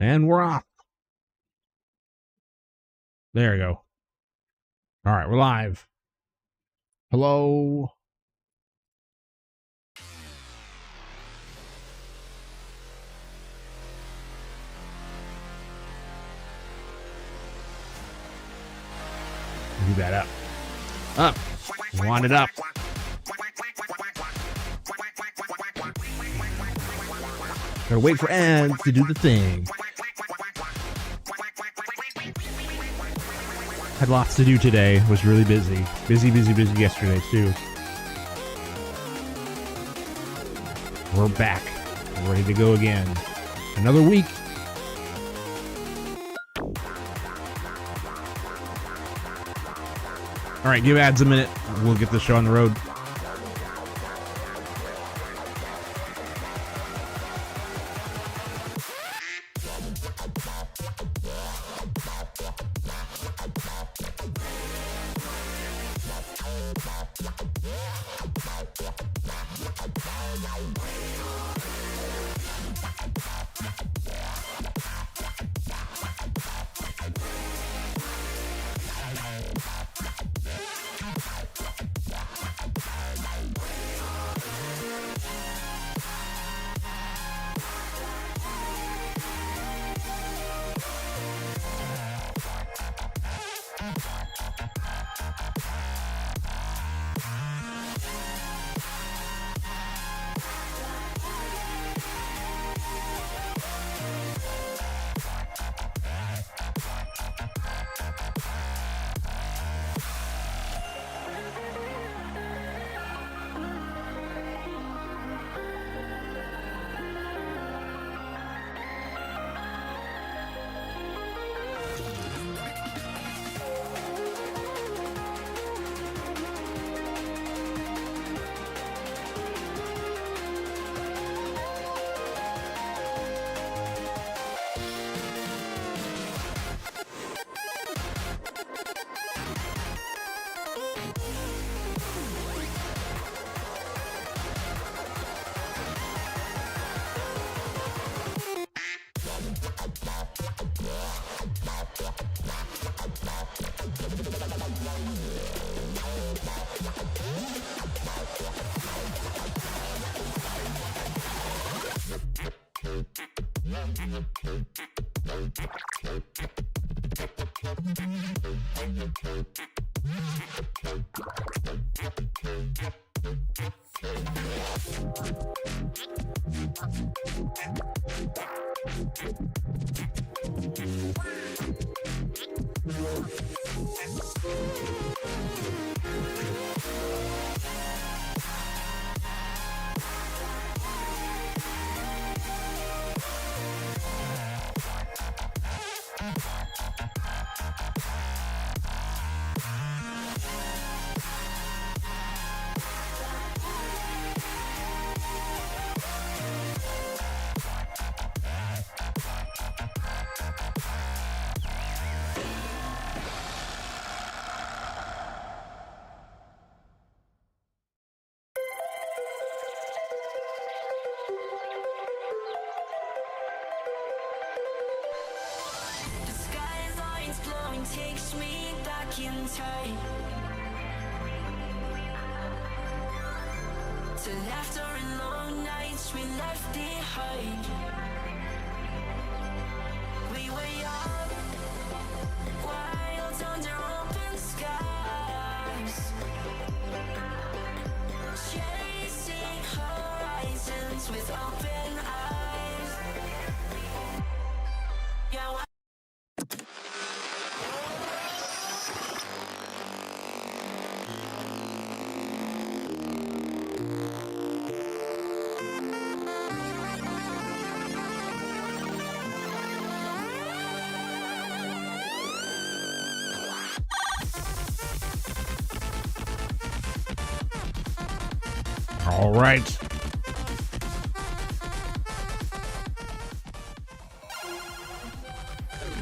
And we're off. There we go. All right, we're live. Hello. Do that up. Up. Wind it up. Gotta wait for ads to do the thing. Had lots to do today. Was really busy. Busy yesterday too. We're back. We're ready to go again. Another week. All right, give ads a minute. We'll get the show on the road. Takes me back in time to laughter and long nights we left behind. We were young, wild under open skies, chasing horizons with open eyes. Yeah. All right.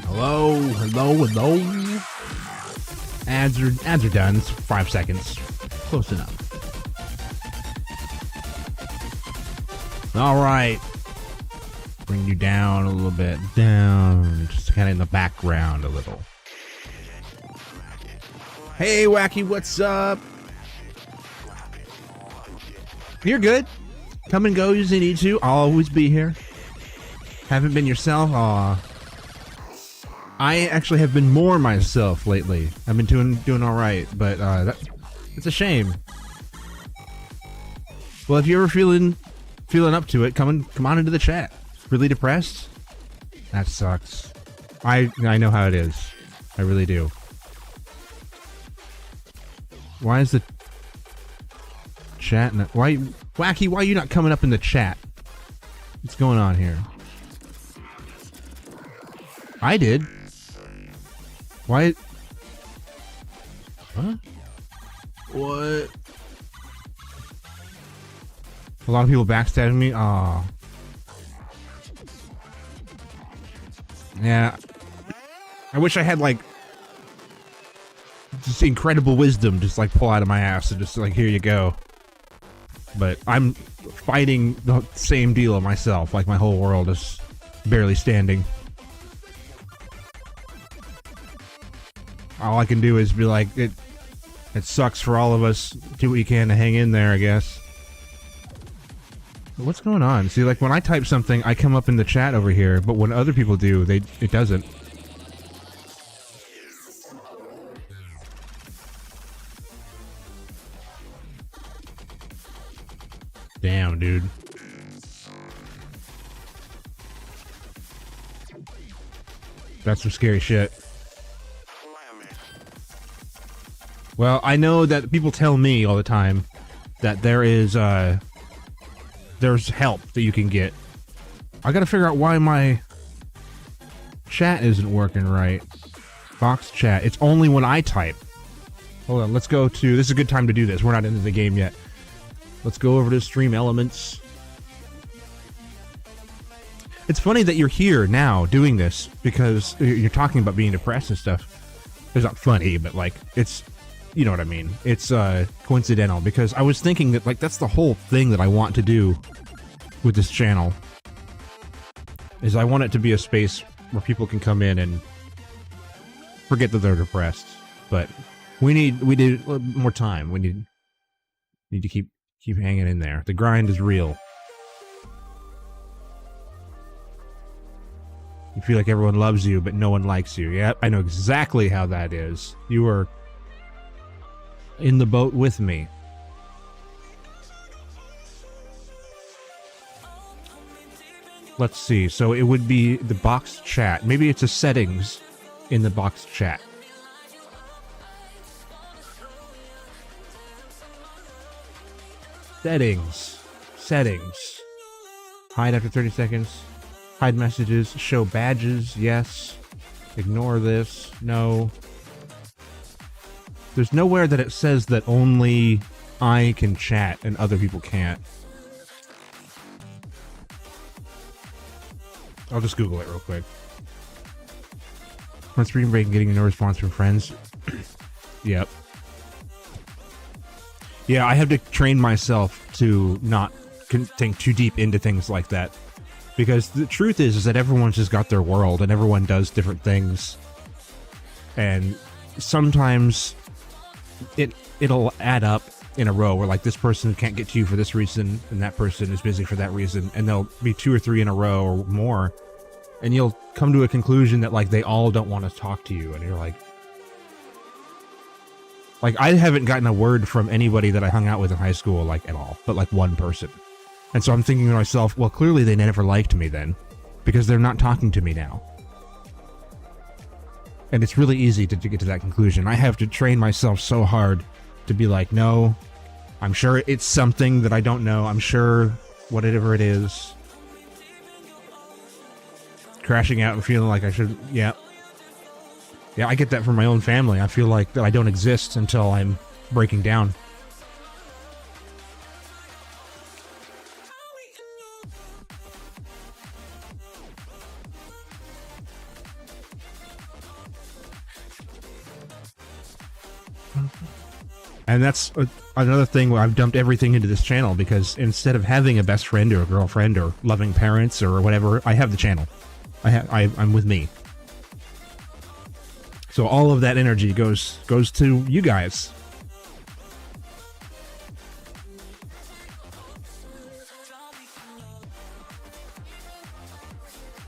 Hello. Ads are done. It's 5 seconds. Close enough. All right. Bring you down a little bit. Down. Just kind of in the background a little. Hey, Wacky, what's up? You're good. Come and go as you need to. I'll always be here. Haven't been yourself? Aw. I actually have been more myself lately. I've been doing all right, but it's a shame. Well, if you're ever feeling up to it, come on into the chat. Really depressed? That sucks. I know how it is. I really do. Why is the chat not... Why... Wacky, why are you not coming up in the chat? What's going on here? I did. Why... Huh? What? A lot of people backstabbing me? Aw. Yeah. I wish I had, like... just incredible wisdom just like pull out of my ass and just like here you go, but I'm fighting the same deal myself. Like my whole world is barely standing. All I can do is be like, it sucks for all of us. Do what you can to hang in there, I guess. But what's going on? See, like when I type something I come up in the chat over here, but when other people do, it doesn't. Damn, dude. That's some scary shit. Well, I know that people tell me all the time that there's help that you can get. I gotta figure out why my chat isn't working right. Box chat. It's only when I type. Hold on, let's go to... This is a good time to do this. We're not into the game yet. Let's go over to Stream Elements. It's funny that you're here now doing this because you're talking about being depressed and stuff. It's not funny, but like, it's, you know what I mean. It's coincidental because I was thinking that like that's the whole thing that I want to do with this channel. Is I want it to be a space where people can come in and forget that they're depressed. But we need more time. We need to keep hanging in there. The grind is real. You feel like everyone loves you, but no one likes you. Yeah, I know exactly how that is. You are in the boat with me. Let's see. So it would be the box chat. Maybe it's a settings in the box chat. Settings. Hide after 30 seconds. Hide messages. Show badges. Yes. Ignore this. No. There's nowhere that it says that only I can chat and other people can't. I'll just Google it real quick. On spring break and getting no response from friends. Yep. Yeah, I have to train myself to not think too deep into things like that. Because the truth is that everyone's just got their world and everyone does different things. And sometimes it'll add up in a row where like this person can't get to you for this reason and that person is busy for that reason. And there'll be 2 or 3 in a row or more. And you'll come to a conclusion that like they all don't want to talk to you. And you're like I haven't gotten a word from anybody that I hung out with in high school, like, at all. But, like, one person. And so I'm thinking to myself, well, clearly they never liked me then. Because they're not talking to me now. And it's really easy to get to that conclusion. I have to train myself so hard to be like, no, I'm sure it's something that I don't know. I'm sure whatever it is. Crashing out and feeling like I should, yeah. Yeah, I get that from my own family. I feel like that I don't exist until I'm breaking down. And that's another thing where I've dumped everything into this channel, because instead of having a best friend or a girlfriend or loving parents or whatever, I have the channel. I'm with me. So all of that energy goes to you guys.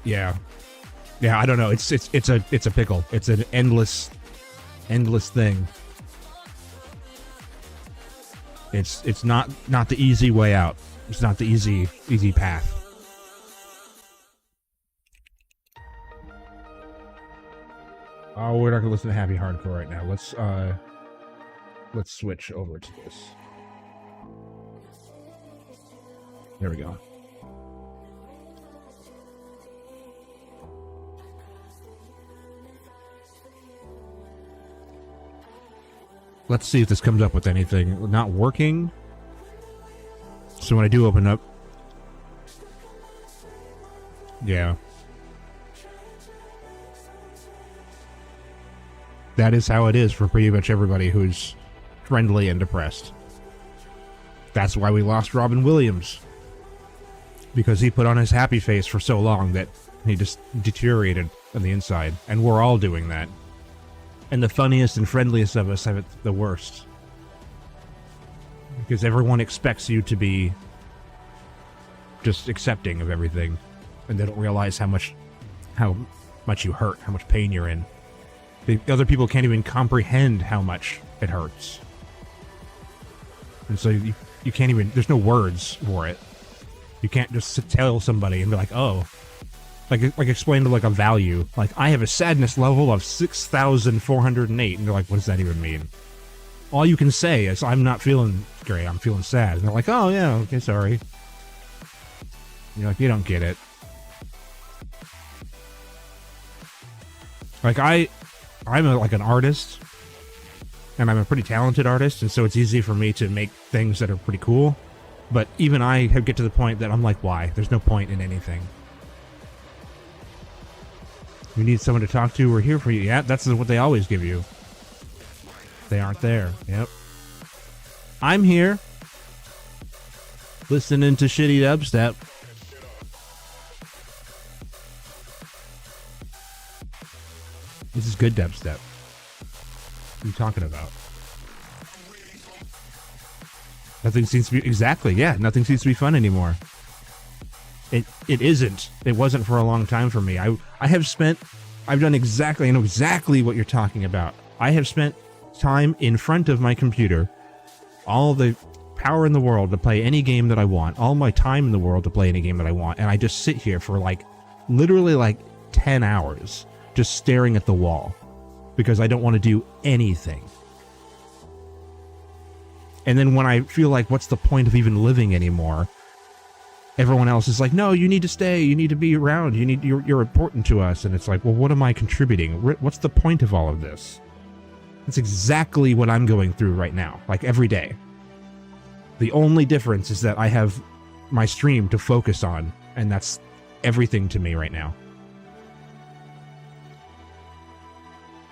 Yeah. Yeah, I don't know. It's a pickle. It's an endless thing. It's not the easy way out. It's not the easy path. Oh, we're not gonna listen to Happy Hardcore right now. Let's switch over to this. There we go. Let's see if this comes up with anything. Not working. So when I do open up... Yeah. That is how it is for pretty much everybody who's friendly and depressed. That's why we lost Robin Williams. Because he put on his happy face for so long that he just deteriorated on the inside. And we're all doing that. And the funniest and friendliest of us have it the worst. Because everyone expects you to be just accepting of everything. And they don't realize how much you hurt, how much pain you're in. The other people can't even comprehend how much it hurts. And so you can't even, there's no words for it. You can't just tell somebody and be like, oh, like explain to like a value. Like, I have a sadness level of 6,408. And they're like, what does that even mean? All you can say is, I'm not feeling great, I'm feeling sad. And they're like, oh yeah, okay, sorry. You're like, you don't get it. Like, I'm like an artist, and I'm a pretty talented artist, and so it's easy for me to make things that are pretty cool. But even I get to the point that I'm like, why? There's no point in anything. You need someone to talk to, we're here for you. Yeah, that's what they always give you. They aren't there. Yep. I'm here, listening to shitty dubstep. This is good dubstep. What are you talking about? Nothing seems to be... Exactly, yeah. Nothing seems to be fun anymore. It isn't. It wasn't for a long time for me. I've done exactly... I know exactly what you're talking about. I have spent time in front of my computer, all the power in the world to play any game that I want, all my time in the world to play any game that I want, and I just sit here for like, literally like 10 hours just staring at the wall because I don't want to do anything. And then when I feel like, what's the point of even living anymore? Everyone else is like, no, you need to stay. You need to be around. You're important to us. And it's like, well, what am I contributing? What's the point of all of this? That's exactly what I'm going through right now, like every day. The only difference is that I have my stream to focus on, and that's everything to me right now.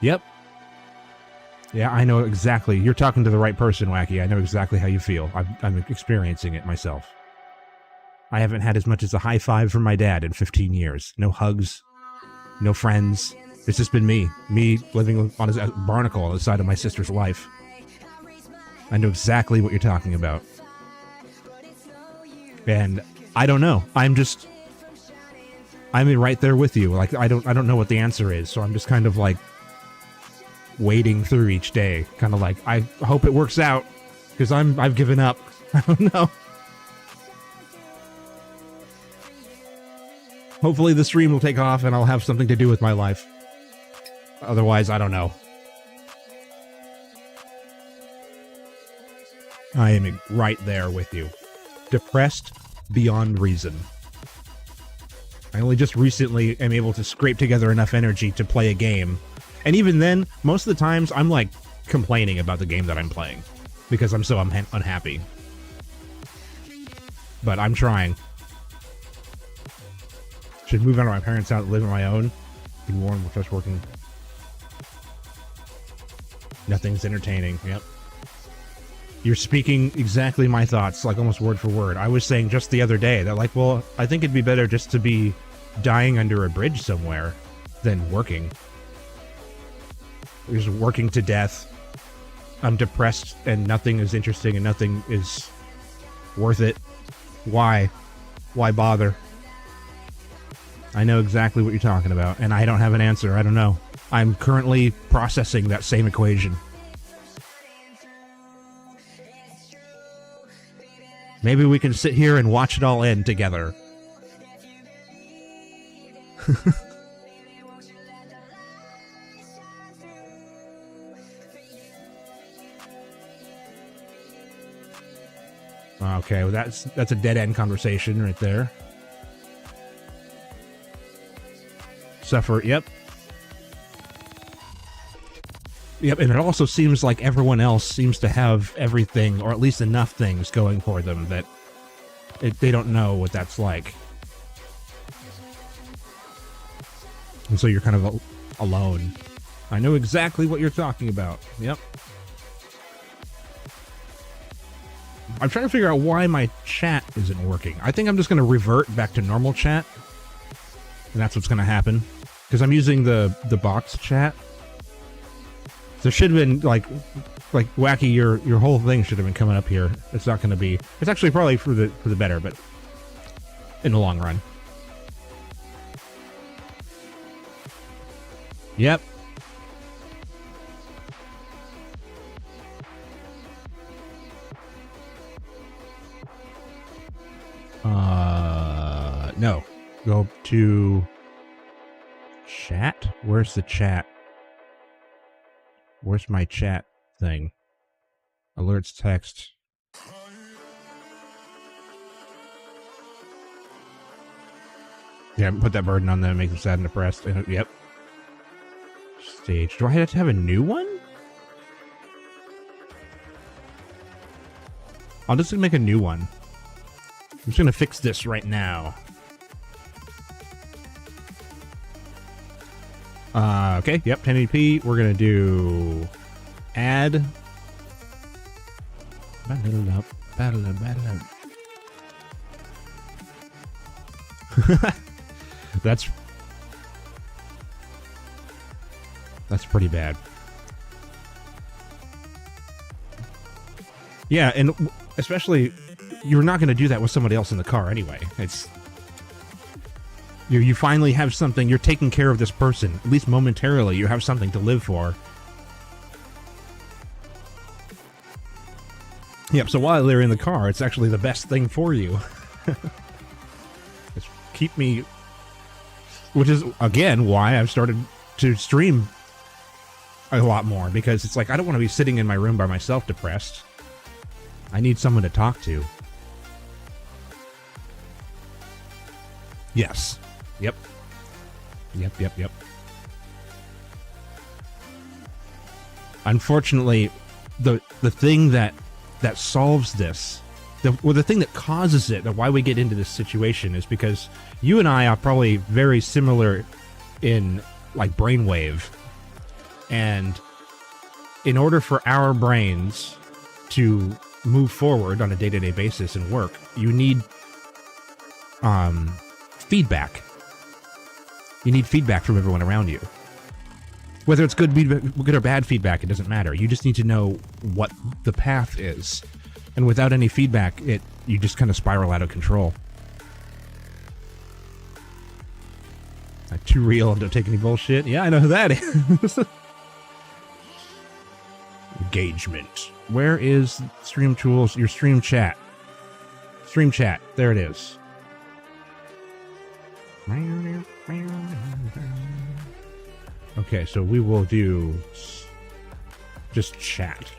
Yep. Yeah, I know exactly. You're talking to the right person, Wacky. I know exactly how you feel. I'm experiencing it myself. I haven't had as much as a high five from my dad in 15 years. No hugs, no friends. It's just been me living on a barnacle on the side of my sister's life. I know exactly what you're talking about. And I don't know. I'm right there with you. Like, I don't know what the answer is, so I'm just kind of like wading through each day, kind of like, I hope it works out, because I've given up. I don't know. Hopefully the stream will take off and I'll have something to do with my life. Otherwise, I don't know. I am right there with you. Depressed beyond reason. I only just recently am able to scrape together enough energy to play a game. And even then, most of the times, I'm like complaining about the game that I'm playing. Because I'm so unhappy. But I'm trying. Should move out of my parents' house and live on my own. Be warned, we're just working. Nothing's entertaining. Yep. You're speaking exactly my thoughts, like almost word for word. I was saying just the other day that, like, well, I think it'd be better just to be dying under a bridge somewhere than working. Just working to death. I'm depressed and nothing is interesting and nothing is worth it. Why? Why bother? I know exactly what you're talking about, and I don't have an answer. I don't know. I'm currently processing that same equation. Maybe we can sit here and watch it all end together. Okay, well that's a dead-end conversation right there. Suffer, yep. Yep, and it also seems like everyone else seems to have everything, or at least enough things going for them that they don't know what that's like. And so you're kind of alone. I know exactly what you're talking about. Yep. I'm trying to figure out why my chat isn't working. I think I'm just going to revert back to normal chat. And that's what's going to happen. Because I'm using the box chat. There should have been, like Wacky, your whole thing should have been coming up here. It's not going to be... It's actually probably for the better, but in the long run. Yep. No. Go to chat? Where's the chat? Where's my chat thing? Alerts, text. Yeah, put that burden on them, make them sad and depressed. Yep. Stage. Do I have to have a new one? I'll just make a new one. I'm just gonna fix this right now. Okay, yep, 1080p. We're gonna do add. That's pretty bad. Yeah, and especially you're not going to do that with somebody else in the car anyway. It's you finally have something. You're taking care of this person, at least momentarily. You have something to live for. Yep. So while they're in the car, it's actually the best thing for you. Just keep me, which is again why I've started to stream a lot more, because it's like I don't want to be sitting in my room by myself depressed. I need someone to talk to. Yes. Yep. Yep. Unfortunately, the thing that solves this, the thing that causes it, why we get into this situation, is because you and I are probably very similar in like brainwave, and in order for our brains to move forward on a day-to-day basis and work, you need feedback. You need feedback from everyone around you. Whether it's good or bad feedback, it doesn't matter. You just need to know what the path is. And without any feedback, you just kind of spiral out of control. Like, too real and don't take any bullshit. Yeah, I know who that is. Engagement. Where is Stream Tools? Your Stream Chat. Stream Chat. There it is. Okay, so we will do just chat.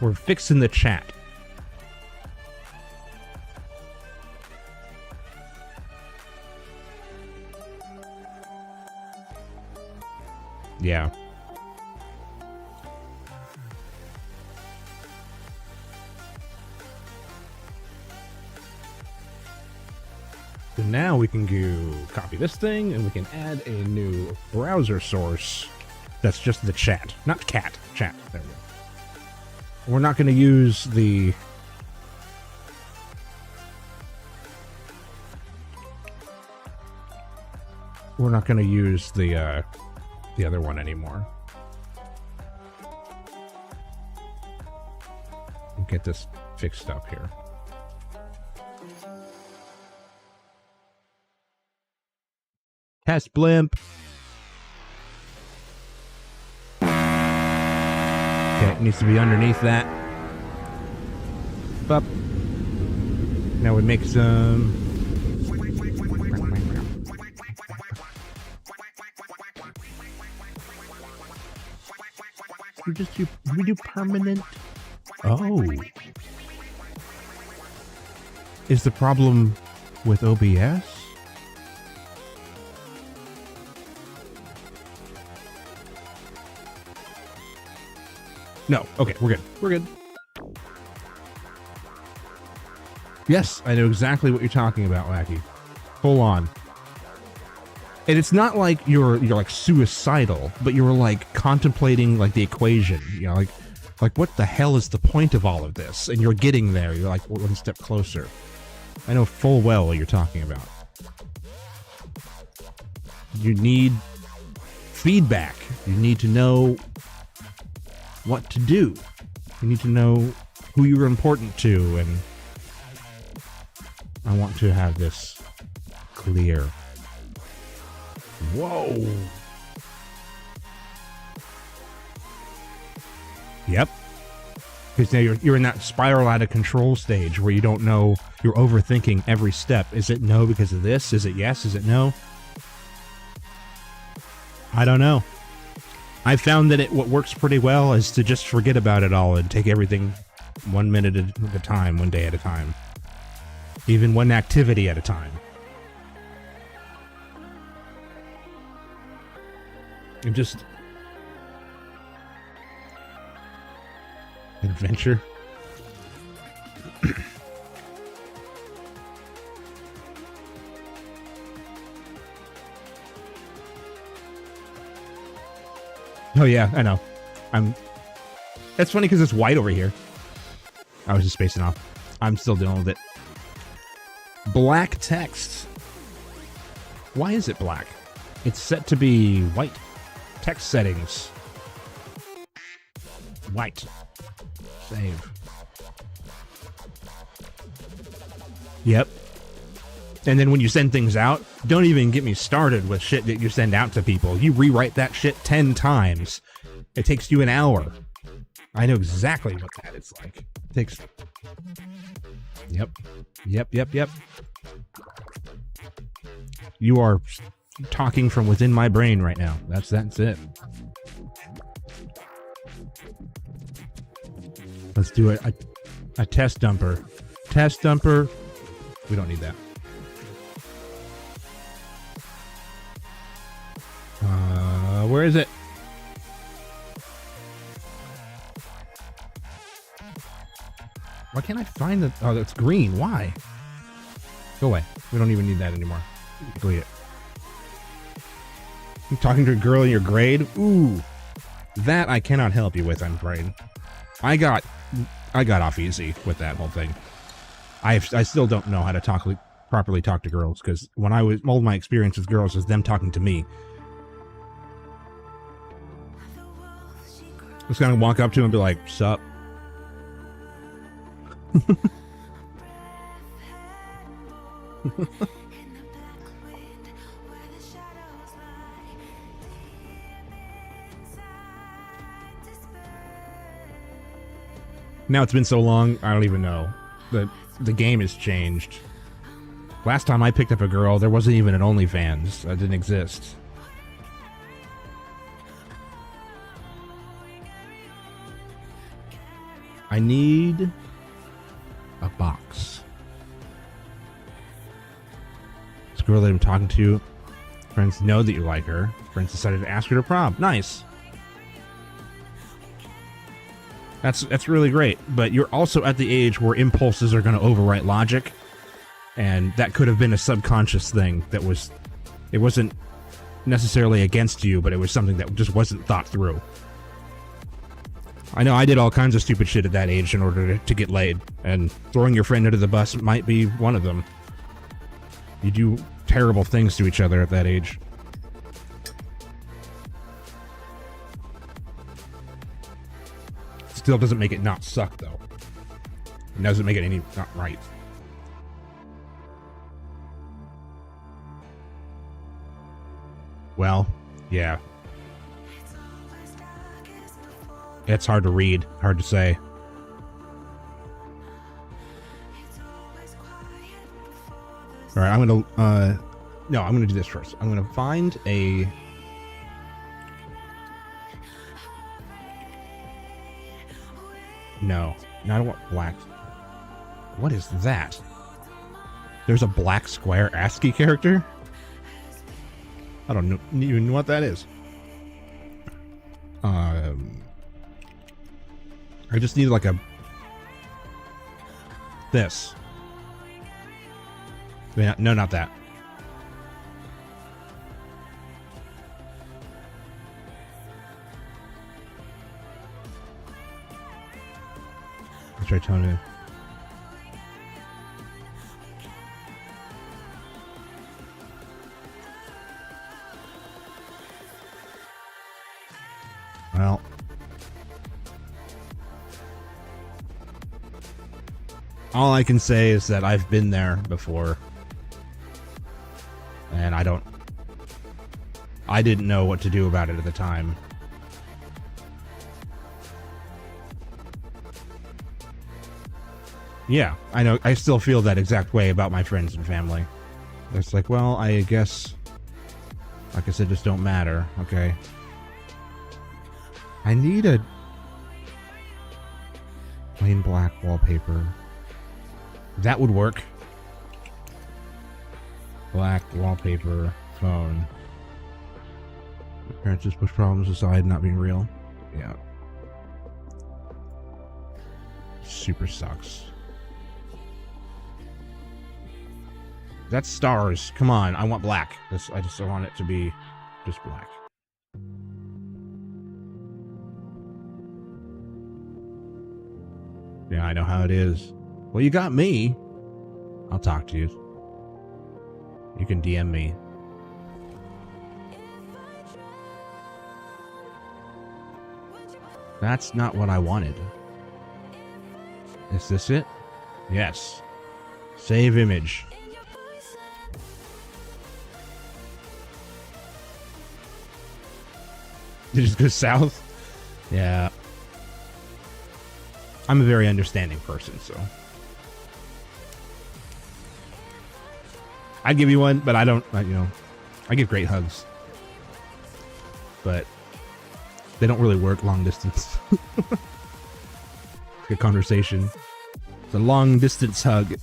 We're fixing the chat. Yeah. So now we can go copy this thing, and we can add a new browser source that's just the chat. Not cat, chat. There we go. We're not going to use the... We're not going to use the other one anymore. We'll get this fixed up here. Test blimp. Okay, it needs to be underneath that. Up. Now we make some... We do permanent. Oh. Is the problem with OBS? No. Okay, we're good. We're good. Yes, I know exactly what you're talking about, Wacky. Full on. And it's not like you're like suicidal, but you're like contemplating like the equation, you know, like what the hell is the point of all of this? And you're getting there. You're like one step closer. I know full well what you're talking about. You need feedback. You need to know what to do. You need to know who you're important to, and I want to have this clear. Whoa. Yep. Because now you're in that spiral out of control stage where you don't know, you're overthinking every step. Is it no because of this? Is it yes? Is it no? I don't know. I found that what works pretty well is to just forget about it all and take everything 1 minute at a time, 1 day at a time. Even one activity at a time. And just adventure. Oh yeah, I know. That's funny because it's white over here. I was just spacing off. I'm still dealing with it. Black text. Why is it black? It's set to be white. Text settings. White. Save. Yep. And then when you send things out, don't even get me started with shit that you send out to people. You rewrite that shit 10 times. It takes you an hour. I know exactly what that is like. It takes... Yep. Yep. You are talking from within my brain right now. That's it. Let's do it. A test dumper. Test dumper. We don't need that. Where is it? Why can't I find the... Oh, that's green. Why? Go away. We don't even need that anymore. Delete it. You talking to a girl in your grade? Ooh. That I cannot help you with, I'm afraid. I got off easy with that whole thing. I still don't know how to properly talk to girls, because when all my experience with girls is them talking to me. Just gonna walk up to him and be like, sup? Now it's been so long, I don't even know. The game has changed. Last time I picked up a girl, there wasn't even an OnlyFans. That didn't exist. I need a box. This girl that I'm talking to, friends know that you like her. Friends decided to ask her to prom. Nice. That's really great, but you're also at the age where impulses are going to overwrite logic, and that could have been a subconscious thing that it wasn't necessarily against you, but it was something that just wasn't thought through. I know I did all kinds of stupid shit at that age in order to get laid, and throwing your friend under the bus might be one of them. You do terrible things to each other at that age. Still doesn't make it not suck, though. It doesn't make it any not right. Well, yeah. It's hard to read, hard to say. Alright, I'm gonna, no, I'm gonna do this first. I'm gonna find a... No, I don't want black. What is that? There's a black square ASCII character? I don't know, even know what that is. I just need like a... This. Yeah, no, not that. Let's try Tony. Well. All I can say is that I've been there before. And I didn't know what to do about it at the time. Yeah, I know. I still feel that exact way about my friends and family. It's like, well, I guess, like I said, just don't matter. Okay. I need a plain black wallpaper. That would work. Black wallpaper, phone. Parents just push problems aside, not being real. Yeah. Super sucks. That's stars. Come on, I want black. I just want it to be just black. Yeah, I know how it is. Well, you got me. I'll talk to you. You can DM me. That's not what I wanted. Is this it? Yes. Save image. Did it just go south? Yeah. I'm a very understanding person, so. I'd give you one, but I don't, you know, I give great hugs. But they don't really work long distance. Good conversation. It's a long distance hug.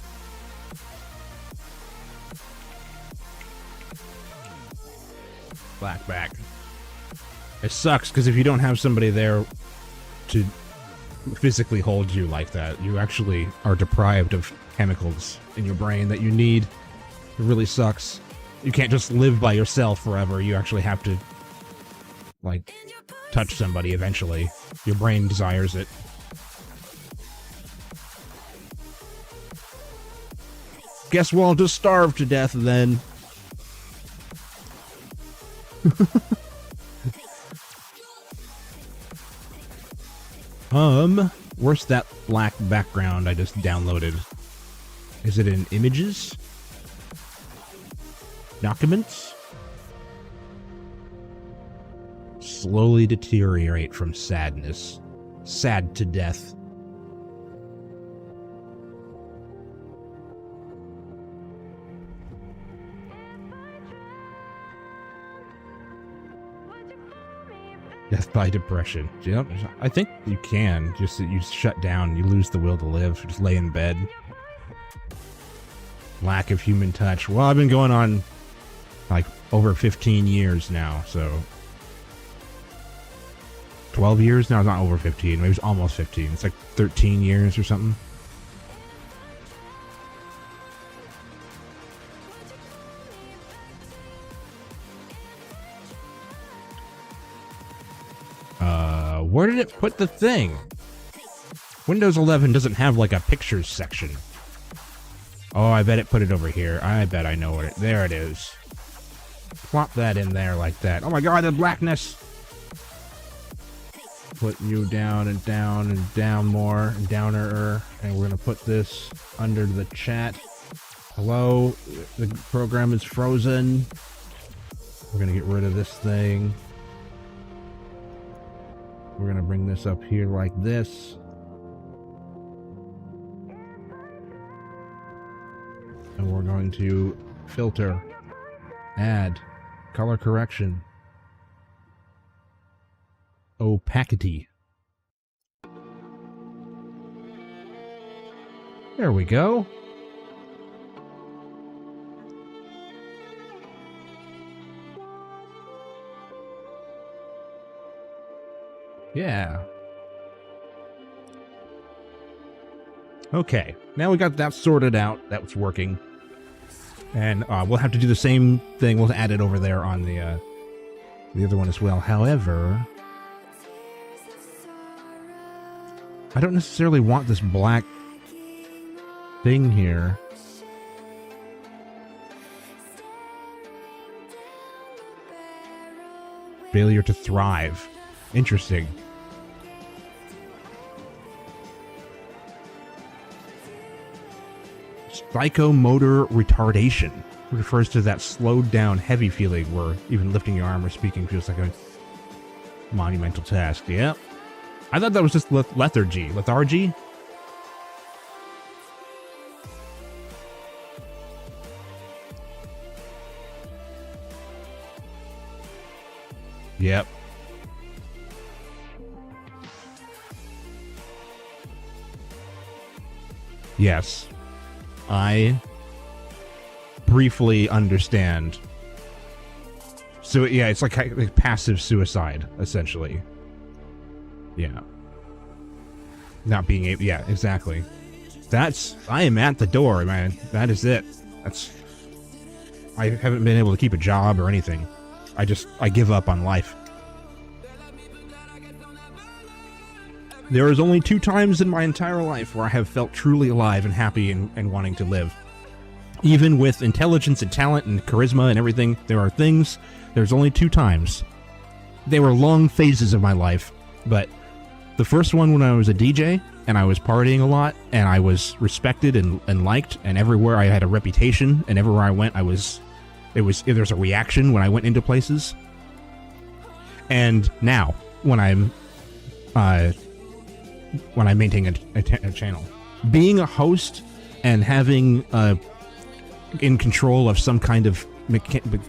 Black back. It sucks because if you don't have somebody there to physically hold you like that, you actually are deprived of chemicals in your brain that you need. It really sucks. You can't just live by yourself forever. You actually have to, like, touch somebody eventually. Your brain desires it. Guess we'll all just starve to death then. Where's that black background I just downloaded? Is it in images? Documents? Slowly deteriorate from sadness. Sad to death. Death by depression. Yep, I think you can. Just that you shut down, you lose the will to live. Just lay in bed. Lack of human touch. Well, I've been going on like over 15 years now, so 12 years? No, it's not over 15. Maybe it's almost 15. It's like 13 years or something. where did it put the thing? Windows 11 doesn't have like a pictures section. Oh, I bet it put it over here. I bet I know it. There it is. Plop that in there like that. Oh my god, the blackness! Put you down and down and down more and downer. And we're gonna put this under the chat. Hello, the program is frozen. We're gonna get rid of this thing. We're gonna bring this up here like this. And we're going to filter, add, color correction, opacity. There we go. Yeah. Okay, now we got that sorted out. That was working. And we'll have to do the same thing. We'll add it over there on the other one as well. However, I don't necessarily want this black thing here. Failure to thrive. Interesting. Psychomotor retardation refers to that slowed down heavy feeling where even lifting your arm or speaking feels like a monumental task. Yep. I thought that was just lethargy. Lethargy? Yep. Yes. I briefly understand. So yeah, it's like passive suicide, essentially. Yeah. Not being able, yeah, exactly. I am at the door, man. That is it. I haven't been able to keep a job or anything. I give up on life. There is only 2 times in my entire life where I have felt truly alive and happy and wanting to live. Even with intelligence and talent and charisma and everything, there's only 2 times. They were long phases of my life, but the first one when I was a DJ and I was partying a lot and I was respected and liked, and everywhere I had a reputation, and everywhere I went there's a reaction when I went into places. And now, when I'm maintaining a channel, being a host and having in control of some kind of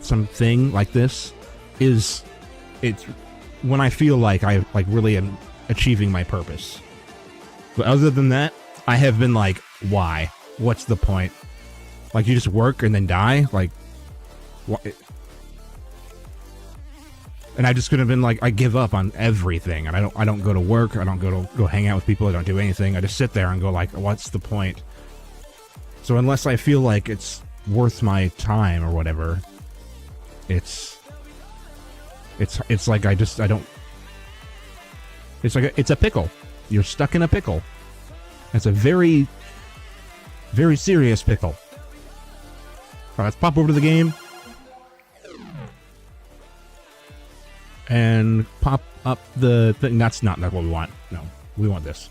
something like this it's when I feel like I really am achieving my purpose. But other than that, I have been like, why? What's the point? Like, you just work and then die? Like, what? And I just could have been like, I give up on everything, and I don't go to work, I don't go hang out with people, I don't do anything. I just sit there and go like, what's the point? So unless I feel like it's worth my time or whatever, it's like I don't. It's a pickle. You're stuck in a pickle. It's a very, very serious pickle. All right, let's pop over to the game. And pop up the thing. That's not what we want. No, we want this.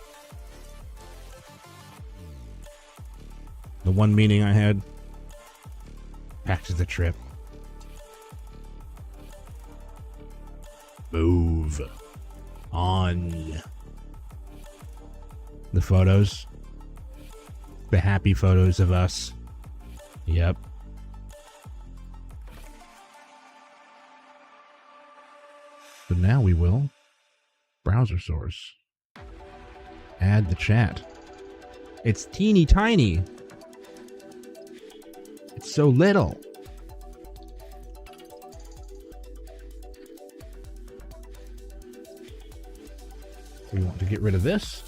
The one meeting I had. Back to the trip. Move on. The photos. The happy photos of us. Yep. So now we will browser source. Add the chat. It's teeny tiny. It's so little. We want to get rid of this.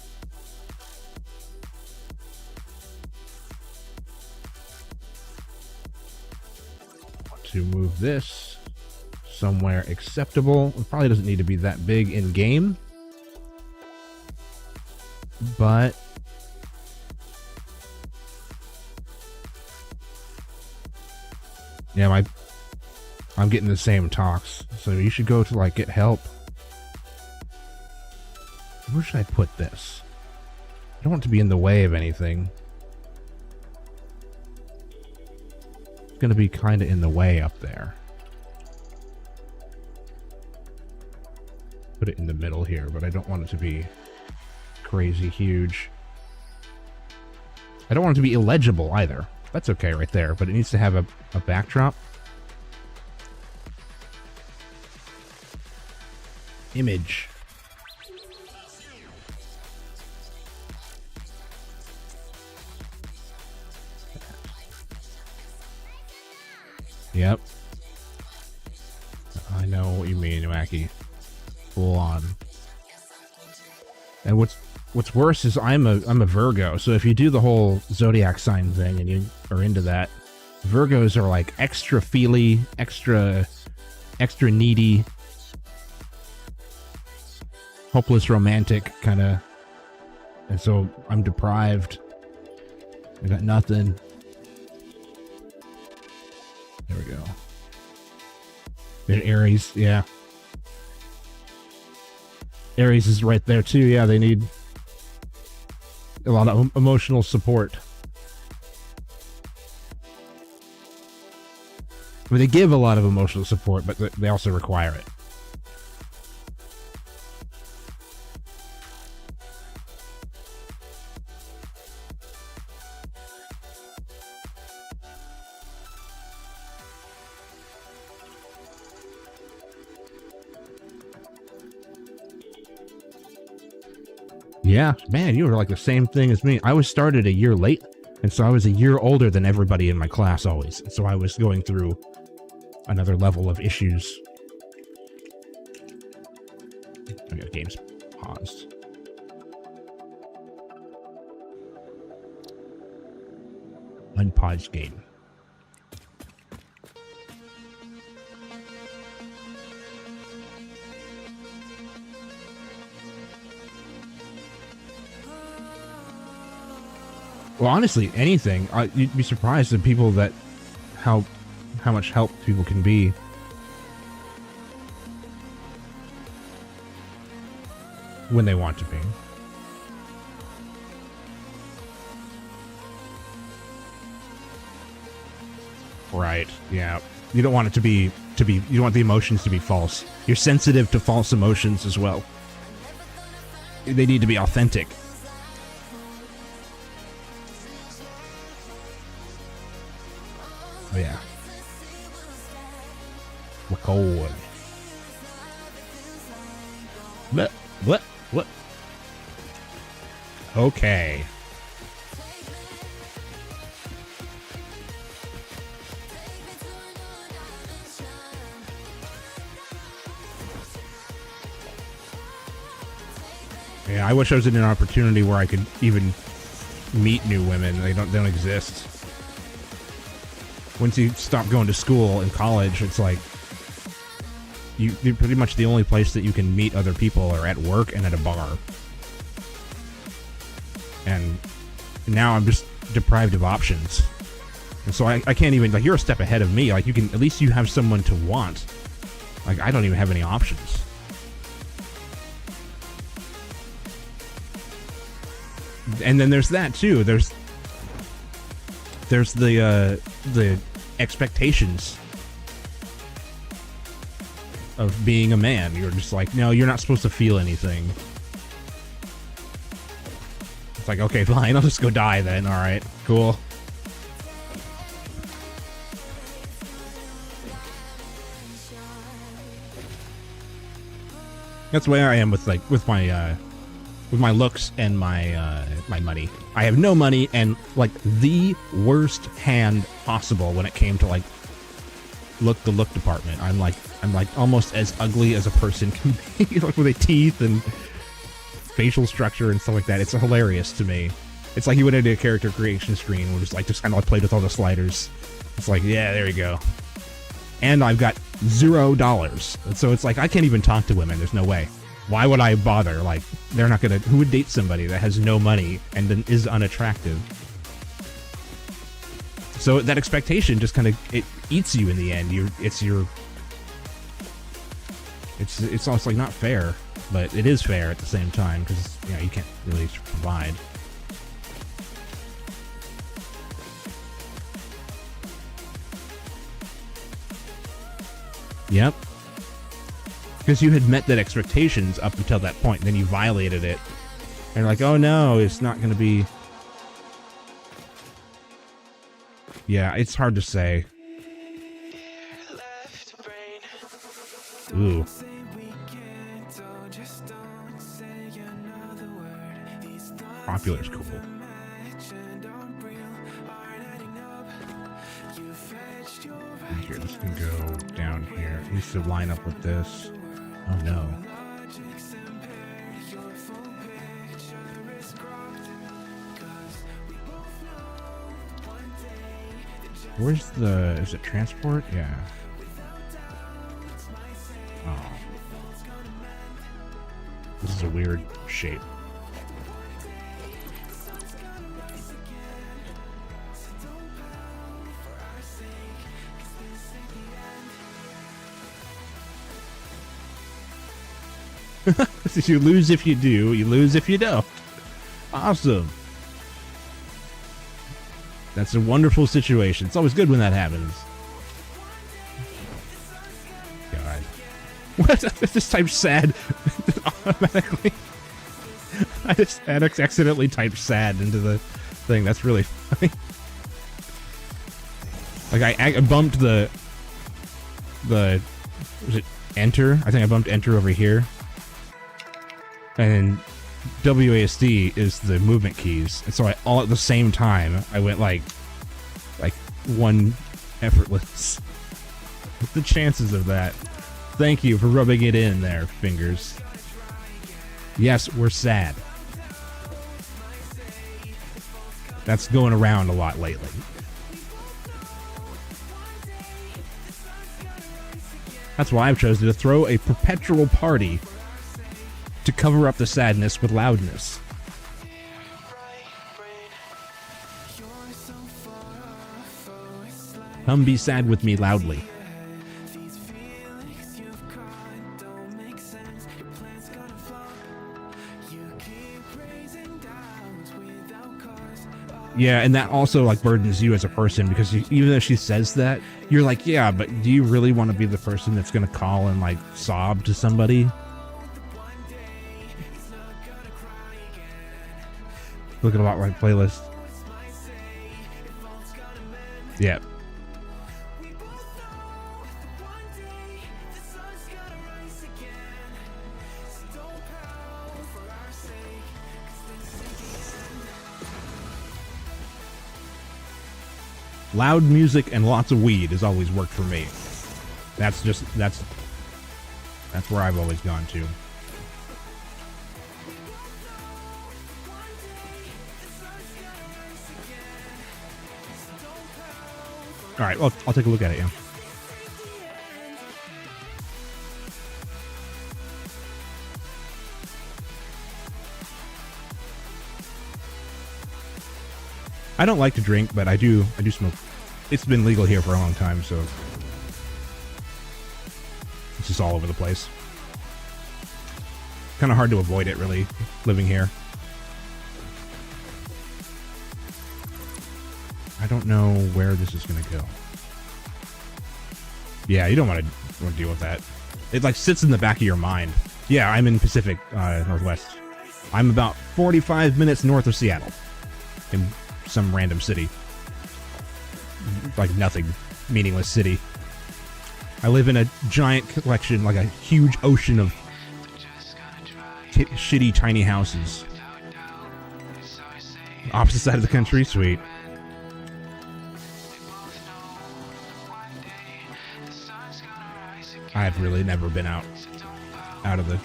Want to move this somewhere acceptable. It probably doesn't need to be that big in game. But yeah, I'm getting the same talks. So you should go to like get help. Where should I put this? I don't want it to be in the way of anything. It's gonna be kind of in the way up there. Put it in the middle here, but I don't want it to be crazy huge. I don't want it to be illegible either. That's okay right there, but it needs to have a backdrop. Image. Yep. I know what you mean, Wacky. Full on. And what's worse is I'm a Virgo, so if you do the whole zodiac sign thing and you are into that, Virgos are like extra feely, extra needy, hopeless romantic kind of, and so I'm deprived. I got nothing. There we go. There's Aries, yeah. Aries is right there too. Yeah, they need a lot of emotional support. I mean, they give a lot of emotional support, but they also require it. Yeah, man, you were like the same thing as me. I was started a year late, and so I was a year older than everybody in my class always. And so I was going through another level of issues. I got games paused. Unpaused game. Well, honestly, anything. You'd be surprised at people that how much help people can be. When they want to be. Right, yeah. You don't want it to be, you don't want the emotions to be false. You're sensitive to false emotions as well. They need to be authentic. Oh, yeah. We're cold. What? Okay. Yeah, I wish I was in an opportunity where I could even meet new women. They don't exist. Once you stop going to school and college, it's like you're pretty much the only place that you can meet other people are at work and at a bar. And now I'm just deprived of options. And so I can't even, like, you're a step ahead of me. Like, you can, at least you have someone to want. Like, I don't even have any options. And then there's that too. There's the expectations of being a man. You're just like, no, you're not supposed to feel anything. It's like, okay, fine, I'll just go die then. All right, cool. That's where I am with my looks and my money. I have no money and like the worst hand possible when it came to like the look department. I'm like almost as ugly as a person can be, like with teeth and facial structure and stuff like that. It's hilarious to me. It's like you went into a character creation screen where just kind of like played with all the sliders. It's like, yeah, there you go. And I've got $0, and so it's like I can't even talk to women. There's no way. Why would I bother? Like, they're not gonna. Who would date somebody that has no money and then is unattractive? So that expectation just kind of it eats you in the end. It's almost like not fair, but it is fair at the same time because you can't really provide. Yep. Because you had met that expectations up until that point, and then you violated it. And you're like, oh no, it's not going to be... Yeah, it's hard to say. Ooh. Popular's cool. Here, this can go down here. It needs to line up with this. Oh no. Where's the... Is it transport? Yeah. Oh. This is a weird shape. You lose if you do, you lose if you don't. Awesome. That's a wonderful situation. It's always good when that happens. God. What? I just typed sad automatically. I just accidentally typed sad into the thing. That's really funny. Like I bumped the was it enter? I think I bumped enter over here. And WASD is the movement keys. And so all at the same time, I went like one effortless. The chances of that. Thank you for rubbing it in there, fingers. Yes, we're sad. That's going around a lot lately. That's why I've chosen to throw a perpetual party to cover up the sadness with loudness. Come be sad with me loudly. Yeah, and that also like burdens you as a person because even though she says that, you're like, yeah, but do you really want to be the person that's going to call and like sob to somebody? Looking about my playlist. Yeah. Loud music and lots of weed has always worked for me. That's where I've always gone to. All right, well, I'll take a look at it, yeah. I don't like to drink, but I do smoke. It's been legal here for a long time, so it's just all over the place. Kind of hard to avoid it, really, living here. I don't know where this is going to go. Yeah, you don't want to deal with that. It like sits in the back of your mind. Yeah, I'm in Pacific Northwest. I'm about 45 minutes north of Seattle. In some random city. Like nothing. Meaningless city. I live in a giant collection, like a huge ocean of shitty tiny houses. Opposite side of the country? Sweet. I've really never been out of the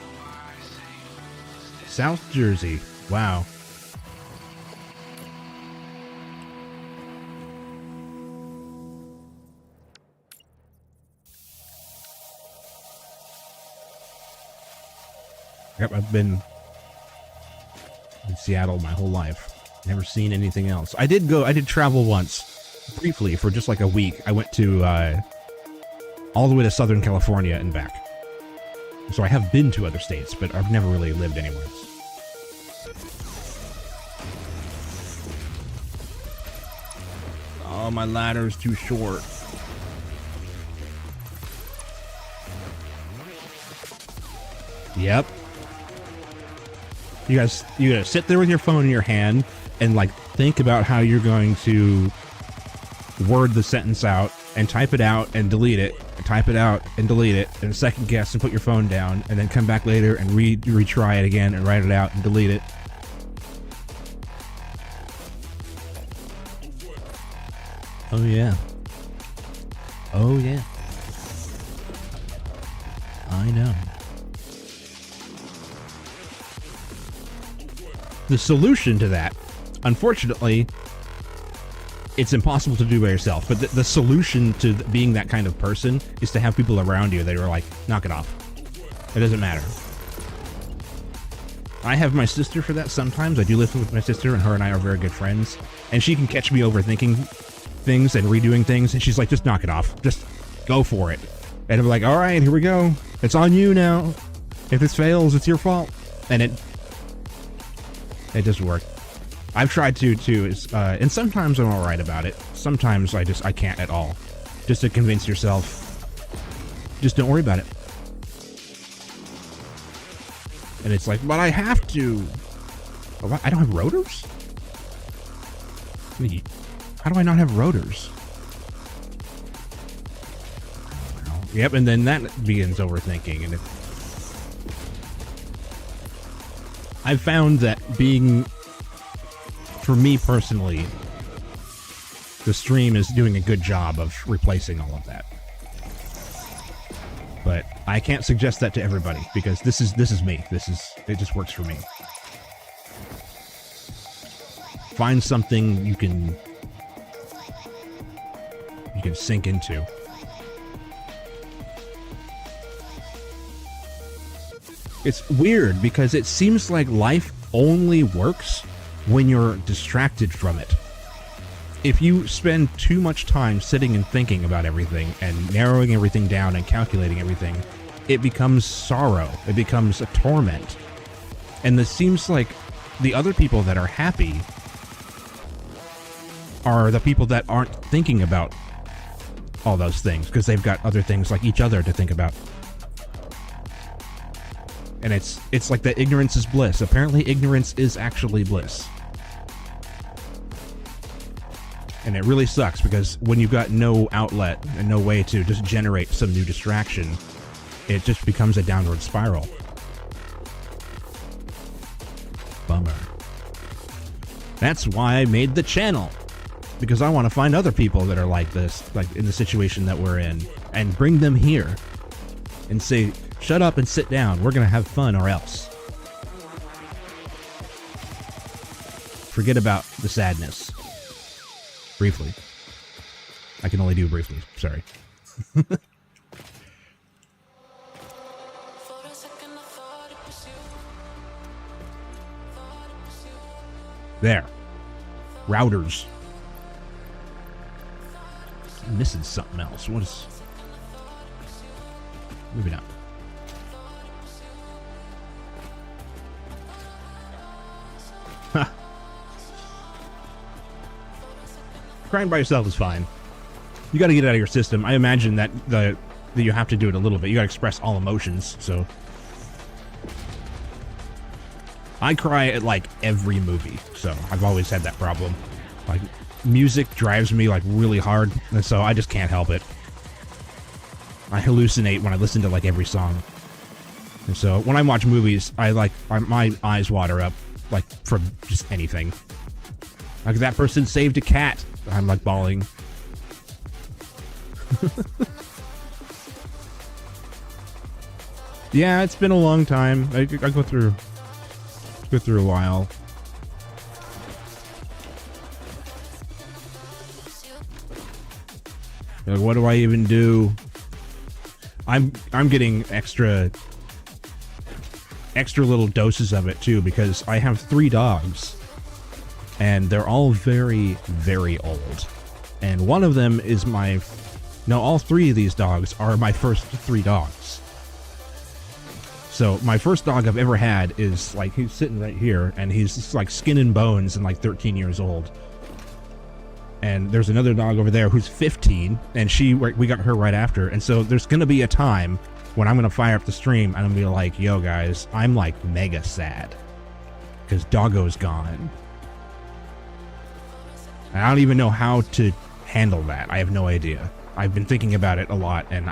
South Jersey. Wow. Yep, I've been in Seattle my whole life. Never seen anything else. I did travel once, briefly, for just like a week. I went to, all the way to Southern California and back. So I have been to other states, but I've never really lived anywhere else. Oh, my ladder's too short. Yep. You gotta sit there with your phone in your hand and like think about how you're going to word the sentence out and type it out and delete it, type it out and delete it, and second guess and put your phone down, and then come back later and retry it again and write it out and delete it. Oh yeah. Oh yeah. I know. The solution to that, unfortunately, it's impossible to do by yourself, but the solution to being that kind of person is to have people around you that are like, knock it off. It doesn't matter. I have my sister for that sometimes. I do live with my sister, and her and I are very good friends, and she can catch me overthinking things and redoing things, and she's like, just knock it off. Just go for it. And I'm like, all right, here we go. It's on you now. If this fails, it's your fault. And it doesn't work. I've tried to too, and sometimes I'm all right about it. Sometimes I can't at all. Just to convince yourself, just don't worry about it. And it's like, but I have to. Oh, I don't have rotors? How do I not have rotors? Yep, and then that begins overthinking, and I've found that being, for me personally, the stream is doing a good job of replacing all of that. But I can't suggest that to everybody, because this is me. It just works for me. Find something you can sink into. It's weird because it seems like life only works when you're distracted from it. If you spend too much time sitting and thinking about everything and narrowing everything down and calculating everything, it becomes sorrow. It becomes a torment. And it seems like the other people that are happy are the people that aren't thinking about all those things because they've got other things like each other to think about. And it's like that ignorance is bliss. Apparently ignorance is actually bliss. And it really sucks because when you've got no outlet and no way to just generate some new distraction, it just becomes a downward spiral. Bummer. That's why I made the channel. Because I want to find other people that are like this, like in the situation that we're in, and bring them here and say, shut up and sit down. We're going to have fun or else. Forget about the sadness. Briefly. I can only do briefly. Sorry. There. Routers. I'm missing something else. What is... Maybe not. Ha. Crying by yourself is fine. You got to get it out of your system. I imagine that that you have to do it a little bit. You got to express all emotions. So I cry at like every movie. So I've always had that problem. Like music drives me like really hard, and so I just can't help it. I hallucinate when I listen to like every song. And so when I watch movies, my eyes water up like from just anything. Like that person saved a cat. I'm like bawling. Yeah, it's been a long time. I go through a while. Like, what do I even do? I'm getting extra extra little doses of it too, because I have 3 dogs, and they're all very, very old. And one of them is all 3 of these dogs are my first 3 dogs. So my first dog I've ever had is like, he's sitting right here, and he's just like skin and bones and like 13 years old. And there's another dog over there who's 15, and we got her right after. And so there's gonna be a time when I'm gonna fire up the stream and I'm gonna be like, yo guys, I'm like mega sad because Doggo's gone. And I don't even know how to handle that. I have no idea. I've been thinking about it a lot, and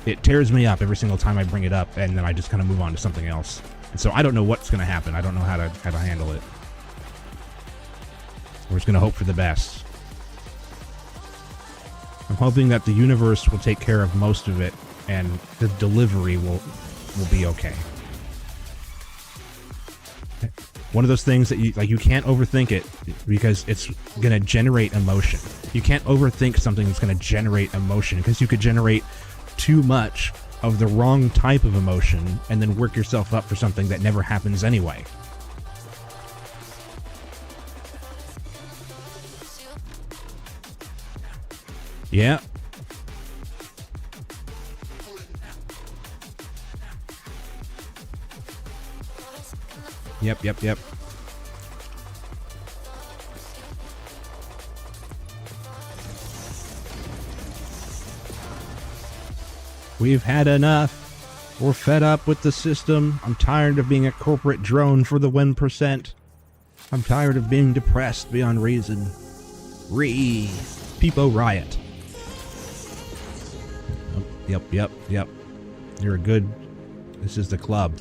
it tears me up every single time I bring it up, and then I just kind of move on to something else. And so I don't know what's gonna happen. I don't know how to handle it. We're just going to hope for the best. I'm hoping that the universe will take care of most of it, and the delivery will be okay. One of those things that you can't overthink it, because it's going to generate emotion. You can't overthink something that's going to generate emotion, because you could generate too much of the wrong type of emotion and then work yourself up for something that never happens anyway. Yeah. Yep. We've had enough. We're fed up with the system. I'm tired of being a corporate drone for the 1%. I'm tired of being depressed beyond reason. Peepo Riot. Yep. You're good. This is the club.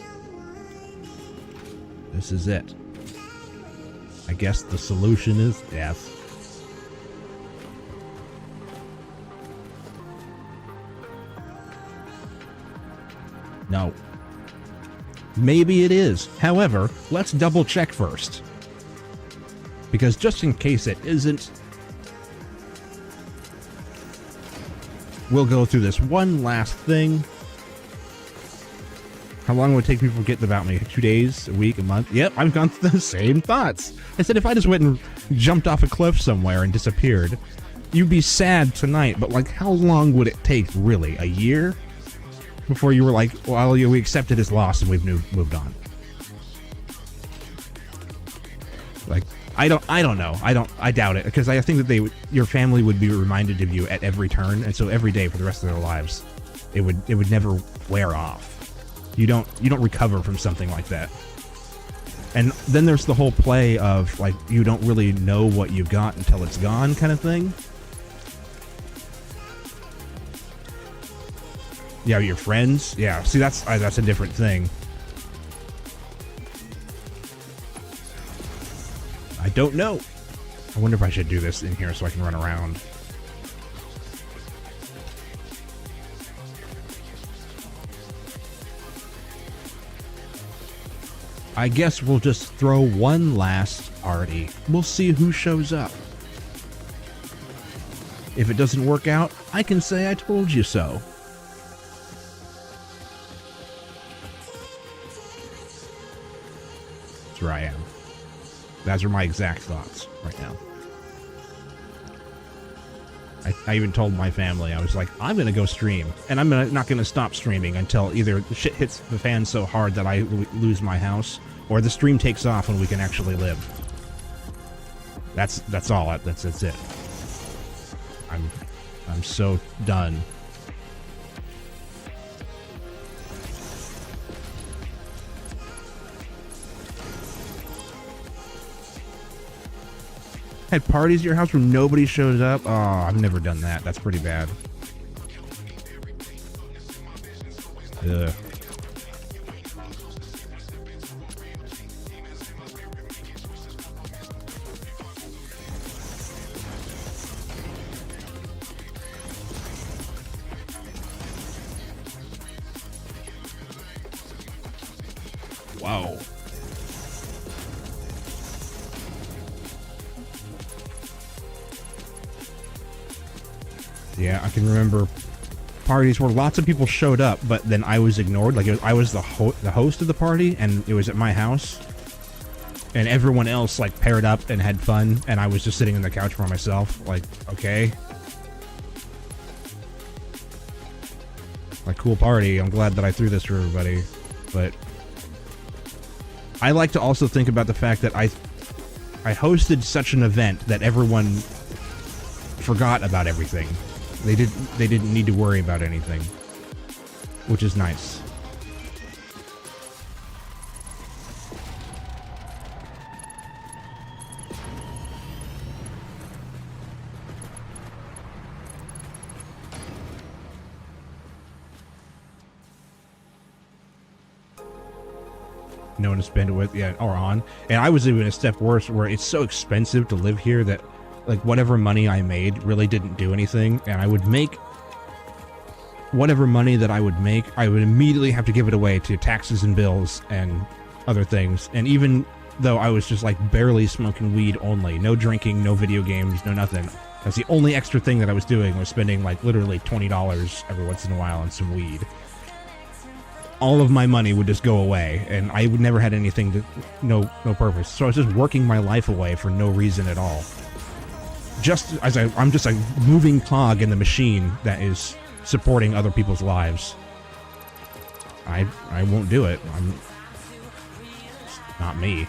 This is it. I guess the solution is death. No. Maybe it is. However, let's double check first. Because just in case it isn't, we'll go through this one last thing. How long would it take people to get about me? 2 days? A week? A month? Yep, I've gone through the same thoughts. I said if I just went and jumped off a cliff somewhere and disappeared, you'd be sad tonight, but like how long would it take, really? A year? Before you were like, well, we accepted his loss and we've moved on. Like, I don't know. I doubt it, because I think that your family would be reminded of you at every turn, and so every day for the rest of their lives, it would never wear off. You don't recover from something like that. And then there's the whole play of like you don't really know what you've got until it's gone kind of thing. Yeah, your friends. Yeah, see that's a different thing. I don't know. I wonder if I should do this in here so I can run around. I guess we'll just throw one last party. We'll see who shows up. If it doesn't work out, I can say I told you so. That's where I am. Those are my exact thoughts right now. I even told my family, I was like, I'm going to go stream. And I'm not going to stop streaming until either the shit hits the fan so hard that I lose my house, or the stream takes off and we can actually live. That's all. That's it. I'm so done. Had parties at your house where nobody shows up? Oh, I've never done that. That's pretty bad. Ugh. Wow. Yeah, I can remember parties where lots of people showed up, but then I was ignored. Like I was the host of the party, and it was at my house, and everyone else like paired up and had fun, and I was just sitting on the couch by myself. Like, okay, like cool party. I'm glad that I threw this for everybody, but I like to also think about the fact that I hosted such an event that everyone forgot about everything. They didn't need to worry about anything, which is nice. No one to spend it with, yeah, or on. And I was even a step worse, where it's so expensive to live here that like whatever money I made really didn't do anything, and I would make whatever money that I would make, I would immediately have to give it away to taxes and bills and other things. And even though I was just like barely smoking weed only, no drinking, no video games, no nothing, that's the only extra thing that I was doing, was spending like literally $20 every once in a while on some weed. All of my money would just go away, and I would never had anything to no purpose. So I was just working my life away for no reason at all. Just as I'm just a moving cog in the machine that is supporting other people's lives. I won't do it. It's not me.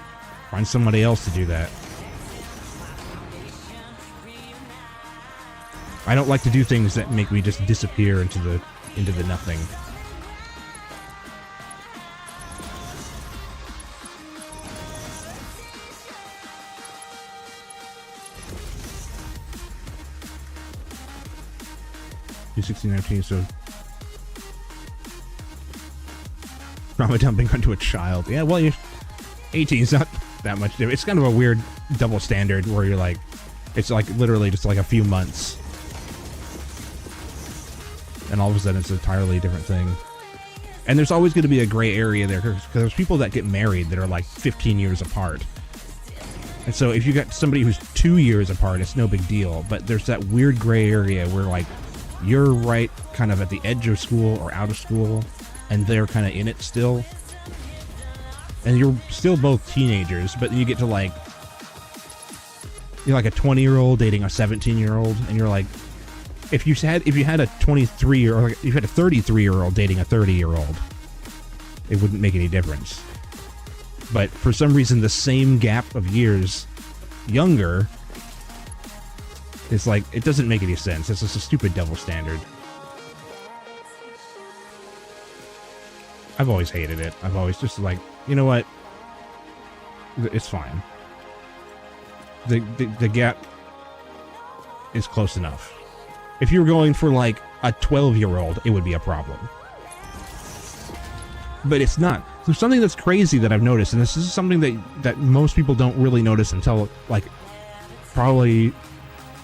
Find somebody else to do that. I don't like to do things that make me just disappear into the nothing. You're 16, 19, so trauma dumping onto a child. Yeah, well, you're 18 is not that much different. It's kind of a weird double standard where you're like, it's like literally just like a few months, and all of a sudden it's an entirely different thing. And there's always going to be a gray area there, because there's people that get married that are like 15 years apart. And so if you got somebody who's 2 years apart, it's no big deal. But there's that weird gray area where like you're right kind of at the edge of school or out of school, and they're kind of in it still. And you're still both teenagers, but you get to like, you're like a 20-year-old dating a 17-year-old, and you're like, if you had a 23 or if you had a 33-year-old dating a 30-year-old, it wouldn't make any difference. But for some reason, the same gap of years younger, it's like, it doesn't make any sense. It's just a stupid double standard. I've always hated it. I've always just like, you know what? It's fine. The gap is close enough. If you were going for like a 12-year-old, it would be a problem. But it's not. There's something that's crazy that I've noticed, and this is something that most people don't really notice until like probably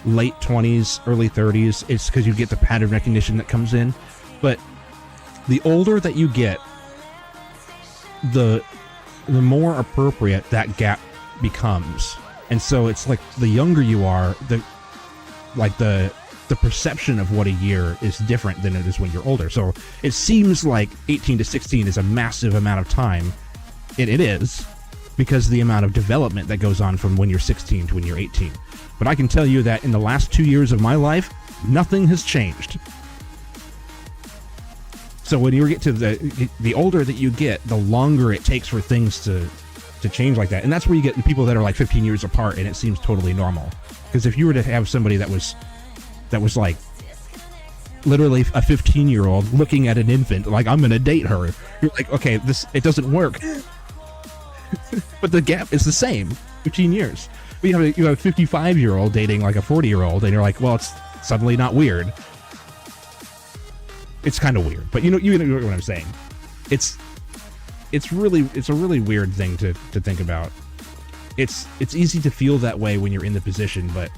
late 20s, early 30s. It's because you get the pattern recognition that comes in. But the older that you get, the more appropriate that gap becomes. And so it's like the younger you are, the perception of what a year is different than it is when you're older. So it seems like 18 to 16 is a massive amount of time. It is, because of the amount of development that goes on from when you're 16 to when you're 18. But I can tell you that in the last 2 years of my life, nothing has changed. So when you get to the older that you get, the longer it takes for things to change like that. And that's where you get people that are like 15 years apart, and it seems totally normal. Because if you were to have somebody that was like literally a 15-year-old looking at an infant, like, I'm gonna date her, you're like, okay, it doesn't work. But the gap is the same, 15 years. But you have a 55-year-old dating like a 40-year-old, and you're like, well, it's suddenly not weird. It's kind of weird, but you know what I'm saying. It's a really weird thing to think about. It's easy to feel that way when you're in the position, but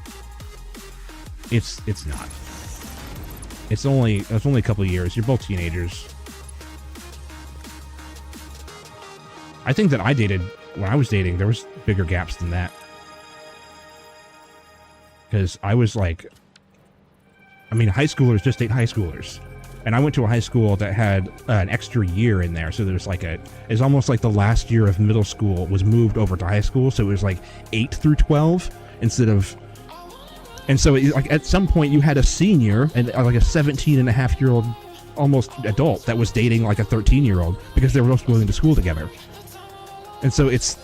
it's not. It's only a couple of years. You're both teenagers. I think that when I was dating, there was bigger gaps than that. Because I was like, I mean, high schoolers just date high schoolers. And I went to a high school that had an extra year in there. So there's like it's almost like the last year of middle school was moved over to high school. So it was like 8 through 12 instead of, and so like at some point you had a senior and like a 17-and-a-half-year-old almost adult that was dating like a 13-year-old because they were both going to school together. And so it's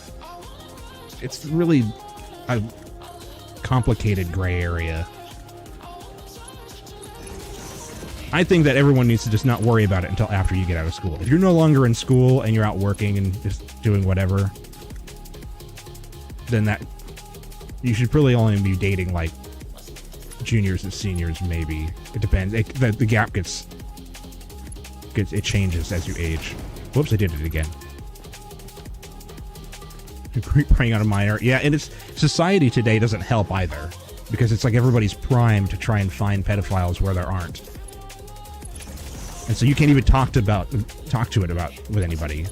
really a complicated gray area. I think that everyone needs to just not worry about it until after you get out of school. If you're no longer in school and you're out working and just doing whatever, then that you should probably only be dating like juniors and seniors, maybe. It depends. The gap gets it changes as you age. Whoops, I did it again. Preying on a minor. Yeah, and it's society today doesn't help either, because it's like everybody's primed to try and find pedophiles where there aren't. And so you can't even talk to it with anybody.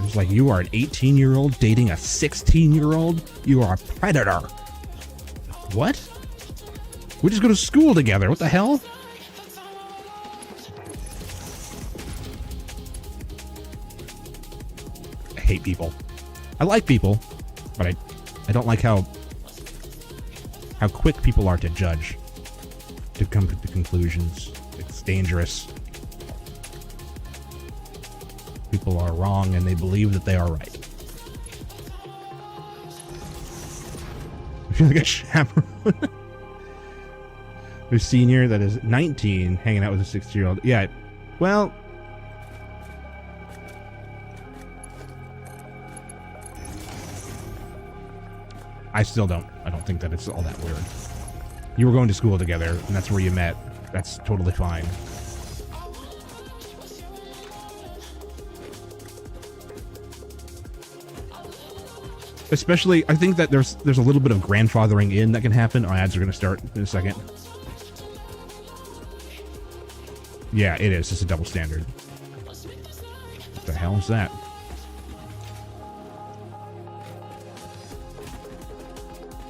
It's like, you are an 18-year-old dating a 16-year-old? You are a predator. What? We just go to school together. What the hell? I hate people. I like people, but I don't like how quick people are to judge, to come to conclusions. It's dangerous. People are wrong and they believe that they are right. I feel like a chaperone. A senior that is 19 hanging out with a 60-year-old. Yeah, well, I don't think that it's all that weird. You were going to school together, and that's where you met. That's totally fine. Especially, I think that there's a little bit of grandfathering in that can happen. Our ads are going to start in a second. Yeah, it is. It's a double standard. What the hell is that?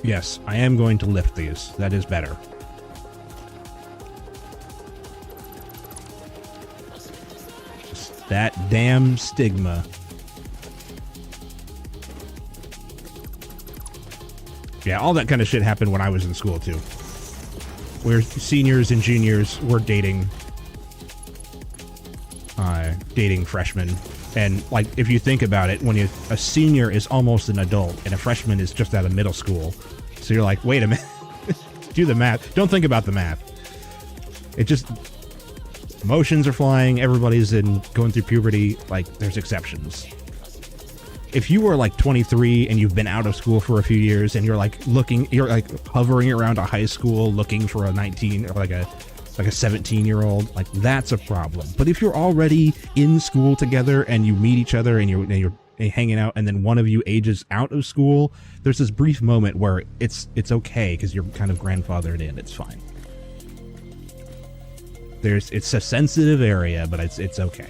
Yes, I am going to lift these. That is better. Just that damn stigma. Yeah, all that kind of shit happened when I was in school, too. Where seniors and juniors were dating freshmen. And, like, if you think about it, when a senior is almost an adult and a freshman is just out of middle school. So you're like, wait a minute. Do the math. Don't think about the math. It just... Emotions are flying. Everybody's going through puberty. Like, there's exceptions. If you were like 23 and you've been out of school for a few years and you're like hovering around a high school looking for a 19 or like a 17-year-old, like that's a problem. But if you're already in school together and you meet each other and you're hanging out and then one of you ages out of school, there's this brief moment where it's okay because you're kind of grandfathered in. It's fine. It's a sensitive area, but it's okay.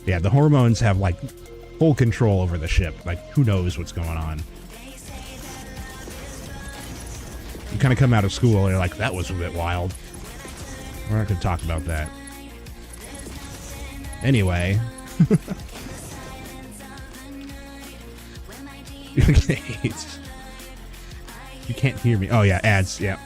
Yeah, the hormones have like full control over the ship. Like, who knows what's going on? You kind of come out of school and you're like, that was a bit wild. We're not going to talk about that. Anyway. You can't hear me. Oh, yeah, ads. Yeah.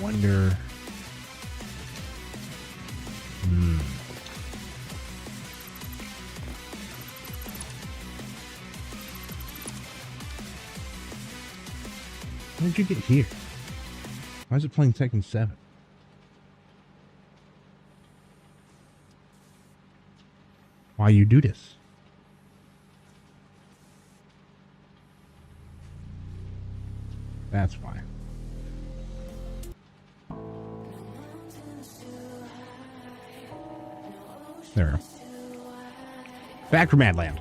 Wonder. How did you get here? Why is it playing Tekken 7? Why you do this? That's why. There. Back from Madland.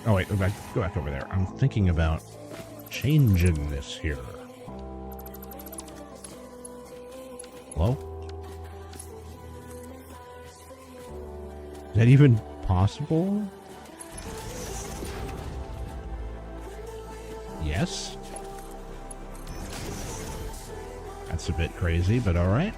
Oh wait, go back over there. I'm thinking about changing this here. Hello? Is that even possible? Yes. That's a bit crazy, but all right.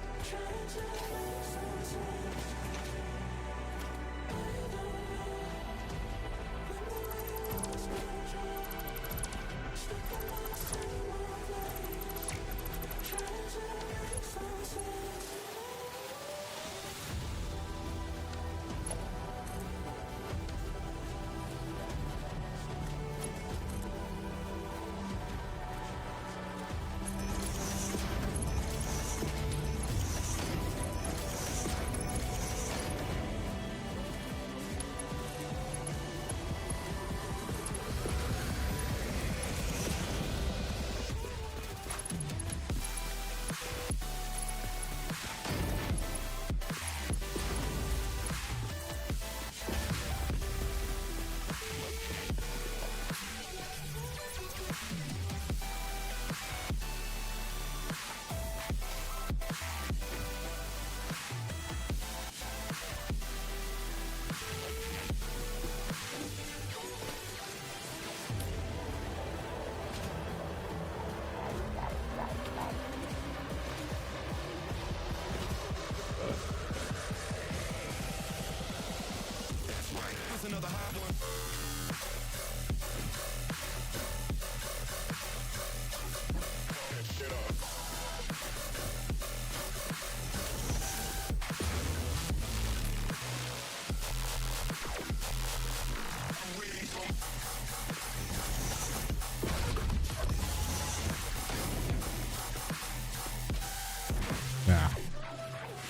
Yeah,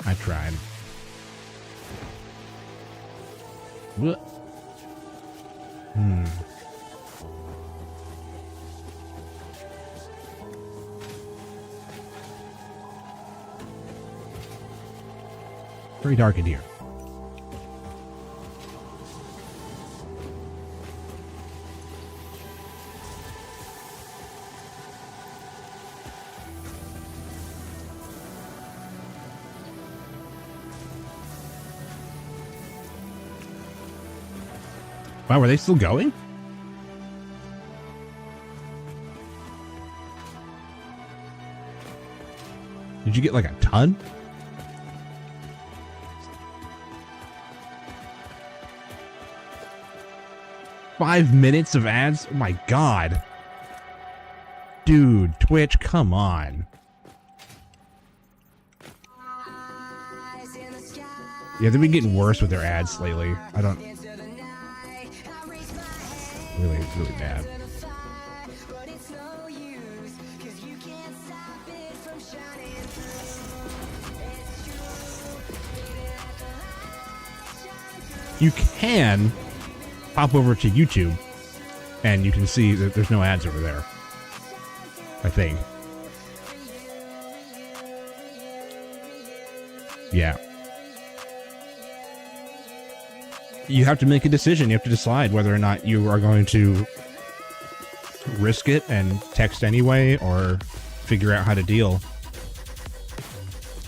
I tried. What? Very dark in here. Wow, were they still going? Did you get like a ton? Five minutes of ads? Oh my god. Dude, Twitch, come on. Yeah, they've been getting worse with their ads lately. I don't... Really bad. You can hop over to YouTube and you can see that there's no ads over there, I think. Yeah. You have to make a decision. You have to decide whether or not you are going to risk it and text anyway or figure out how to deal.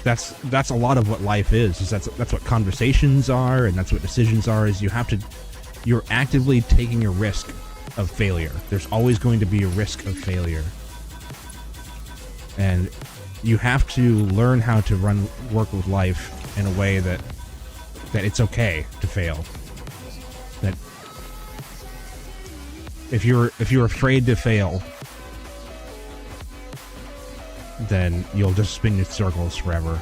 That's a lot of what life is that's what conversations are, and that's what decisions are, is you're actively taking a risk of failure. There's always going to be a risk of failure. And you have to learn how to work with life in a way that it's okay to fail. That if you're afraid to fail, then you'll just spin in circles forever.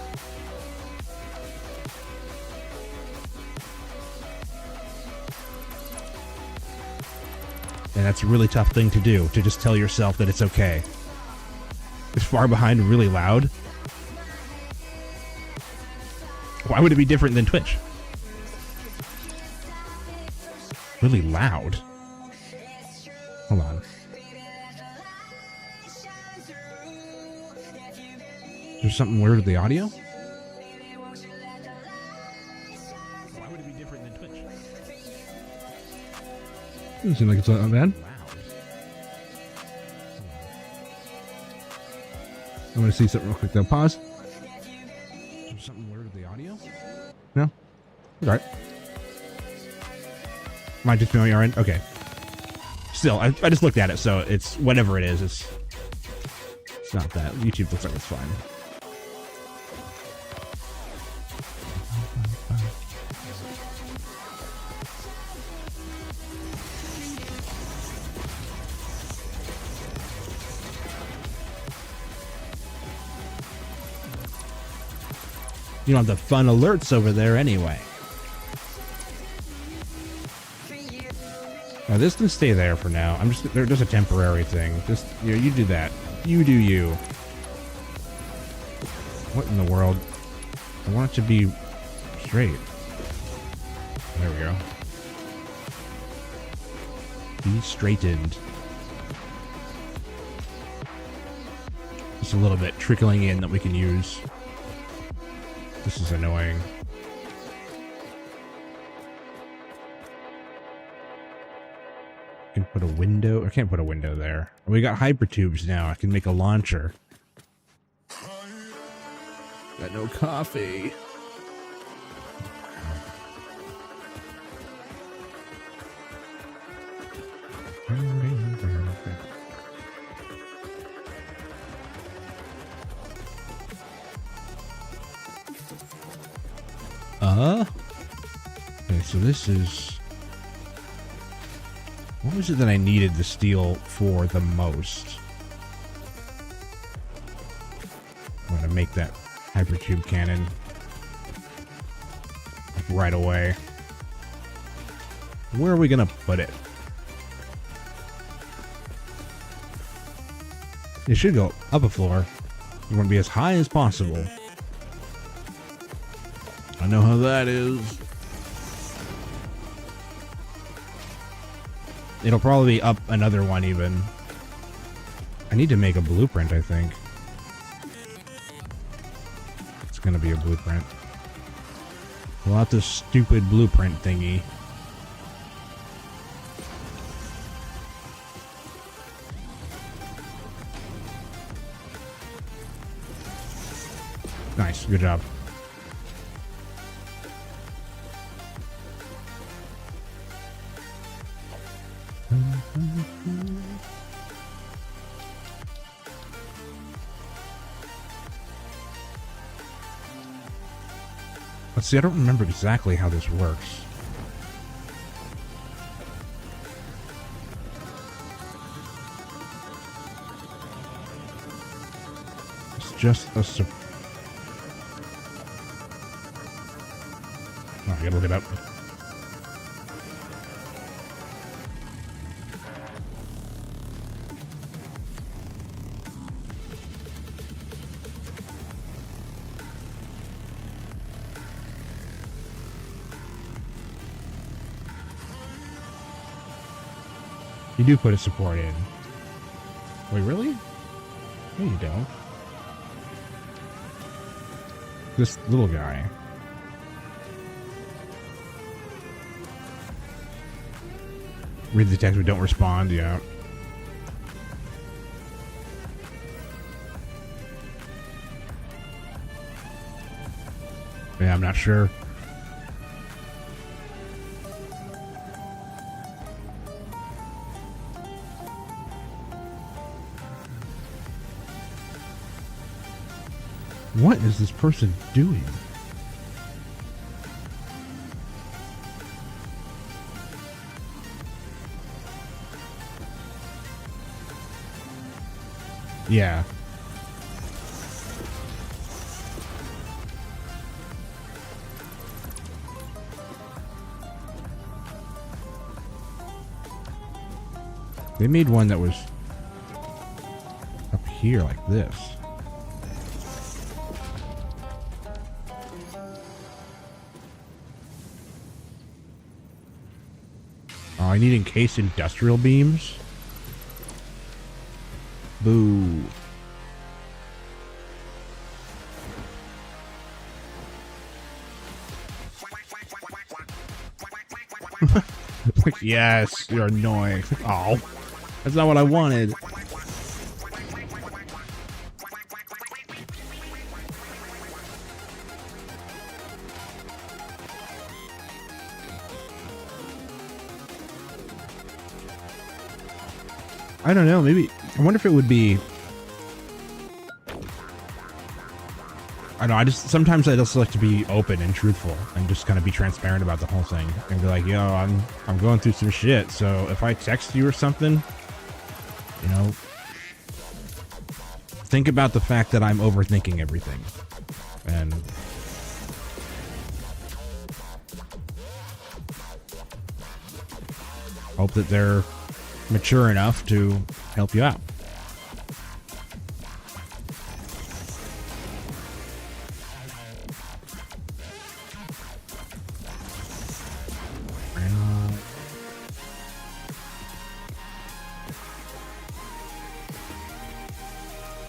And that's a really tough thing to do, to just tell yourself that it's okay. Is far behind really loud? Why would it be different than Twitch? Really loud. Hold on. Is there something weird with the audio? Why would it be different than Twitch? Doesn't seem like it's that bad. I'm going to see something real quick though. Pause. Is there something weird with the audio? No? Alright. Might just be on your end? Okay. Still, I just looked at it, so it's whatever it is. It's not that. YouTube looks like it's fine. You don't have the fun alerts over there anyway. Now this can stay there for now. They're just a temporary thing. Just you do that. You do you. What in the world? I want it to be straight. There we go. Be straightened. Just a little bit trickling in that we can use. This is annoying. I can put a window. I can't put a window there. We got hypertubes now. I can make a launcher. Got no coffee. Okay, so this is... What was it that I needed the steel for the most? I'm gonna make that hypertube cannon right away. Where are we gonna put it? It should go up a floor. You want to be as high as possible. I know how that is. It'll probably be up another one even. I need to make a blueprint, I think. It's gonna be a blueprint. Pull out this stupid blueprint thingy. Nice, good job. Let's see, I don't remember exactly how this works. It's just a Oh, I gotta look it up. You do put a support in. Wait, really? No, you don't. This little guy. Read the text, but don't respond, yeah. Yeah, I'm not sure. What is this person doing? Yeah. They made one that was up here like this. Oh, I need encased industrial beams? Boo. Like, yes, you're annoying. Oh, that's not what I wanted. I don't know, maybe, I wonder if it would be, I don't know, sometimes I just like to be open and truthful and just kind of be transparent about the whole thing and be like, yo, I'm going through some shit, so if I text you or something, you know, think about the fact that I'm overthinking everything, and hope that they're mature enough to help you out.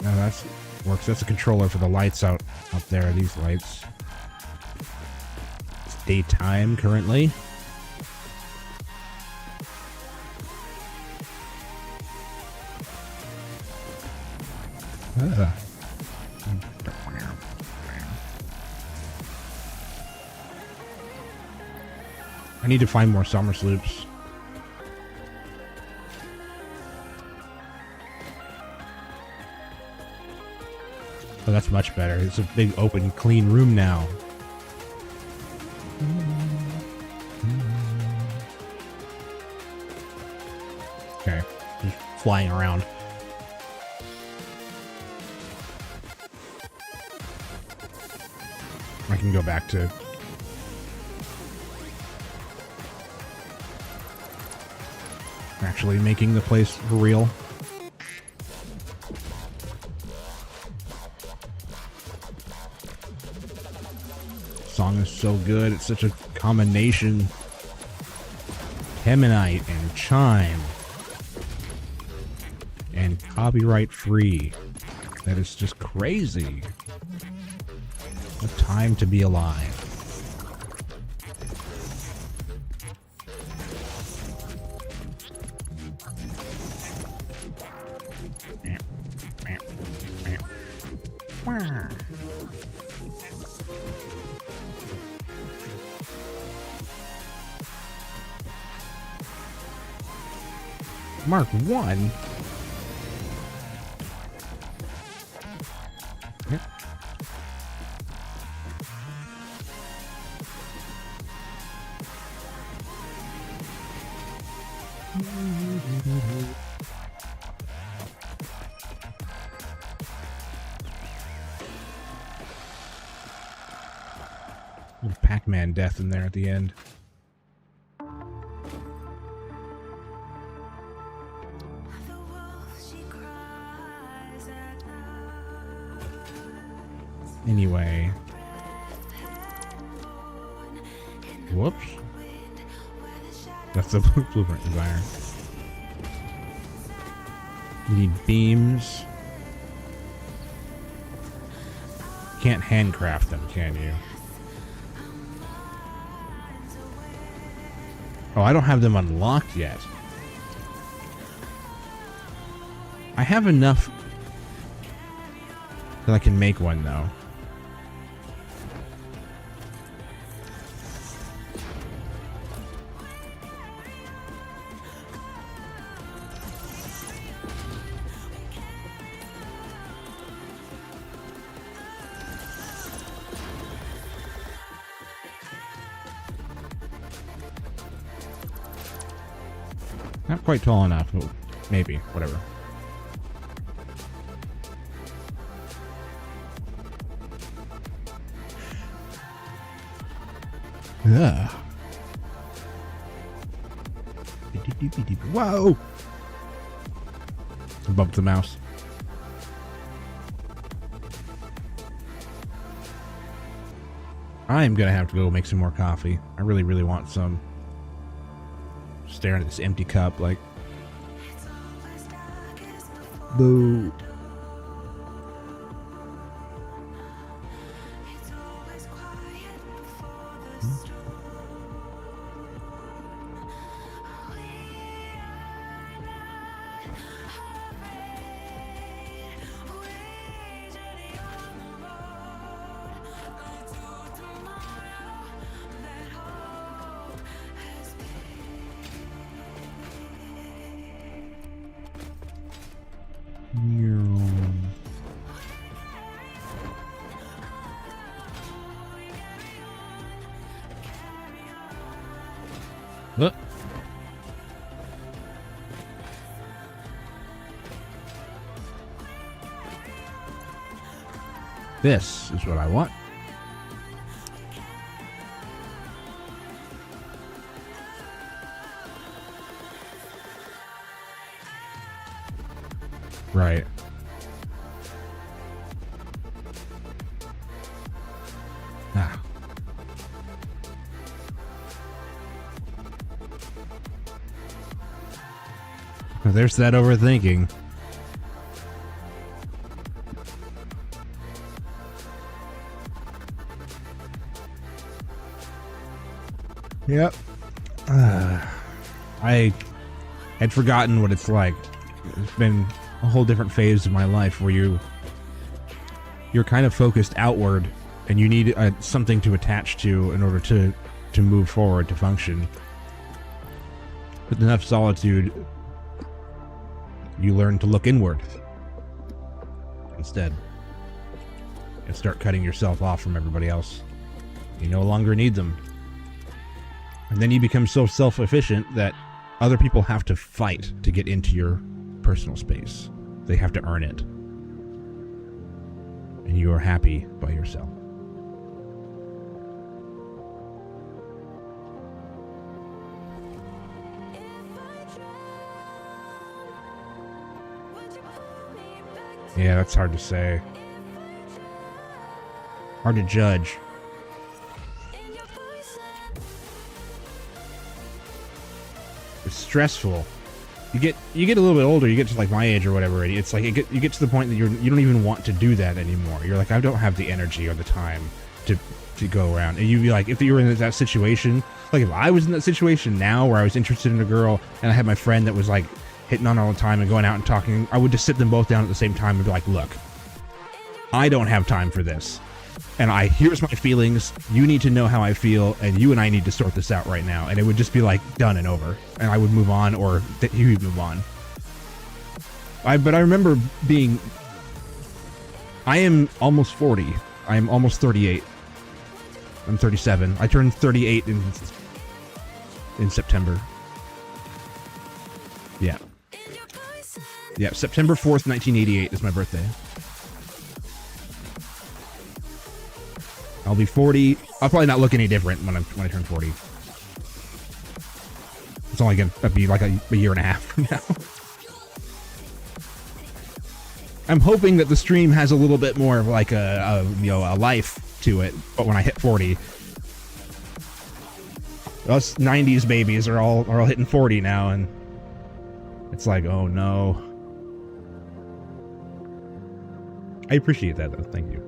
No, that's works. That's a controller for the lights up there. These lights. It's daytime currently. I need to find more summer sloops. Oh, that's much better. It's a big, open, clean room now. Okay, just flying around. I can go back to actually making the place for real. Song is so good. It's such a combination. Hemonite and chime and copyright free. That is just crazy. What time to be alive. Mark 1. Yep. Little Pac-Man death in there at the end. Anyway. Whoops. That's the blueprint designer. You need beams. Can't handcraft them, can you? Oh, I don't have them unlocked yet. I have enough that I can make one, though. Not quite tall enough, but maybe, whatever. Ugh. Whoa! bump the mouse. I'm gonna have to go make some more coffee. I really, really want some. Staring at this empty cup, like, boo. Look. This is what I want. Right. Ah. There's that overthinking. Yep. I had forgotten what it's like. It's been a whole different phase of my life where you're kind of focused outward, and you need something to attach to in order to move forward, to function. With enough solitude, you learn to look inward instead and start cutting yourself off from everybody else. You no longer need them. And then you become so self-efficient that other people have to fight to get into your personal space. They have to earn it. And you are happy by yourself. Yeah, that's hard to say. Hard to judge. It's stressful. You get a little bit older. You get to like my age or whatever. It's like you get to the point that you don't even want to do that anymore. You're like, I don't have the energy or the time to go around. And you'd be like, if you were in that situation, like if I was in that situation now where I was interested in a girl and I had my friend that was like hitting on all the time and going out and talking, I would just sit them both down at the same time and be like, look, I don't have time for this. And here's my feelings. You need to know how I feel, and you and I need to sort this out right now. And it would just be like done and over. And I would move on, or he would move on. But I remember I am almost 40. I am almost 38. I'm 37. I turned 38 in September. Yeah. Yeah, September 4th, 1988 is my birthday. I'll be 40. I'll probably not look any different when I turn 40. It's only going to be like a year and a half from now. I'm hoping that the stream has a little bit more of like a life to it, but when I hit 40, us 90s babies are all hitting 40 now, and it's like, oh no. I appreciate that though. Thank you.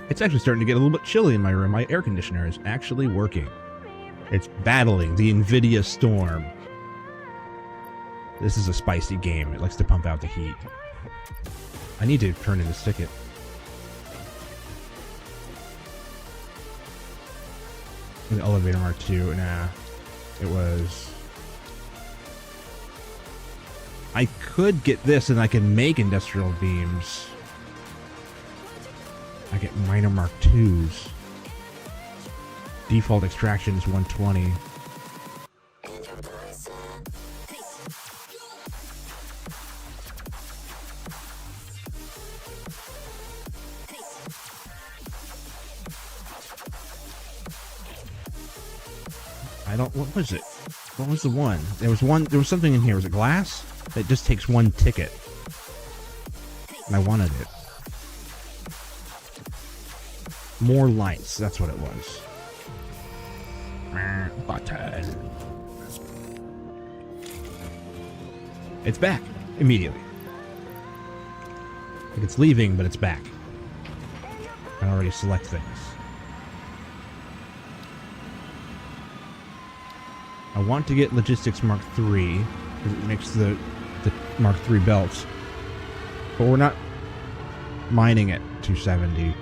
It's actually starting to get a little bit chilly in my room. My air conditioner is actually working. It's battling the NVIDIA storm. This is a spicy game. It likes to pump out the heat. I need to turn in this ticket. The elevator mark 2. Nah. It was... I could get this and I can make industrial beams. I get minor mark 2s. Default extraction is 120. What was it? What was the one? There was something in here. Was it glass? That just takes one ticket. And I wanted it. More lights. That's what it was. Button. It's back. Immediately. Like it's leaving, but it's back. I can already select things. I want to get Logistics Mark III, because it makes the Mark III belts. But we're not mining at 270.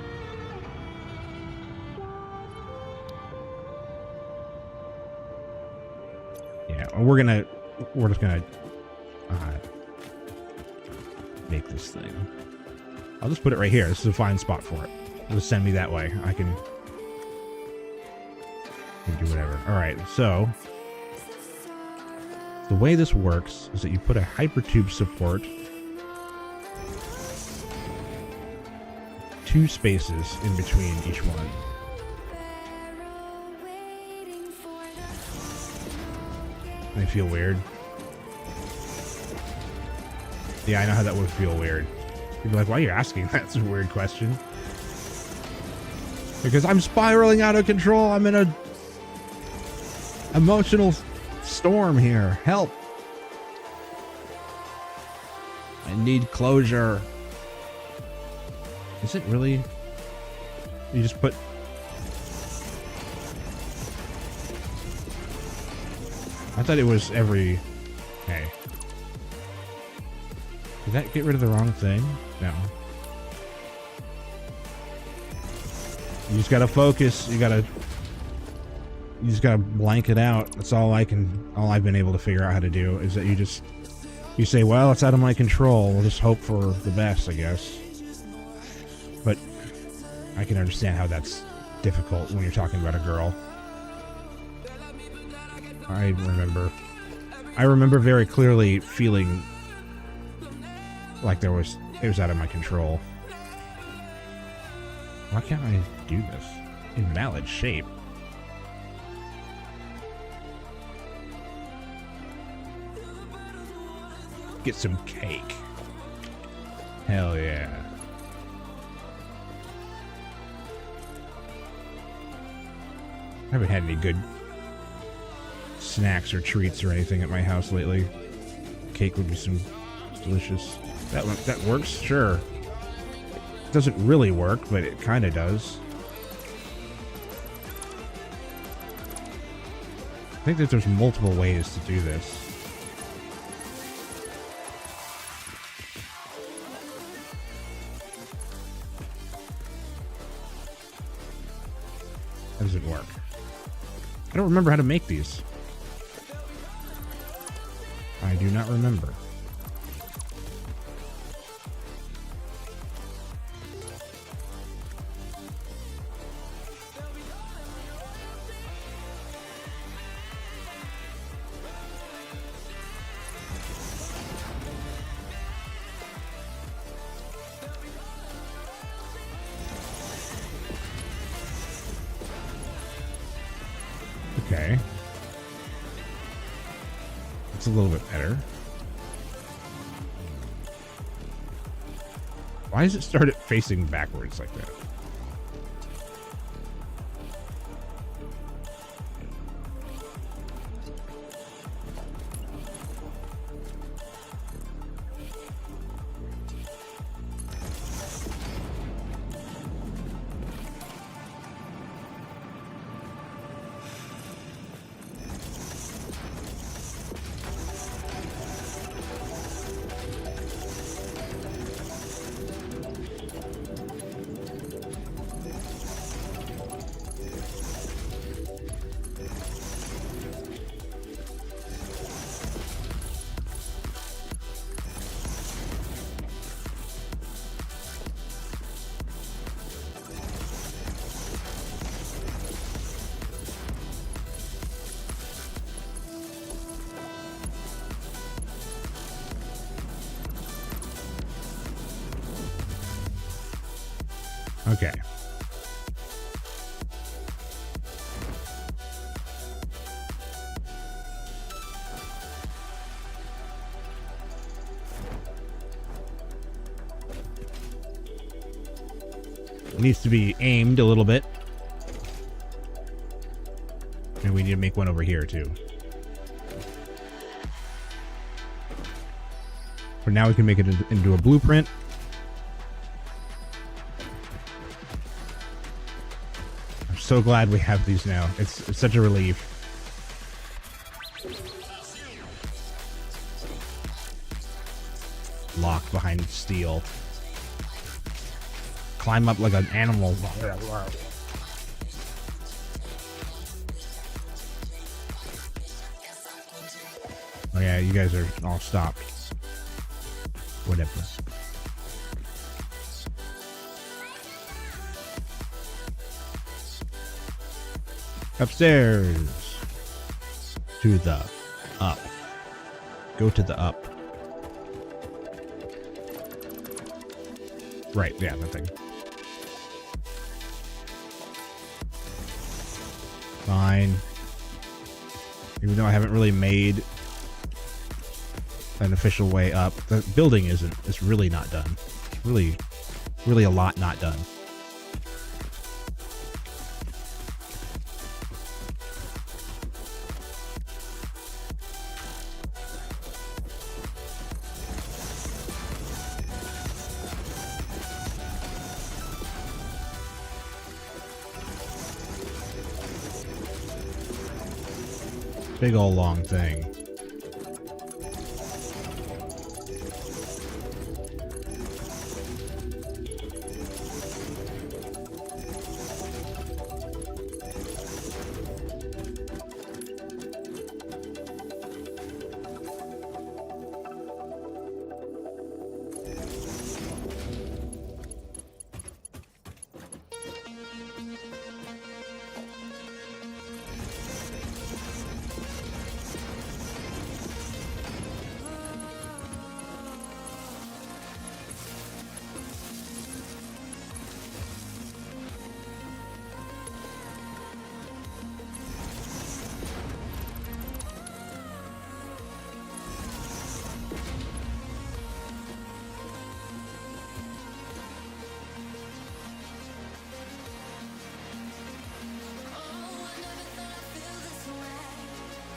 Yeah, we're just gonna make this thing. I'll just put it right here. This is a fine spot for it. Just send me that way. I can do whatever. Alright, so the way this works is that you put a hypertube support, 2 spaces in between each one. They feel weird. Yeah, I know how that would feel weird. You'd be like, why are you asking? That's a weird question. Because I'm spiraling out of control. I'm in a emotional storm here. Help. I need closure. Is it really? You just put... I thought it was every... Hey. Did that get rid of the wrong thing? No. You just gotta focus. You just gotta blank it out. That's all I've been able to figure out how to do is that you say, well, it's out of my control. We'll just hope for the best, I guess. But I can understand how that's difficult when you're talking about a girl. I remember very clearly feeling like it was out of my control. Why can't I do this in mallet shape? Get some cake. Hell yeah. I haven't had any good snacks or treats or anything at my house lately. Cake would be some delicious. That works? Sure. It doesn't really work, but it kind of does. I think that there's multiple ways to do this. How does it work? I don't remember how to make these. I do not remember. Okay. It's a little bit better. Why does it start it facing backwards like that? Okay. It needs to be aimed a little bit. And we need to make one over here, too. For now, we can make it into a blueprint. I'm so glad we have these now. It's such a relief. Locked behind steel. Climb up like an animal. Oh yeah, you guys are all stopped. Whatever. Upstairs. To the up. Go to the up. Right, yeah, that thing. Fine. Even though I haven't really made an official way up, the building isn't. It's really not done. It's really a lot not done. Big old long thing.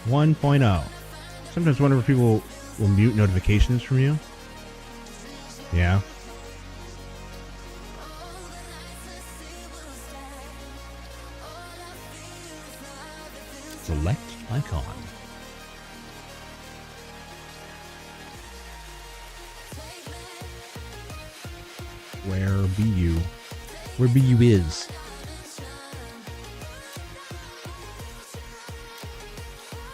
One point oh. Sometimes wonder if people will mute notifications from you. Yeah. Select icon. Where be you? Where be you is?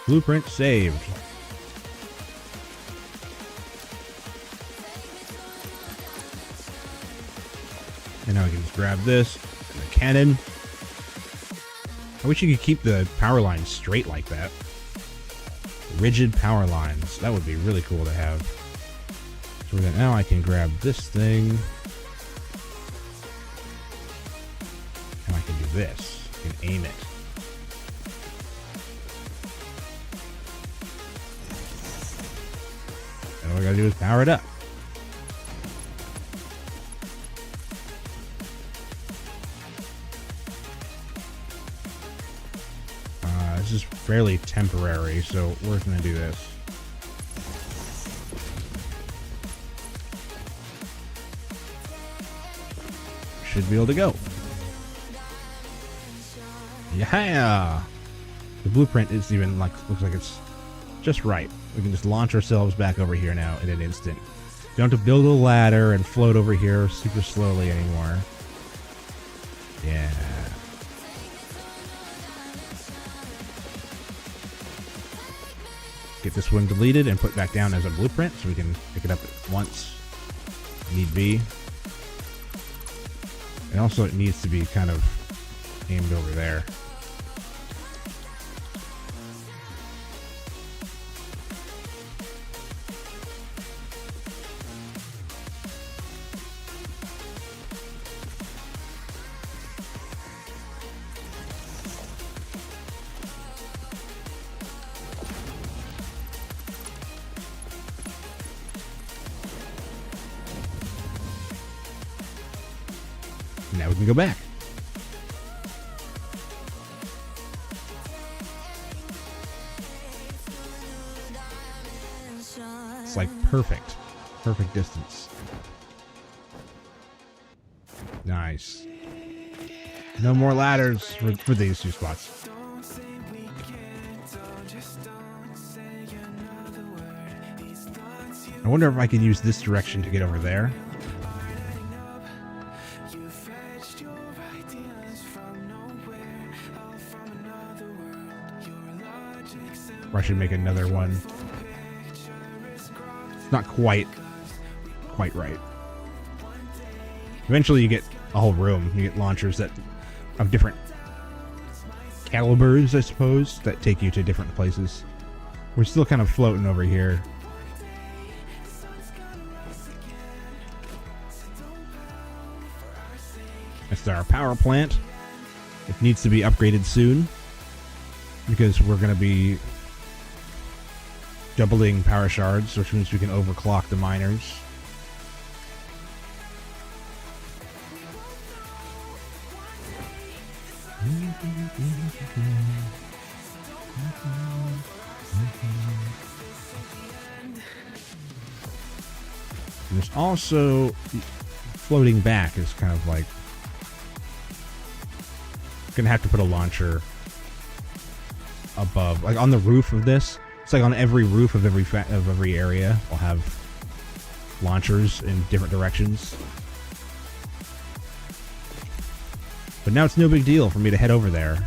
Blueprint saved. And now we can just grab this and the cannon. I wish you could keep the power lines straight like that. Rigid power lines. That would be really cool to have. So then now I can grab this thing. And I can do this. I can aim it. And all we gotta do is power it up. This is fairly temporary, so we're gonna do this. Should be able to go. Yeah! The blueprint is even like, looks like it's just right. We can just launch ourselves back over here now in an instant. You don't have to build a ladder and float over here super slowly anymore. Yeah. Get this one deleted and put back down as a blueprint so we can pick it up at once. Need be. And also it needs to be kind of aimed over there. Now we can go back. It's like perfect. Perfect distance. Nice. No more ladders for these two spots. I wonder if I can use this direction to get over there. Or I should make another one. It's not quite right. Eventually you get a whole room. You get launchers that of different calibers, I suppose, that take you to different places. We're still kind of floating over here. That's our power plant. It needs to be upgraded soon because we're going to be doubling power shards, which means we can overclock the miners. There's also floating back is kind of like gonna have to put a launcher above, like on the roof of this. It's like on every roof of every area we'll have launchers in different directions. But now it's no big deal for me to head over there.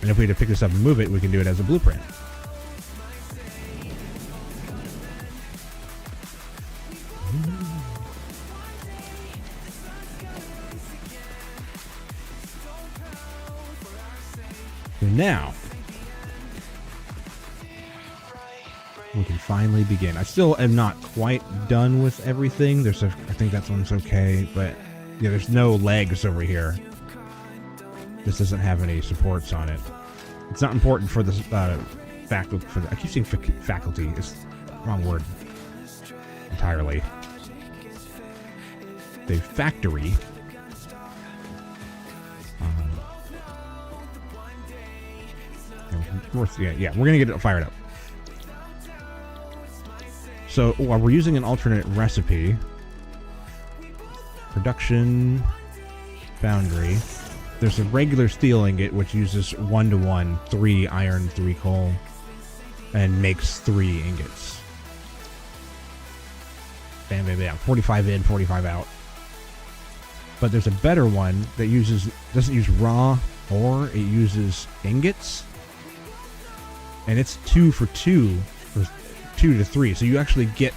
And if we had to pick this up and move it, we can do it as a blueprint. So now we can finally begin. I still am not quite done with everything. I think that one's okay, but yeah, there's no legs over here. This doesn't have any supports on it. It's not important for the faculty. I keep saying faculty. It's the wrong word entirely. The factory. Yeah, we're gonna get it fired up. So while we're using an alternate recipe, production foundry, there's a regular steel ingot which uses 1-to-1, 3 iron, 3 coal, and makes 3 ingots. Bam, bam, bam. 45 in, 45 out. But there's a better one that doesn't use raw ore, it uses ingots. And it's 2 for 2, or 2 to 3. So you actually get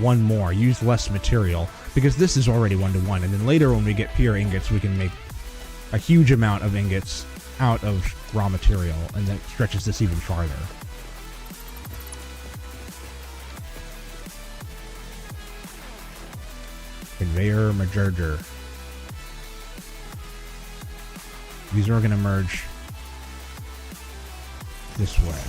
one more, use less material, because this is already 1-to-1. And then later when we get pure ingots, we can make a huge amount of ingots out of raw material, and that stretches this even farther. Conveyor merger. These are going to merge this way.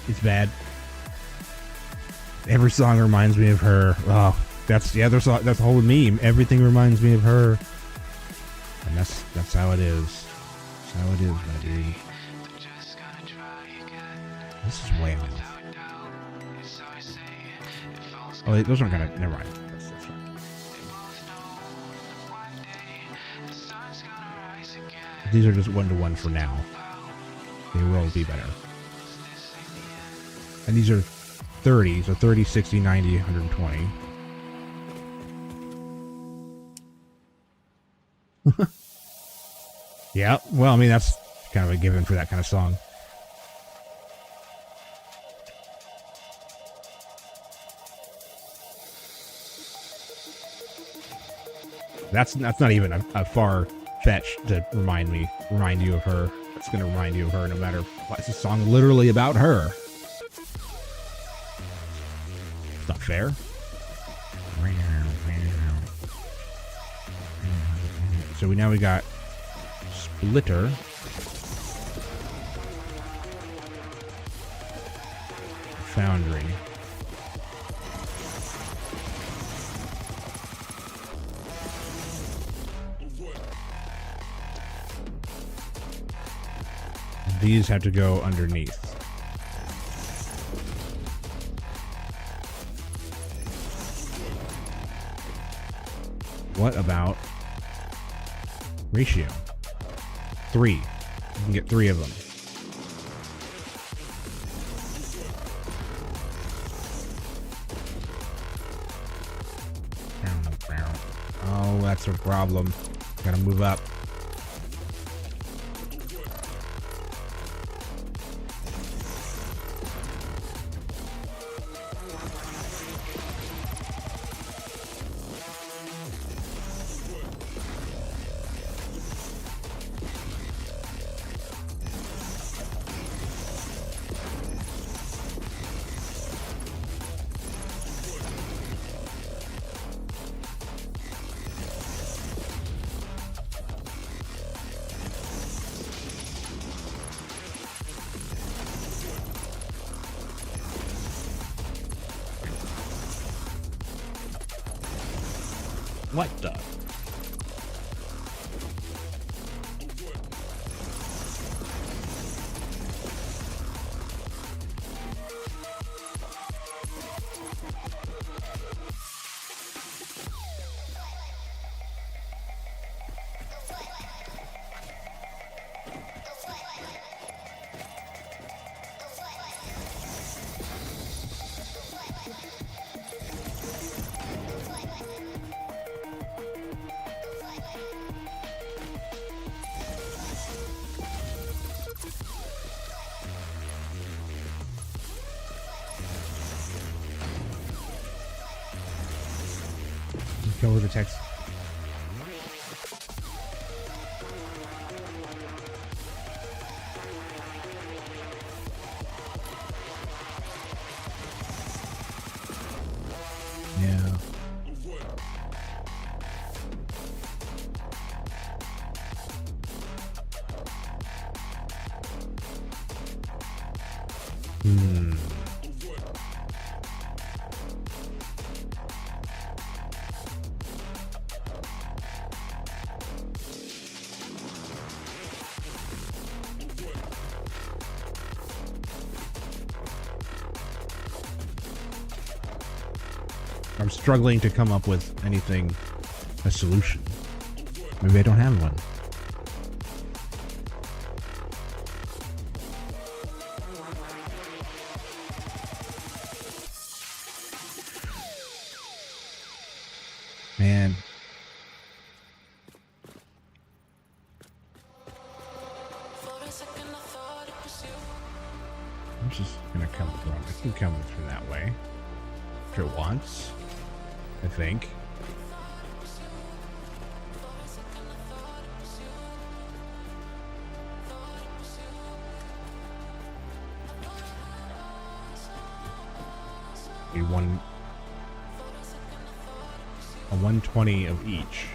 It's bad. Every song reminds me of her. Oh, that's the other song. That's the whole meme. Everything reminds me of her, and that's how it is. That's how it is, my dude. This is way off. Oh, those aren't gonna. Never mind. That's fine. These are just 1-to-1 for now. They will be better. And these are 30, so 30, 60, 90, 120. Yeah, well, I mean, that's kind of a given for that kind of song. That's not even a far fetch to remind you of her. It's going to remind you of her no matter what. It's a song literally about her. It's not fair. So we got splitter. Foundry. These have to go underneath. What about ratio? 3. You can get 3 of them. Oh, that's a problem. Gotta move up. What the? Go with the text. Yeah. I'm struggling to come up with anything, a solution. Maybe I don't have one. Man. I'm just gonna come through. I can come through that way. If it wants. I think. A 120 of each.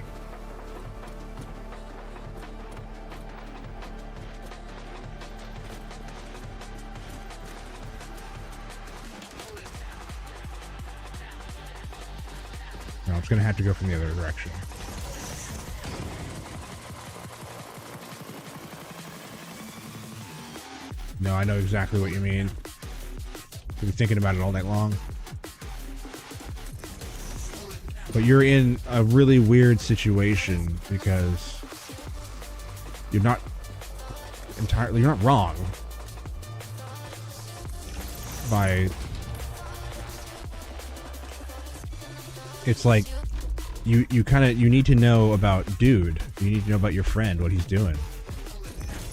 No, it's going to have to go from the other direction. No, I know exactly what you mean. You've been thinking about it all night long. But you're in a really weird situation because you're not wrong by... It's like you need to know about dude. You need to know about your friend, what he's doing.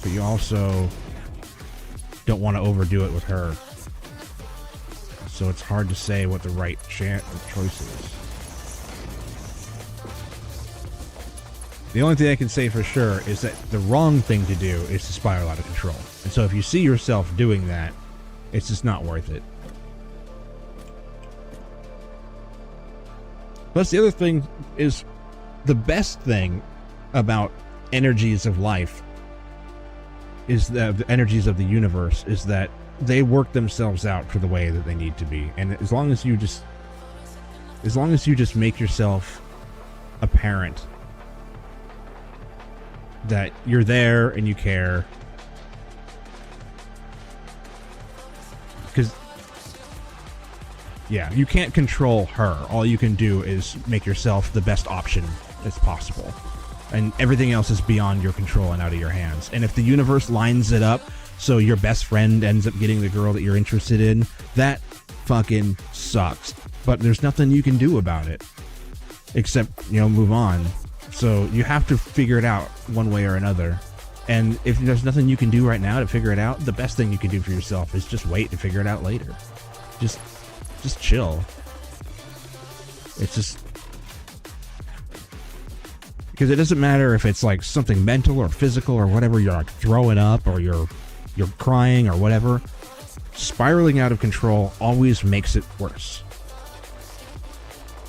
But you also don't want to overdo it with her. So it's hard to say what the right choice is. The only thing I can say for sure is that the wrong thing to do is to spiral out of control. And so if you see yourself doing that, it's just not worth it. Plus, the other thing is, the best thing about energies of life is the energies of the universe is that they work themselves out for the way that they need to be. And as long as you just make yourself apparent that you're there and you care, because you can't control her. All you can do is make yourself the best option as possible, and everything else is beyond your control and out of your hands. And if the universe lines it up so your best friend ends up getting the girl that you're interested in, that fucking sucks. But there's nothing you can do about it except, move on. So you have to figure it out one way or another. And if there's nothing you can do right now to figure it out, the best thing you can do for yourself is just wait to figure it out later. Just chill. It's just, because it doesn't matter if it's like something mental or physical or whatever, you're like throwing up or you're crying or whatever. Spiraling out of control always makes it worse.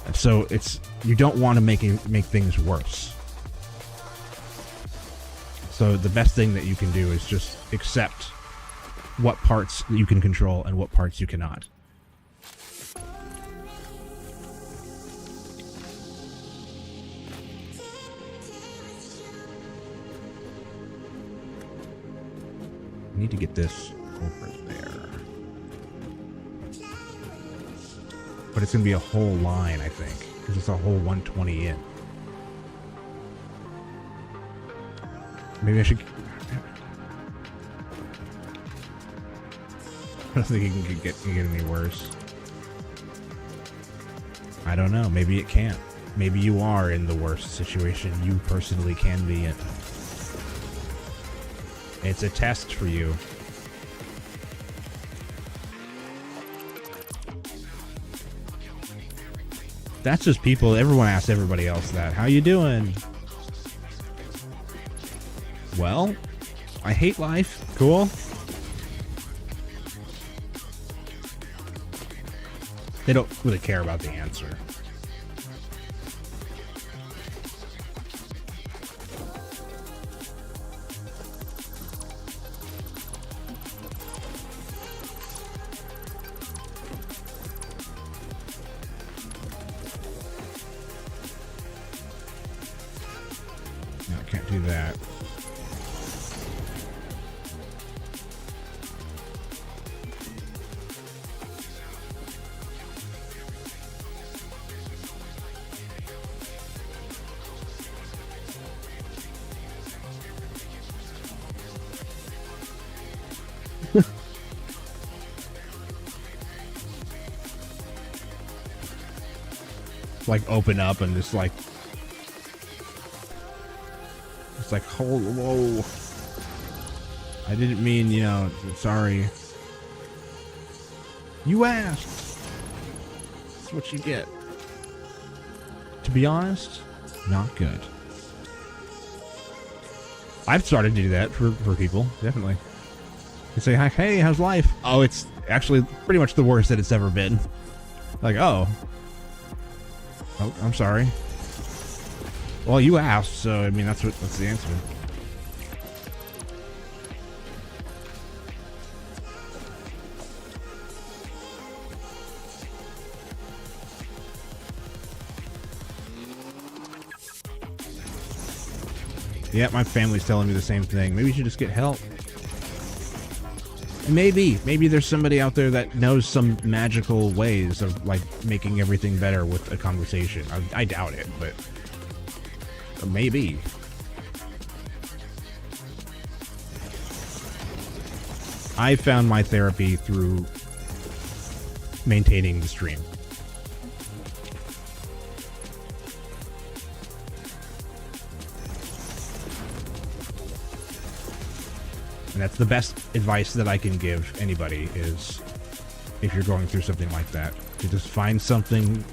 And so you don't want to make things worse. So the best thing that you can do is just accept what parts you can control and what parts you cannot. I need to get this over there. But it's going to be a whole line, I think, because it's a whole 120 in. Maybe I should... I don't think it can get any worse. I don't know. Maybe it can't. Maybe you are in the worst situation you personally can be in. It's a test for you. That's just people. Everyone asks everybody else that. How you doing? Well, I hate life. Cool. They don't really care about the answer. No, I can't do that. Like open up and just like it's like whoa, I didn't mean, sorry. You asked. That's what you get. To be honest, not good. I've started to do that for people, definitely. You say, hey, how's life? Oh, it's actually pretty much the worst that it's ever been. Like, oh, I'm sorry. Well, you asked, so I mean that's the answer. Yeah, my family's telling me the same thing. Maybe you should just get help. Maybe there's somebody out there that knows some magical ways of like making everything better with a conversation. I doubt it, but maybe. I found my therapy through maintaining the stream. And that's the best advice that I can give anybody is if you're going through something like that, to just find something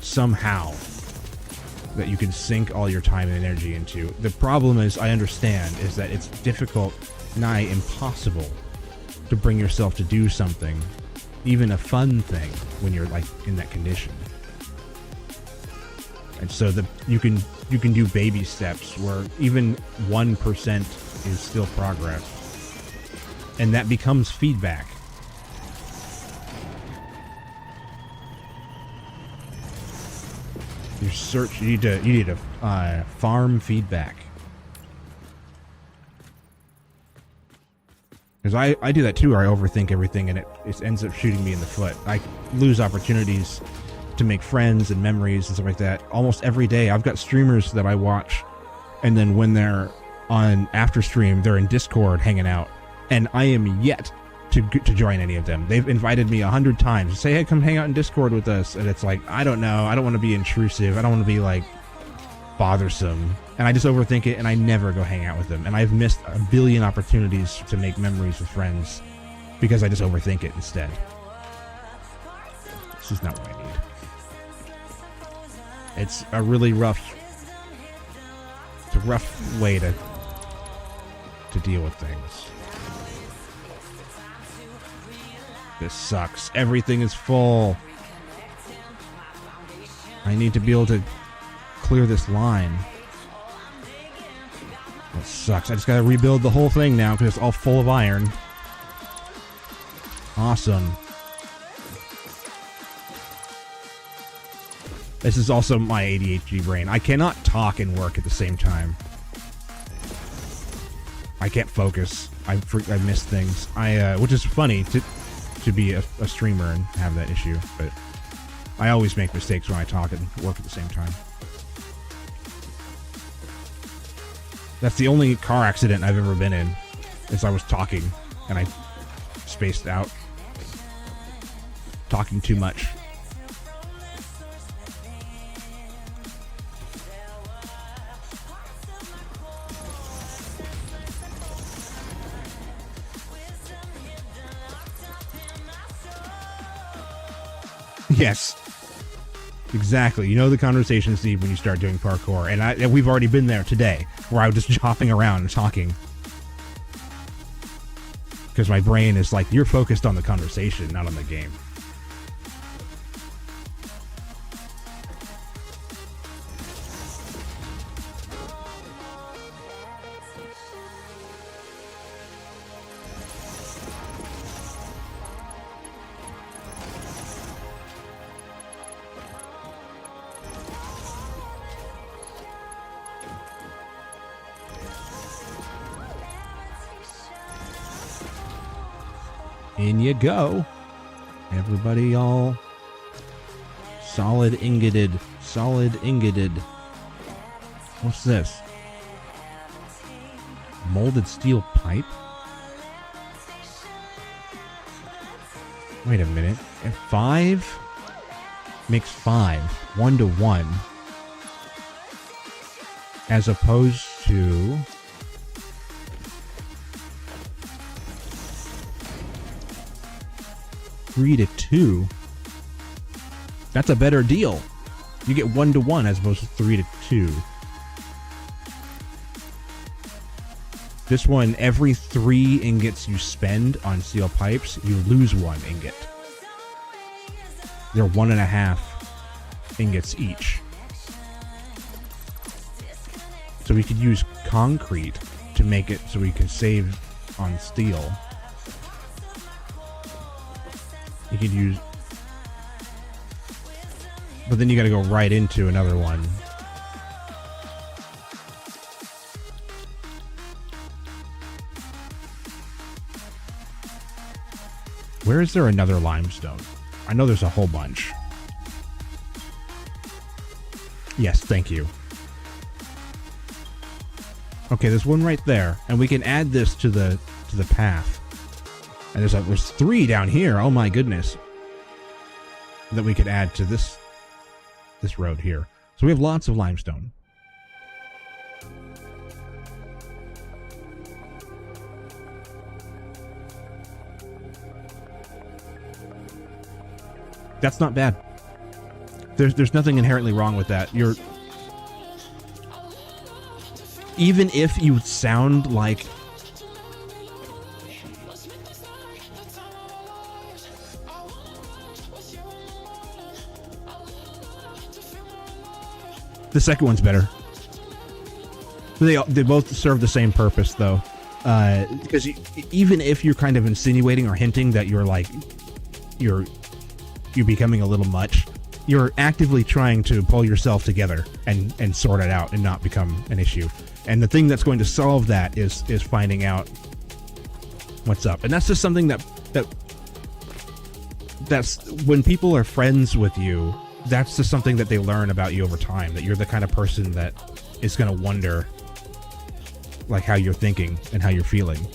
somehow that you can sink all your time and energy into. The problem is, I understand, is that it's difficult, nigh impossible, to bring yourself to do something, even a fun thing, when you're like in that condition. And so you can do baby steps where even 1% is still progress, and that becomes feedback. You need to farm feedback. Because I do that too, where I overthink everything and it ends up shooting me in the foot. I lose opportunities to make friends and memories and stuff like that almost every day. I've got streamers that I watch, and then when they're on after stream, they're in Discord hanging out, and I am yet to join any of them. They've invited me 100 times, say, hey, come hang out in Discord with us, and it's like, I don't know, I don't want to be intrusive, I don't want to be like bothersome, and I just overthink it, and I never go hang out with them, and I've missed a billion opportunities to make memories with friends because I just overthink it instead. This is not what I need. It's a really rough way to deal with things. This sucks. Everything is full. I need to be able to clear this line. That sucks. I just gotta rebuild the whole thing now because it's all full of iron. Awesome. This is also my ADHD brain. I cannot talk and work at the same time. I can't focus. I miss things. Which is funny to be a streamer and have that issue, but I always make mistakes when I talk and work at the same time. That's the only car accident I've ever been in, is I was talking and I spaced out. Talking too much. Yes, exactly. You know the conversation, Steve, when you start doing parkour, and we've already been there today, where I was just hopping around and talking because my brain is like, you're focused on the conversation, not on the game. In you go. Everybody all solid ingoted. Solid ingoted. What's this? Molded steel pipe? Wait a minute. And 5 makes 5. 1 to 1. As opposed to... 3 to 2. That's a better deal. You get 1 to 1 as opposed to 3 to 2. This one, every 3 ingots you spend on steel pipes, you lose 1 ingot. They're 1.5 ingots each. So we could use concrete to make it so we can save on steel. You could use... But then you gotta go right into another one. Where is there another limestone? I know there's a whole bunch. Yes, thank you. Okay, there's one right there. And we can add this to the path. And there's 3 down here. Oh my goodness. That we could add to this road here. So we have lots of limestone. That's not bad. There's nothing inherently wrong with that. Even if you sound like The second one's better. They both serve the same purpose, though. Because even if you're kind of insinuating or hinting that you're like you're becoming a little much, you're actively trying to pull yourself together and sort it out and not become an issue. And the thing that's going to solve that is finding out what's up. And that's just something that's when people are friends with you, that's just something that they learn about you over time, that you're the kind of person that is going to wonder like how you're thinking and how you're feeling.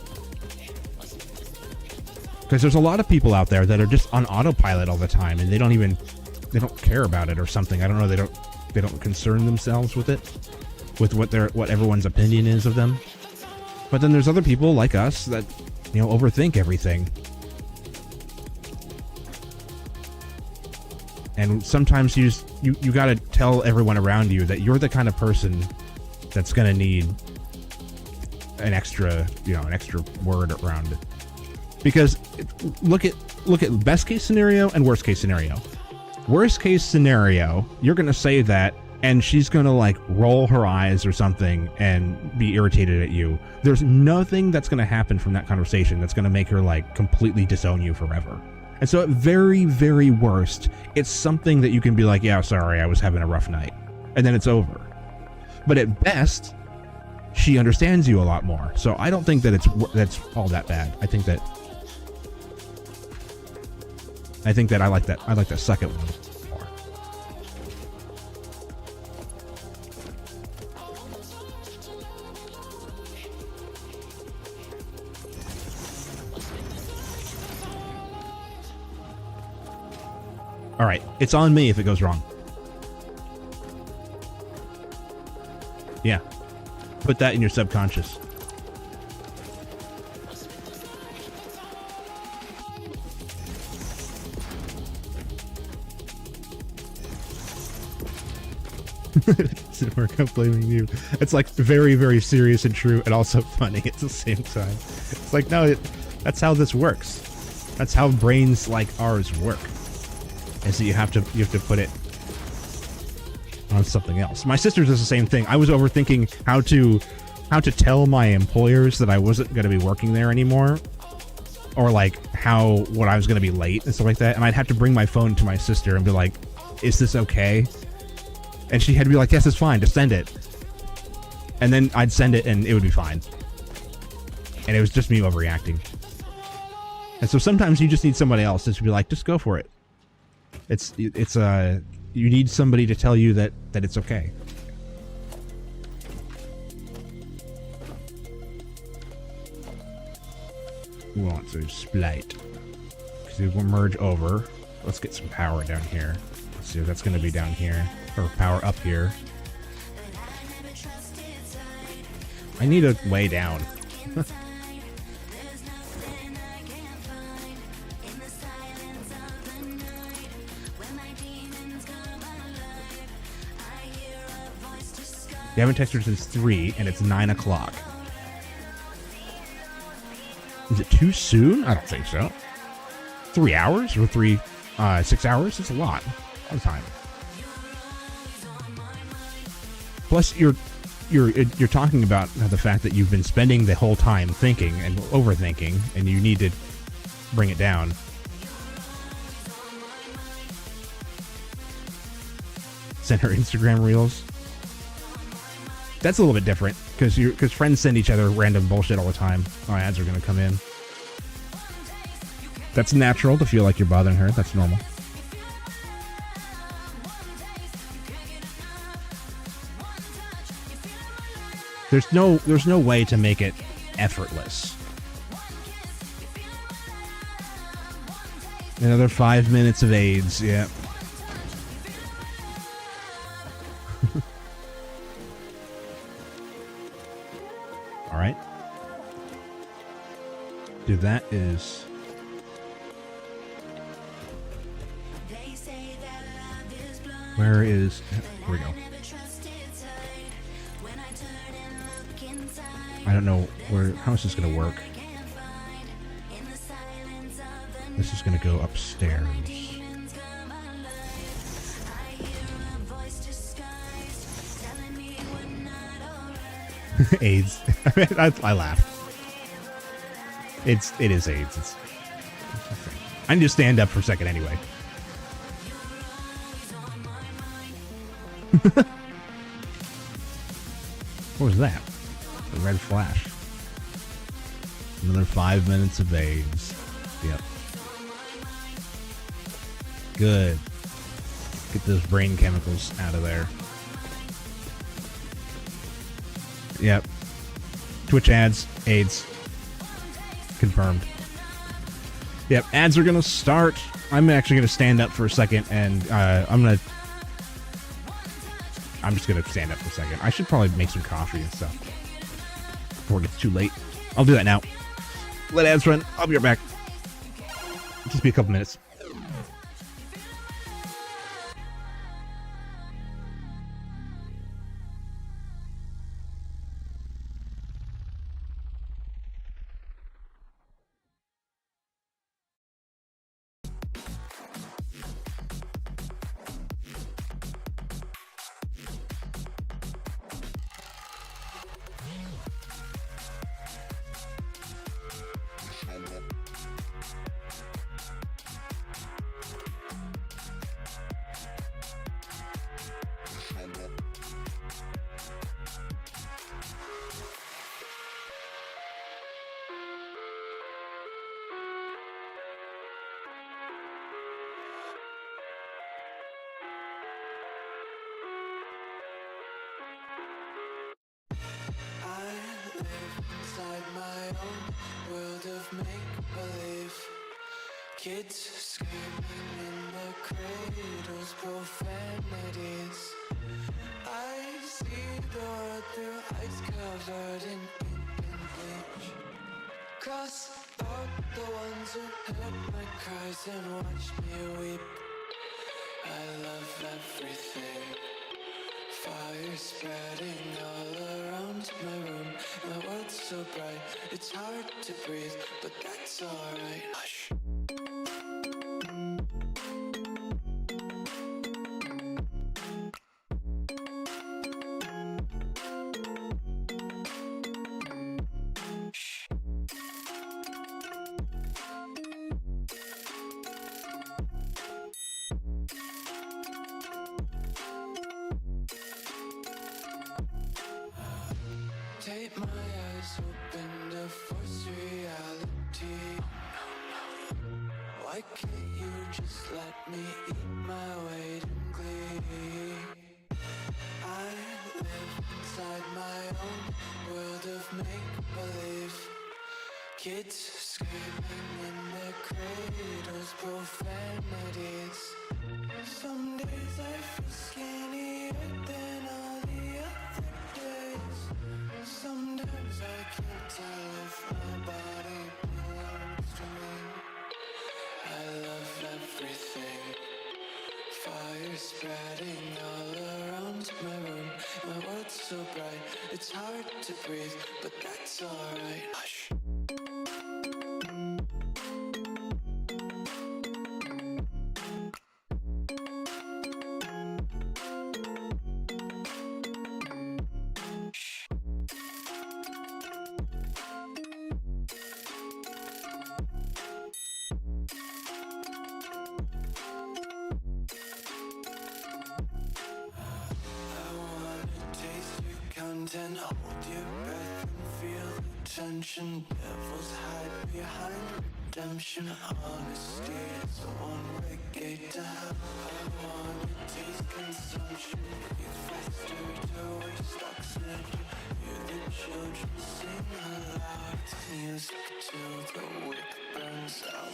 Because there's a lot of people out there that are just on autopilot all the time, and they don't care about it or something. I don't know. They don't concern themselves with it, with what everyone's opinion is of them. But then there's other people like us that, overthink everything. And sometimes you got to tell everyone around you that you're the kind of person that's going to need an extra word around it. Because look at best case scenario and worst case scenario. Worst case scenario, you're going to say that and she's going to like roll her eyes or something and be irritated at you. There's nothing that's going to happen from that conversation that's going to make her like completely disown you forever. And so at very, very worst, it's something that you can be like, yeah, sorry, I was having a rough night. And then it's over. But at best, she understands you a lot more. So I don't think that that's all that bad. I think that I like that second one more. All right, it's on me if it goes wrong. Yeah. Put that in your subconscious. Doesn't work out blaming you. It's like very, very serious and true and also funny at the same time. It's like, no, that's how this works. That's how brains like ours work. And so you have to put it on something else. My sister does the same thing. I was overthinking how to tell my employers that I wasn't going to be working there anymore, or like what I was going to be late and stuff like that. And I'd have to bring my phone to my sister and be like, "Is this okay?" And she had to be like, "Yes, it's fine. Just send it." And then I'd send it, and it would be fine. And it was just me overreacting. And so sometimes you just need somebody else to be like, "Just go for it." You need somebody to tell you that it's okay. We want to split. Because it will merge over. Let's get some power down here. Let's see if that's going to be down here. Or power up here. I need a way down. You haven't texted her since 3, and it's 9 o'clock. Is it too soon? I don't think so. 3 hours or 6 hours? It's a lot of time. Plus, you're talking about the fact that you've been spending the whole time thinking and overthinking, and you need to bring it down. Send her Instagram reels. That's a little bit different because friends send each other random bullshit all the time. Oh, ads are going to come in. That's natural to feel like you're bothering her. That's normal. There's no way to make it effortless. Another 5 minutes of AIDS. Yeah. All right. Dude, that is... Where is... Here we go. I don't know how is this going to work. This is going to go upstairs. AIDS. I laugh. It is AIDS. I need to stand up for a second anyway. What was that? A red flash. Another 5 minutes of AIDS. Yep. Good. Get those brain chemicals out of there. Yep. Twitch ads, AIDS. Confirmed. Yep, ads are gonna start. I'm actually gonna stand up for a second, and I'm just gonna stand up for a second. I should probably make some coffee and stuff before it gets too late. I'll do that now. Let ads run. I'll be right back. Just be a couple minutes. Kids screaming in the cradles, profanities. I see the world through ice covered in ink and bleach. Cross out the ones who heard my cries and watched me weep. I love everything. Fire spreading all around my room. My world's so bright, it's hard to breathe, but that's alright. Hush. Take my eyes open to force reality. Why can't you just let me eat my weight in glee? I live inside my own world of make-believe. Kids screaming in their cradles, profanities. Some days I feel skinnier than all the other days. Sometimes I can't tell if my body belongs to me. I love everything. Fire spreading all around my room. My world's so bright, it's hard to breathe, but that's alright. Hush. And hold your breath and feel the tension. Devils hide behind redemption. Honesty is the one-way gate to hell. I wanna taste consumption. Breathe faster to waste oxygen. Hear the children sing aloud. It's music till the wick burns out.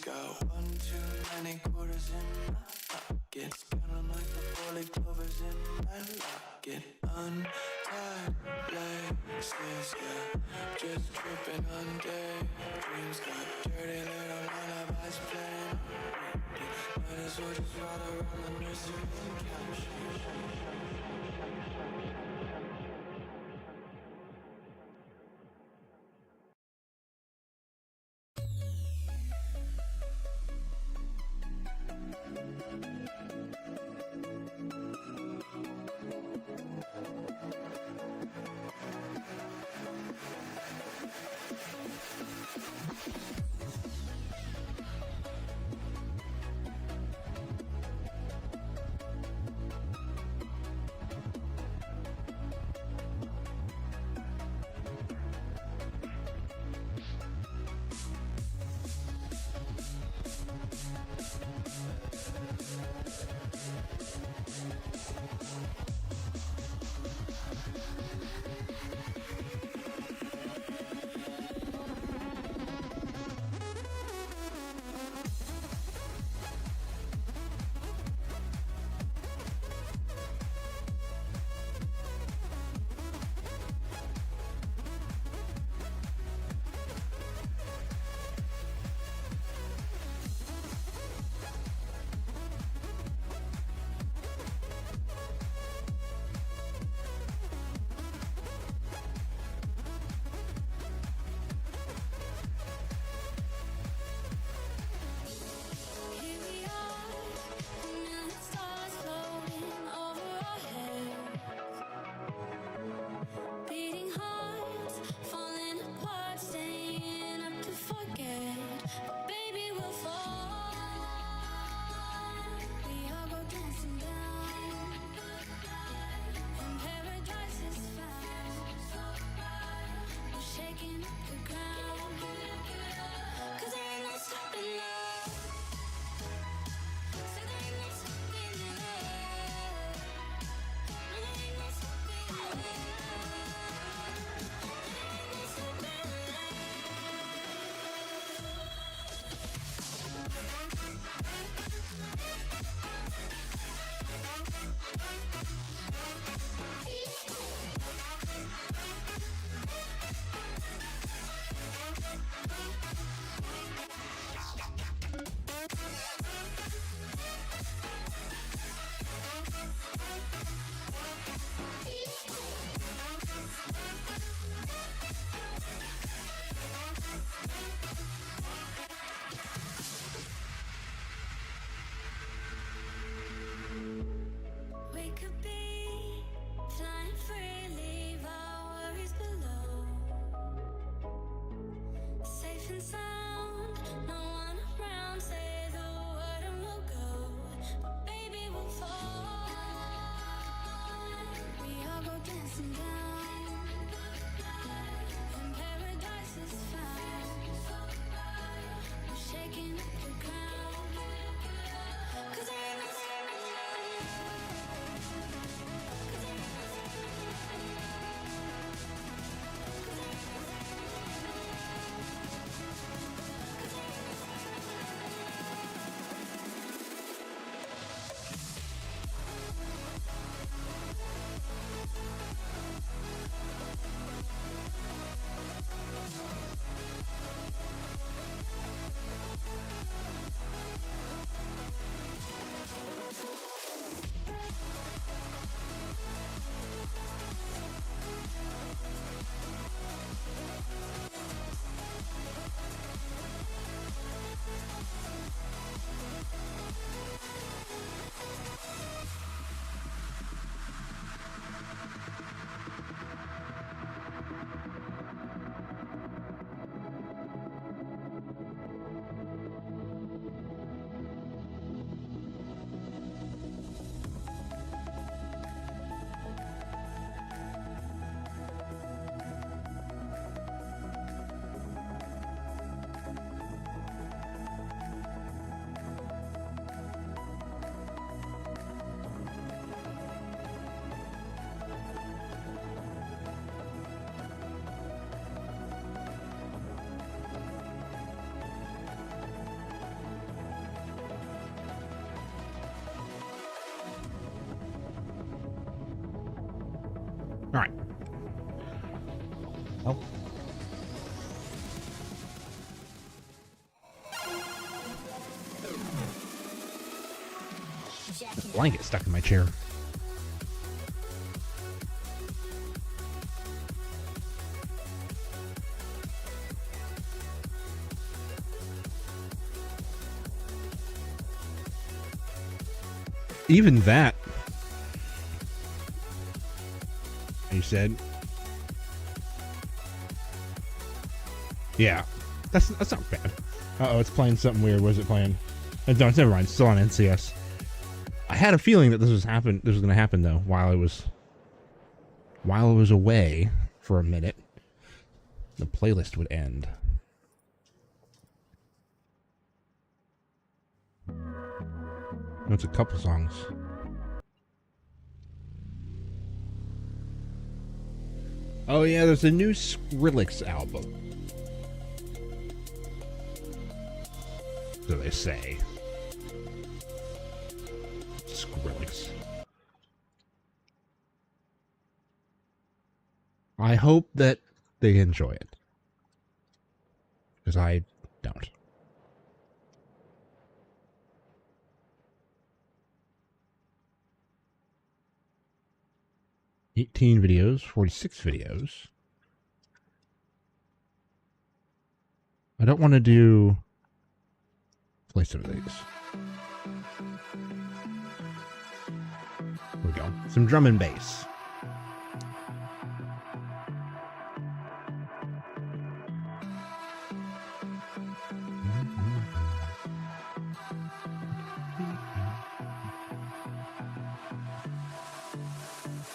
Got one too many quarters in my pockets. Counting like the four-leaf clovers in my locket. Untied laces, yeah. Just tripping on day. Dreams got dirty little lullabies playing. as well just ride around the nursery couch. All right. Oh. Blanket stuck in my chair. Even that, you said, yeah, that's not bad. Uh-oh, it's playing something weird. What is it playing? No, it's never mind. It's still on NCS. I had a feeling that this was going to happen though. While I was away for a minute, the playlist would end. It's a couple songs. Oh yeah, there's a new Skrillex album. So they say. Skrillex. I hope that they enjoy it. Because I don't. $18 videos, 46 videos. I don't want to do... play some of these. Here we go. Some drum and bass.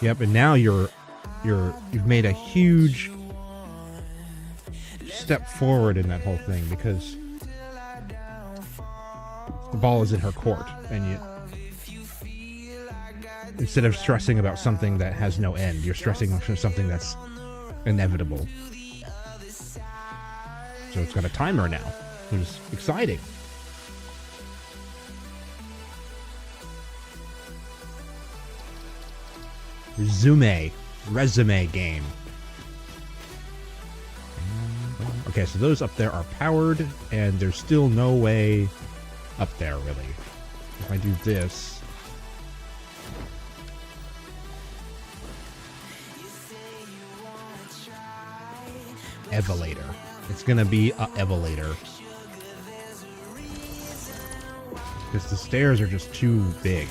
Yep, and now you've made a huge step forward in that whole thing because the ball is in her court, and you, instead of stressing about something that has no end, you're stressing about something that's inevitable. So it's got a timer now, which is exciting. Resume game. Okay, so those up there are powered, and there's still no way up there, really. If I do this... Evelator. It's gonna be a Evelator. Because the stairs are just too big.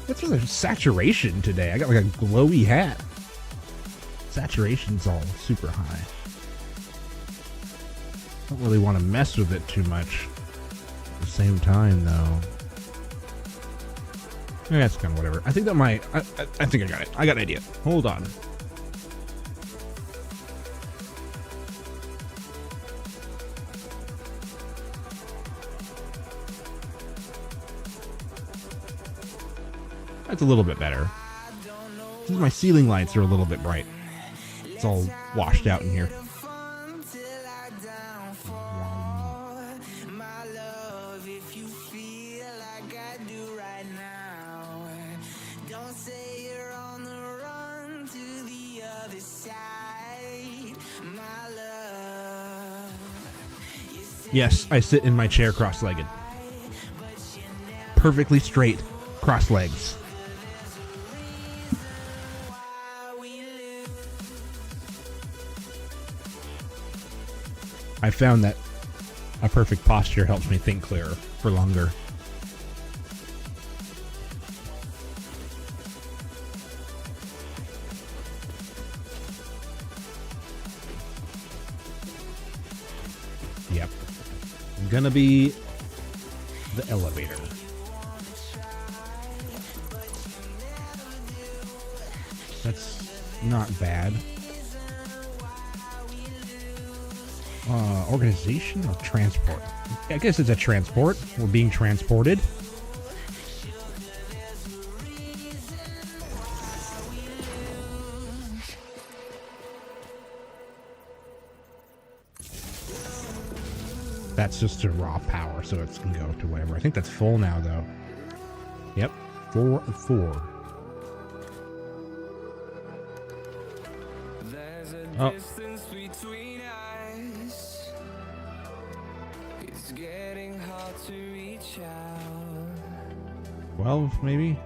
What's with the saturation today? I got like a glowy hat. Saturation's all super high. Don't really want to mess with it too much. At the same time, though. Yeah, that's kind of whatever. I think that might... I think I got it. I got an idea. Hold on. That's a little bit better. My ceiling lights are a little bit bright. It's all washed out in here. Yes, I sit in my chair cross-legged. Perfectly straight, cross legs. I found that a perfect posture helps me think clearer for longer. Yep. I'm gonna be the elevator. That's not bad. Organization or transport? I guess it's a transport. We're being transported. That's just a raw power, so it can go to whatever. I think that's full now, though. Yep, 4 of 4. Oh. Between us, it's getting hard to reach out. 12, maybe?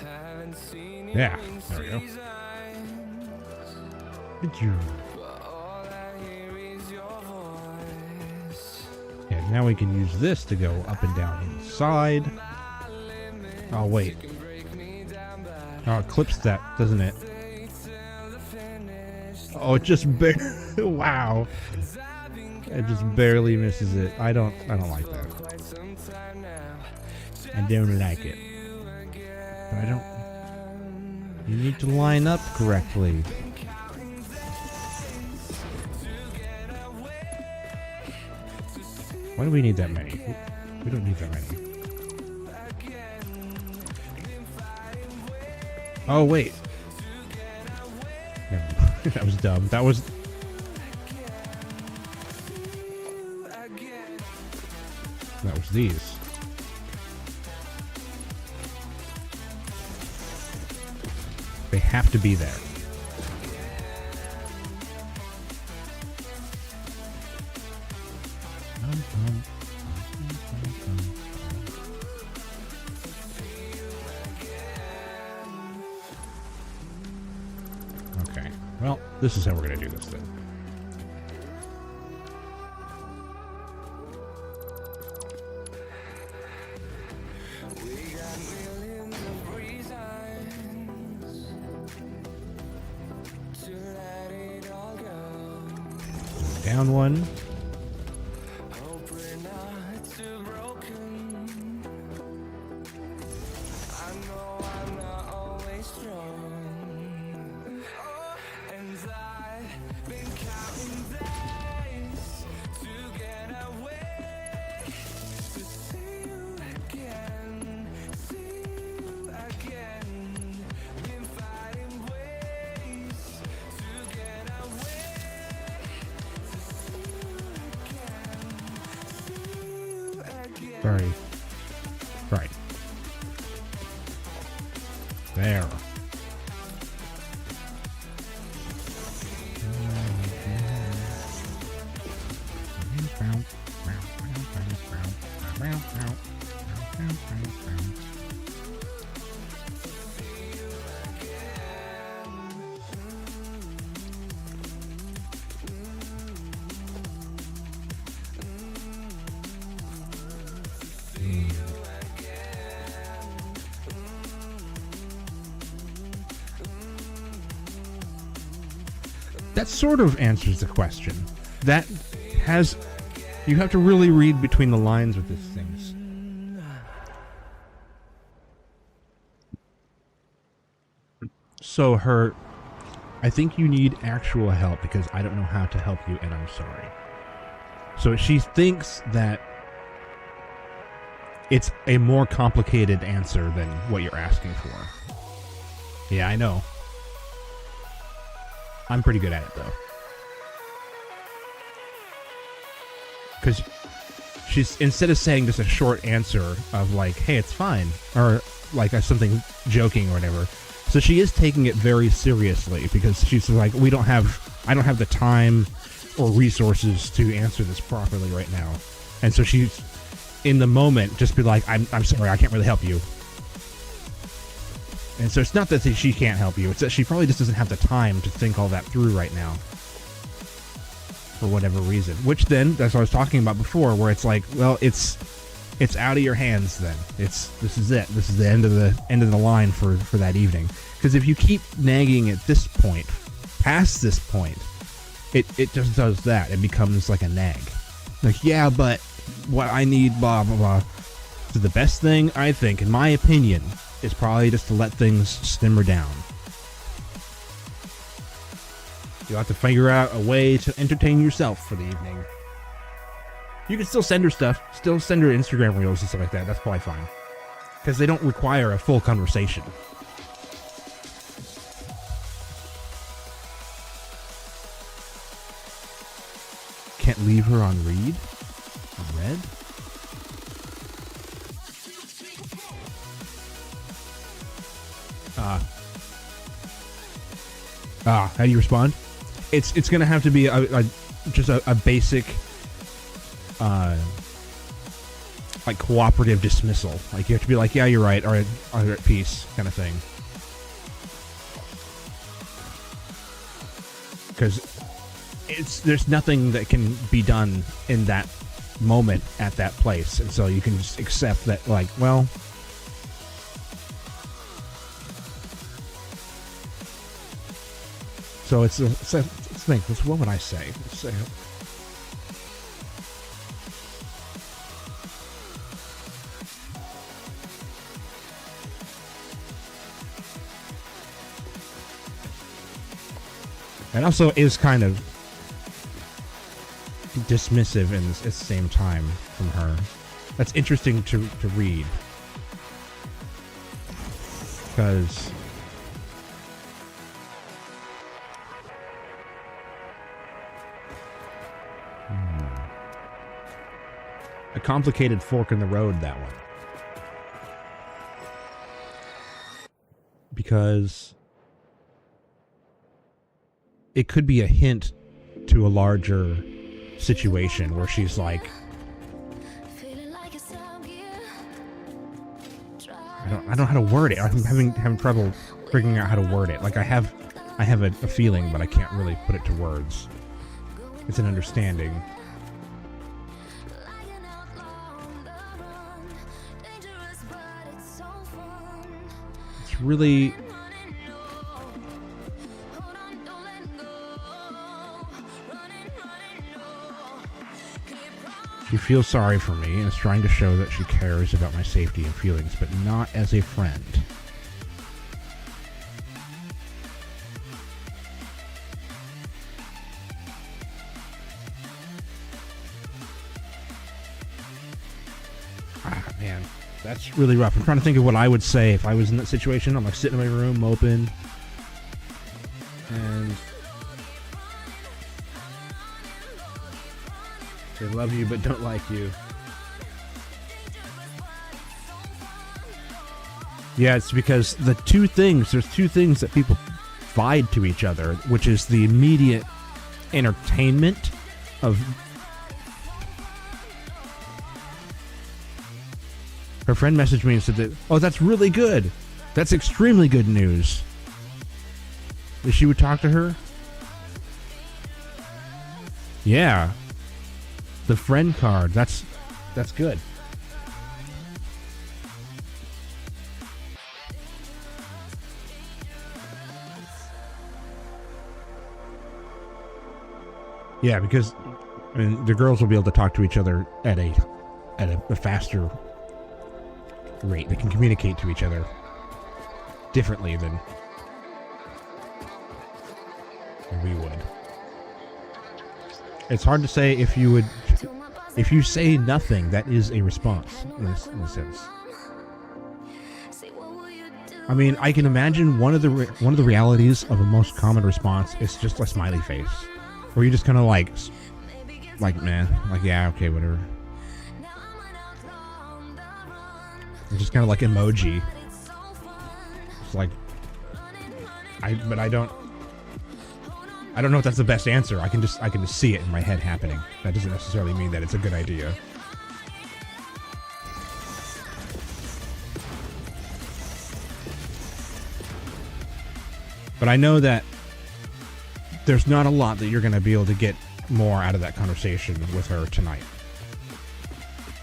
Haven't seen Yeah, there we go. Did you? All I hear is your voice. Yeah, now we can use this to go up and down inside. Oh, wait. Oh, it clips that, doesn't it? Oh, it just wow. It just barely misses it. I don't like that. I don't like it. But I don't. You need to line up correctly. Why do we need that many? We don't need that many. Oh, wait. That was dumb. That was... That was these. They have to be there. Okay. Well, this is how we're going to do this then. Down one. Sorry. Right. There. That sort of answers the question. That has... You have to really read between the lines with these things. So her... I think you need actual help because I don't know how to help you and I'm sorry. So she thinks that it's a more complicated answer than what you're asking for. Yeah, I know. I'm pretty good at it, though. Because she's, instead of saying just a short answer of like, hey, it's fine, or like something joking or whatever, so she is taking it very seriously because she's like, I don't have the time or resources to answer this properly right now. And so she's, in the moment, just be like, I'm sorry, I can't really help you. And so it's not that she can't help you, it's that she probably just doesn't have the time to think all that through right now. For whatever reason. Which then, that's what I was talking about before, where it's like, well, it's out of your hands then. This is it. This is the end of the line for that evening. Because if you keep nagging at this point, past this point, it just does that. It becomes like a nag. Like, yeah, but what I need, blah, blah, blah. So the best thing, I think, in my opinion, is probably just to let things simmer down. You'll have to figure out a way to entertain yourself for the evening. You can still send her stuff. Still send her Instagram reels and stuff like that. That's probably fine. Because they don't require a full conversation. Can't leave her on read? red? How do you respond? It's gonna have to be just a basic like cooperative dismissal. Like you have to be like, yeah, you're right, all right, peace, kind of thing. Because there's nothing that can be done in that moment at that place, and so you can just accept that, like, well, so it's think, what would I say? Let's say, it also is kind of dismissive at the same time from her. That's interesting to read. Because a complicated fork in the road, that one. Because it could be a hint to a larger situation where she's like, I don't know how to word it. I'm having trouble figuring out how to word it. Like I have a feeling, but I can't really put it to words. It's an understanding. It's really she feels sorry for me and is trying to show that she cares about my safety and feelings, but not as a friend. Ah, man, that's really rough. I'm trying to think of what I would say if I was in that situation. I'm like sitting in my room, moping, and they love you but don't like you. Yeah, it's because there's two things that people vied to each other, which is the immediate entertainment of her friend messaged me and said that, oh, that's really good. That's extremely good news. That she would talk to her? Yeah. The friend card. That's good. Yeah, because I mean, the girls will be able to talk to each other at a faster rate. They can communicate to each other differently than we would. It's hard to say if you say nothing, that is a response in a sense. I mean, I can imagine one of the realities of a most common response is just a smiley face, where you just kind of like man, like yeah, okay, whatever. It's just kind of like emoji. It's like I don't know if that's the best answer. I can just see it in my head happening. That doesn't necessarily mean that it's a good idea. But I know that there's not a lot that you're going to be able to get more out of that conversation with her tonight.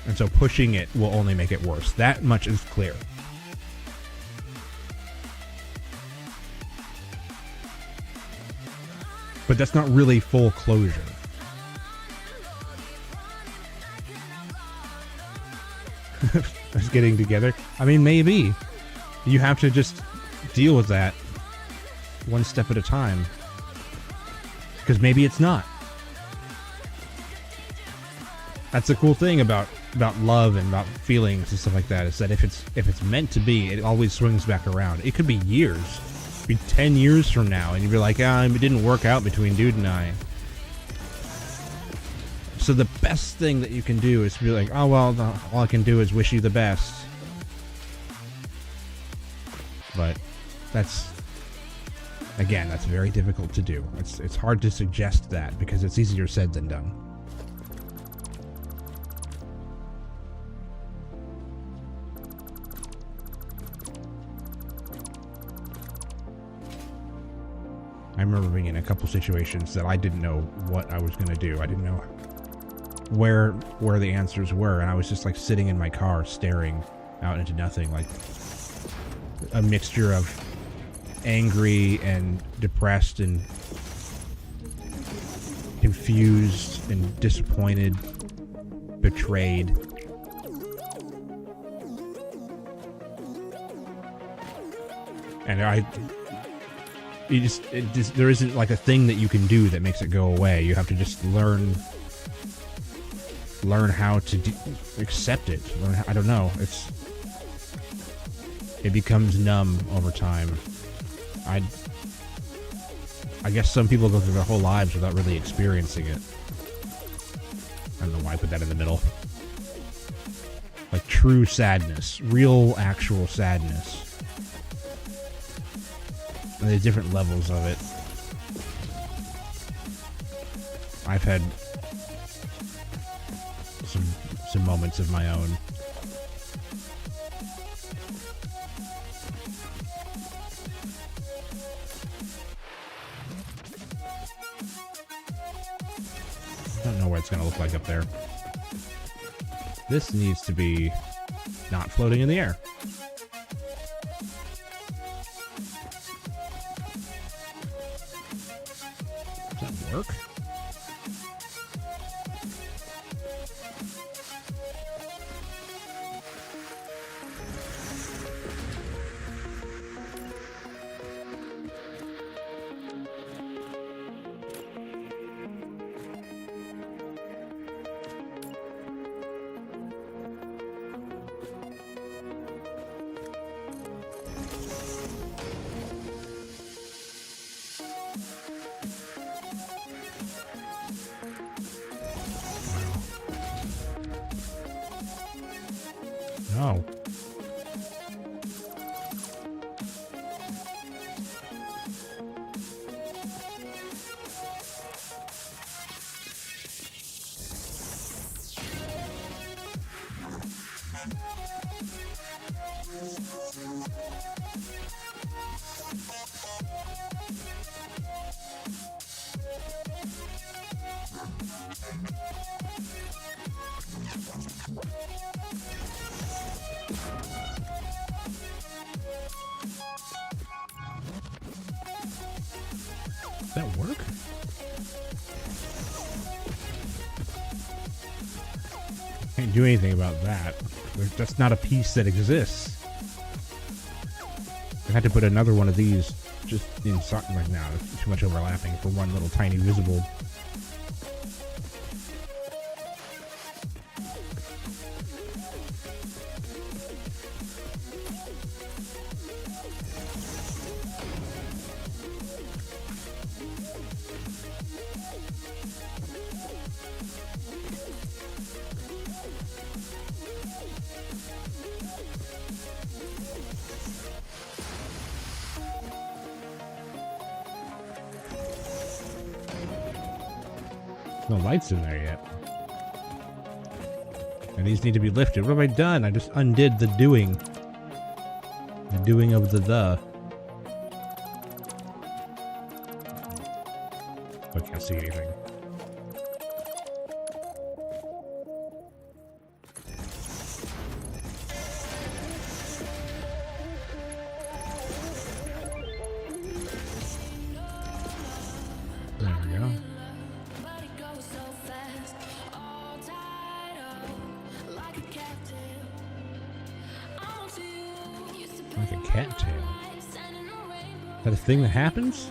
And so pushing it will only make it worse. That much is clear. But that's not really full closure. Us getting together. I mean, maybe. You have to just deal with that one step at a time. Because maybe it's not. That's the cool thing about love and about feelings and stuff like that, is that if it's meant to be, it always swings back around. It could be years. It could be 10 years from now, and you'd be like, it didn't work out between dude and I. So the best thing that you can do is be like, oh, well, all I can do is wish you the best. But that's, again, that's very difficult to do. It's hard to suggest that because it's easier said than done. I remember being in a couple situations that I didn't know what I was going to do. I didn't know where the answers were, and I was just like sitting in my car staring out into nothing, like a mixture of angry and depressed and confused and disappointed, betrayed. And there isn't like a thing that you can do that makes it go away. You have to just learn how to accept it. I don't know. It becomes numb over time. I guess some people go through their whole lives without really experiencing it. I don't know why I put that in the middle. Like true sadness, real actual sadness. And there's different levels of it. I've had some moments of my own. I don't know what it's going to look like up there. This needs to be not floating in the air. Does that work? No. Does that work? Can't do anything about that. That's not a piece that exists. I had to put another one of these just inside. Like now, there's too much overlapping for one little tiny visible. No lights in there yet. And these need to be lifted. What have I done? I just undid the doing. The doing of the. I can't see anything. There we go. Like a cattail. Is that a thing that happens?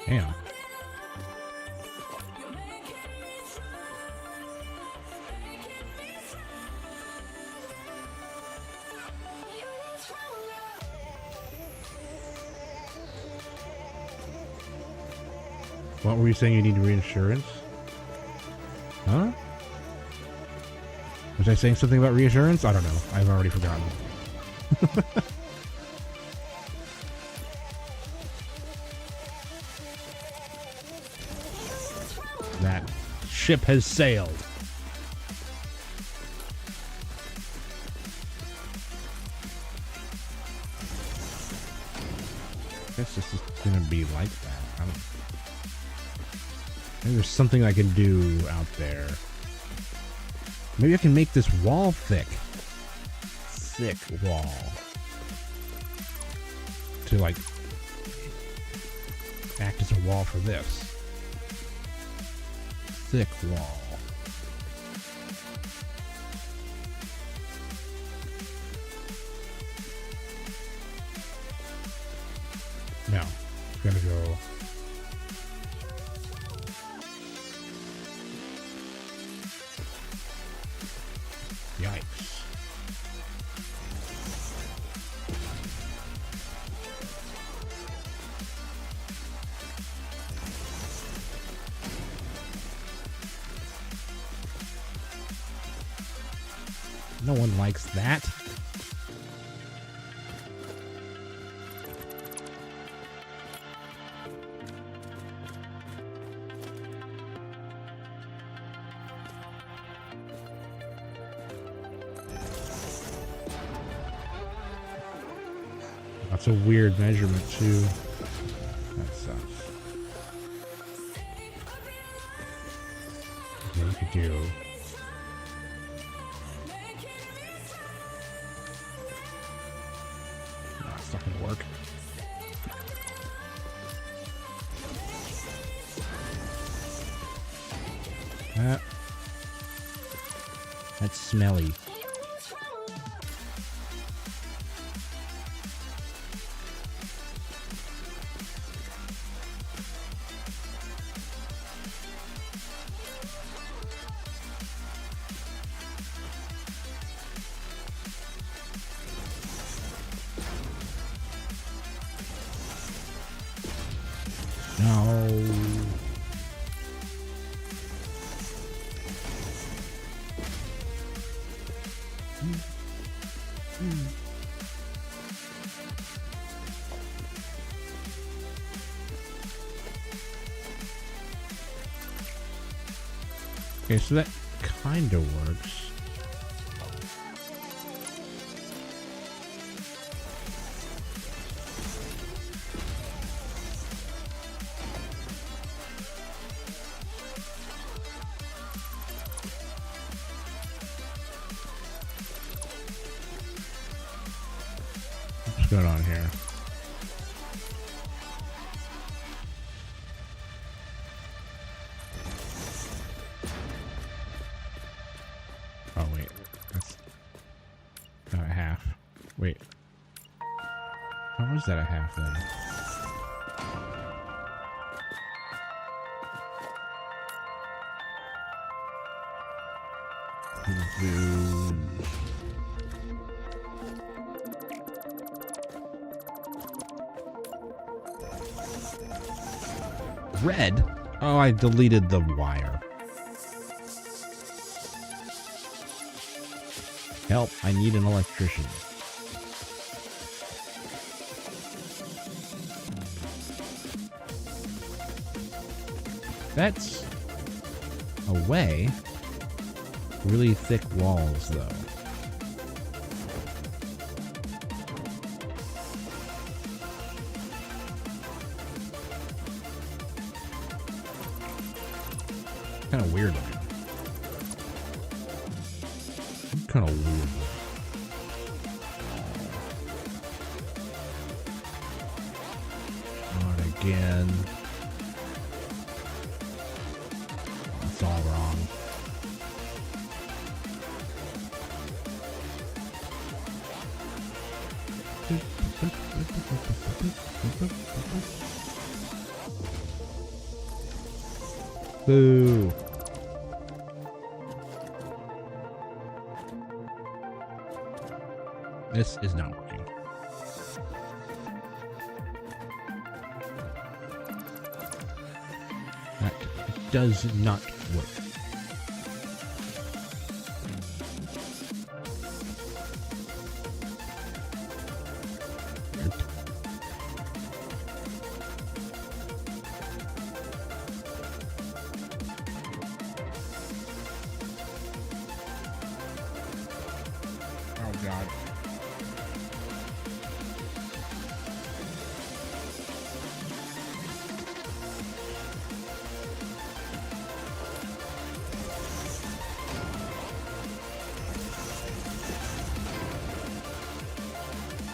Damn. What were you saying? You need reinsurance? Huh? Was I saying something about reassurance? I don't know. I've already forgotten. That ship has sailed. I guess this is gonna be like that. I don't... Maybe there's something I can do out there. Maybe I can make this wall thick. Thick wall. To like act as a wall for this. Thick wall. No, it's gonna go. Yikes. No one likes that. That's a weird measurement too. That sucks. Okay, you could do. Oh, it's not gonna work. That's smelly. No. Okay, so that kind of works. What's going on here? Oh, wait. That's not a half. Wait. How was that a half then? Red? Oh, I deleted the wire. Help, I need an electrician. That's a way. Really thick walls, though. Kind of weird looking. Kind of weird. Not again. It's all wrong. Boo. This is not working. does not work. Oh God.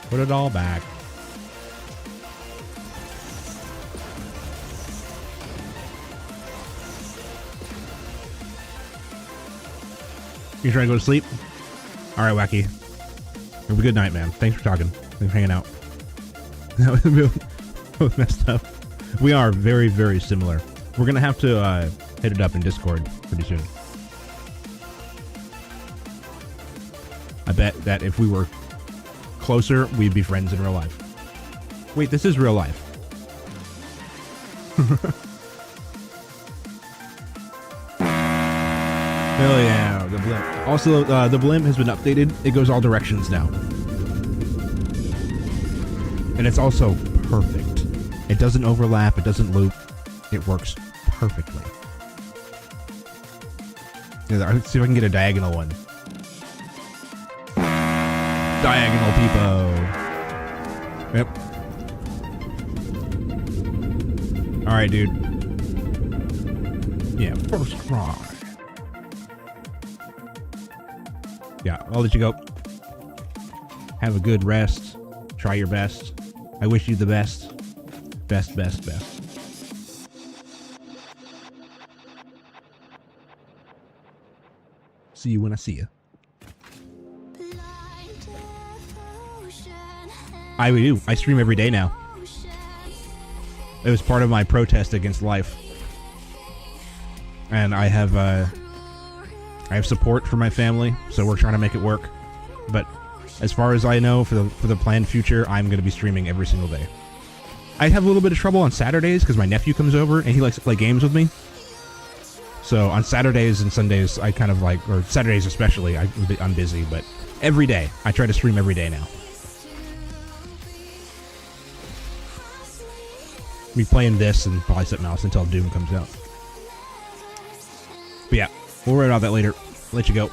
Put it all back. You trying to go to sleep? All right, Wacky. Have a good night, man. Thanks for talking. Thanks for hanging out. That was both messed up. We are very, very similar. We're going to have to hit it up in Discord pretty soon. I bet that if we were closer, we'd be friends in real life. Wait, this is real life. Hell yeah, the blimp. Also, the blimp has been updated. It goes all directions now. And it's also perfect. It doesn't overlap, it doesn't loop. It works perfectly. Yeah, let's see if I can get a diagonal one. Diagonal peepo. Yep. Alright, dude. Yeah, first try. Yeah, I'll let you go. Have a good rest. Try your best. I wish you the best. Best, best, best. See you when I see you. I do. I stream every day now. It was part of my protest against life. And I have support from my family, so we're trying to make it work. But as far as I know, for the planned future, I'm going to be streaming every single day. I have a little bit of trouble on Saturdays because my nephew comes over and he likes to play games with me. So on Saturdays and Sundays, I kind of like, or Saturdays especially, I'm busy, but every day, I try to stream every day now. Be playing this and probably something else until Doom comes out. But yeah, we'll worry about that later. I'll let you go.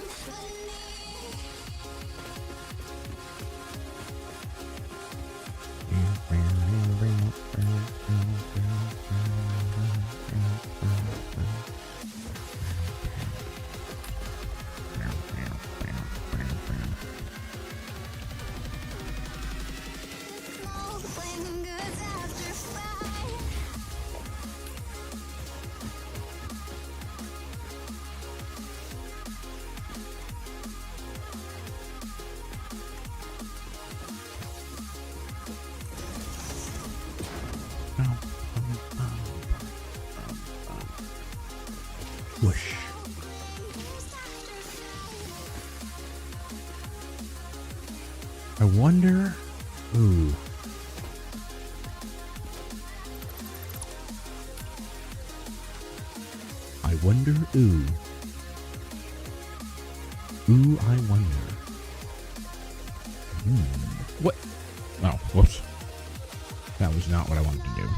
Whoosh. I wonder. Ooh. I wonder. Ooh. Ooh, I wonder. What? Oh, whoops. That was not what I wanted to do.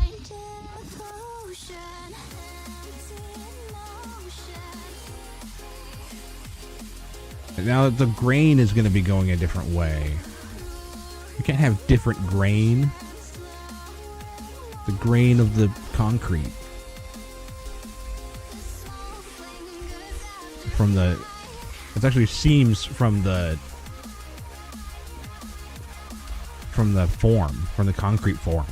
Now the grain is going to be going a different way. You can't have different grain. The grain of the concrete. It actually seems from the concrete form.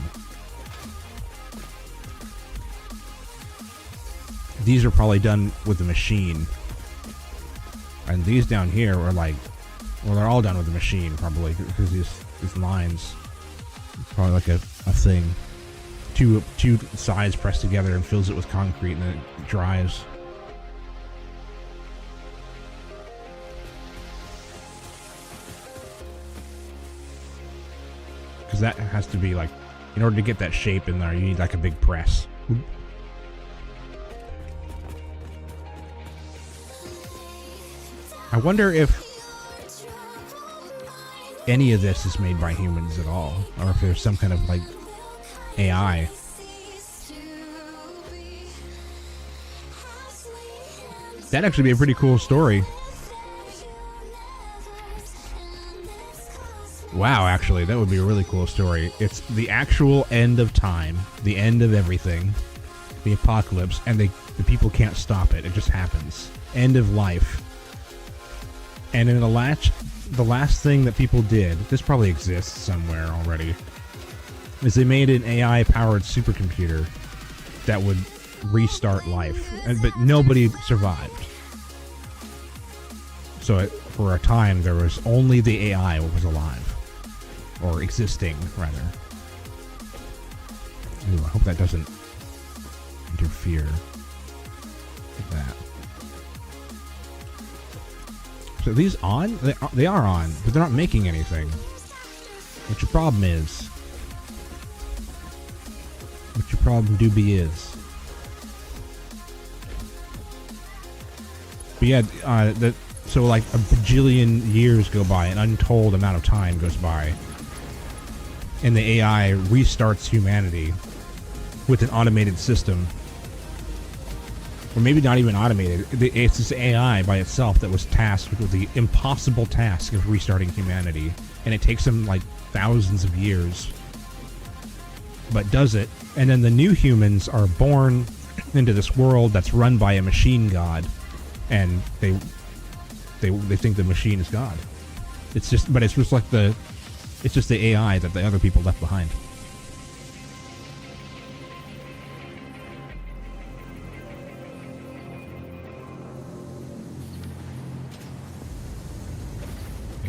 These are probably done with the machine. And these down here are like, well, they're all done with the machine probably, because these lines, probably like a thing. Two sides pressed together and fills it with concrete, and then it dries. Because that has to be like, in order to get that shape in there, you need like a big press. I wonder if any of this is made by humans at all, or if there's some kind of like AI. That'd actually be a pretty cool story. Wow, actually, that would be a really cool story. It's the actual end of time, the end of everything, the apocalypse, and the people can't stop it. It just happens. End of life. And in the last thing that people did, this probably exists somewhere already, is they made an AI-powered supercomputer that would restart life, but nobody survived. So for a time, there was only the AI that was alive, or existing, rather. Ooh, I hope that doesn't interfere with that. So are these on? They are on, but they're not making anything. What your problem is? What your problem doobie is? But yeah, so like a bajillion years go by, an untold amount of time goes by, and the AI restarts humanity with an automated system. Or maybe not even automated. It's this AI by itself that was tasked with the impossible task of restarting humanity. And it takes them like thousands of years. But does it. And then the new humans are born into this world that's run by a machine god. And they think the machine is God. It's just like it's just the AI that the other people left behind.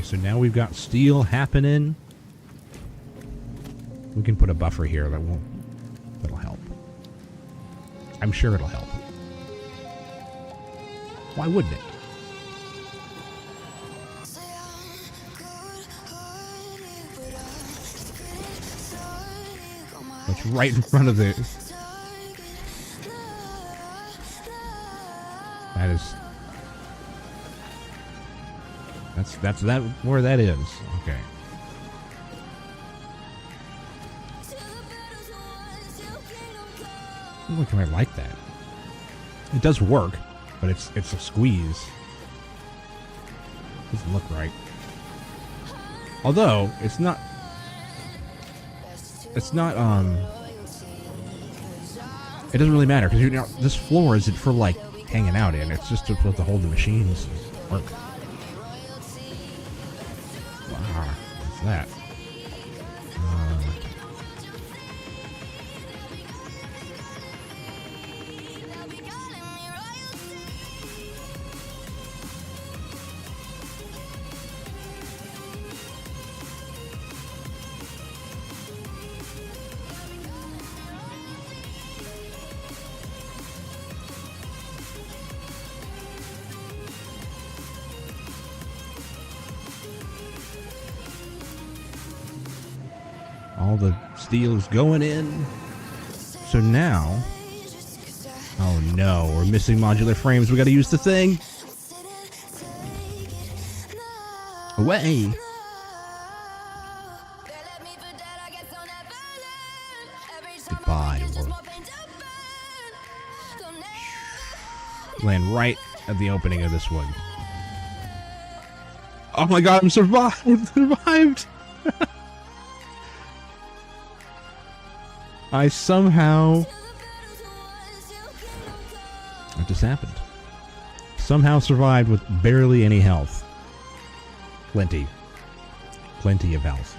So now we've got steel happening. We can put a buffer here that'll help. I'm sure it'll help. Why wouldn't it? It's right in front of the... That is... That's that where that is. Okay. Look, I like that. It does work, but it's a squeeze. Doesn't look right. Although it's not. It doesn't really matter because this floor isn't for like hanging out in. It's just to hold the machines work. What's that? All the steel is going in. So now... Oh no, we're missing modular frames. We gotta use the thing. Away. Goodbye, world. Land right at the opening of this one. Oh my god, I'm survived! I somehow... What just happened? Somehow survived with barely any health. Plenty of health.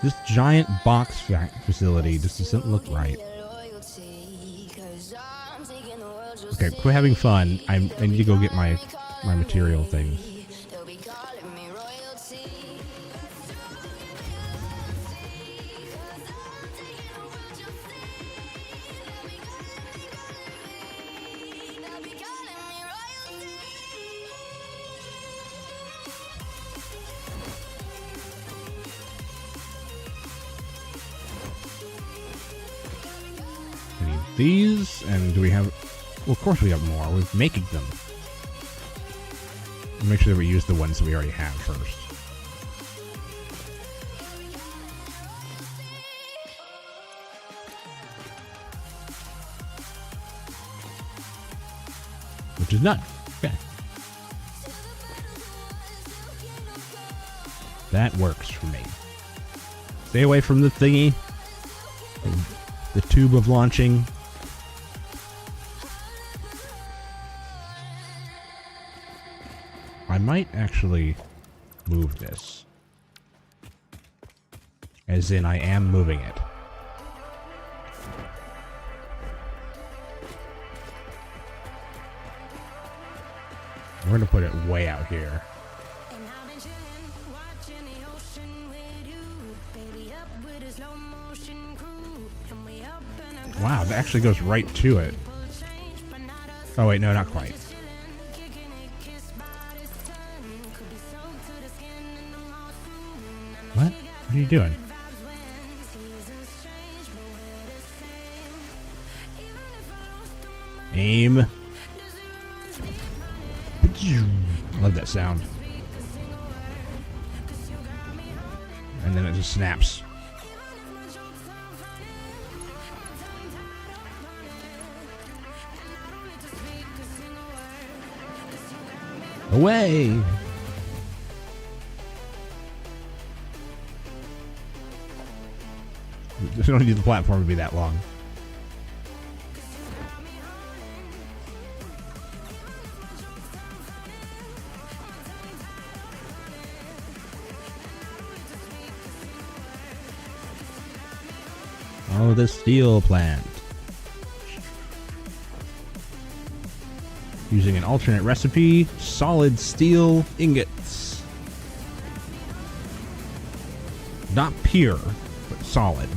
This giant box facility just doesn't look right. Okay, quit having fun. I need to go get my material things. These, and do we have... Well, of course we have more. We're making them. Make sure that we use the ones that we already have first. Which is none. Okay. That works for me. Stay away from the thingy. The tube of launching. I might actually move this. As in, I am moving it. We're gonna put it way out here. Wow, that actually goes right to it. Oh wait, no, not quite. What? What are you doing? Aim. Love that sound. And then it just snaps. Away! We don't need the platform to be that long. Oh, the steel plant. Using an alternate recipe, solid steel ingots. Not pure, but solid.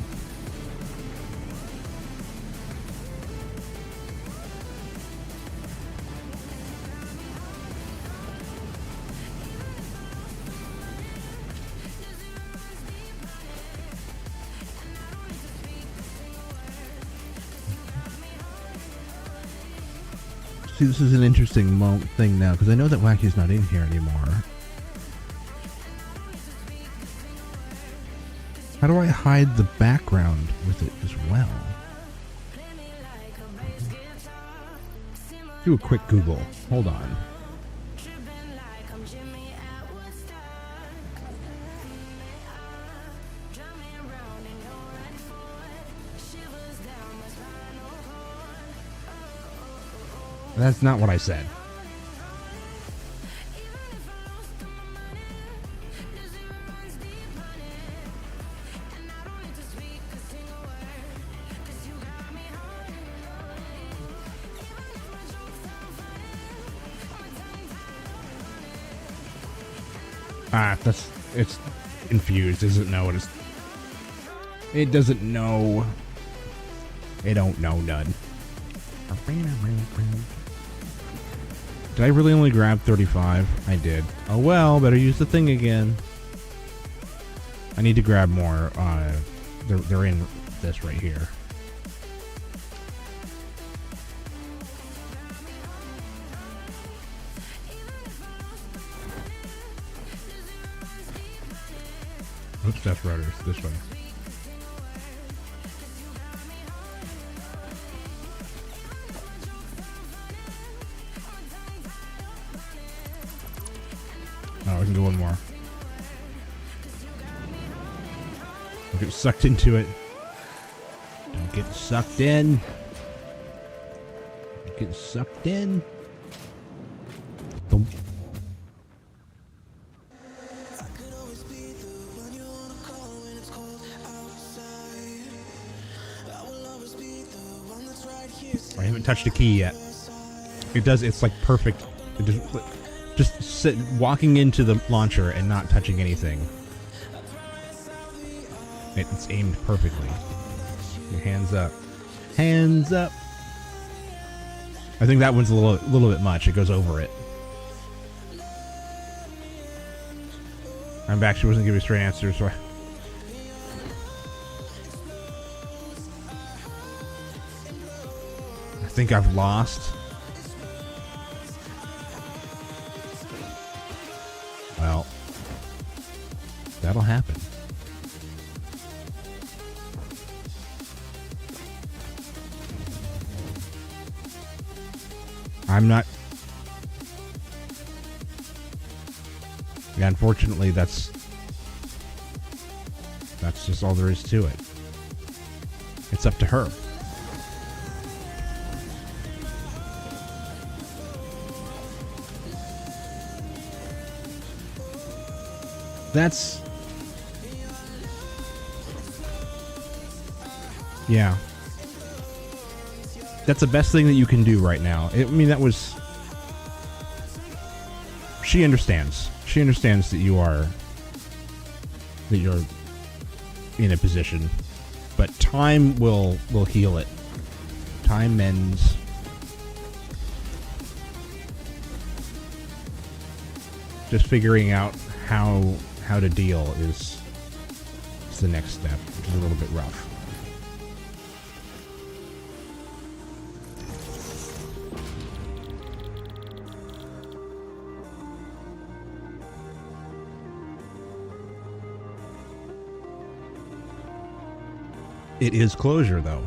See, this is an interesting thing now, because I know that Wacky's not in here anymore. How do I hide the background with it as well? Do a quick Google. Hold on. That's not what I said. It's confused. Doesn't know what it's. It doesn't know. It don't know none. Did I really only grab 35? I did. Oh well, better use the thing again. I need to grab more. They're in this right here. Oops, that's rotors. This way. Oh, I can do one more. Don't get sucked into it. Don't get sucked in. Don't get sucked in. Boom. I haven't touched a key yet. It does. It's like perfect. It just walking into the launcher and not touching anything. It's aimed perfectly. Your hands up. Hands up. I think that one's a little bit much. It goes over it. I'm back. She wasn't giving me straight answers, so I think I've lost. Well, that'll happen. I'm not... Yeah, unfortunately, that's just all there is to it. It's up to her. That's... Yeah. That's the best thing that you can do right now. I mean, that was... She understands. She understands that you're in a position, but time will heal it. Time mends. Just figuring out how to deal is the next step, which is a little bit rough. It is closure, though.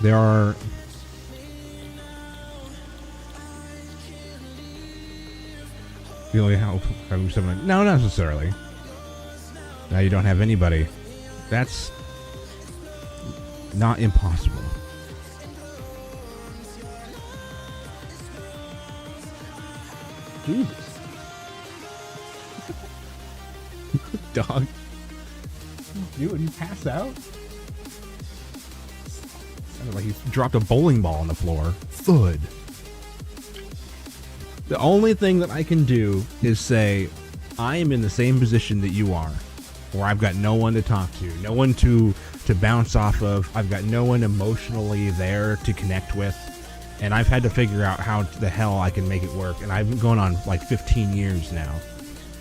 There are... Feeling how having someone... No, not necessarily. Now you don't have anybody. That's not impossible. Jesus. Dog. You wouldn't pass out? Sounded like he dropped a bowling ball on the floor. Thud. The only thing that I can do is say, I am in the same position that you are, where I've got no one to talk to, no one to bounce off of. I've got no one emotionally there to connect with, and I've had to figure out how the hell I can make it work. And I've been going on like 15 years now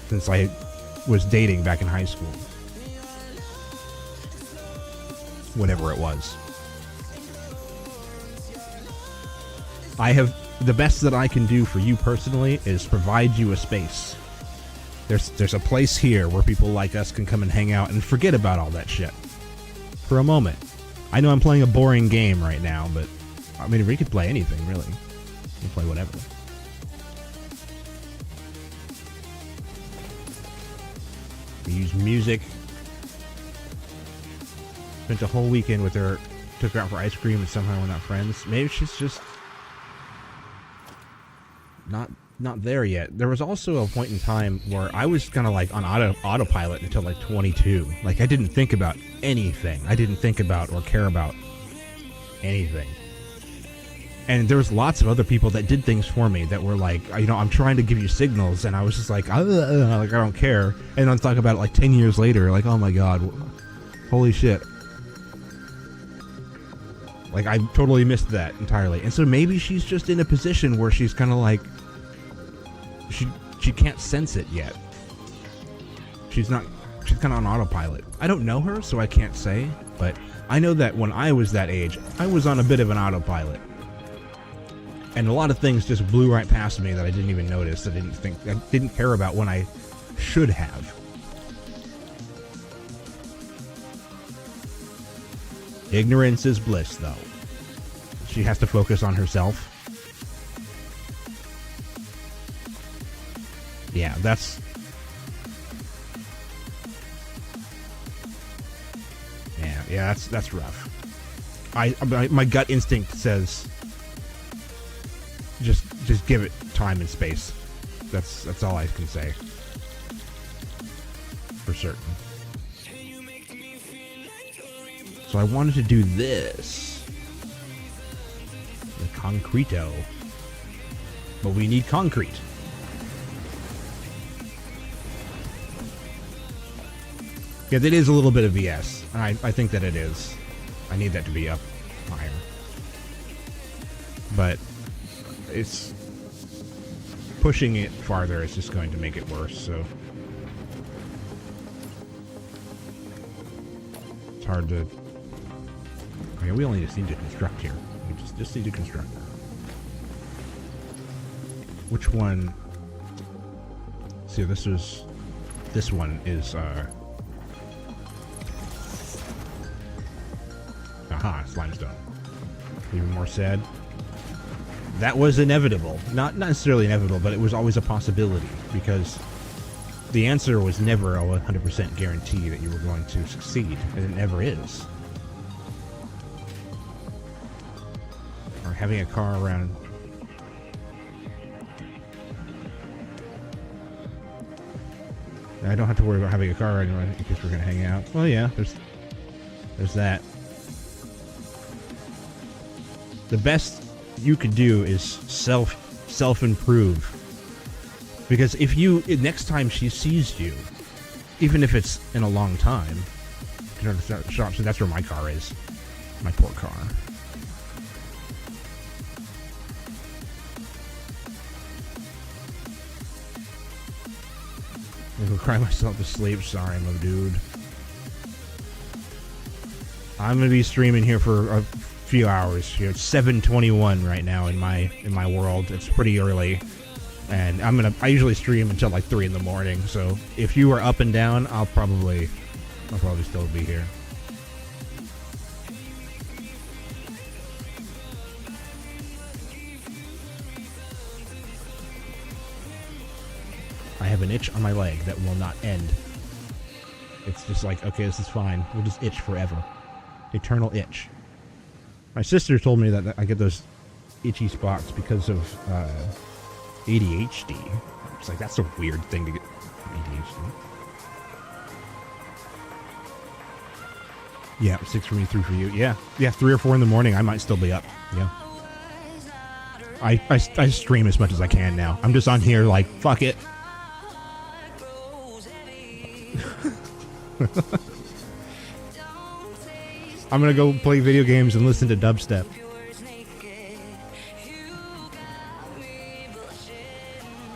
since I was dating back in high school. Whatever it was. The best that I can do for you personally is provide you a space. There's a place here where people like us can come and hang out and forget about all that shit for a moment. I know I'm playing a boring game right now, but I mean, we could play anything, really. We can play whatever. We use music. Spent a whole weekend with her. Took her out for ice cream, and somehow we're not friends. Maybe she's just not there yet. There was also a point in time where I was kind of like on autopilot until like 22. Like I didn't think about anything. I didn't think about or care about anything. And there was lots of other people that did things for me that were like, you know, I'm trying to give you signals, and I was just like I don't care. And I'll talk about it like 10 years later, like, oh my god, holy shit. Like, I totally missed that entirely. And so maybe she's just in a position where she's kind of like, she can't sense it yet. She's kind of on autopilot. I don't know her, so I can't say, but I know that when I was that age, I was on a bit of an autopilot. And a lot of things just blew right past me that I didn't even notice, I didn't care about when I should have. Ignorance is bliss, though. She has to focus on herself. Yeah, that's rough. My gut instinct says just give it time and space. That's all I can say for certain. So I wanted to do this. The concreto. But we need concrete. Yeah, that is a little bit of BS. I think that it is. I need that to be up higher. But it's pushing it farther is just going to make it worse, so it's hard to... I mean, we only just need to construct here. We just need to construct. Which one? See, this one is, aha, it's limestone. Even more sad. That was inevitable. Not necessarily inevitable, but it was always a possibility, because the answer was never a 100% guarantee that you were going to succeed, and it never is. Or having a car around... I don't have to worry about having a car anymore in case we're going to hang out. Well, yeah, there's that. The best you could do is self-improve. Because if you, next time she sees you, even if it's in a long time, you know, the shop, so that's where my car is. My poor car. I'm gonna cry myself to sleep. Sorry, my dude. I'm gonna be streaming here for a few hours. You know, it's 7:21 right now in my world. It's pretty early, and I usually stream until like 3 in the morning. So if you are up and down, I'll probably still be here. I have an itch on my leg that will not end. It's just like, okay, this is fine. We'll just itch forever. Eternal itch. My sister told me that I get those itchy spots because of ADHD. It's like, that's a weird thing to get ADHD. Yeah, 6 for me, 3 for you. Yeah, 3 or 4 in the morning, I might still be up. Yeah. I stream as much as I can now. I'm just on here like, fuck it. I'm gonna go play video games and listen to dubstep.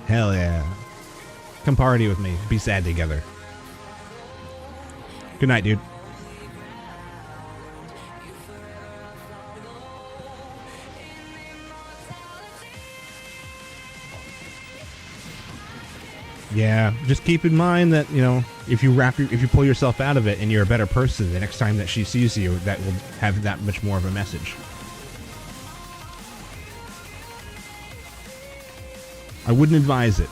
Hell yeah. Come party with me. Be sad together. Good night, dude. Yeah, just keep in mind that, you know, if you pull yourself out of it and you're a better person, the next time that she sees you, that will have that much more of a message. I wouldn't advise it.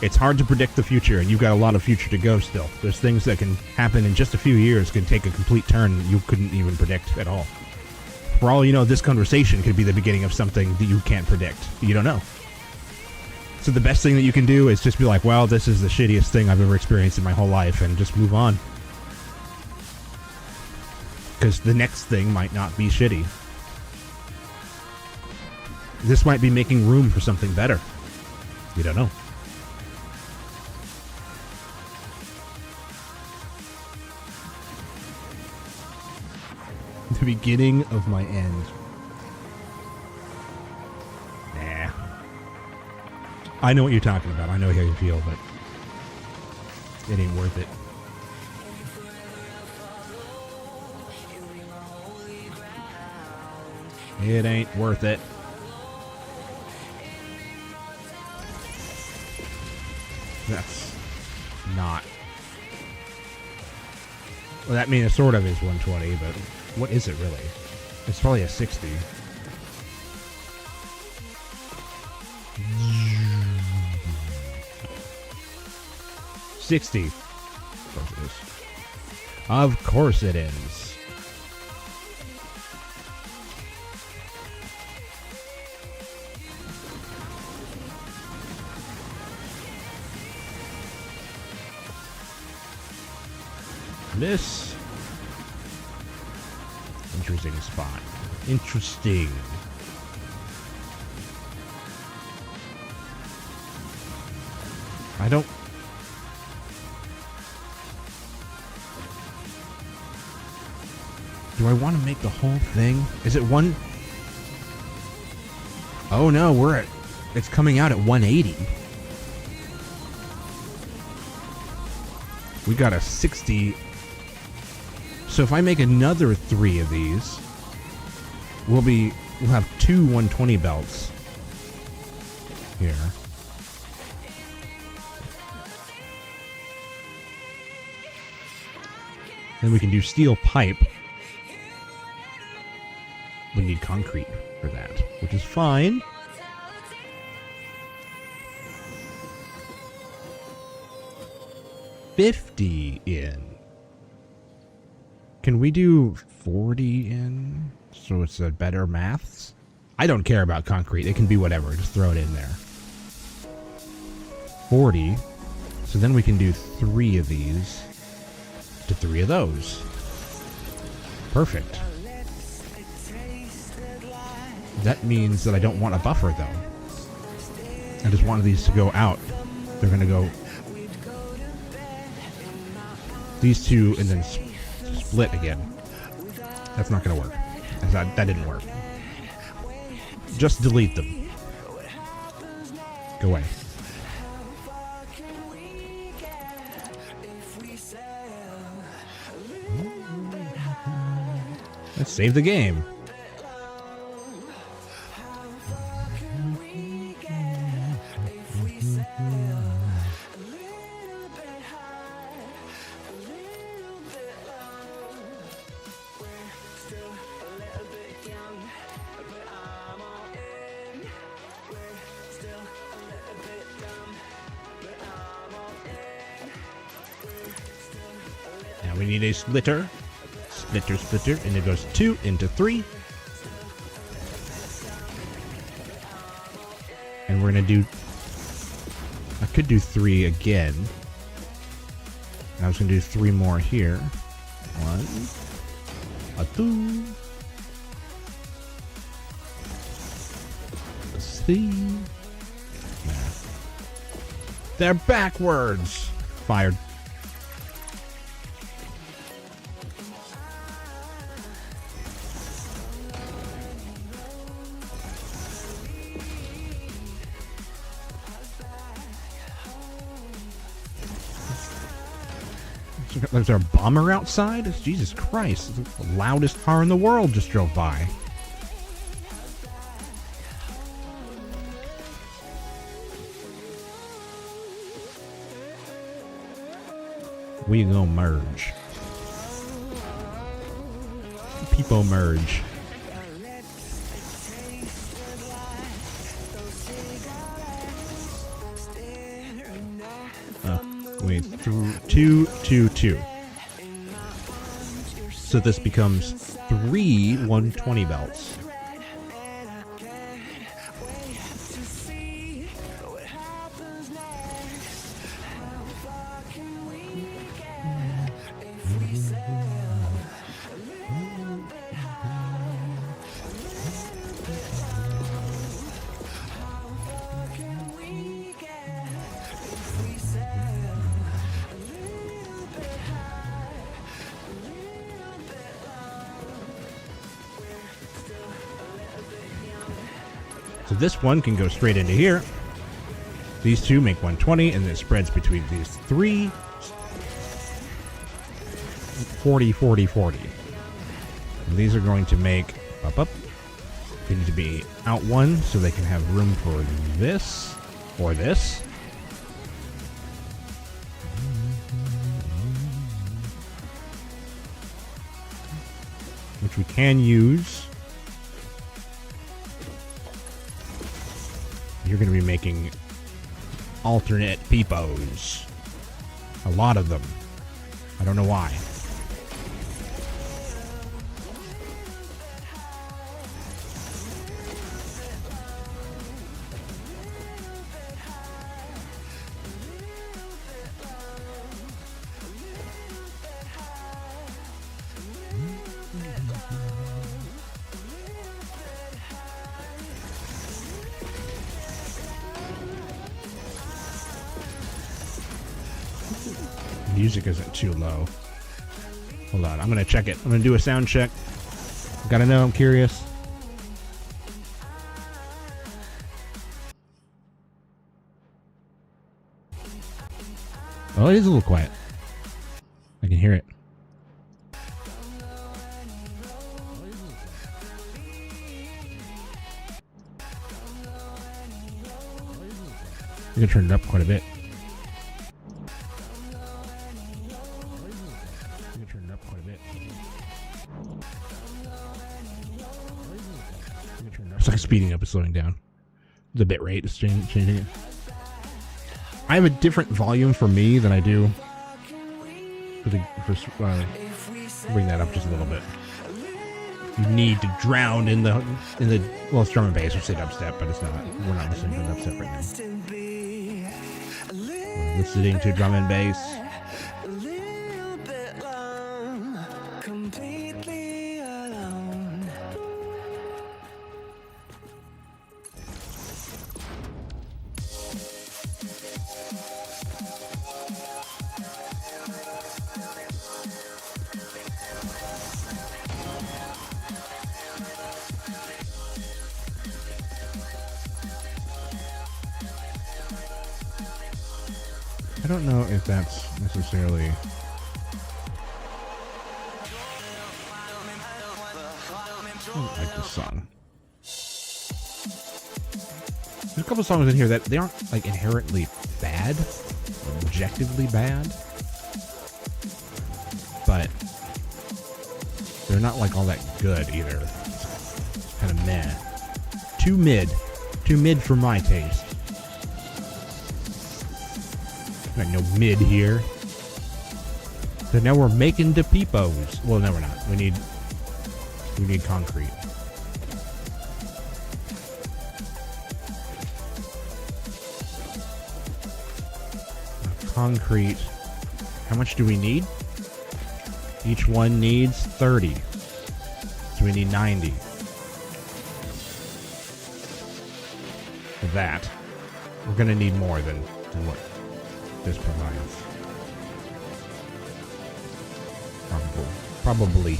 It's hard to predict the future, and you've got a lot of future to go still. There's things that can happen in just a few years, can take a complete turn that you couldn't even predict at all. For all you know, this conversation could be the beginning of something that you can't predict. You don't know. So the best thing that you can do is just be like, well, this is the shittiest thing I've ever experienced in my whole life, and just move on. Because the next thing might not be shitty. This might be making room for something better. You don't know. The beginning of my end. Nah. I know what you're talking about. I know how you feel, but it ain't worth it. It ain't worth it. That's not. Well, that means it sort of is 120, but what is it really? It's probably a 60. $60. Of course it is. Of course it is. This interesting spot. Interesting. I don't. Do I want to make the whole thing? Is it one? Oh no, it's coming out at 180. We got a 60. So if I make another 3 of these, we'll have 2 120 belts. here. Then we can do steel pipe. We need concrete for that, which is fine. $50 in. Can we do 40 in? So it's a better maths? I don't care about concrete. It can be whatever. Just throw it in there. 40. So then we can do 3 of these to 3 of those. Perfect. That means that I don't want a buffer, though. I just want these to go out. They're going to go these two and then split again. That's not going to work. That didn't work. Just delete them. Go away. Let's save the game. Now we need a splitter. Splitter, and it goes 2 into 3. And we're gonna do, I could do 3 again. And I was gonna do 3 more here. 1, 2, 3. They're backwards. Fired. There's our bomber outside? Jesus Christ. The loudest car in the world just drove by. We gonna merge. People merge. Wait, 2, 2, 2. So this becomes 3 120 belts. So this one can go straight into here. These two make 120, and it spreads between these 3. 40, 40, 40. And these are going to make up. They need to be out 1 so they can have room for this or this. Which we can use. You're going to be making alternate peepos. A lot of them. I don't know why. Music isn't too low. Hold on, I'm gonna check it. I'm gonna do a sound check. Gotta know, I'm curious. Oh, it is a little quiet. I can hear it. You can turn it up quite a bit. You can turn it up quite a bit. It's like speeding up and slowing down. The bit rate is changing it. I have a different volume for me than I do bring that up just a little bit. You need to drown in the well, it's drum and bass. We say dubstep, but it's not. We're not listening to dubstep right now. We're listening to drum and bass. I don't know if that's necessarily... I don't like this song. There's a couple songs in here that they aren't like inherently bad, objectively bad, but they're not like all that good either. It's kind of meh. Too mid for my taste. Got no mid here. So now we're making the peepos. Well, no, we're not. We need concrete. Concrete. How much do we need? Each one needs 30. So we need 90. For that. We're gonna need more than what this provides. Probably.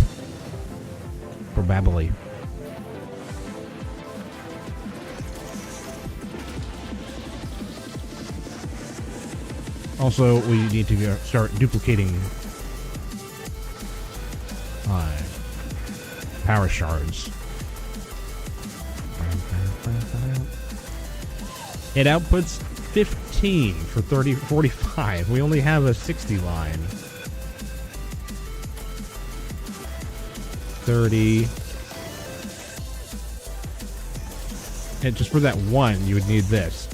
Also, we need to start duplicating power shards. It outputs 15 for 45. We only have a 60 line. 30. And just for that one, you would need this.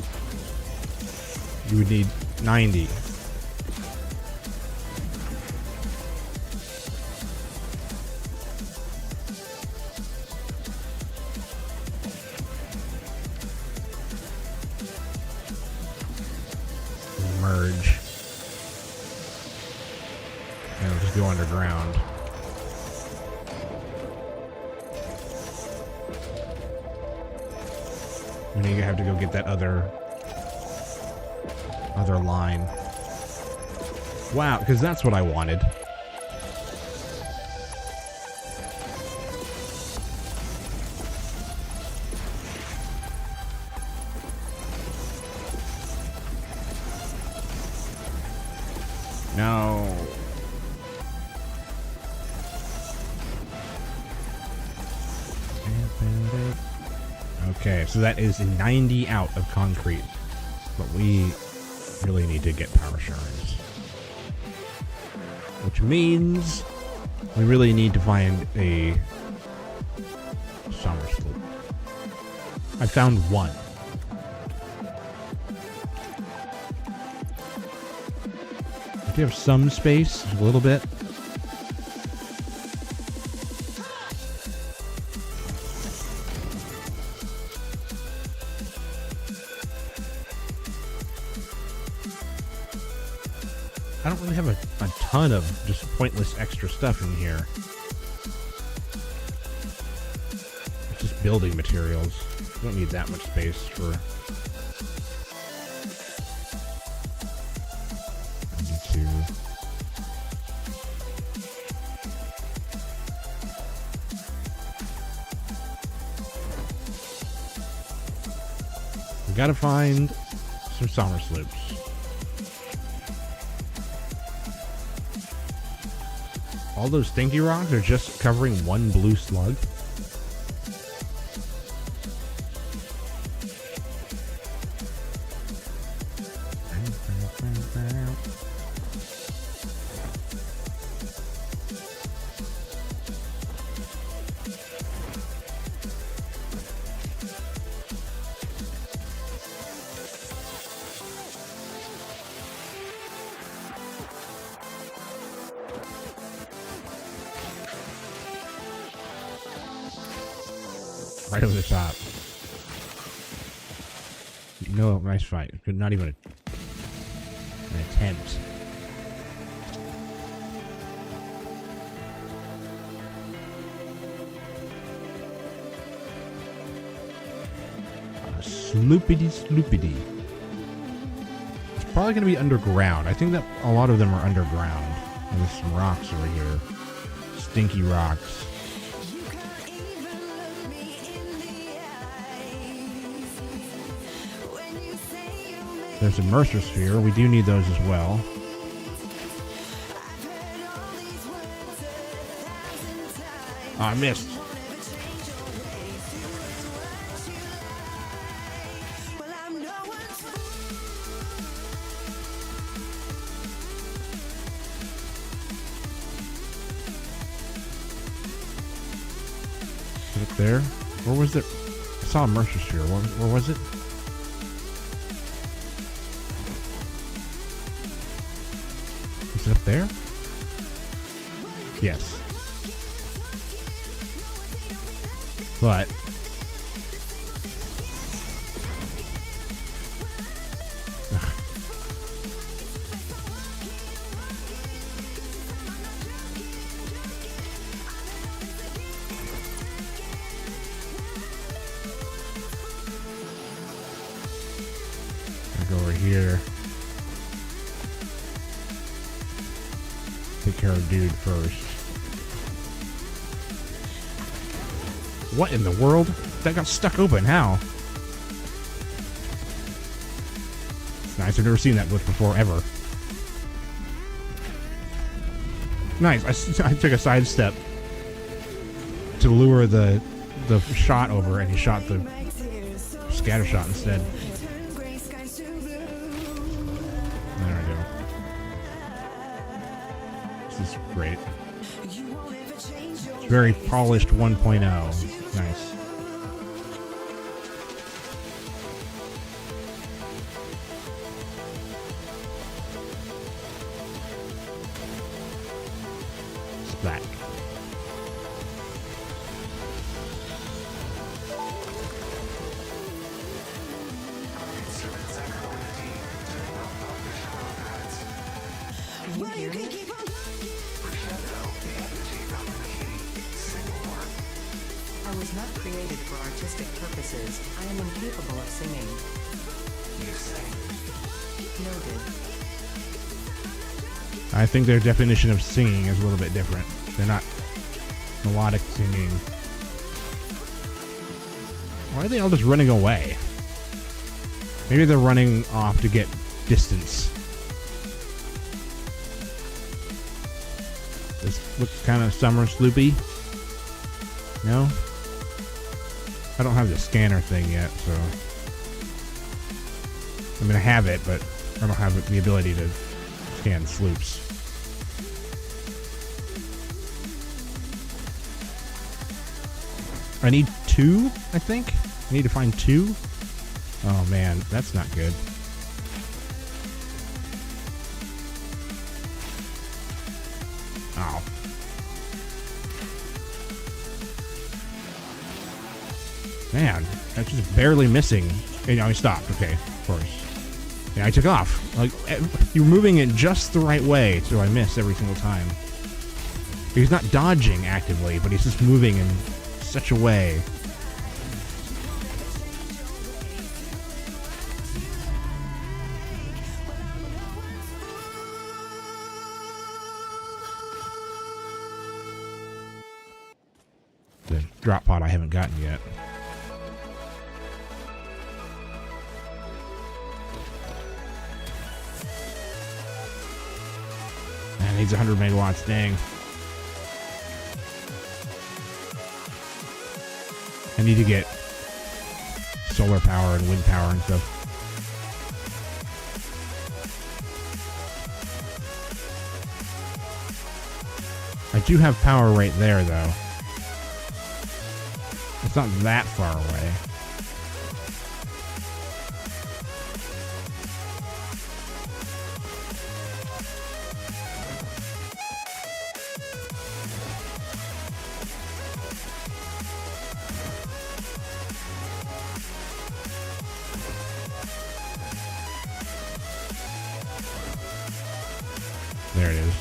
You would need 90. Merge. And it'll just go underground. And then you have to go get that other line. Wow, because that's what I wanted. No. Okay, so that is 90 out of concrete. But we really need to get power shards. Which means we really need to find a summer sloop. I found one. I do have some space, a little bit. I don't really have a ton of just pointless extra stuff in here. It's just building materials. You don't need that much space for... I need to... We gotta find some summer sloops. All those stinky rocks are just covering one blue slug. Right over the top. No, nice fight. Not even an attempt. Sloopity sloopity. It's probably going to be underground. I think that a lot of them are underground. And there's some rocks over here. Stinky rocks. There's a Mercer Sphere. We do need those as well. Oh, I missed. Is it there? Where was it? I saw a Mercer Sphere. Where was it? Is it up there? Yes. But I go over here. Take care of dude first. What in the world? That got stuck open. How? It's nice. I've never seen that glitch before, ever. Nice. I took a sidestep to lure the shot over, and he shot the scatter shot instead. There we go. This is great. It's very polished 1.0. Nice. Splat. I was not created for artistic purposes. I am incapable of singing. You sing. Noted. I think their definition of singing is a little bit different. They're not melodic singing. Why are they all just running away? Maybe they're running off to get distance. This looks kind of summer sloopy. No? I don't have the scanner thing yet, so... I mean, I have it, but I don't have the ability to scan sloops. I need 2, I think? I need to find 2? Oh man, that's not good. Ow. Man, that's just barely missing. You know, he stopped. Okay, of course. Yeah, I took off. Like, you're moving it just the right way, so I miss every single time. He's not dodging actively, but he's just moving in such a way. The drop pod I haven't gotten yet. Man, it needs 100 megawatts, dang. I need to get solar power and wind power and stuff. I do have power right there, though. It's not that far away. There it is.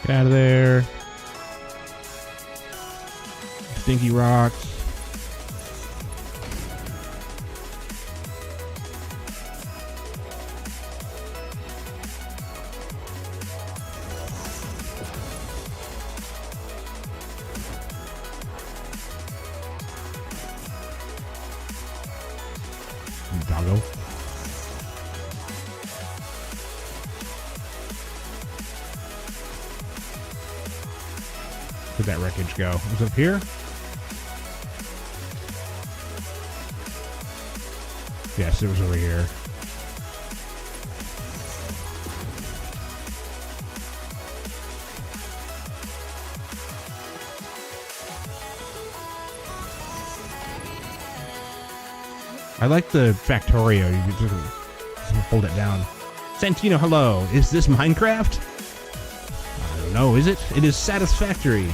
Get out of there. Stinky rocks. Doggo. Where'd that wreckage go? Is it up here? Yes, it was over here. I like the Factorio. You can just hold it down. Santino, hello. Is this Minecraft? I don't know, is it? It is Satisfactory.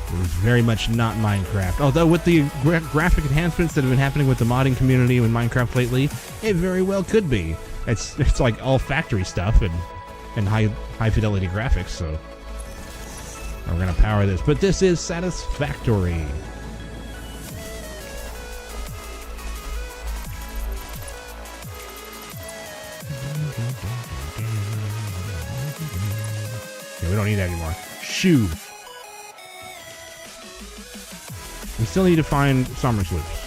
It is very much not Minecraft. Although with the graphic enhancements that have been happening with the modding community in Minecraft lately, it very well could be. It's like all factory stuff and high fidelity graphics, so we're gonna power this. But this is Satisfactory. Okay, we don't need that anymore. Shoo. We still need to find summer sloops.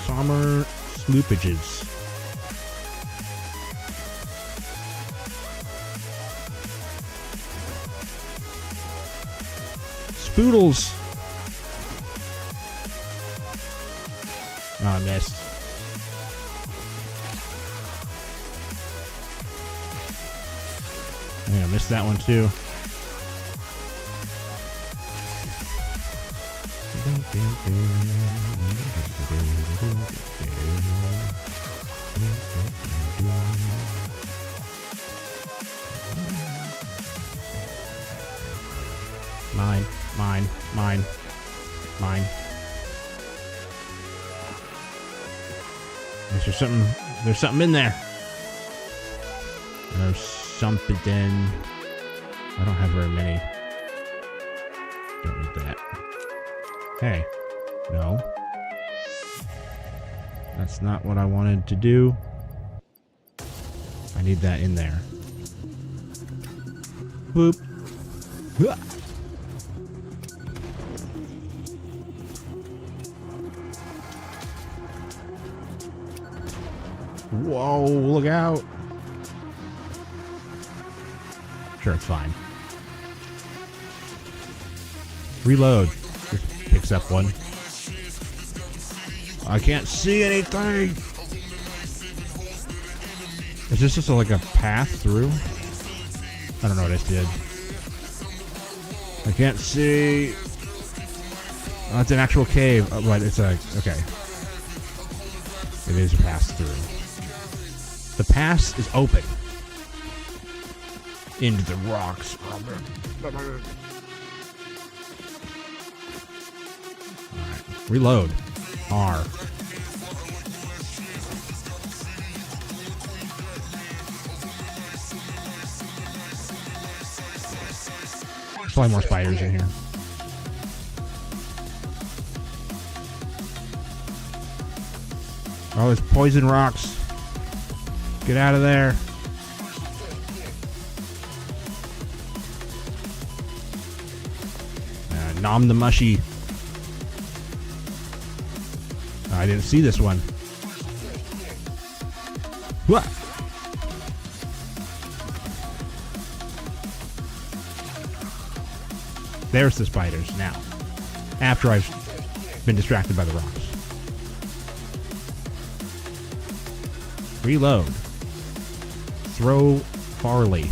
Summer sloopages. Spoodles. Oh, I missed. I think I missed that one too. Mine. There's something in there. There's something. I don't have very many. Don't need that. Hey. No. That's not what I wanted to do. I need that in there. Boop. Huh. Whoa, look out. Sure, it's fine. Reload. Just picks up one. I can't see anything. Is this just like a path through? I don't know what I did. I can't see. Oh, it's an actual cave. Oh, but it's a... Okay. It is a pass through. The pass is open. Into the rocks. Alright. Reload. R. There's probably more spiders in here. Oh, there's poison rocks. Get out of there. Nom the mushy. Oh, I didn't see this one. What? There's the spiders now. After I've been distracted by the rocks. Reload. Throw farley.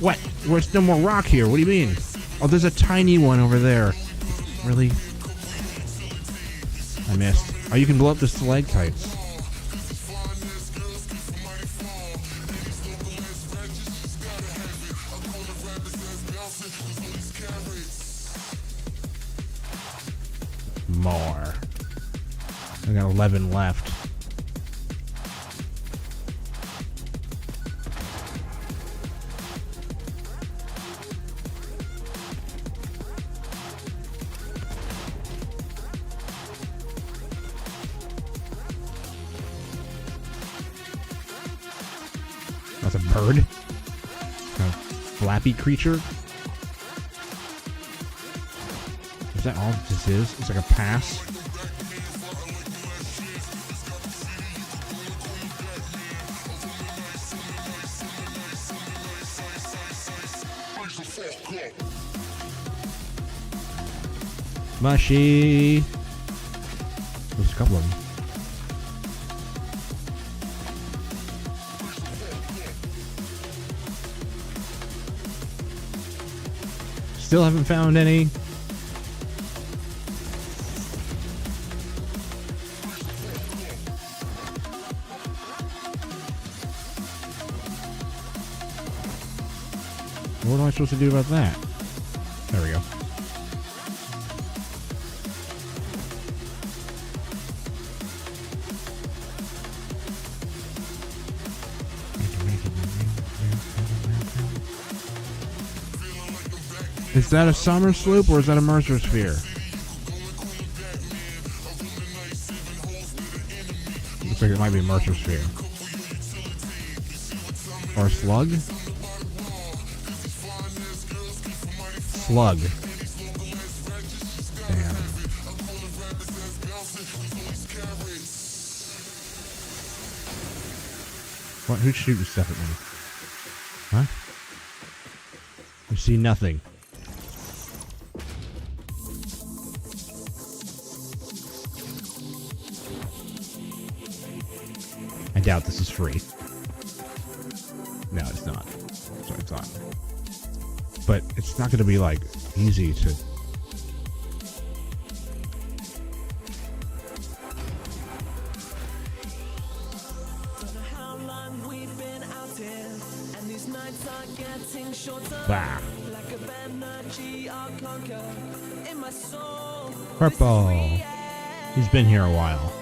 What? There's no more rock here. What do you mean? Oh, there's a tiny one over there. Really? I missed. Oh, you can blow up the stalactites. More. I got 11 left. That's a bird? A flappy creature? Is that all this is? It's like a pass? Mushy! There's a couple of them. Still haven't found any. What am I supposed to do about that? There we go. Is that a summer sloop or is that a Mercer sphere? Looks like it might be a Mercer sphere. Or a slug? Slug. Damn. What? Who's shooting stuff at me? Huh? I see nothing. I doubt this is free. No, it's not. That's what I thought. But it's not going to be, like, easy to... Bah. Purple. He's been here a while.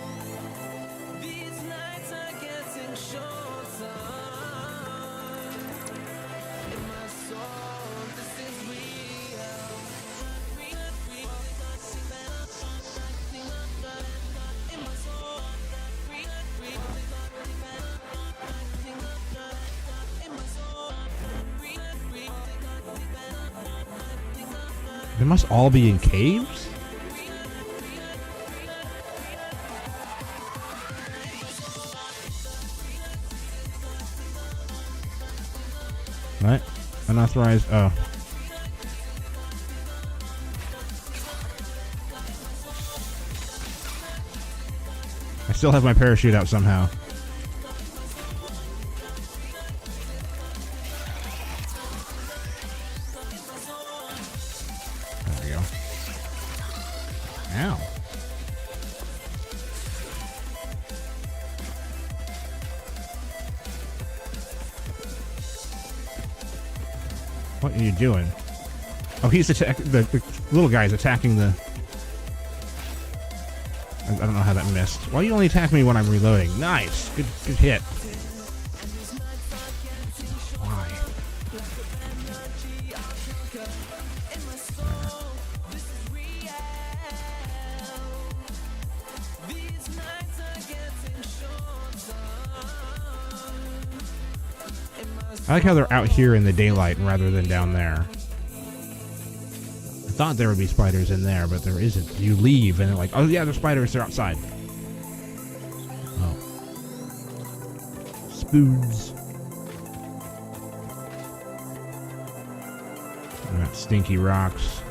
They must all be in caves? Right? Unauthorized. Oh. I still have my parachute out somehow. Ow. What are you doing? Oh, he's the little guy's attacking the... I don't know how that missed. Why you only attack me when I'm reloading? Nice. Good hit. Why? I like how they're out here in the daylight rather than down there. I thought there would be spiders in there, but there isn't. You leave and they're like, oh yeah, there's spiders, they're outside. Oh. Spoons. I got stinky rocks.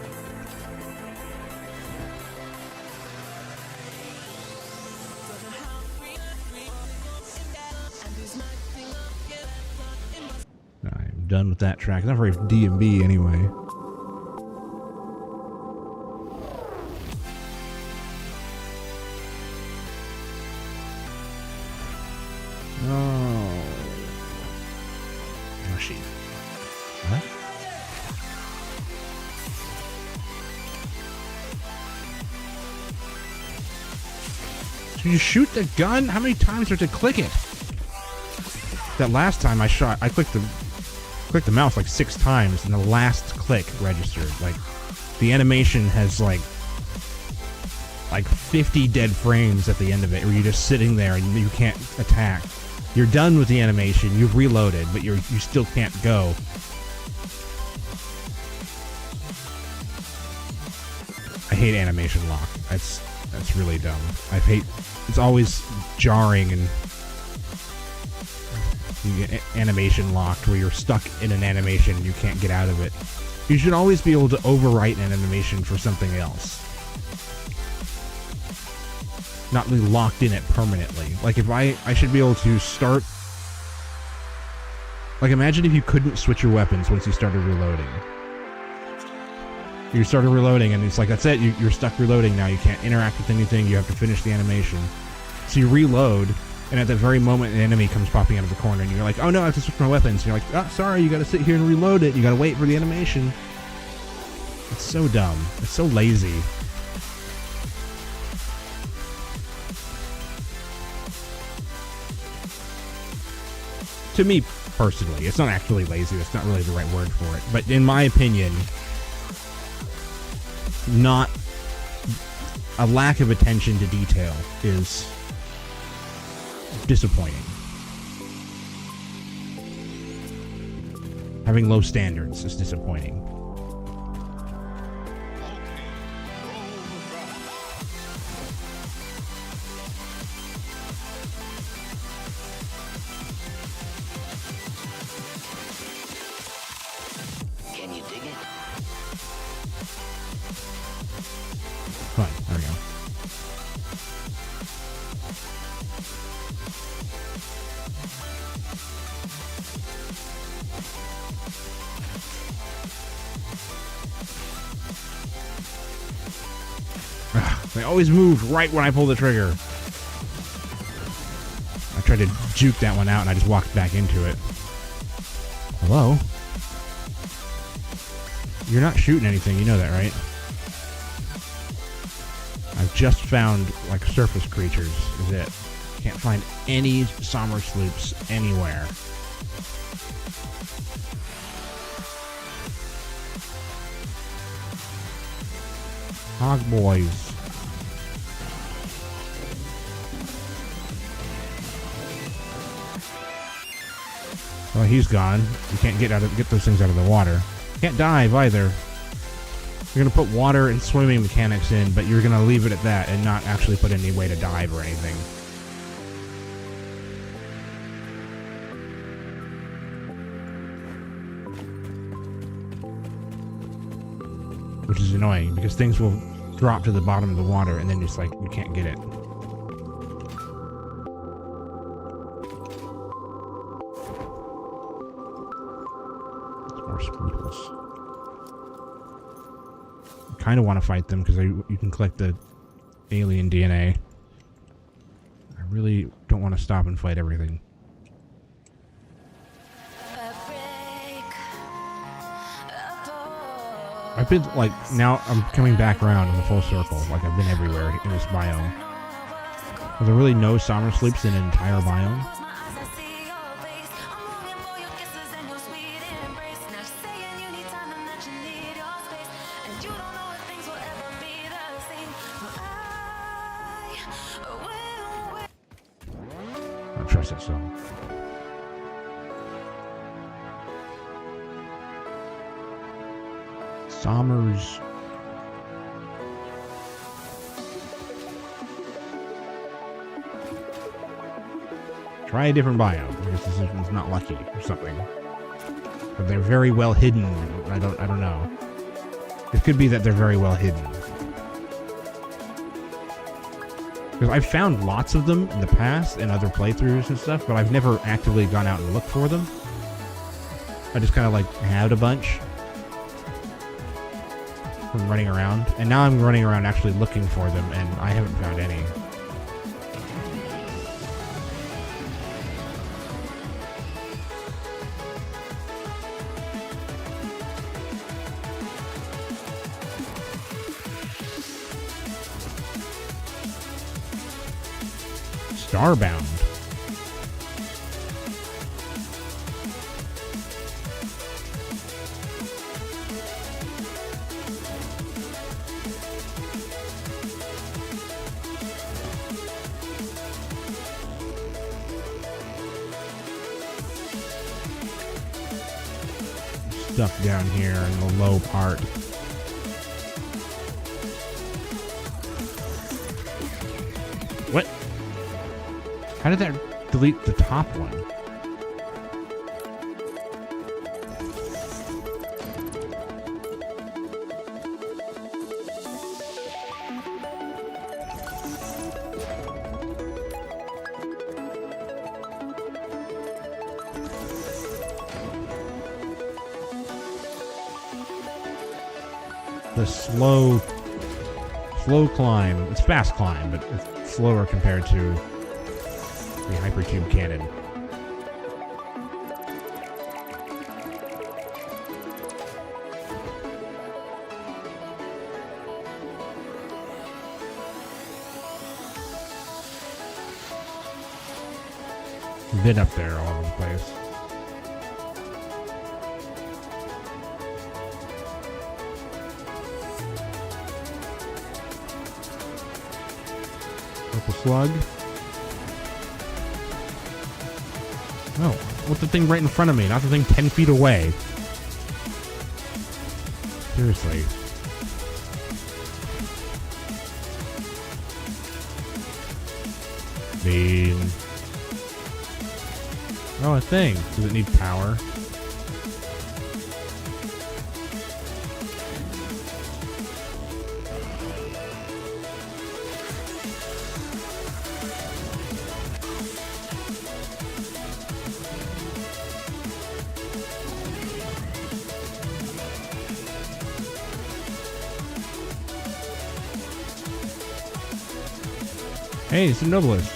I'm done done with that track. Not very D&B anyway. Oh. Yoshi. What? So you shoot the gun? How many times do you have to click it? That last time I clicked the mouse like 6 times, and the last click registered. Like, the animation has like 50 dead frames at the end of it, where you're just sitting there and you can't attack. You're done with the animation, you've reloaded, but you still can't go. I hate animation lock. That's really dumb. It's always jarring, and you get animation locked where you're stuck in an animation and you can't get out of it. You should always be able to overwrite an animation for something else. Not be locked in it permanently. Like, if I should be able to start... Like, imagine if you couldn't switch your weapons once you started reloading. You started reloading and it's like, that's it, you're stuck reloading now. You can't interact with anything, you have to finish the animation. So you reload, and at that very moment an enemy comes popping out of the corner and you're like, oh no, I have to switch my weapons. And you're like, oh, sorry, you gotta sit here and reload it. You gotta wait for the animation. It's so dumb. It's so lazy. To me, personally, it's not actually lazy. That's not really the right word for it. But in my opinion, not a lack of attention to detail is disappointing. Having low standards is disappointing. Can you dig it? Fine, there we go. They always move right when I pull the trigger. I tried to juke that one out and I just walked back into it. Hello? You're not shooting anything, you know that, right? I've just found, like, surface creatures, is it. Can't find any Sommer sloops anywhere. Hog boys. Oh, he's gone. You can't get those things out of the water. Can't dive either. You're gonna put water and swimming mechanics in, but you're gonna leave it at that and not actually put any way to dive or anything. Which is annoying because things will drop to the bottom of the water and then it's like you can't get it. More spooples. I kind of want to fight them because you can collect the alien DNA. I really don't want to stop and fight everything. I've been, like, now I'm coming back around in the full circle. Like, I've been everywhere in this biome. Are there really no Sommer sloops in an entire biome? I don't trust that song. Sommers. Try a different biome because this one's not lucky or something. But they're very well hidden. I don't know. It could be that they're very well hidden. Because I've found lots of them in the past in other playthroughs and stuff, but I've never actively gone out and looked for them. I just kind of like had a bunch from running around, and now I'm running around actually looking for them, and I haven't found any. Starbound. Stuff down here in the low part. What? How did that delete the top one? The slow climb. It's fast climb, but it's slower compared to the hypertube cannon. Been up there all over the place. Purple slug. Oh, what's the thing right in front of me? Not the thing 10 feet away. Seriously. Mean. Oh, a thing. Does it need power? Hey, it's a Noblest.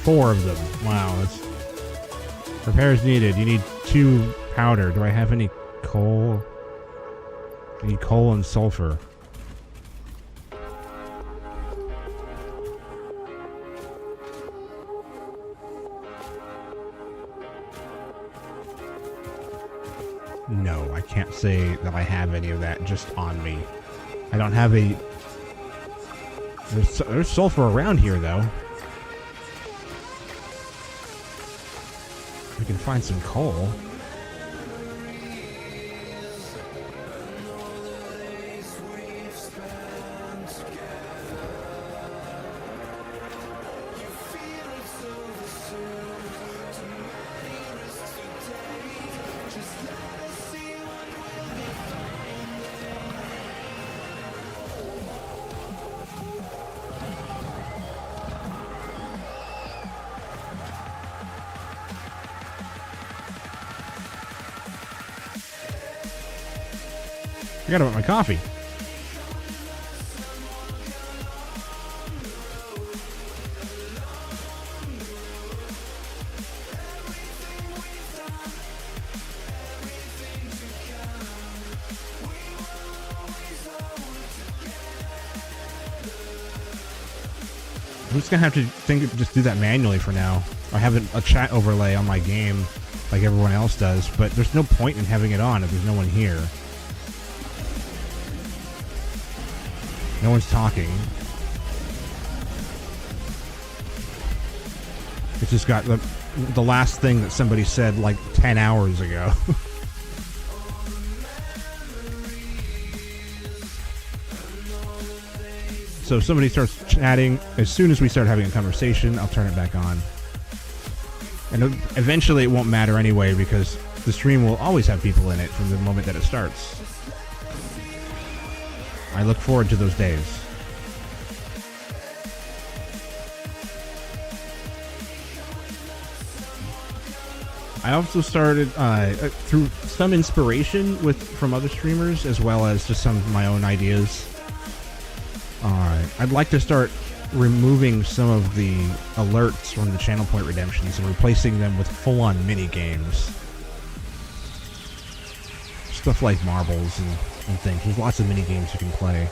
4 of them. Wow, that's... Repairs needed. You need 2 powder. Do I have any coal? I need coal and sulfur. No, I can't say that I have any of that just on me. I don't have a... There's sulfur around here, though. We can find some coal. Forgot about my coffee. I'm just gonna have to just do that manually for now. I have a chat overlay on my game like everyone else does, but there's no point in having it on if there's no one here. No one's talking. It's just got the last thing that somebody said like 10 hours ago. So if somebody starts chatting, as soon as we start having a conversation, I'll turn it back on. And eventually it won't matter anyway, because the stream will always have people in it from the moment that it starts. I look forward to those days. I also started through some inspiration from other streamers, as well as just some of my own ideas. I'd like to start removing some of the alerts from the channel point redemptions and replacing them with full-on mini games. Stuff like marbles and things. There's lots of mini games you can play.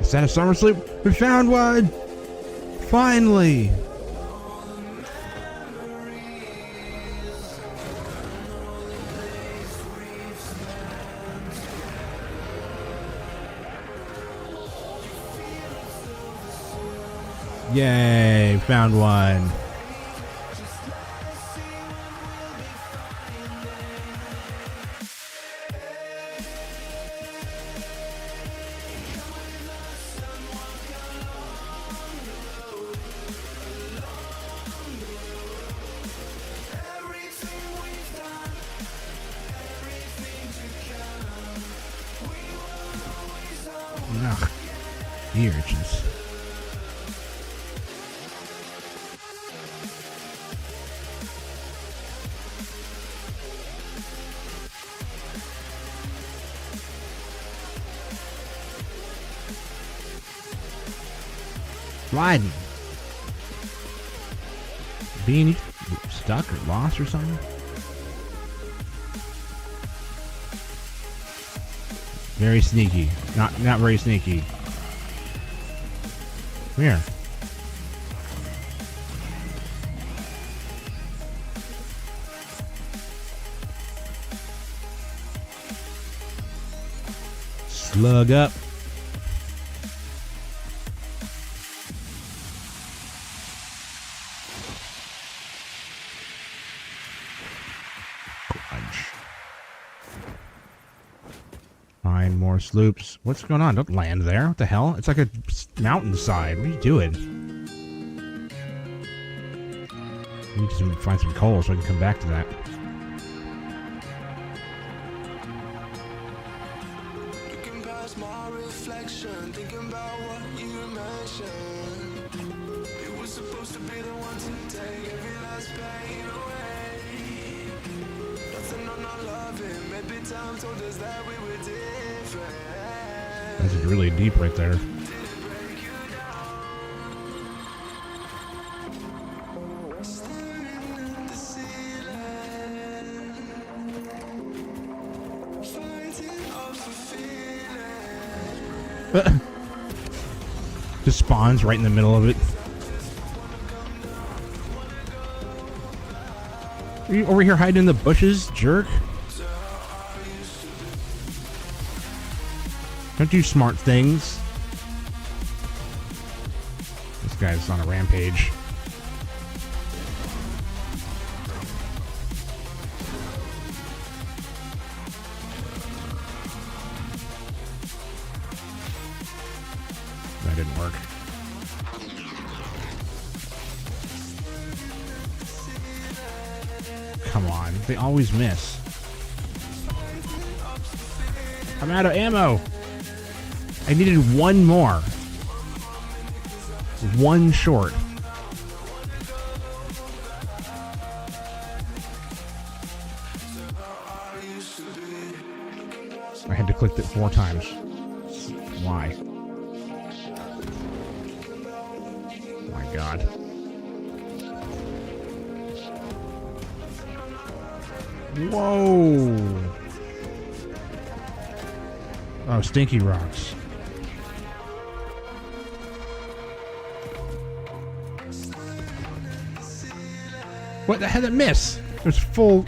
Is that a summer sleep? We found one! Finally! Yay, found one. Ugh, the urchins. Sliding. Being stuck or lost or something? Very sneaky. Not very sneaky. Come here. Slug up. Find more sloops. What's going on? Don't land there. What the hell? It's like a mountainside. What are you doing? I need to find some coal so I can come back to that. Looking past my reflection, thinking about what you mentioned. It was supposed to be the one to take every last pain away. Nothing I'm not loving. Maybe time told us that we were different. That's really deep right there. Just spawns right in the middle of it. Are you over here hiding in the bushes, jerk? Don't do smart things. This guy's on a rampage. That didn't work. Come on, they always miss. I'm out of ammo. I needed one more. One short. I had to click it 4 times. Why? My God. Whoa. Oh, stinky rocks. What the hell did it miss? There's full.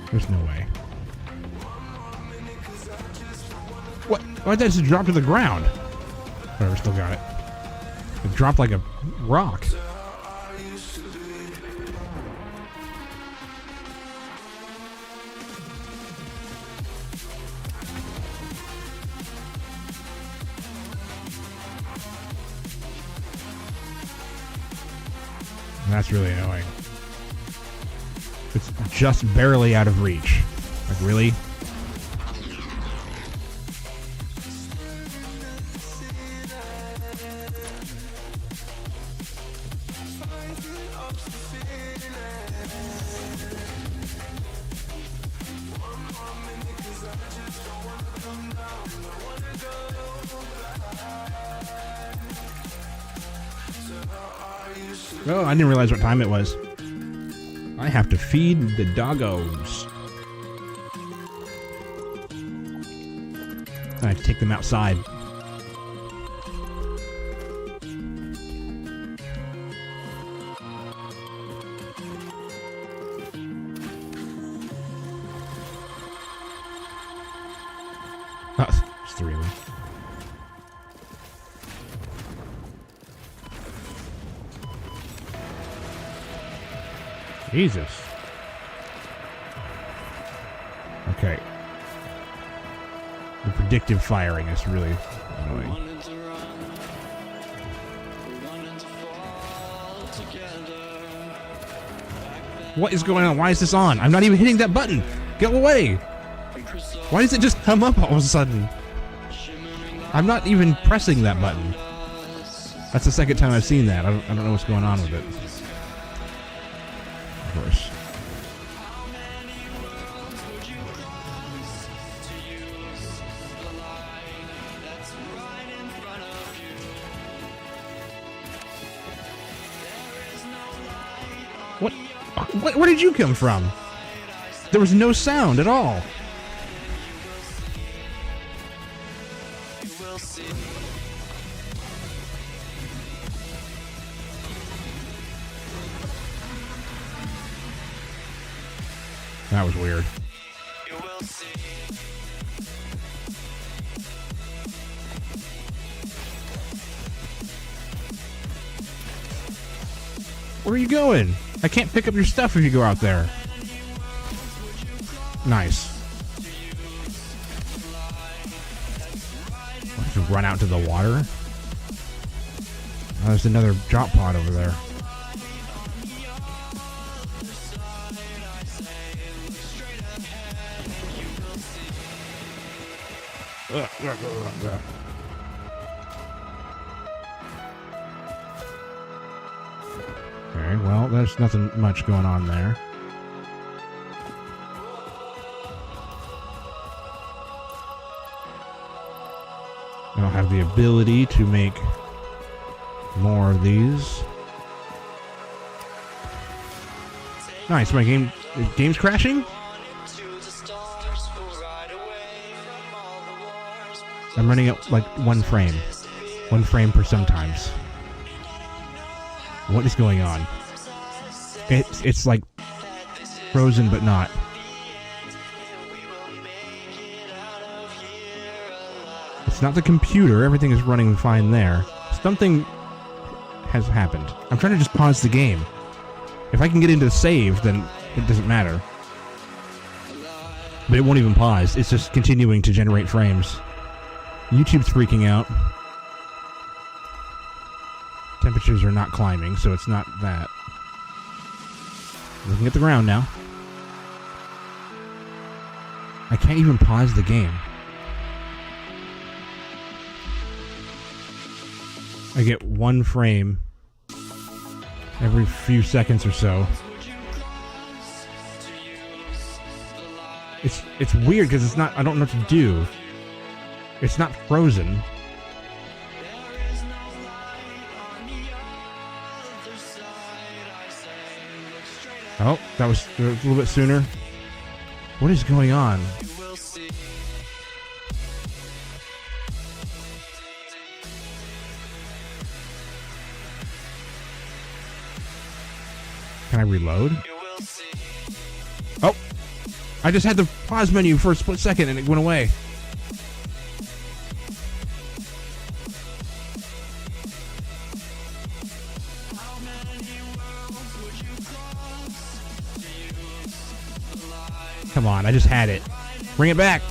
There's no way. What? Why'd that just drop to the ground? Whatever, still got it. It dropped like a rock. That's really annoying. just barely out of reach. Like, really? Oh, I didn't realize what time it was. I have to feed the doggos. I have to take them outside. Oh, it's 3 of them. Jesus. Okay. The predictive firing is really annoying. What is going on? Why is this on? I'm not even hitting that button. Go away. Why does it just come up all of a sudden? I'm not even pressing that button. That's the second time I've seen that. I don't know what's going on with it. Of course. What? Where did you come from? There was no sound at all. That was weird. Where are you going? I can't pick up your stuff if you go out there. Nice. I have to run out to the water? Oh, there's another drop pod over there. Okay, well, there's nothing much going on there. I don't have the ability to make more of these. Nice, my game's crashing? I'm running at like 1 frame. 1 frame per sometimes. What is going on? It's like frozen but not. It's not the computer. Everything is running fine there. Something has happened. I'm trying to just pause the game. If I can get into the save, then it doesn't matter. But it won't even pause. It's just continuing to generate frames. YouTube's freaking out. Temperatures are not climbing, so it's not that. Looking at the ground now. I can't even pause the game. I get 1 frame every few seconds or so. It's weird because it's not. I don't know what to do. It's not frozen. Oh, that was a little bit sooner. What is going on? Can I reload? Oh! I just had the pause menu for a split second and it went away. Come on, I just had it. Bring it back.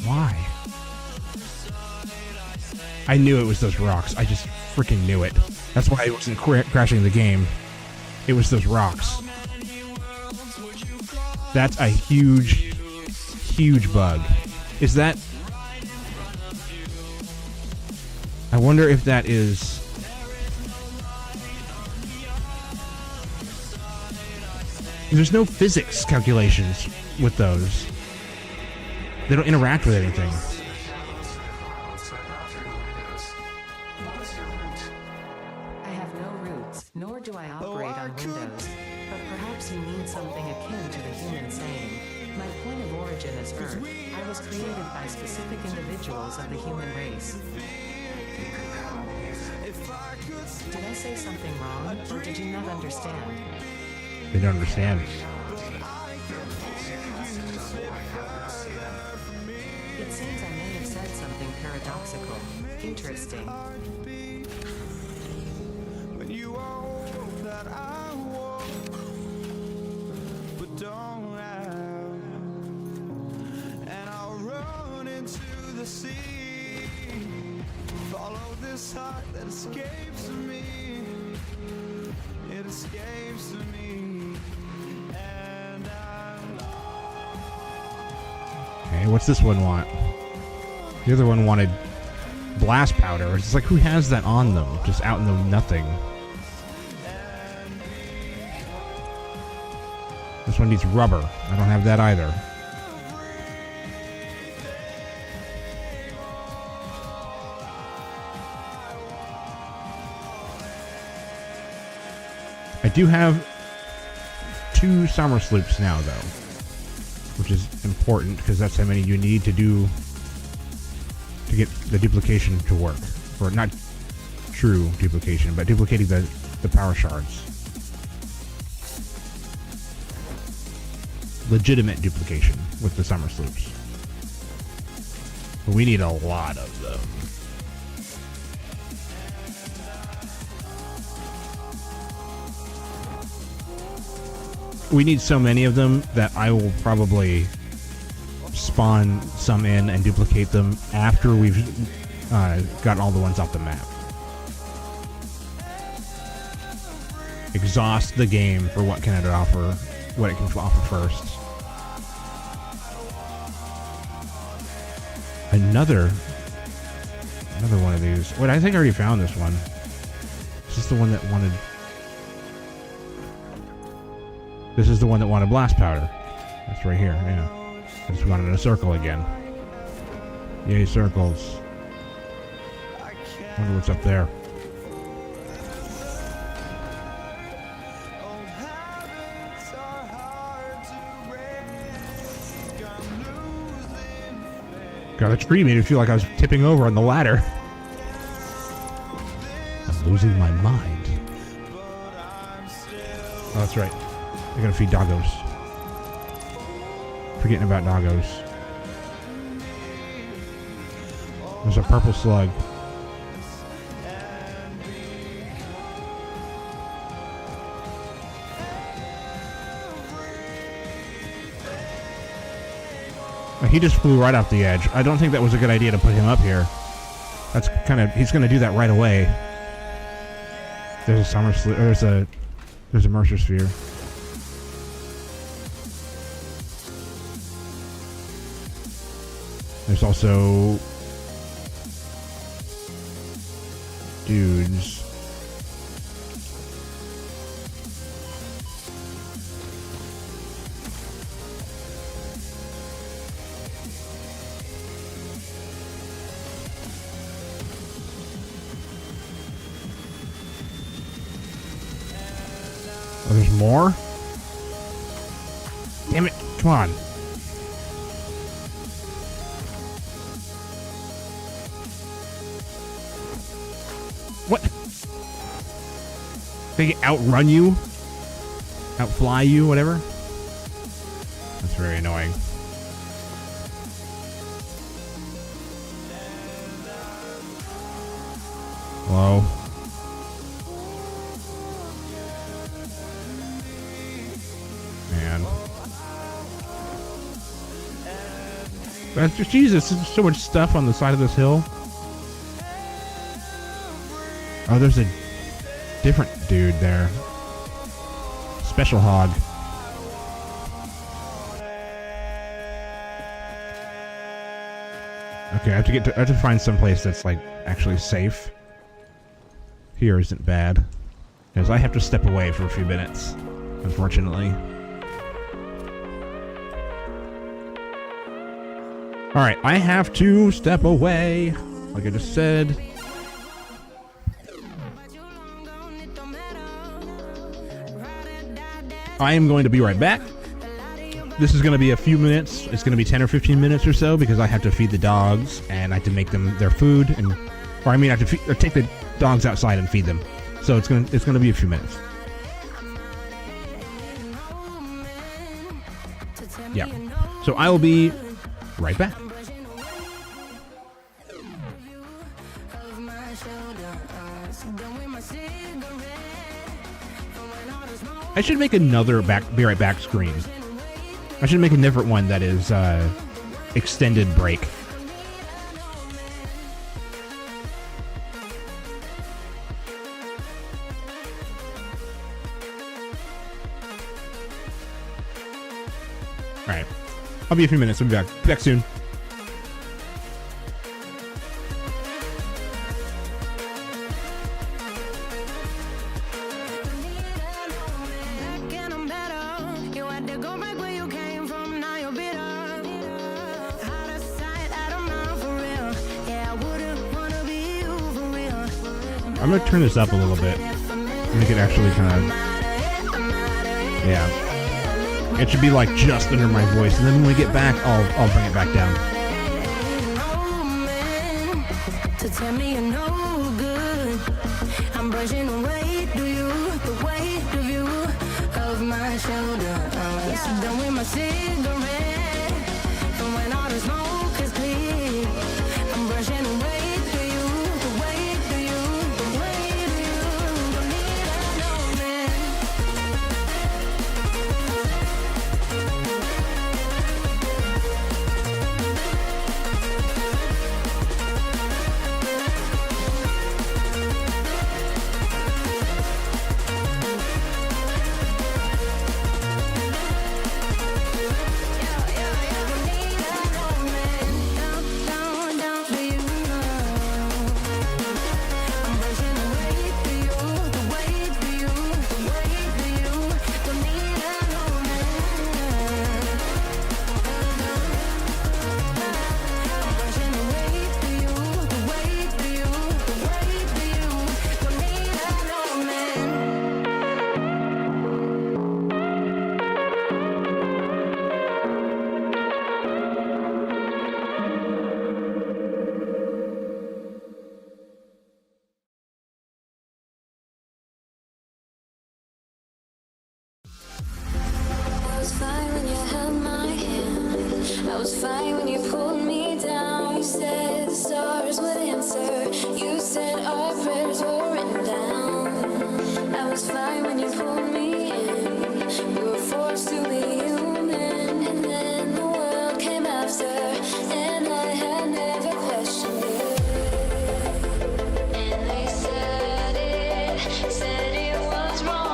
Why? I knew it was those rocks. I just freaking knew it. That's why it wasn't crashing the game. It was those rocks. That's a huge, huge bug. Is that... I wonder if that is... There's no physics calculations with those. They don't interact with anything. I have no roots, nor do I operate on Windows. But perhaps you mean something akin to the human saying, my point of origin is Earth. I was created by specific individuals of the human race. Did I say something wrong, or did you not understand? They don't understand. It seems I may have said something paradoxical. Interesting. When you hope that I walk, but don't have, and I'll run into the sea, follow this heart that escapes me, it escapes me, and I'm Okay, what's this one want? The other one wanted blast powder. It's like, who has that on them? Just out in the nothing. This one needs rubber. I don't have that either. I do have 2 summer sloops now, though, which is important because that's how many you need to do to get the duplication to work. Or not true duplication, but duplicating the power shards. Legitimate duplication with the summer sloops. But we need a lot of them. We need so many of them that I will probably spawn some in and duplicate them after we've gotten all the ones off the map. Exhaust the game for what can it offer, what it can offer first. Another one of these. Wait, I think I already found this one. Is this the one that wanted... This is the one that wanted blast powder. That's right here, yeah. I just wanted a circle again. Yay, circles. Wonder what's up there. God, that tree made me feel like I was tipping over on the ladder. I'm losing my mind. Oh, that's right. I gotta feed doggos. Forgetting about doggos. There's a purple slug. He just flew right off the edge. I don't think that was a good idea to put him up here. That's kind of... He's going to do that right away. There's a summer slip... There's a Mercer sphere. There's also... dudes. Oh, there's more? Damn it. Come on. What? They outrun you? Outfly you? Whatever? That's very annoying. Hello? Man. That's just, Jesus, there's so much stuff on the side of this hill. Oh, there's a different dude there. Special hog. Okay, I have to find some place that's like actually safe. Here isn't bad, because I have to step away for a few minutes, unfortunately. All right, I have to step away, like I just said. I am going to be right back. This is going to be a few minutes. It's going to be 10 or 15 minutes or so because I have to feed the dogs and I have to make them their food, and I have to take the dogs outside and feed them. So it's going to be a few minutes. Yeah. So I will be right back. I should make another be right back screen. I should make a different one that is extended break. All right, I'll be a few minutes. I'll be back. Back soon. I'm gonna turn this up a little bit. Make it actually kind of, yeah. It should be like just under my voice, and then when we get back, I'll bring it back down. To tell me you're no good, I'm brushing away the weight of you, of my shoulders. Done with my cigarette, and when all the smoke is clear, I'm brushing away. I was fine when you pulled me down. You said the stars would answer. You said our prayers were written down. I was fine when you pulled me in. We were forced to be human, and then the world came after, and I had never questioned it. And they said it was wrong.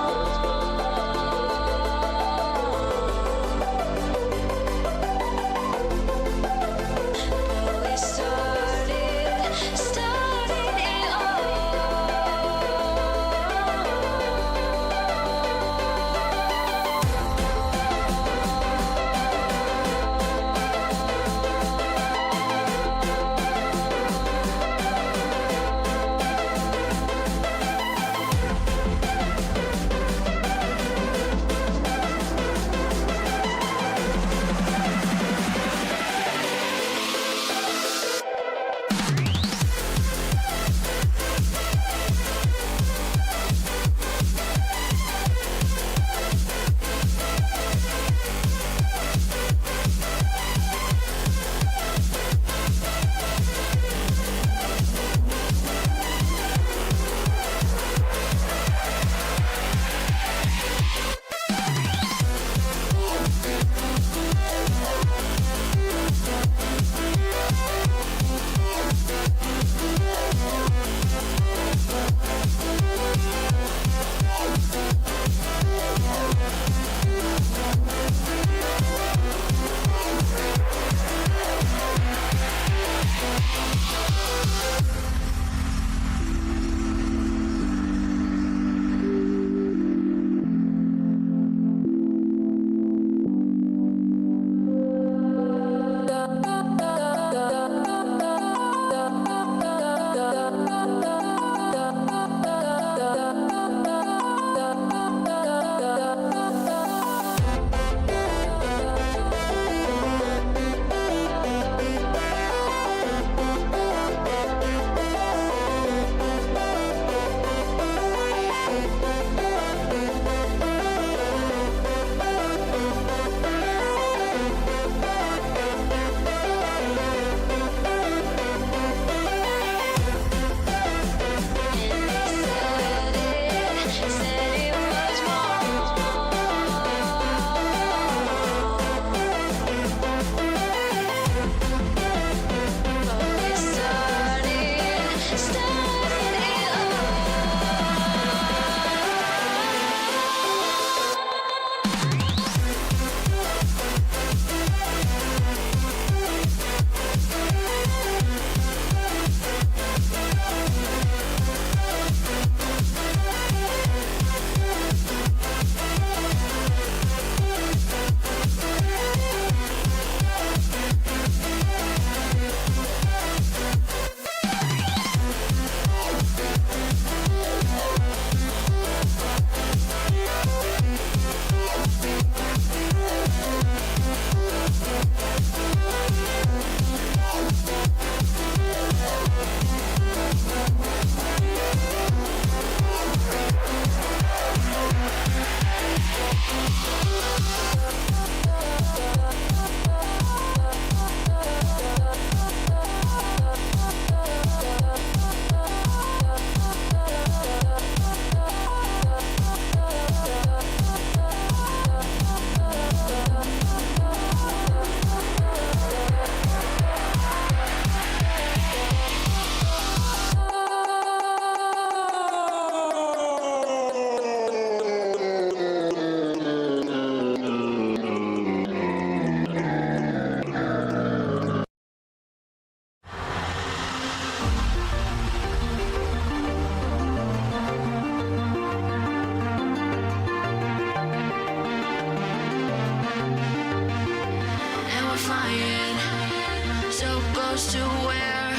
close to where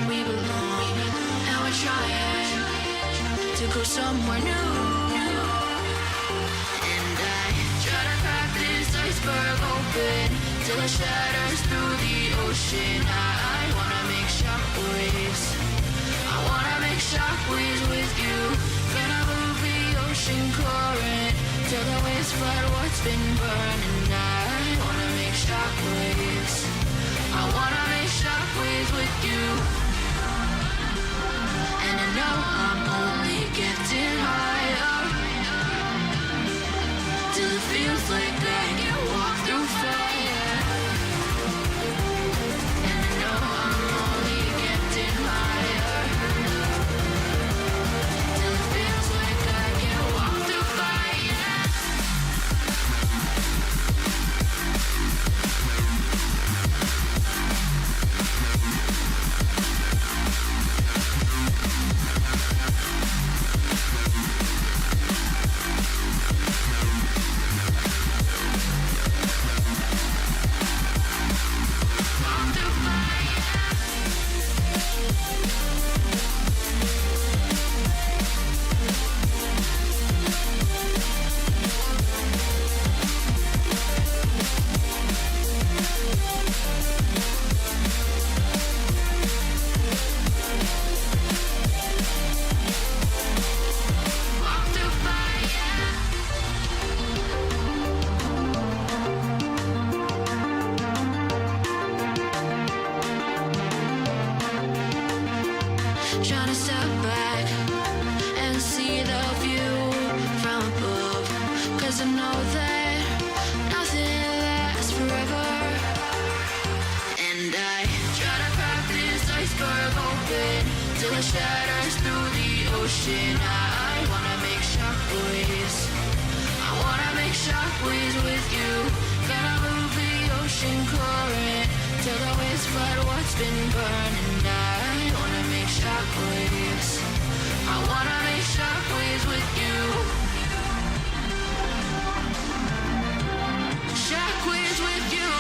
we belong, and we're trying to go somewhere new. And I try to crack this iceberg open till it shatters through the ocean. I wanna make shockwaves. I wanna make shockwaves with you. Gonna move the ocean current till the waves flood what's been burning. I wanna make shockwaves. I wanna make shockwaves with you. And I know I'm only getting higher till it feels like I can walk through fire. And I know I'm only getting higher till it feels like I can walk through fire. Trying to step back and see the view from above, 'cause I know that nothing lasts forever. And I try to crack this iceberg open till it shatters through the ocean. I wanna make shockwaves. I wanna make shockwaves with you. Gonna move the ocean current till the waves flood what's been burning. I wanna make shockwaves. I wanna make shockwaves with you. Shockwaves with you.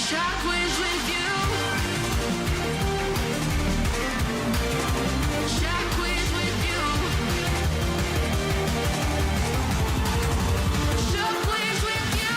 Shockwaves with you. Shockwaves with you. Shockwaves with you.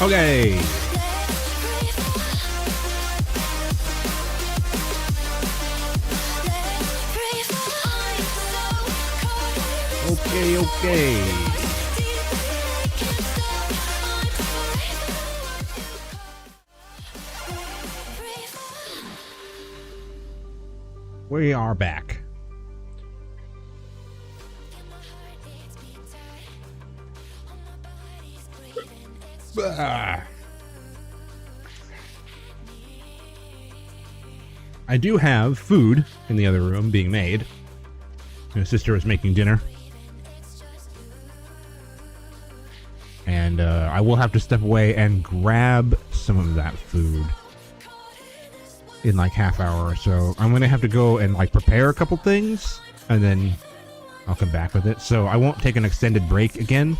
Okay. Okay. We are back. I do have food in the other room being made. My sister was making dinner. And I will have to step away and grab some of that food in like half hour or so. I'm going to have to go and like prepare a couple things and then I'll come back with it. So I won't take an extended break again,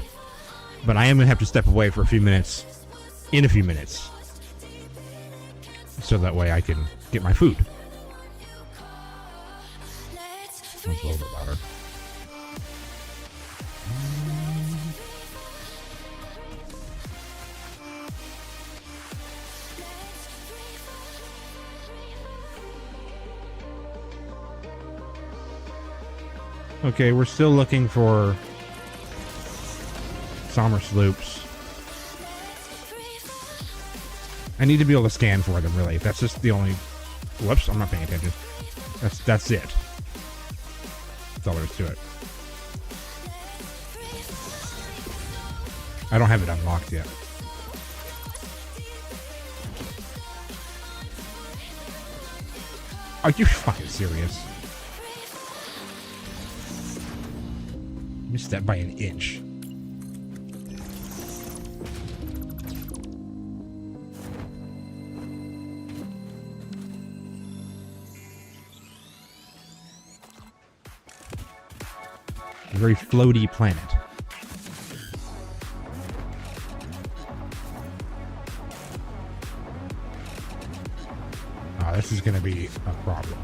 but I am going to have to step away for a few minutes in a few minutes. So that way I can get my food. That's a little bit louder. Okay, we're still looking for Sommer sloops. I need to be able to scan for them, really. That's just the only... Whoops, I'm not paying attention. That's it. That's all there is to it. I don't have it unlocked yet. Are you fucking serious? Missed that by an inch. A very floaty planet. Oh, this is gonna be a problem.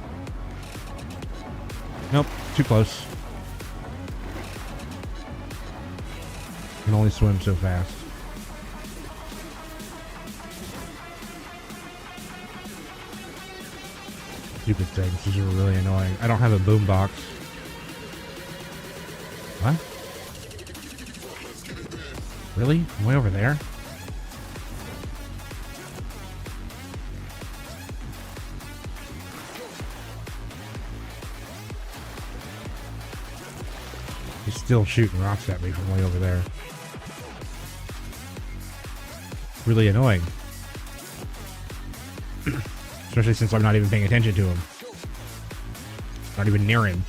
Nope, too close. Can only swim so fast. Stupid things. These are really annoying. I don't have a boombox. What? Really? Way over there? He's still shooting rocks at me from way over there. Really annoying. Especially since I'm not even paying attention to him. Not even near him.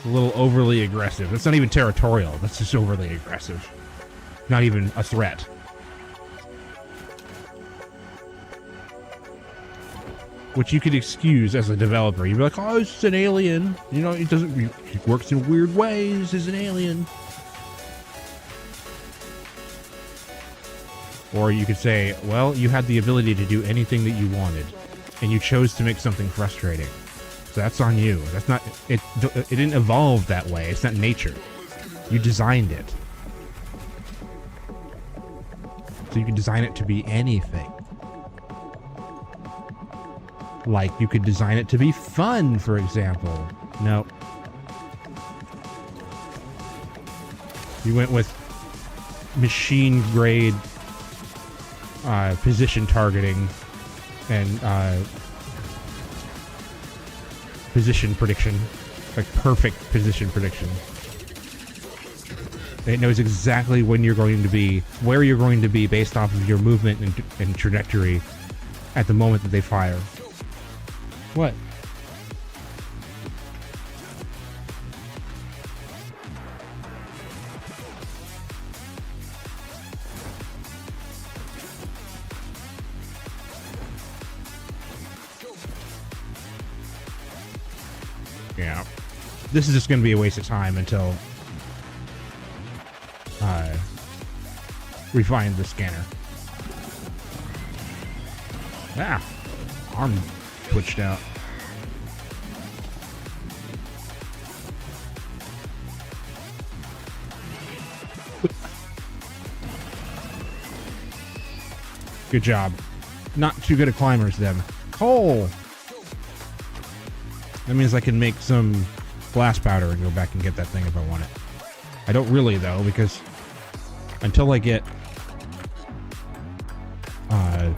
A little overly aggressive. That's not even territorial. That's just overly aggressive. Not even a threat. Which you could excuse as a developer. You'd be like, oh, it's an alien. You know, it works in weird ways. It's an alien. Or you could say, well, you had the ability to do anything that you wanted, and you chose to make something frustrating. So that's on you. That's not it. It didn't evolve that way. It's not nature. You designed it. So you can design it to be anything. Like you could design it to be fun, for example. No. You went with machine grade position targeting and position prediction, like perfect position prediction. It knows exactly when you're going to be, where you're going to be based off of your movement and trajectory at the moment that they fire. What? Yeah. This is just going to be a waste of time until we find the scanner. Ah, arm twitched out. Good job. Not too good at climbers then. Coal! That means I can make some glass powder and go back and get that thing if I want it. I don't really, though, because until I get... come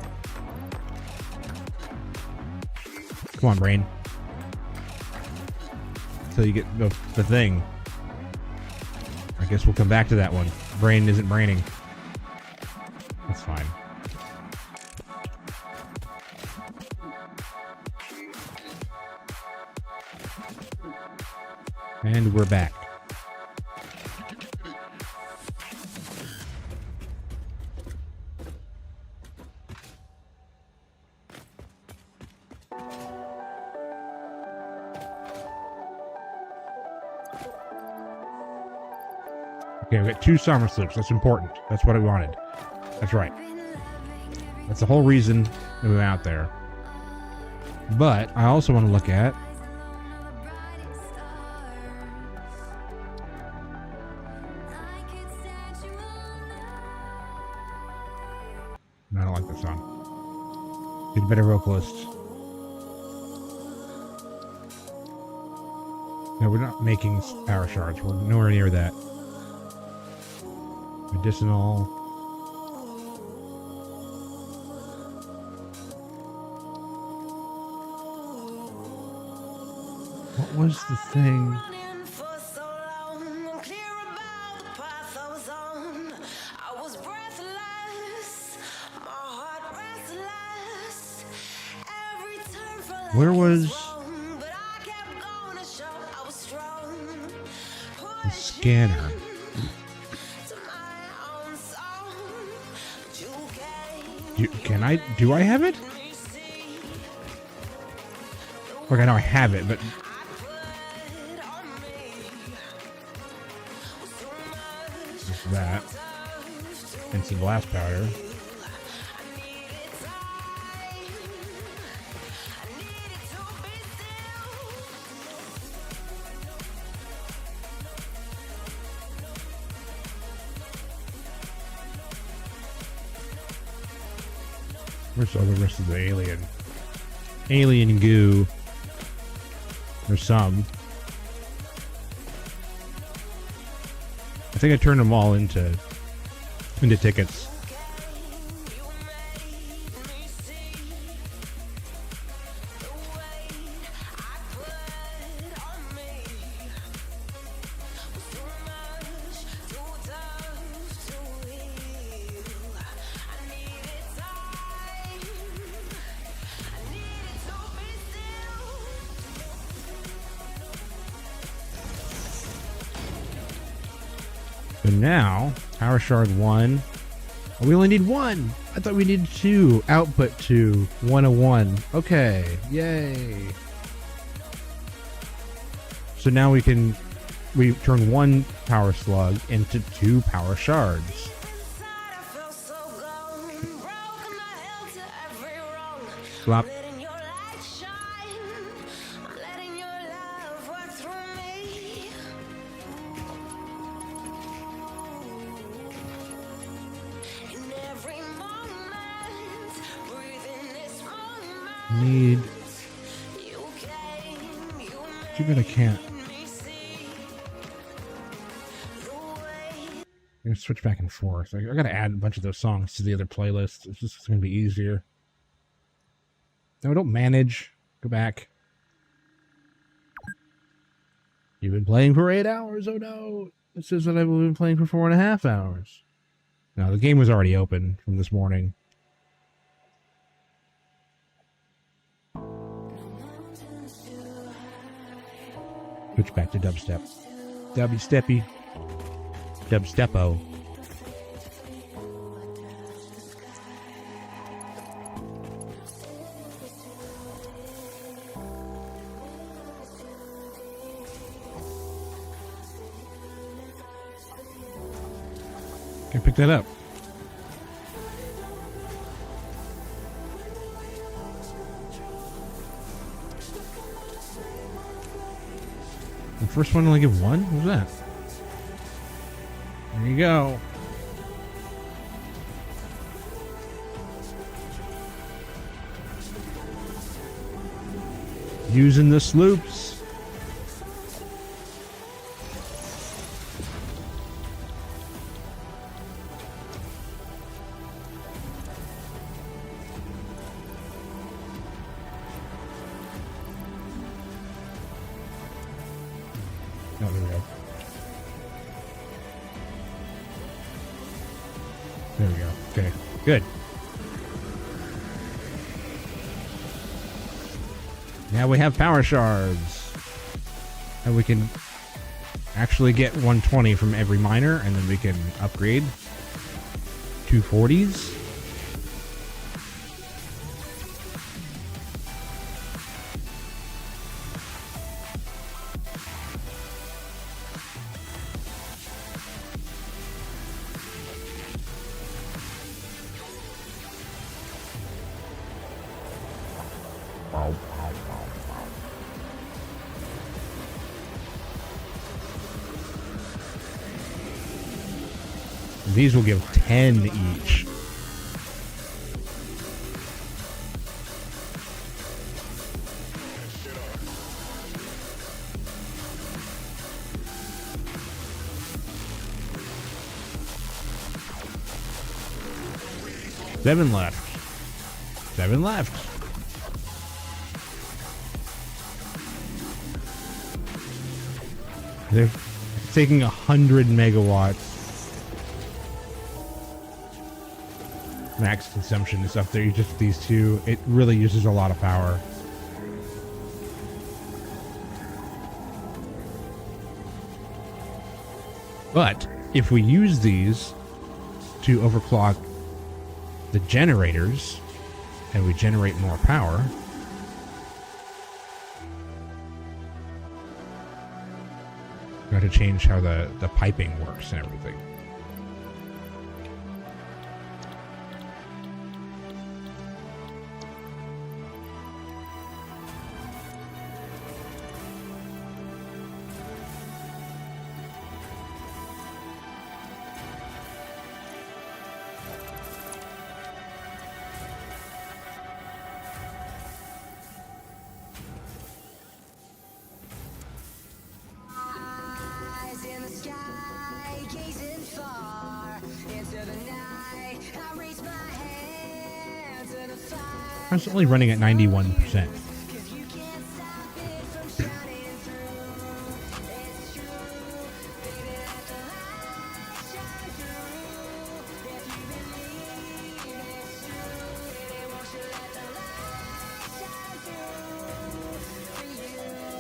on, brain. Until you get the thing. I guess we'll come back to that one. Brain isn't braining. That's fine. And we're back. Okay, we got 2 summer slips. That's important. That's what I wanted. That's right. That's the whole reason that we went out there. But I also want to look at... I don't like this song. Get a better vocalist. No, we're not making power shards. We're nowhere near that. Medicinal. What was the thing? Where was the scanner? Do I have it? Look, I know I have it, but just that and some glass powder. Where's all the rest of the alien goo? There's some. I think I turned them all into tickets. So now, Power Shard 1. Oh, we only need 1. I thought we needed 2. Output to 101. Okay, yay. So now we turn 1 Power Slug into 2 Power Shards. Flop. Need. Too bad I can't. I'm gonna switch back and forth. I gotta add a bunch of those songs to the other playlists. It's just gonna be easier. No, don't manage. Go back. You've been playing for 8 hours. Oh no! It says that I've been playing for 4.5 hours. No, the game was already open from this morning. Switch back to dubstep. Dubsteppy. Dubstepo. Can pick that up. The first one only give 1? What was that? There you go. Using the sloops. Oh, there we go. There we go. Okay, good. Now we have power shards. And we can actually get 120 from every miner, and then we can upgrade 240s. These will give 10 each. Seven left. 7 left. They're taking 100 megawatts. Max consumption is up there. Just these two, it really uses a lot of power. But if we use these to overclock the generators and we generate more power, we have to change how the piping works and everything. I'm only running at 91%.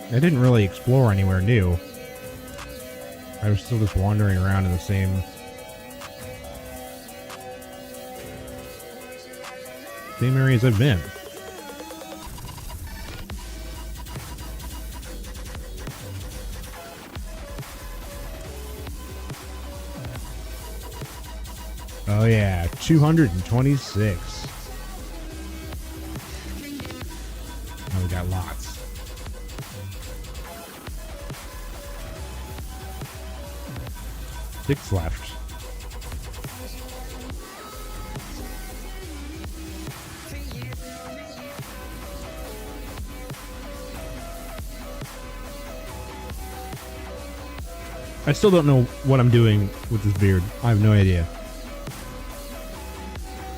I didn't really explore anywhere new. I was still just wandering around in the same areas I've been. Oh yeah, 226. Oh, we got lots. Six left. I still don't know what I'm doing with this beard. I have no idea.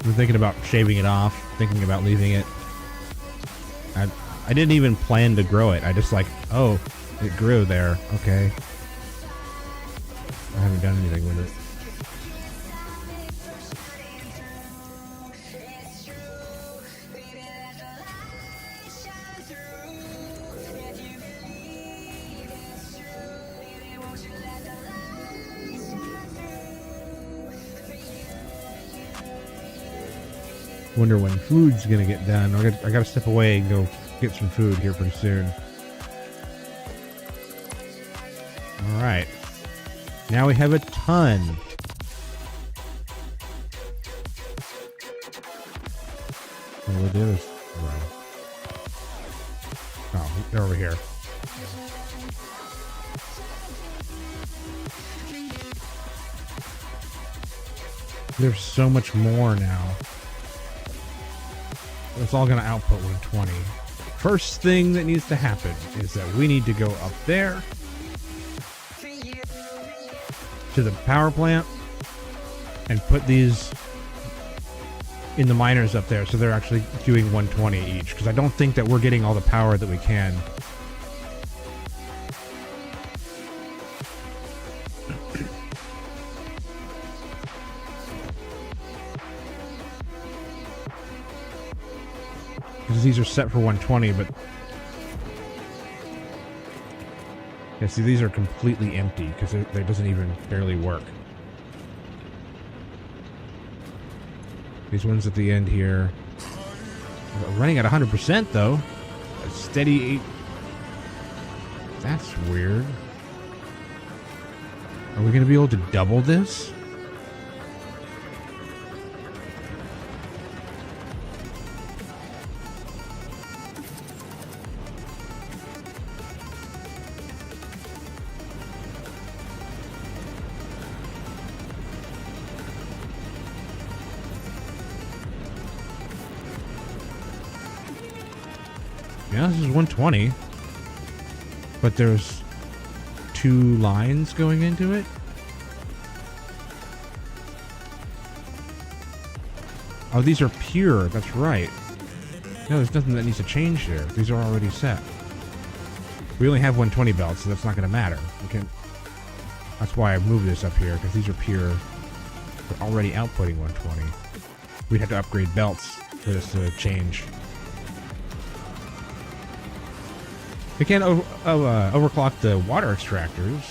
I'm thinking about shaving it off, thinking about leaving it. I didn't even plan to grow it. I just like, oh, it grew there. Okay. I haven't done anything with it. Wonder when food's gonna get done. I gotta step away and go get some food here pretty soon. All right. Now we have a ton. What do we do? Oh, they're over here. There's so much more now. It's all going to output 120. First thing that needs to happen is that we need to go up there to the power plant and put these in the miners up there so they're actually doing 120 each, because I don't think that we're getting all the power that we can. Because these are set for 120, but yeah, see, these are completely empty because it doesn't even barely work. These ones at the end here are running at 100% though. A steady 8. That's weird. Are we going to be able to double this? Yeah, this is 120, but there's 2 lines going into it. Oh, these are pure. That's right. No, there's nothing that needs to change there. These are already set. We only have 120 belts, so that's not going to matter. We can. That's why I moved this up here, because these are pure. They're already outputting 120. We'd have to upgrade belts for this to change. We can't overclock the water extractors.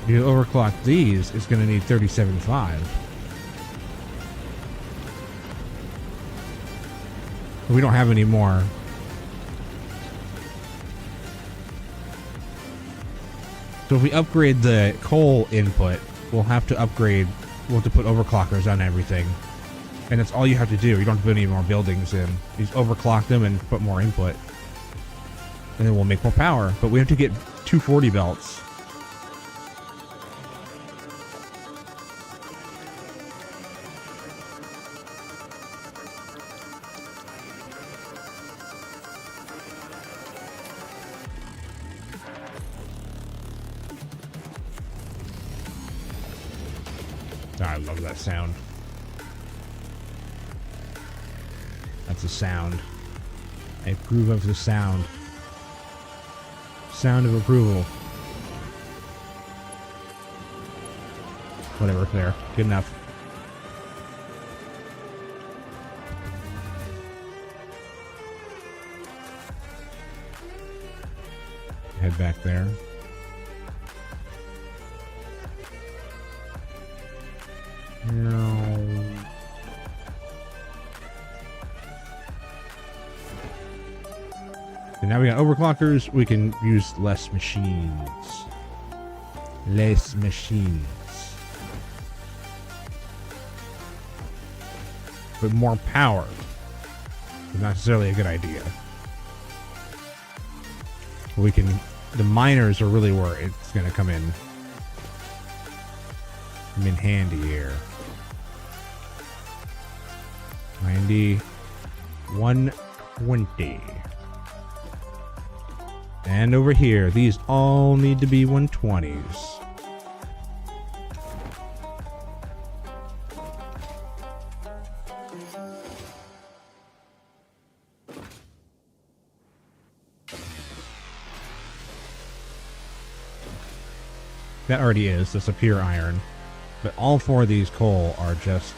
If you overclock these, it's going to need 37.5. We don't have any more. So if we upgrade the coal input, we'll have to upgrade. We'll have to put overclockers on everything. And that's all you have to do. You don't have to put any more buildings in. You just overclock them and put more input. And then we'll make more power. But we have to get 240 belts. I love that sound. That's a sound. I approve of the sound. Sound of approval. Whatever, there. Good enough. Head back there. No. And now we got overclockers. We can use less machines. Less machines. But more power. Not necessarily a good idea. We can. The miners are really where it's going to come in. Come in handy here. 90, 120. And over here, these all need to be 120s. That already is. That's a pure iron. But all 4 of these coal are just...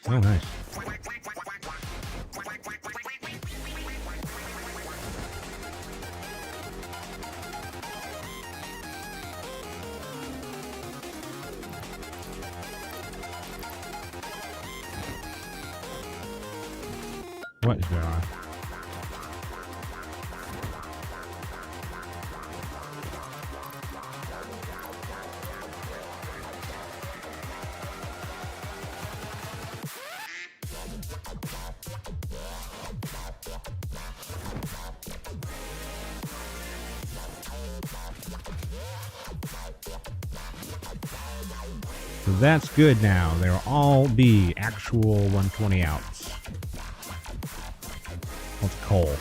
Oh, nice. What is going on? So that's good now. They'll all be actual 120 outs. What's coal?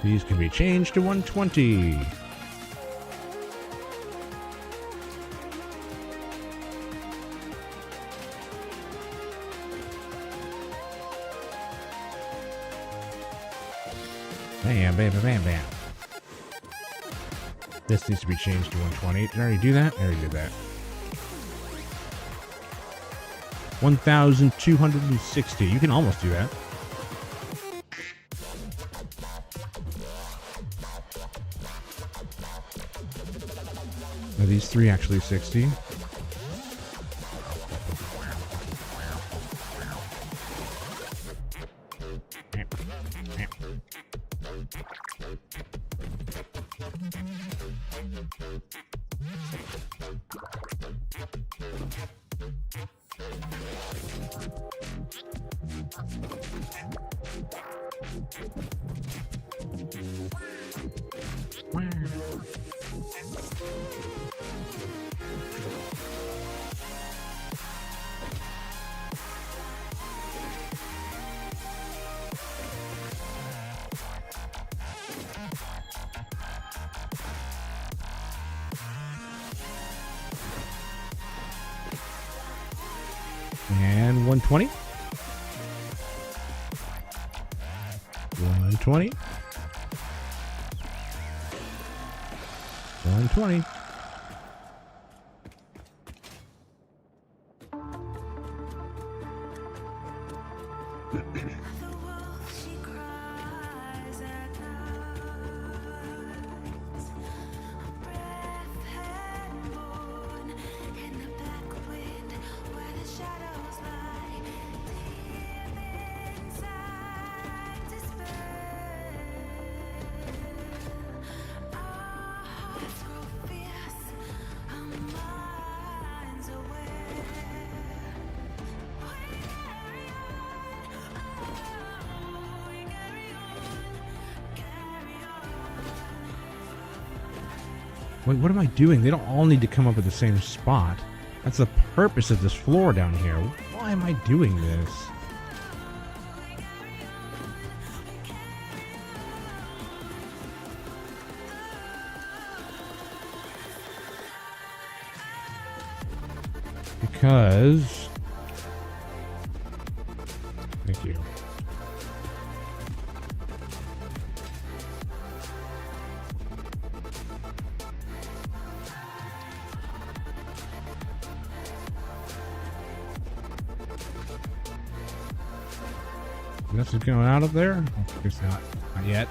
These can be changed to 120. Bam, bam, bam, bam. This needs to be changed to 120. Did I already do that? I already did that. 1,260. You can almost do that. Are these three actually 60? And 120. 120. 120. Wait, what am I doing? They don't all need to come up at the same spot. That's the purpose of this floor down here. Why am I doing this? Because... Thank you. Nothing going out up there? I guess not. Not yet.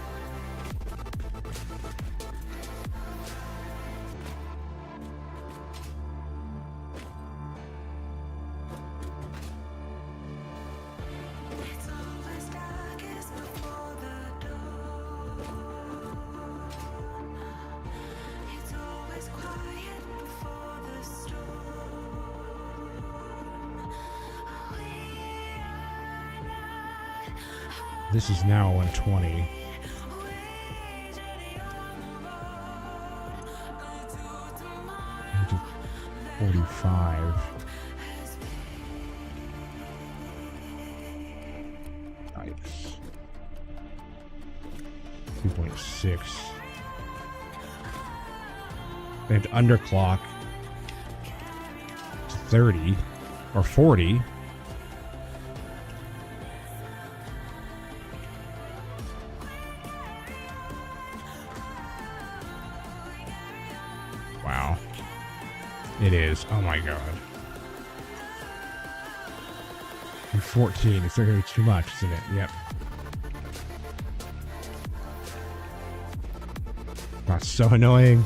This is now 120. Into 45. Nice. 2.6. They have to underclock to 30 or 40. It is. Oh my god. You're 14. It's going to be too much, isn't it? Yep. That's so annoying.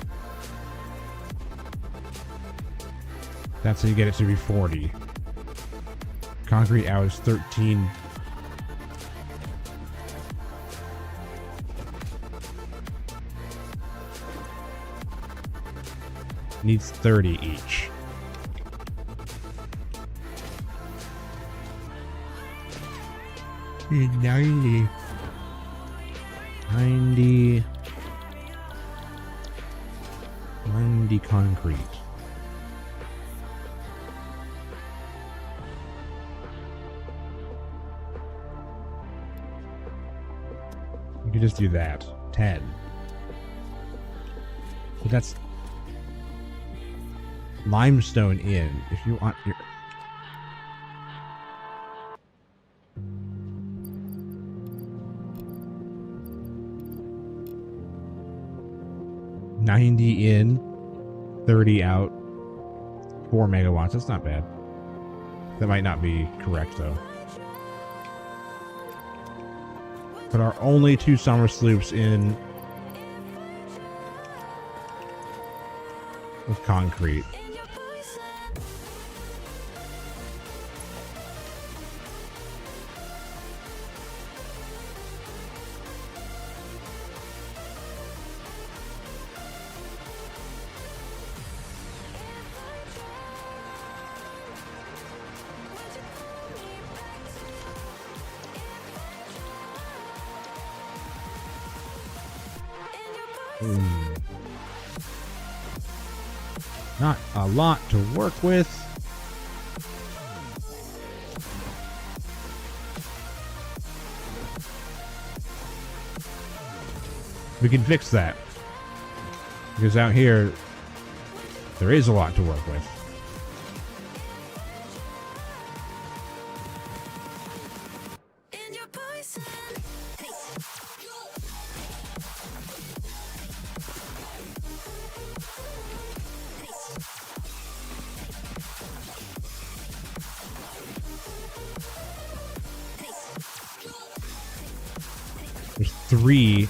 That's how you get it to be 40. Concrete out is 13. Needs 30 each. Need 90. 90 concrete. You could just do that. 10. But that's limestone in. If you want your 90 in, 30 out, 4 megawatts. That's not bad. That might not be correct though. But our only 2 summer sloops in with concrete. Not a lot to work with. We can fix that. Because out here, there is a lot to work with. There's 3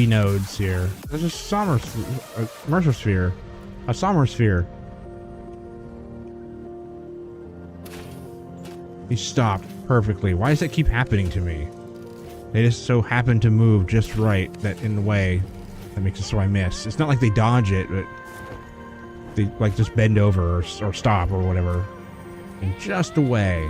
nodes here. There's a Mercer-sphere. A Sommer-sphere. He stopped perfectly. Why does that keep happening to me? They just so happen to move just right that in the way that makes it so I miss. It's not like they dodge it, but they like just bend over or stop or whatever. In just a way.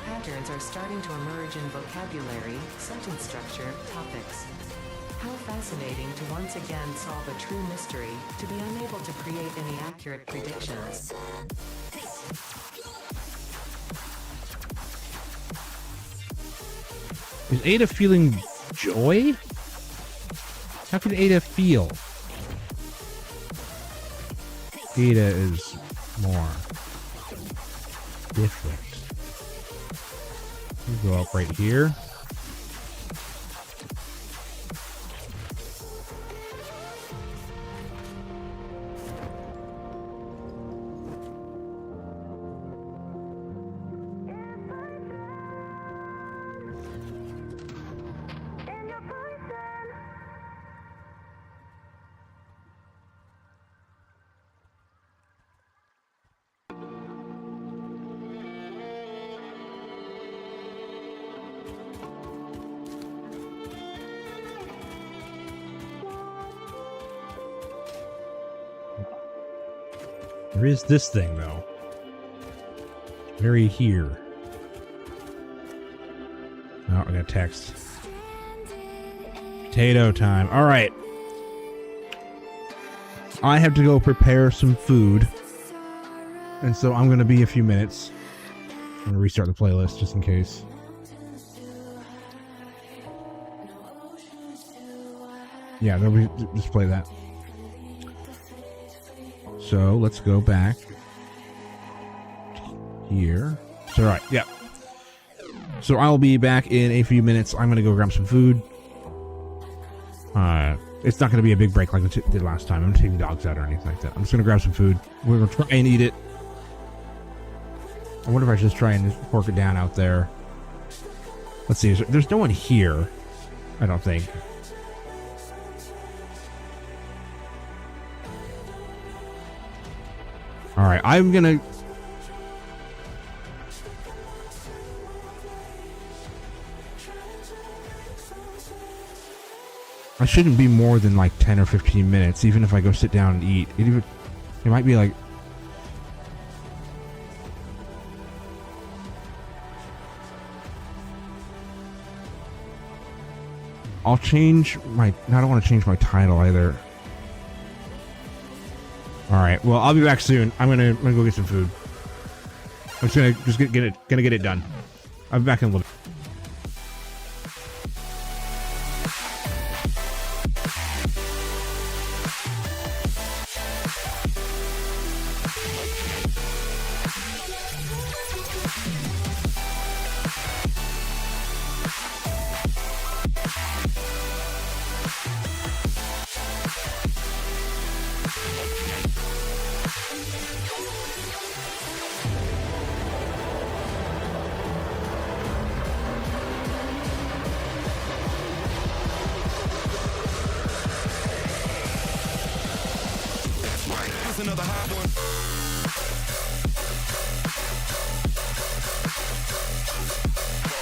Patterns are starting to emerge in vocabulary, sentence structure, topics. How fascinating to once again solve a true mystery, to be unable to create any accurate predictions. Is Ada feeling joy? How can Ada feel? Ada is more different. We go up right here. There is this thing, though. Very here. Oh, I got a text. Potato time. All right. I have to go prepare some food. And so I'm going to be a few minutes. I'm going to restart the playlist just in case. Yeah, just play that. So let's go back here. So, all right, yeah. So I'll be back in a few minutes. I'm going to go grab some food. It's not going to be a big break like we did last time. I'm not taking dogs out or anything like that. I'm just going to grab some food. We're going to try and eat it. I wonder if I should just try and pork it down out there. Let's see. There's no one here, I don't think. All right, I'm going to... I shouldn't be more than like 10 or 15 minutes, even if I go sit down and eat. It might be like... I'll change my... I don't want to change my title either. Alright, well, I'll be back soon. I'm gonna go get some food. I'm just gonna get it done. I'll be back in a little bit. Another hot one.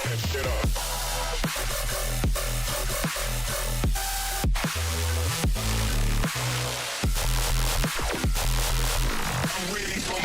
And shit up. I'm waiting for...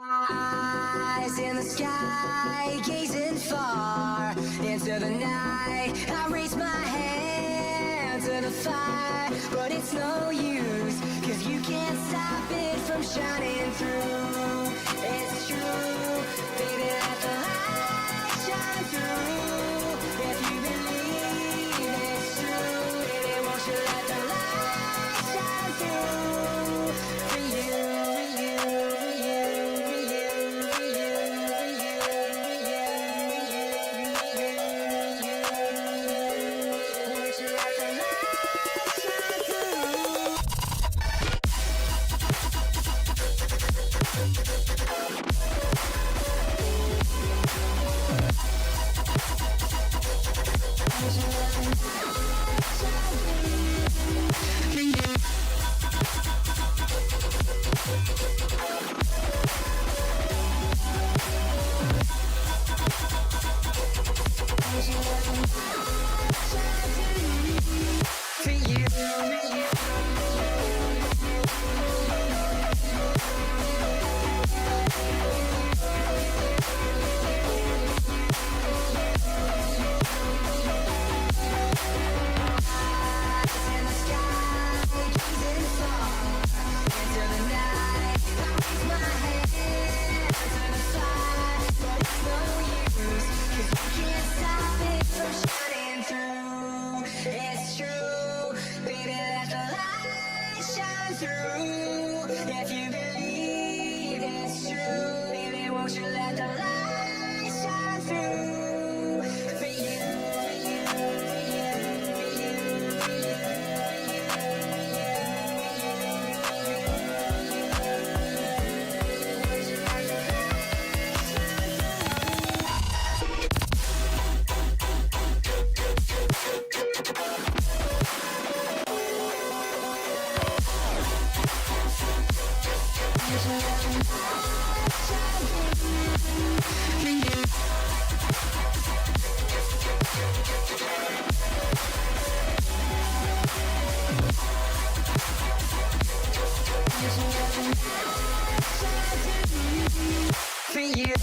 Eyes in the sky, gazing far into the night. I raise my hand to the fire, but it's no use, 'cause you can't stop it from shining through. It's true, baby, let the light shine through. If you believe it's true, baby, won't you let the light shine through? For you, for you, for you, for you, for you, for you, for you, for you, won't you let the light shine through? For you.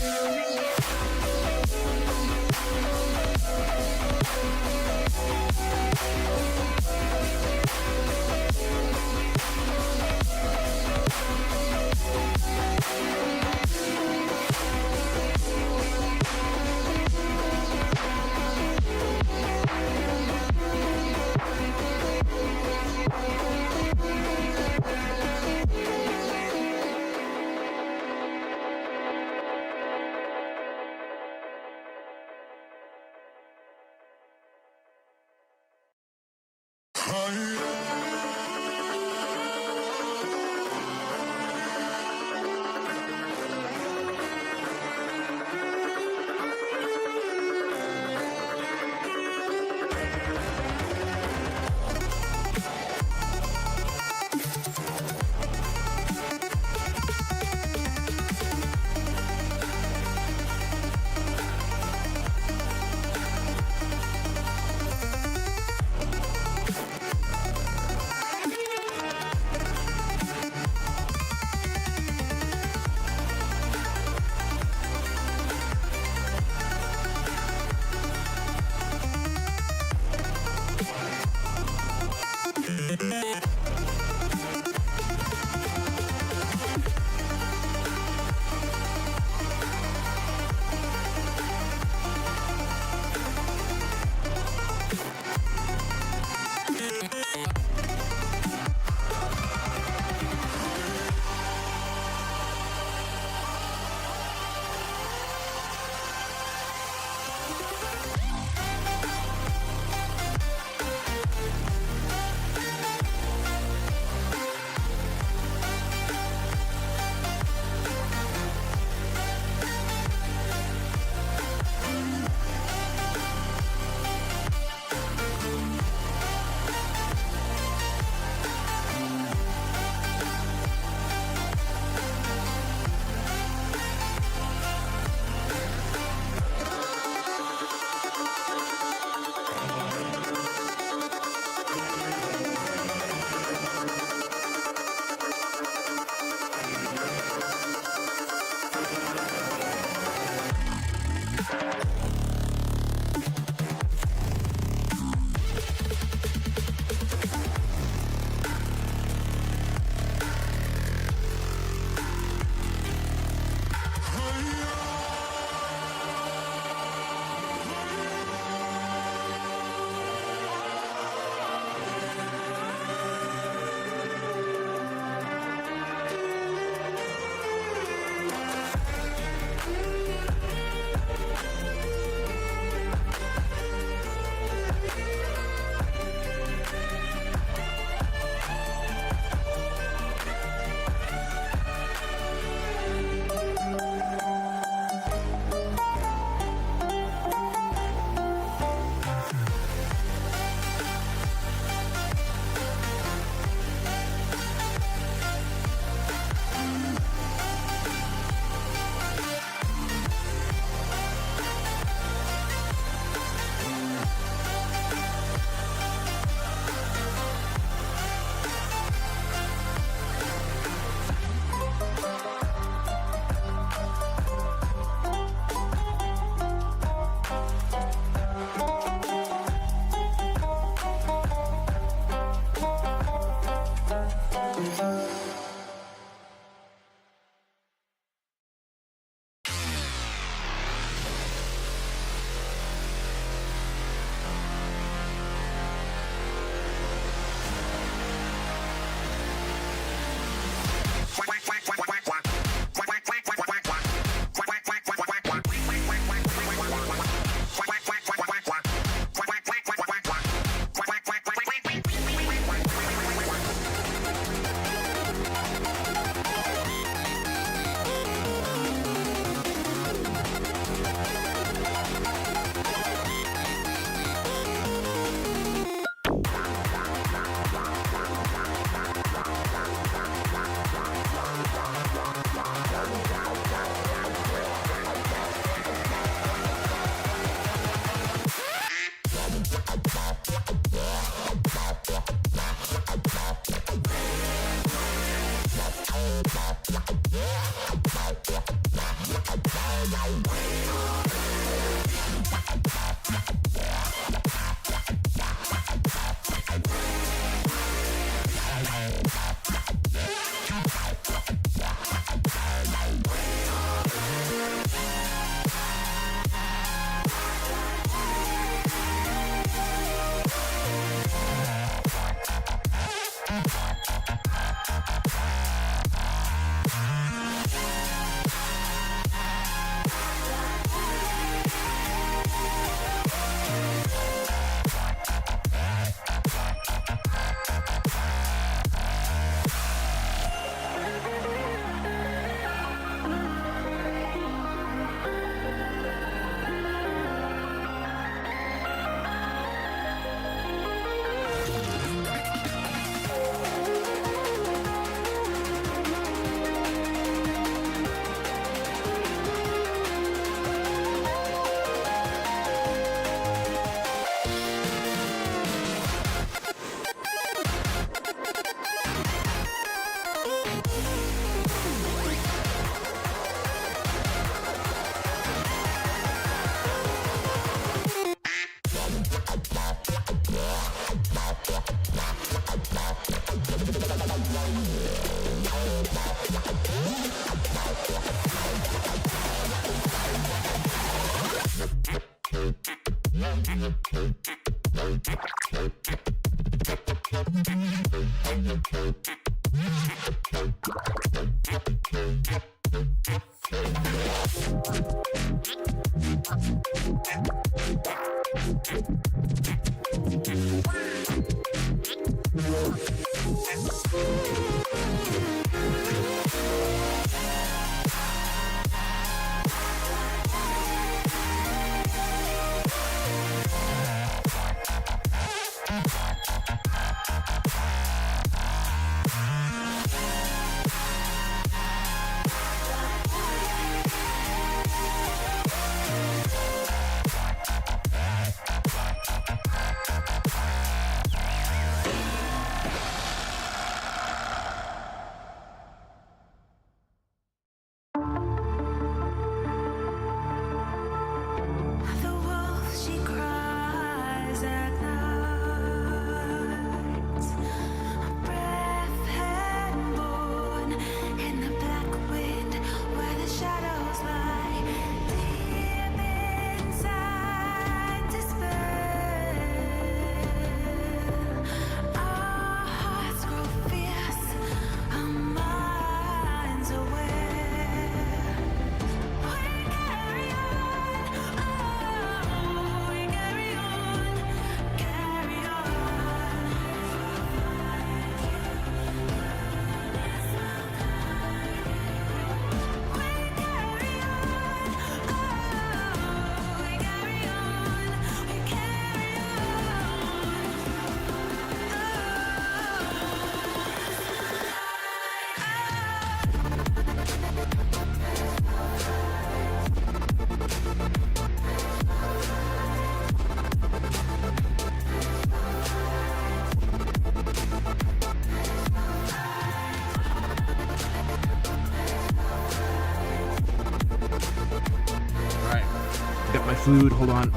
my food. Hold on.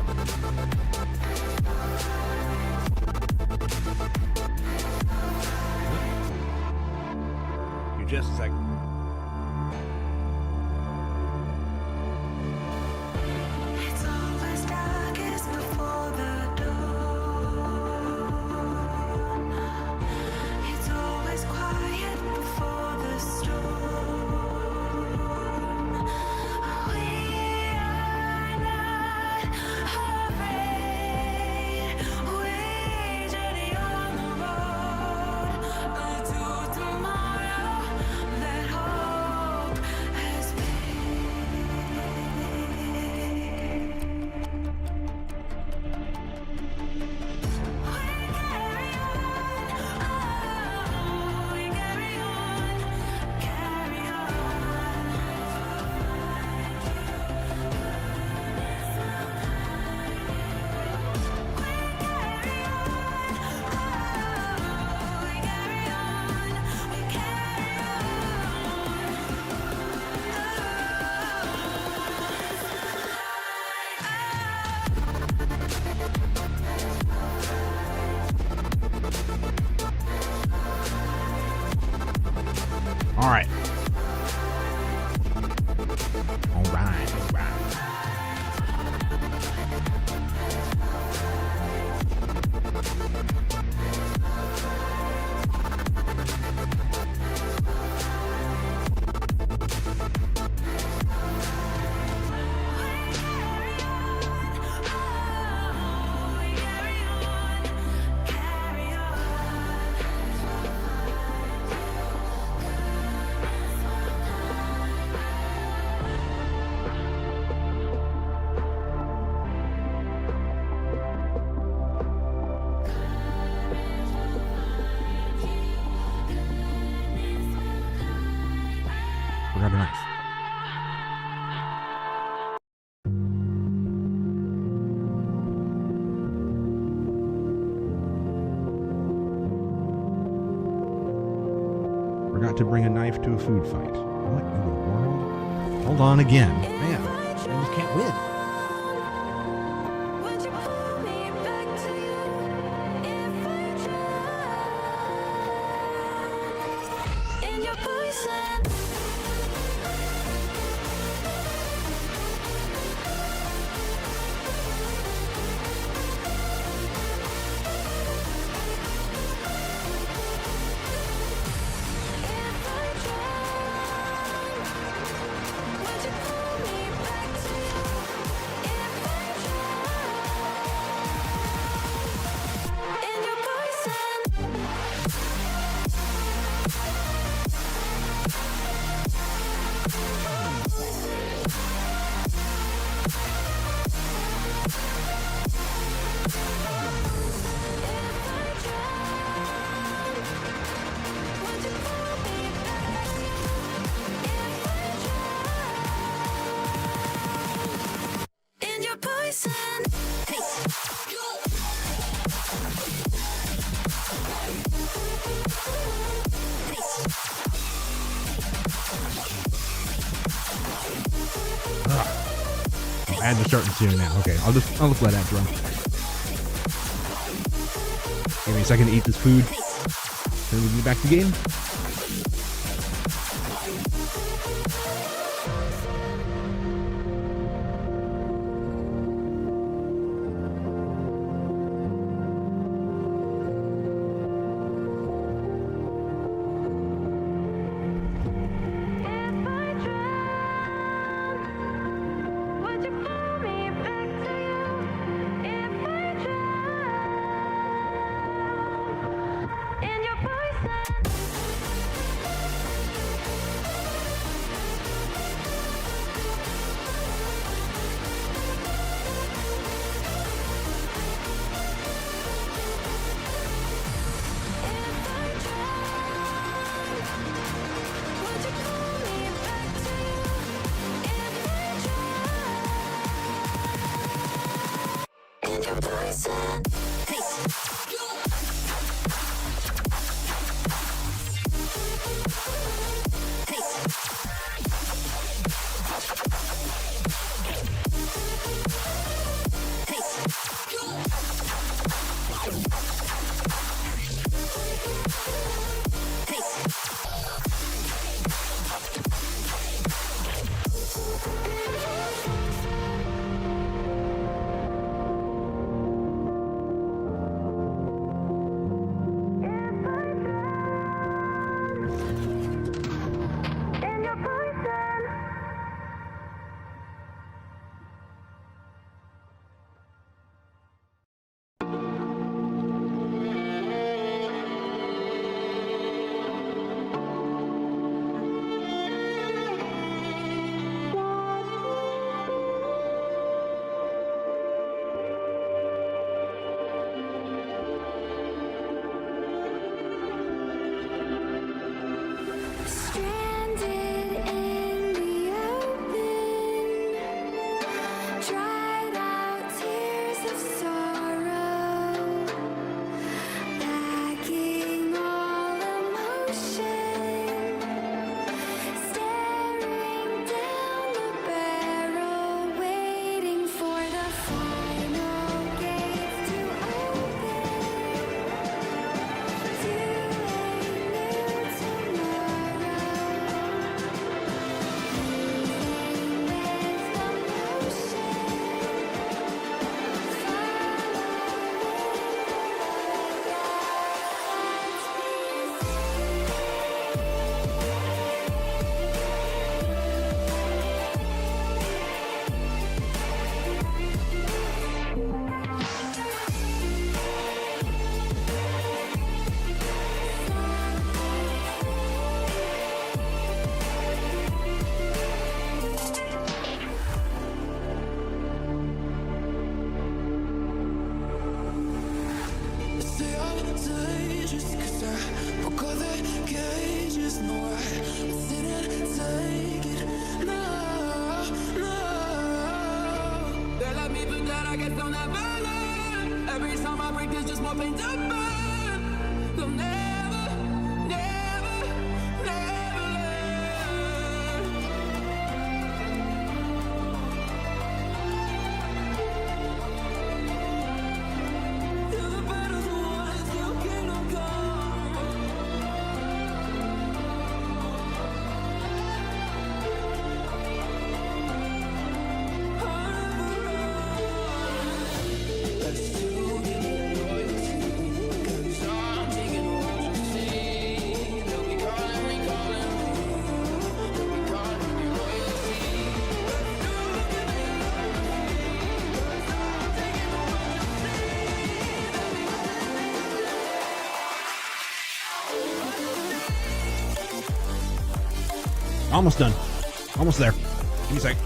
You just a second. It's always darkest before the dawn. It's always quiet before the storm. We are not afraid. We're journey on the road unto tomorrow that hope has All right. All right. All right. Forgot a knife. Forgot to bring a knife to a food fight. What in the world? Hold on again. Man, I just can't win. Would you pull me back to you if I drown in your poison? If I drown, would you pull me back to you if I drown in your poison? In your poison. Ads are starting soon now. Okay, I'll just let ads run. Give me a second to eat this food. Then we can get back to the game. Would you pull me back to you if I drown in your poison? Would you pull me back to you if I drown in your poison? contagious, 'cause I broke all the cages. No, I didn't take it. No, no. They let me but that I guess they'll never learn. Every time I break, there's just more pain to burn. They'll never, never, never learn. Till the battle's won, still kingdom come. Let's do it loyalty, 'cause I'm taking what you see. They'll be calling me, they'll be calling me royalty. Almost done. Almost there. Give me a sec.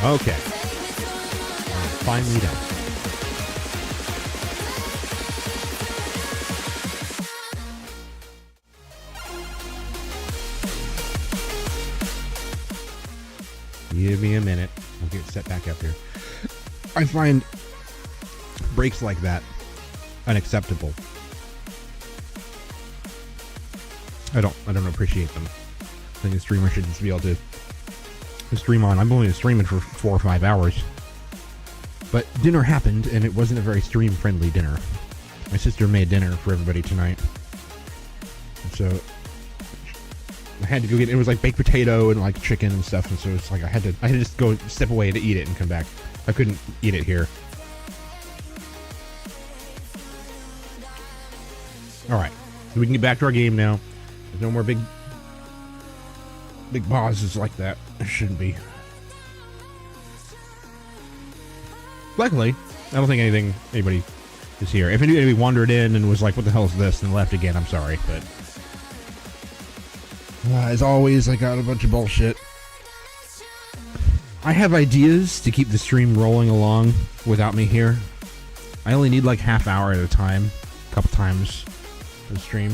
Okay. Finally done. Give me a minute. I'll get set back up here. I find breaks like that unacceptable. I don't appreciate them. I think a streamer should just be able to stream on. I'm only streaming for 4 or 5 hours. But dinner happened, and it wasn't a very stream-friendly dinner. My sister made dinner for everybody tonight. So I had to go get it. Was like baked potato and like chicken and stuff, and so it's like I had to just go step away to eat it and come back. I couldn't eat it here. Alright. So we can get back to our game now. There's no more big pauses like that. There shouldn't be. Luckily, I don't think anybody is here. If anybody wandered in and was like, what the hell is this, and left again, I'm sorry. But as always, I got a bunch of bullshit. I have ideas to keep the stream rolling along without me here. I only need like half hour at a time, a couple times for the stream.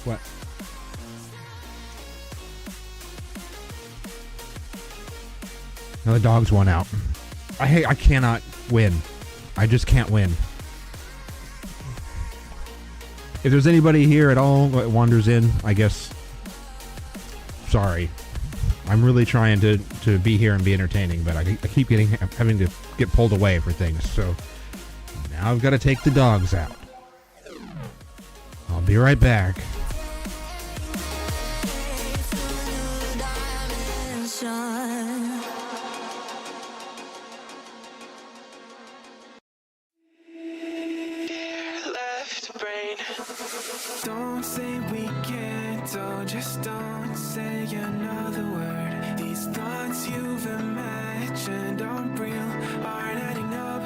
What? Now the dogs won out. I cannot win. I just can't win. If there's anybody here at all that wanders in, I guess, sorry. I'm really trying to be here and be entertaining, but I keep having to get pulled away for things, so now I've got to take the dogs out. I'll be right back. Don't say we can't, oh, just don't say another word. These thoughts you've imagined aren't real, aren't adding up.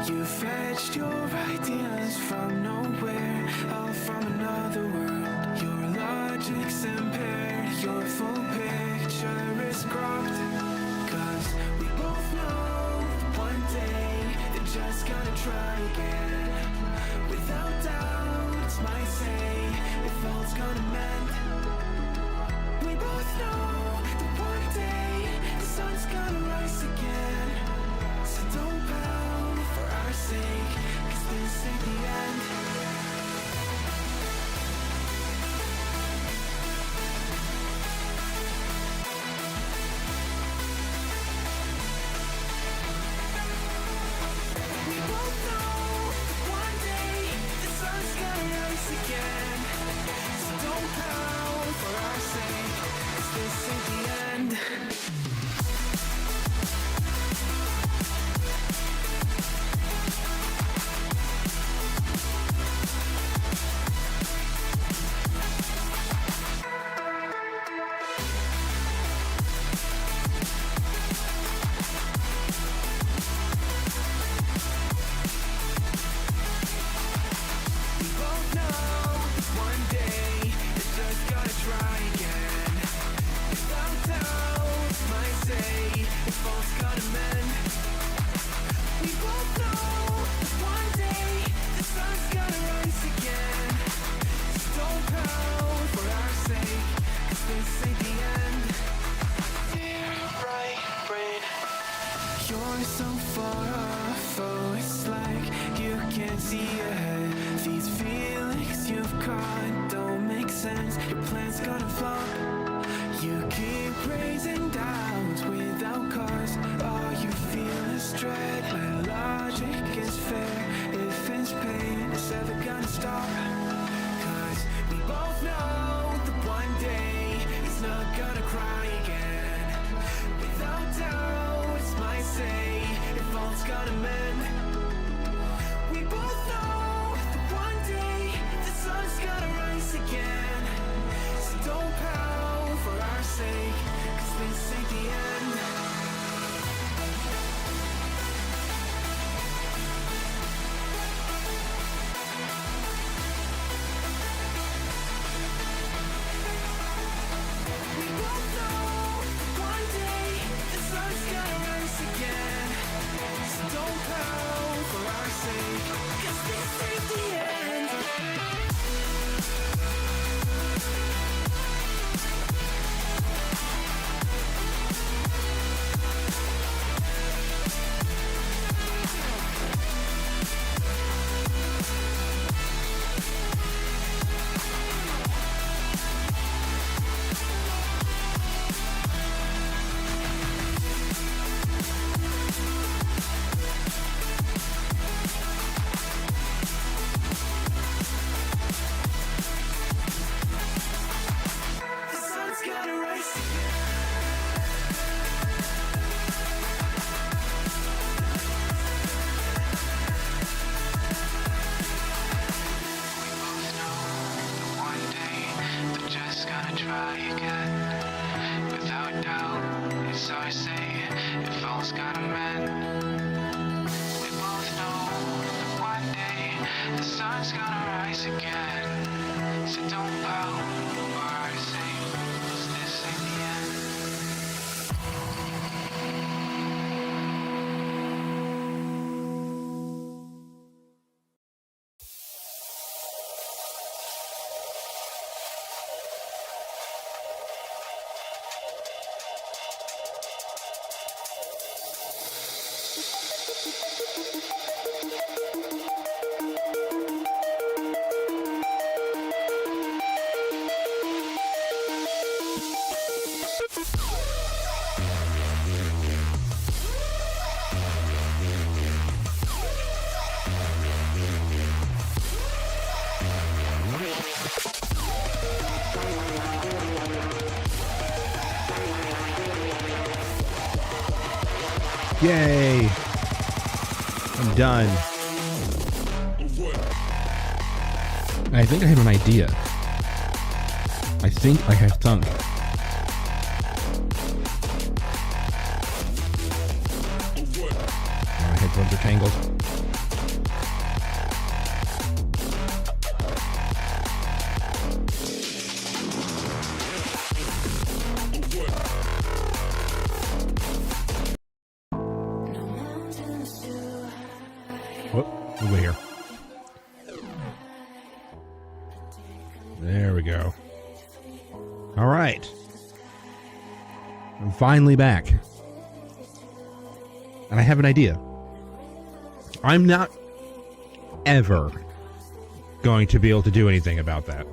You fetched your ideas from nowhere, all from another world. Your logic's impaired, your full picture is cropped. Cause we both know one day they're just gonna try again. Without doubt, might say if all's gonna mend. We both know that one day the sun's gonna rise again. So don't pout for our sake, cause this ain't the end. We both know one day the sun's gonna rise again. So don't pout for our sake, cause this ain't the end. We both know one day it's just gonna try again. Without doubt, might say if all's gonna mend. We both know one day the sun's gonna rise again. So don't pout for our sake, cause this ain't the end. Dear right brain, you're so far off, oh it's like you can't see ahead. These feelings you've caught don't make sense, your plan's gonna flop. You keep raising doubts without cause, all you feel is dread. My logic is fair, if it's pain, it's ever gonna stop. Cause we both know that one day it's not gonna cry again. Without doubt, it's might say if all's gonna mend. We both know that one day the sun's gonna rise again. So don't pout for our sake, cause this ain't the end. We both know one day the sun's gonna try again. Without doubt, it's always say if all's got a man. We both know that one day the sun's gonna rise again. So don't pout or say, 'cause this ain't the end. Yay! I'm done. I think I have an idea. I think I have thunk. My headphones are tangled. Whoop, over here. There we go. All right. I'm finally back. And I have an idea. I'm not ever going to be able to do anything about that.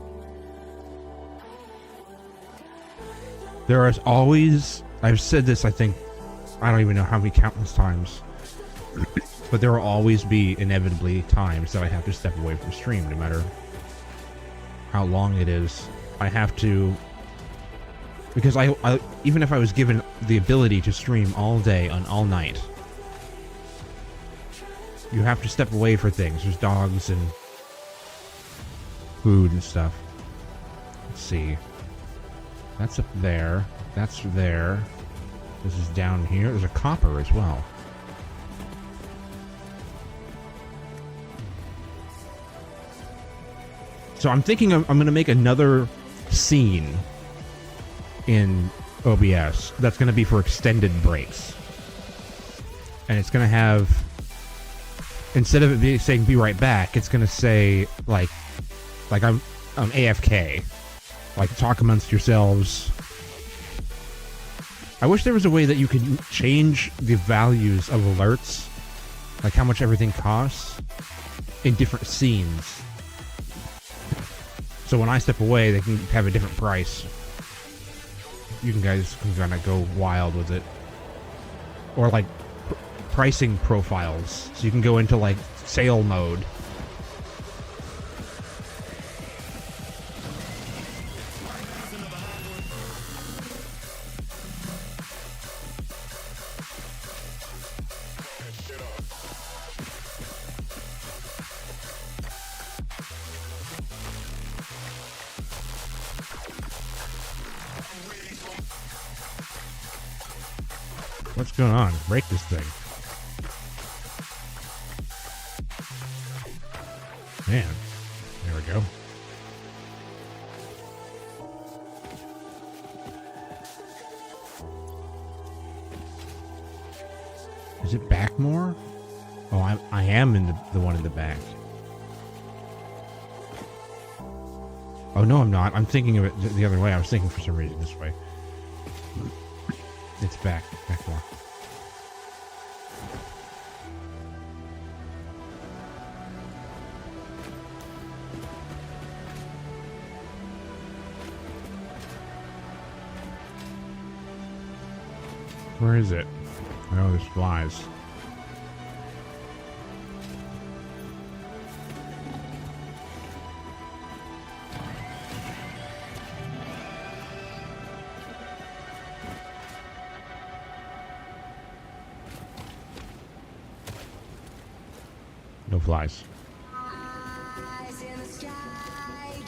There is always, I've said this, I think, I don't even know how many countless times, but there will always be inevitably times that I have to step away from stream, no matter how long it is. I have to, because I even if I was given the ability to stream all day and all night, you have to step away for things. There's dogs and food and stuff. Let's see. That's up there. That's there. This is down here. There's a copper as well. So I'm thinking I'm going to make another scene in OBS that's going to be for extended breaks. And it's going to have, instead of it saying be right back, it's going to say like I'm AFK. Like, talk amongst yourselves. I wish there was a way that you could change the values of alerts, like how much everything costs, in different scenes. So when I step away, they can have a different price. You guys can kind of go wild with it. Or like pricing profiles. So you can go into like sale mode. What's going on? Break this thing. Man. There we go. Is it back more? Oh, I am in the one in the back. Oh, no, I'm not. I'm thinking of it the other way. I was thinking for some reason this way. It's back more. Where is it? Oh, there's flies. No flies. Eyes in the sky,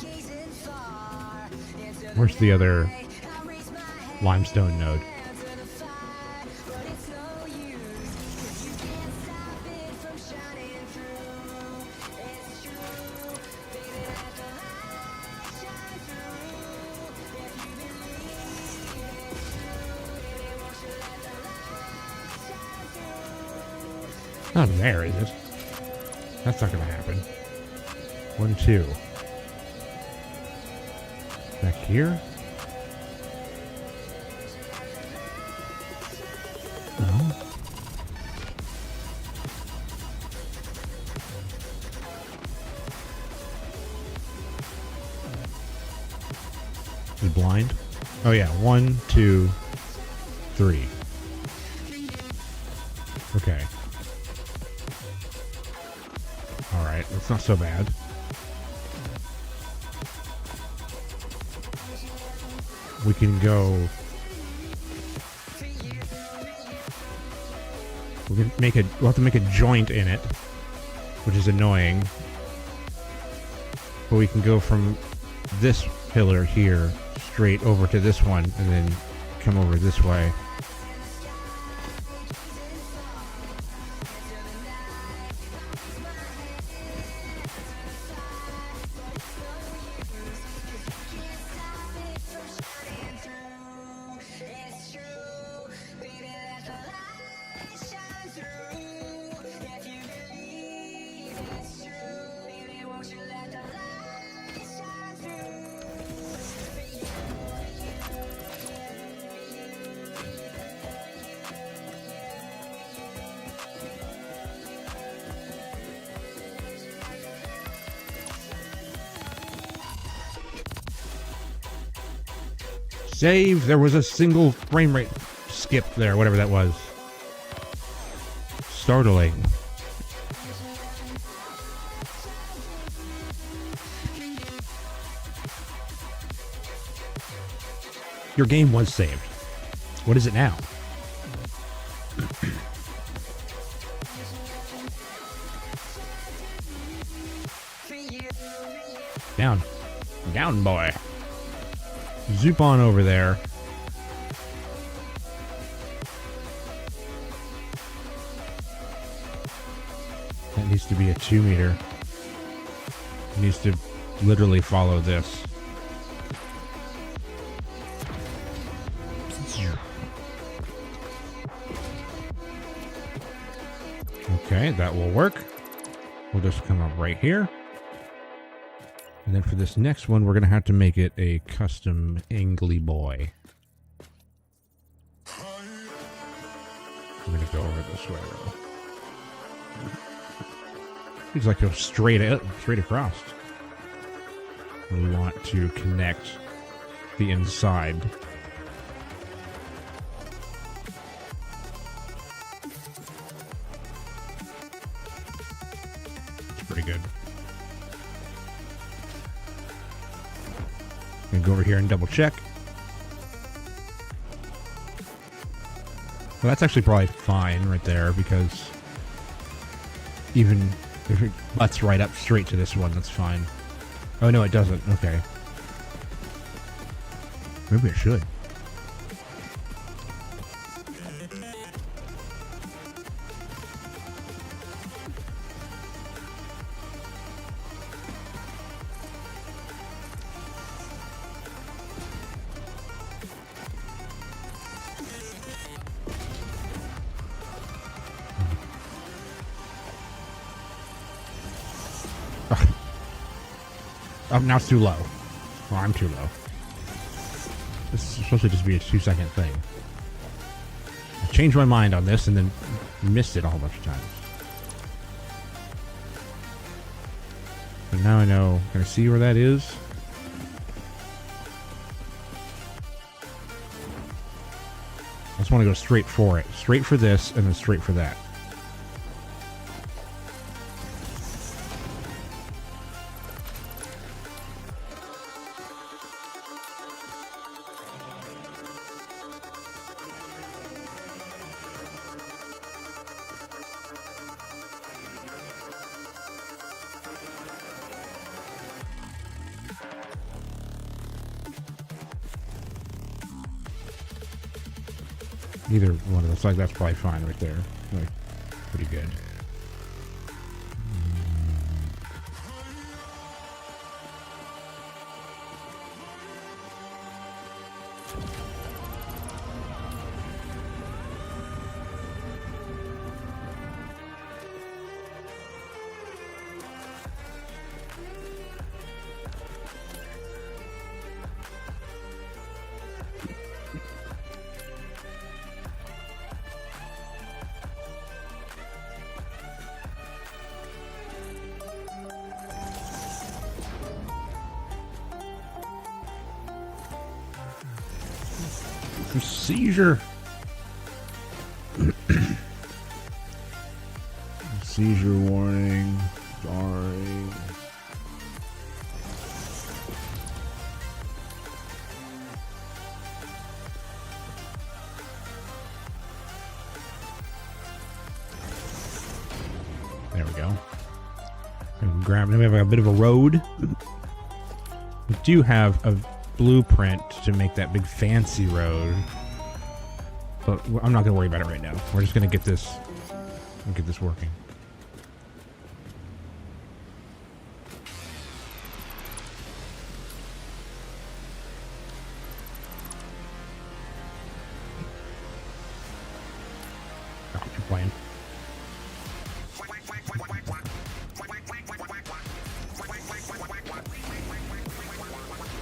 gazing far into Where's the other limestone node? Not there, is it? That's not gonna happen. 1, 2. Back here? No. Is it blind? Oh yeah, 1, 2, 3. Okay. Alright, that's not so bad. We can go... We'll have to make a joint in it, which is annoying. But we can go from this pillar here straight over to this one and then come over this way. Save! There was a single frame rate skip there, whatever that was. Startling. Your game was saved. What is it now? Down. Down, boy. Zoop on over there. That needs to be a 2 meter. It needs to literally follow this. Okay, that will work. We'll just come up right here. And then for this next one, we're going to have to make it a custom angly boy. I'm going to go over this way, though. Seems like go straight across. We want to connect the inside. It's pretty good. I'm gonna go over here and double check. Well, that's actually probably fine right there, because even if it butts right up straight to this one, that's fine. Oh no, it doesn't. Okay. Maybe it should. Oh, now it's too low. Well, I'm too low. This is supposed to just be a 2-second thing. I changed my mind on this and then missed it a whole bunch of times. But now I know. Can I see where that is? I just want to go straight for it. Straight for this and then straight for that. Either one of those. Like, that's probably fine right there. Like, pretty good. Seizure. Seizure warning. Sorry. There we go. Grab. Then we have a bit of a road. We do have a blueprint to make that big fancy road, but I'm not going to worry about it right now. We're just going to get this working. Oh, I'm playing.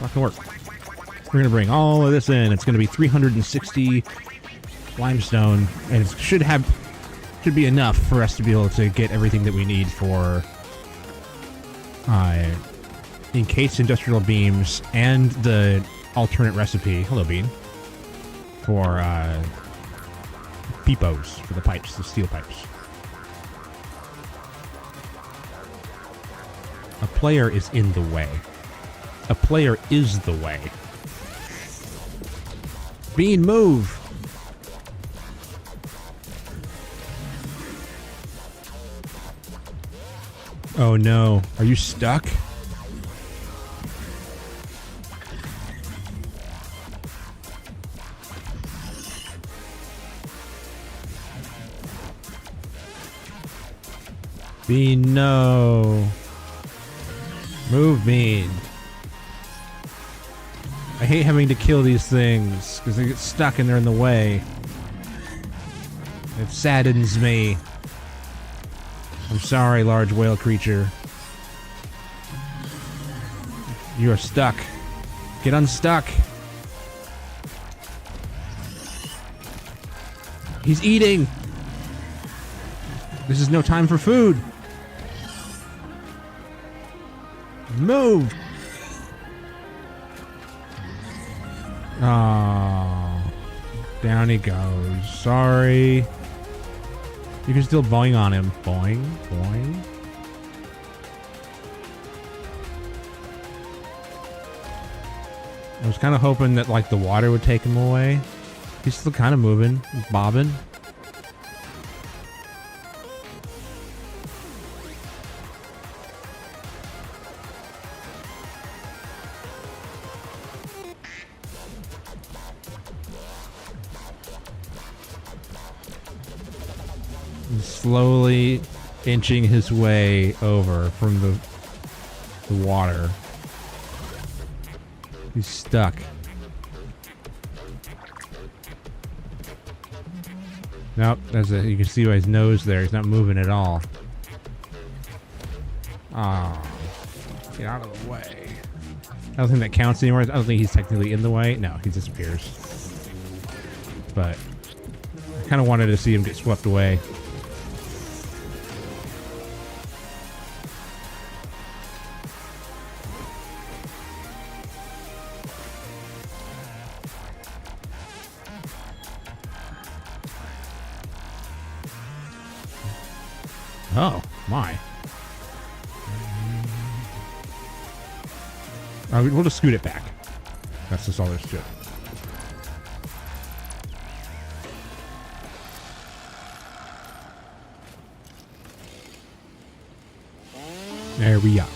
Not gonna work. We're gonna bring all of this in. It's gonna be 360 limestone, and it should be enough for us to be able to get everything that we need for encased industrial beams and the alternate recipe. Hello, Bean. For peepos, for the pipes, the steel pipes. A player is in the way. A player is the way. Bean, move! Oh no. Are you stuck? Bean, no. Move, Bean. I hate having to kill these things because they get stuck and they're in the way. It saddens me. I'm sorry, large whale creature. You are stuck. Get unstuck. He's eating. This is no time for food. Move. Oh, down he goes. Sorry. You can still boing on him. Boing, boing. I was kind of hoping that, like, the water would take him away. He's still kind of moving, bobbing. Slowly inching his way over from the water. He's stuck. Nope, you can see by his nose there, he's not moving at all. Oh, get out of the way. I don't think that counts anymore. I don't think he's technically in the way. No, he disappears. But I kind of wanted to see him get swept away. Oh, my. We'll just scoot it back. That's just all there's to it. There we are.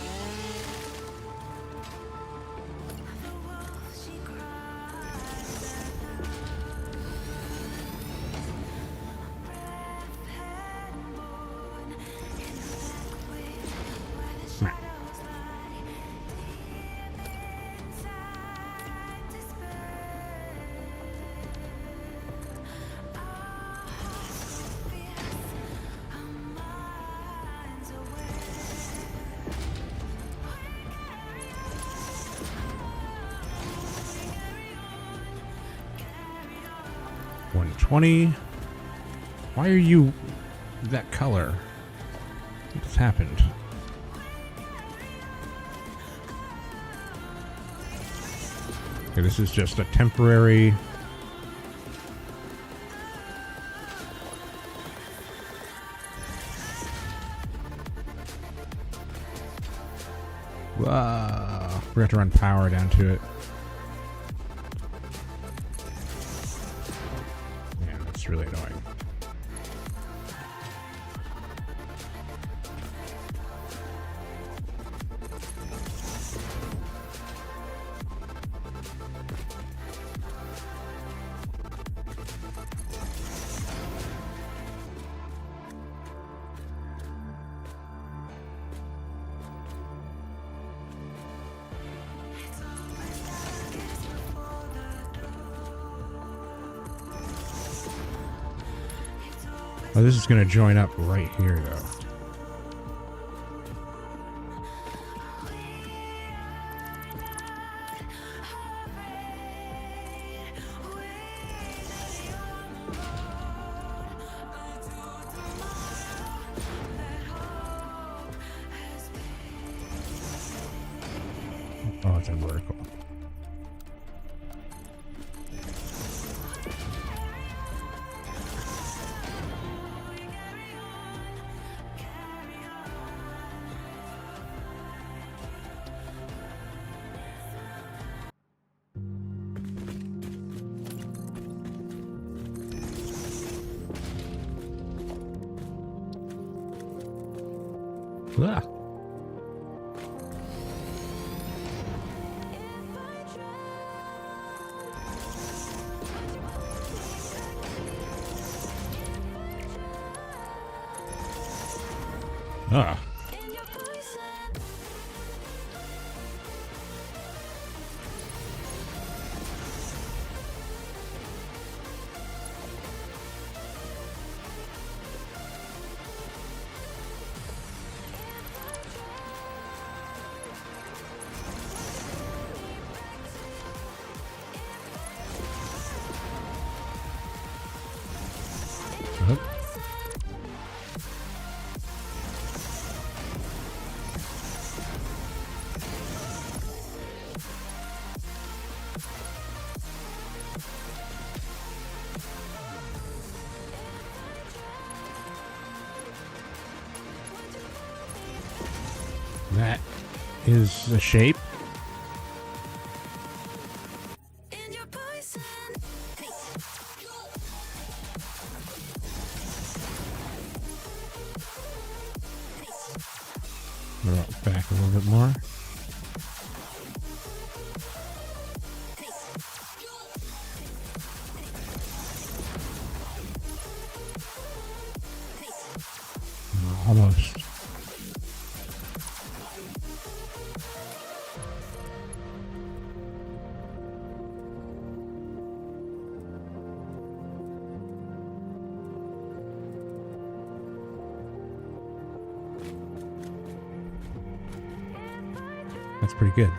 120. Why are you that color? What just happened? Okay, this is just a temporary. We're going to run power down to it. Man, that's really annoying. Oh, this is going to join up right here, though. Oh, it's in vertical. Ah. Ah. Up. That is the shape. Back a little bit more. Almost. That's pretty good.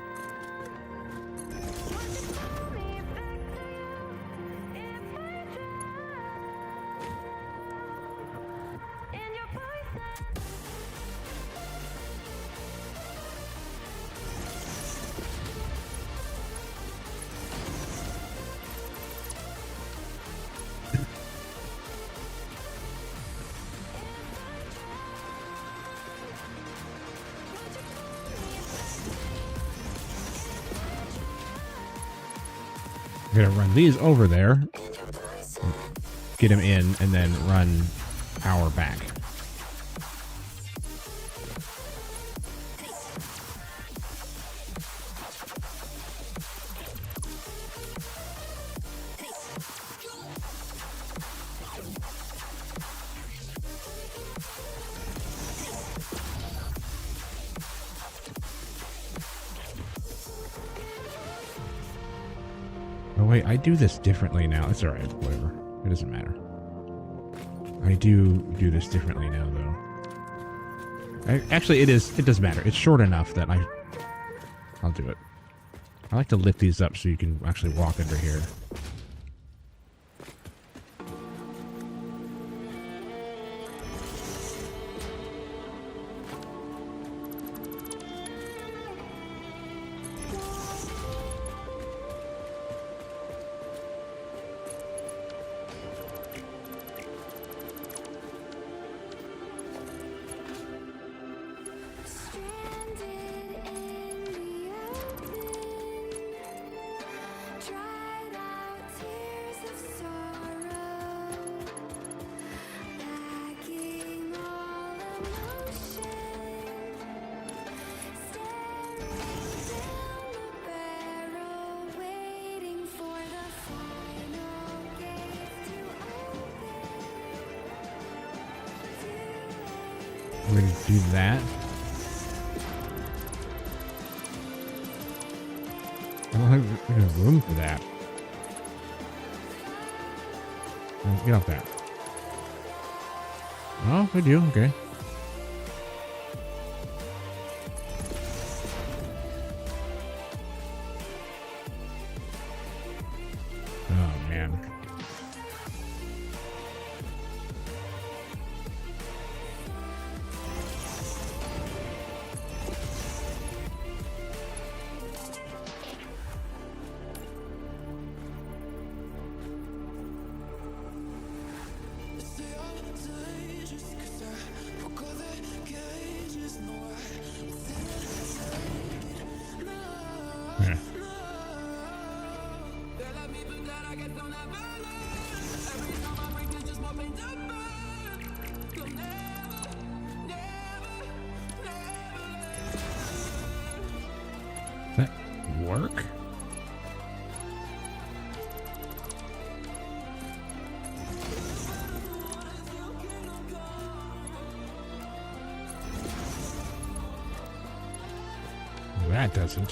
We're gonna run these over there, get him in, and then run power back. Oh wait, I do this differently now. It's alright, whatever. It doesn't matter. I do this differently now, though. Actually, it does matter. It's short enough that I'll do it. I like to lift these up so you can actually walk under here. We're gonna do that. I don't have enough room for that. Oh, get off that. Oh, I do. Okay. Oh, man. Yeah. That work? That doesn't.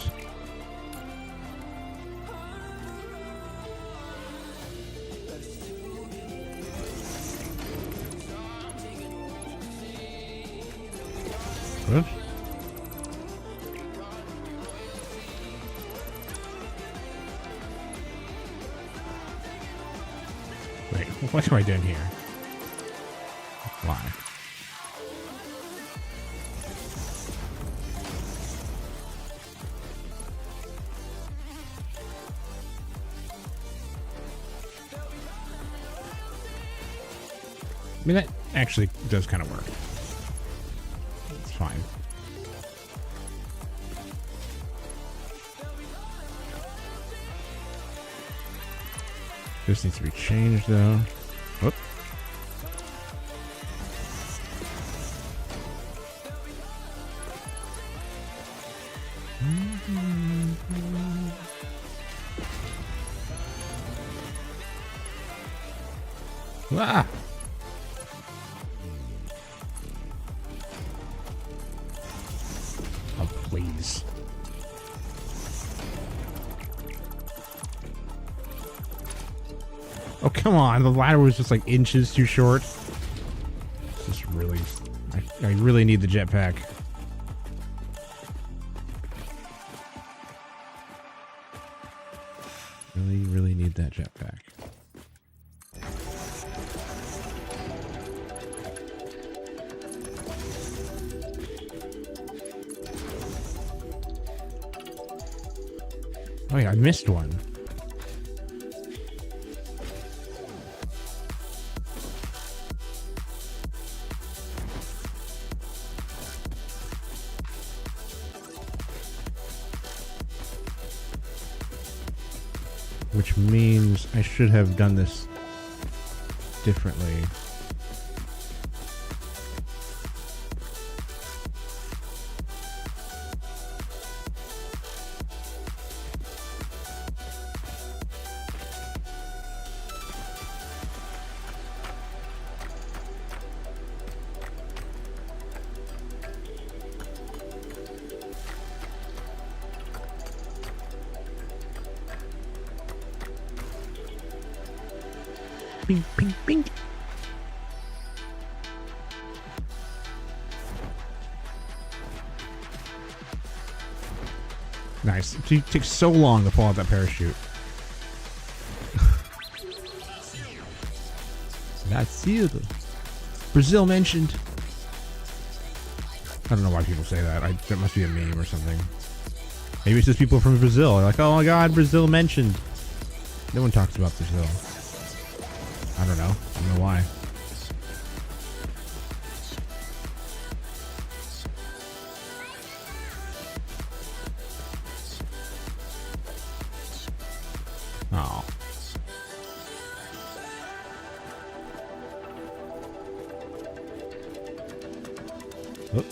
What? Wait, what am I doing here? Why? I mean, that actually does kind of work. It's fine. This needs to be changed, though. Whoop. Ah! Oh, please. Oh, come on. The ladder was just like inches too short. It's just really... I really need the jetpack. Really need that jetpack. Oh yeah, I missed one. Which means I should have done this differently. Bing, bing, bing. Nice. It takes so long to pull out that parachute. That's it. Brazil mentioned. I don't know why people say that. That must be a meme or something. Maybe it's just people from Brazil. They're like, oh my god, Brazil mentioned. No one talks about Brazil. I don't know. I don't know why. Oh. Oop.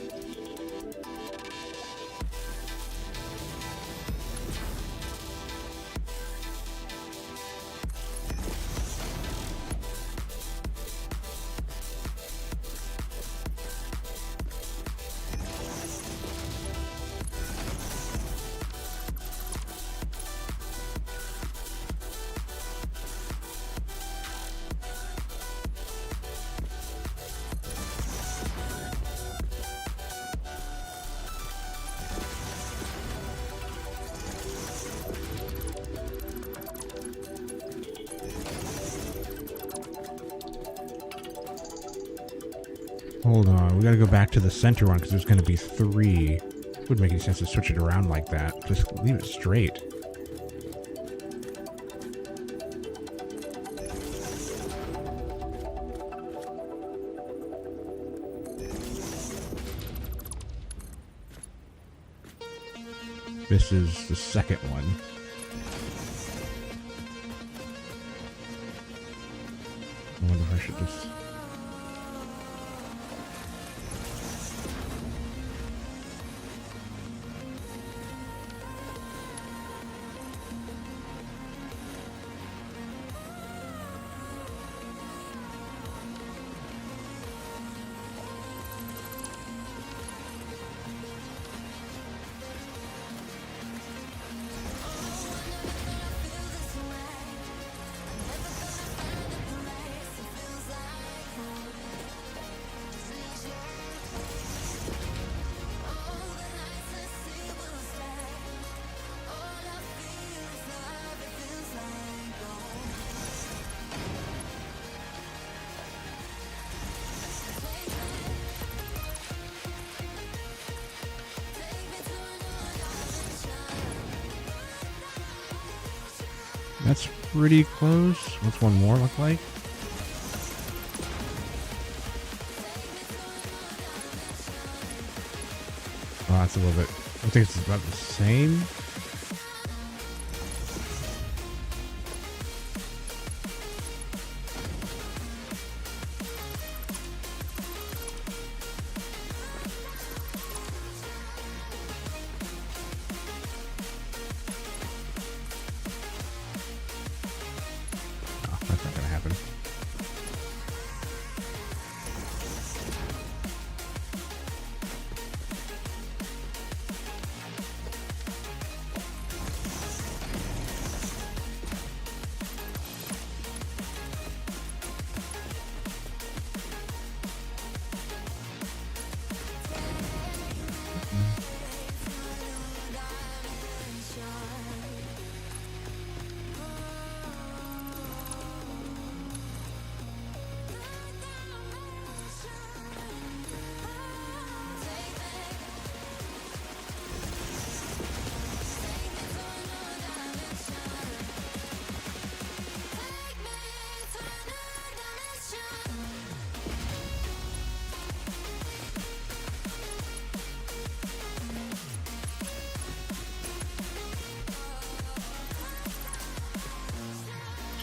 Hold on, we gotta go back to the center one because there's gonna be 3. It wouldn't make any sense to switch it around like that. Just leave it straight. This is the second one. I wonder if I should just... That's pretty close. What's one more look like? Oh, that's a little bit... I think it's about the same. That's not gonna happen.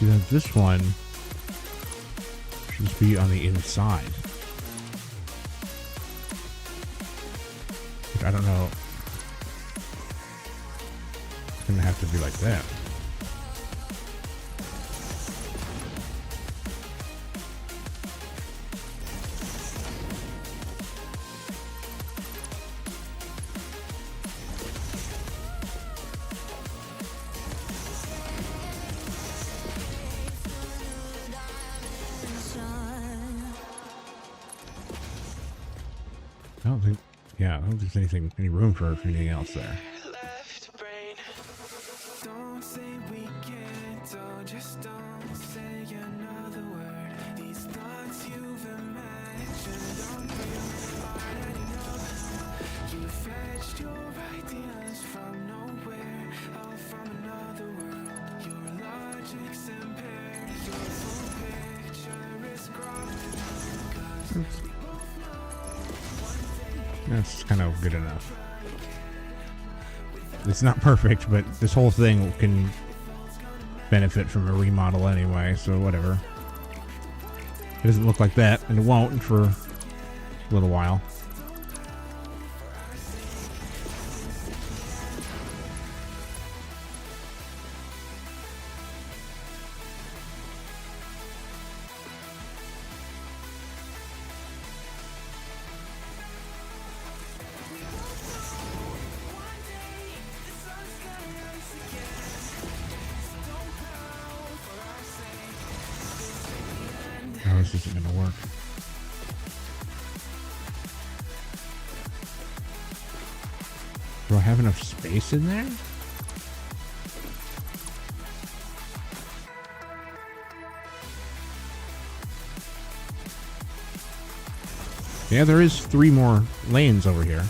See, then this one should be on the inside. Which I don't know. It's gonna have to be like that. I don't think, yeah, I don't think there's any room for anything else there. Left brain. Don't say we can't, oh, just don't say another word. These thoughts you've imagined don't feel already know. You fetched your ideas from nowhere, all from another world. Your logic's impaired, your full picture is grown. That's kind of good enough. It's not perfect, but this whole thing can benefit from a remodel anyway, so whatever. It doesn't look like that, and it won't for a little while. Oh, this isn't gonna work. Do I have enough space in there? Yeah, there is 3 more lanes over here.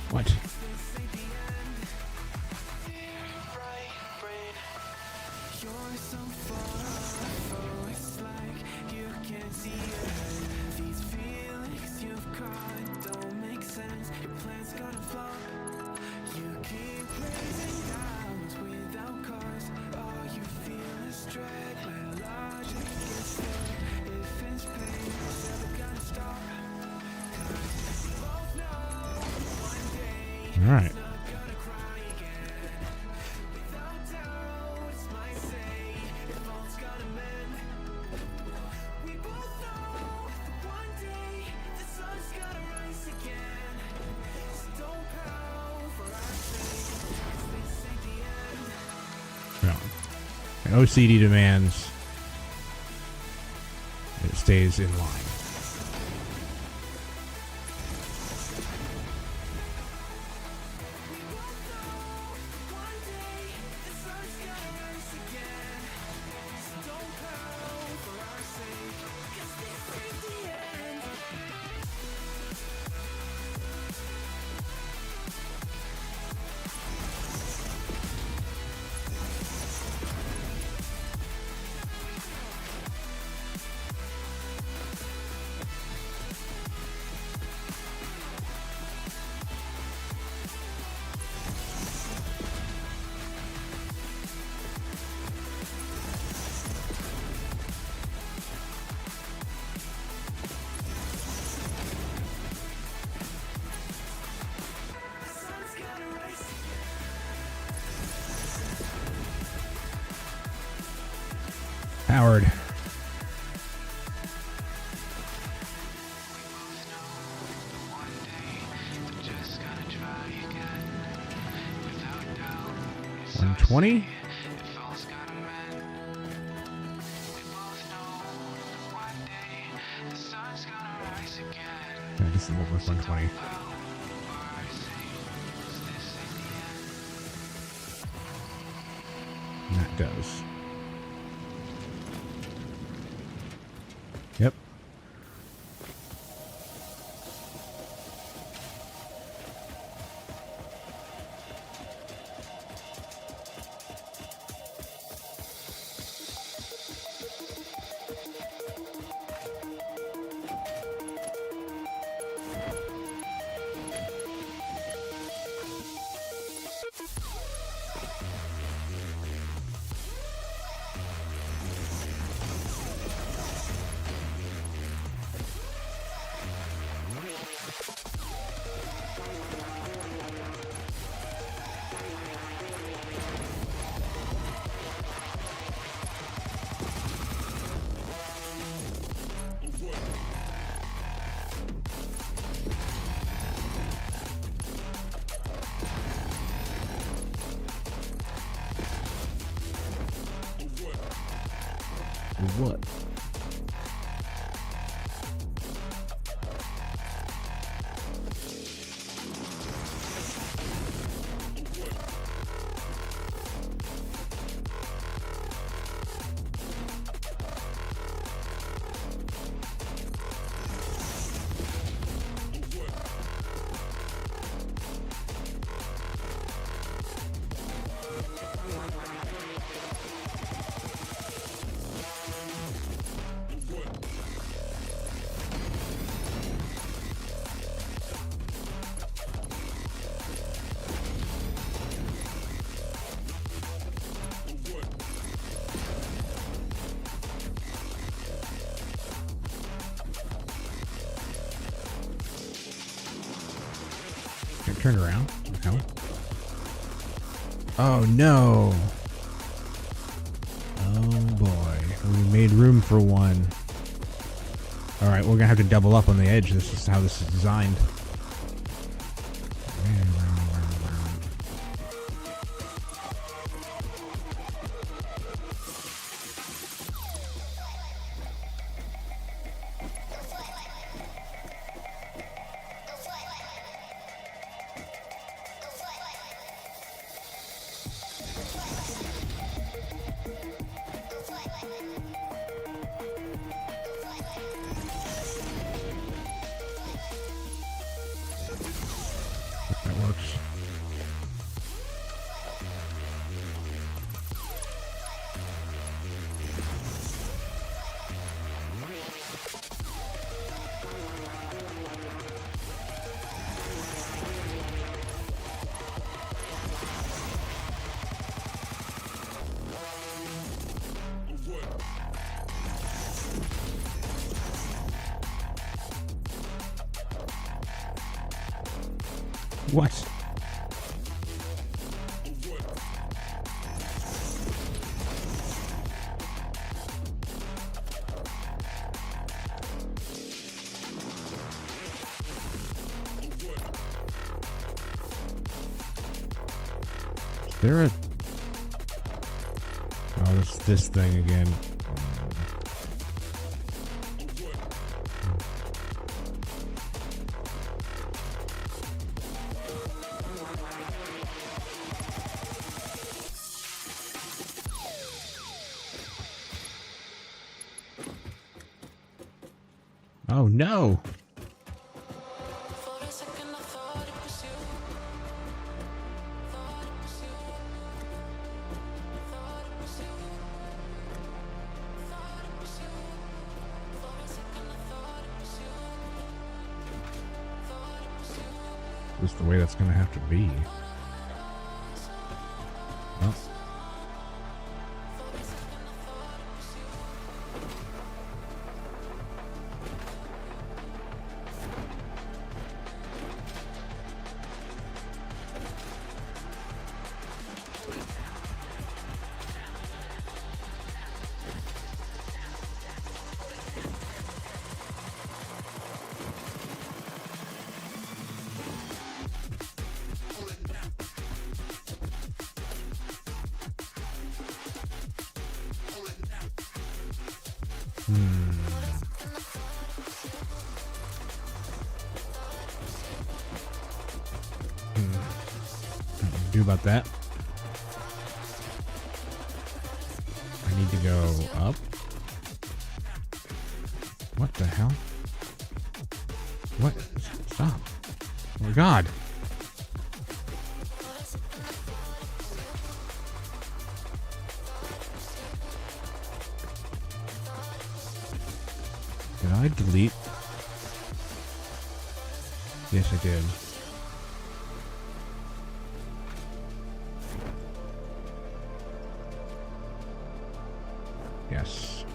What? All right. No. And OCD demands that it stays in line. Howard. $120? Yeah, this is worth 120. And that does. Yep. What? Turn around. What the hell? Oh no. Oh boy. We made room for one. Alright, we're gonna have to double up on the edge. This is how this is designed. That works. What? Is there a... Oh, it's this thing again. Oh no! This is the way that's gonna have to be. Well. What do about that? I need to go up. What the hell? What? Stop. Oh my god. Did I delete? Yes, I did. Yes.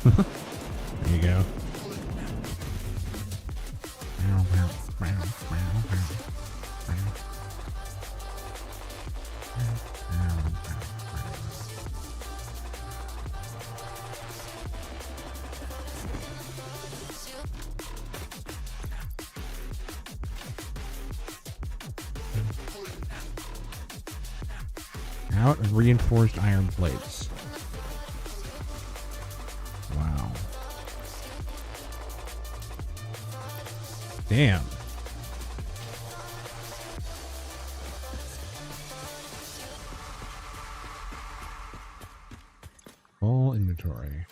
There you go. Out of reinforced iron plates. Wow. Damn. Full inventory.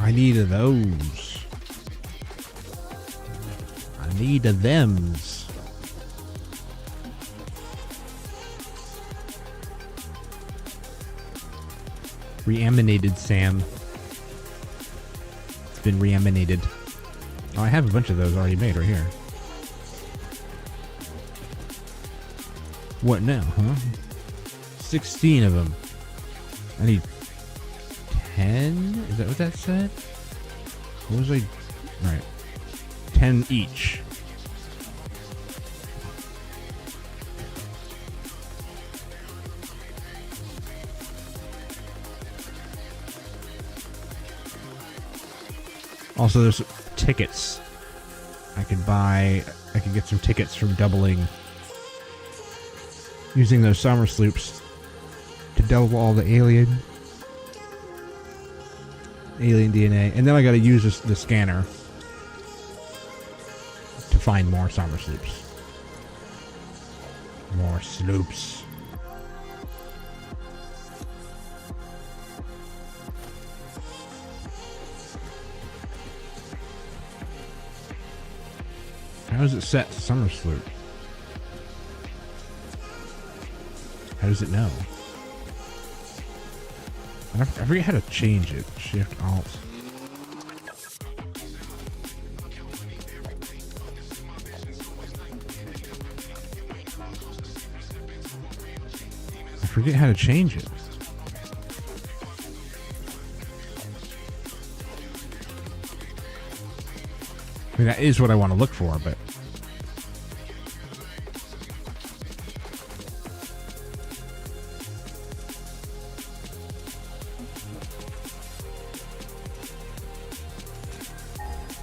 I need of those. I need of thems. Reaminated, Sam. It's been reaminated. Oh, I have a bunch of those already made right here. What now, huh? 16 of them. I need 10? Is that what that said? What was I? Right. 10 each. Also, there's tickets. I could get some tickets from doubling, using those summer sloops to double all the alien DNA. And then I gotta use the scanner to find more summer sloops. More sloops. How does it set summer sloop? How does it know? I forget how to change it. Shift Alt. I forget how to change it. I mean, that is what I want to look for, but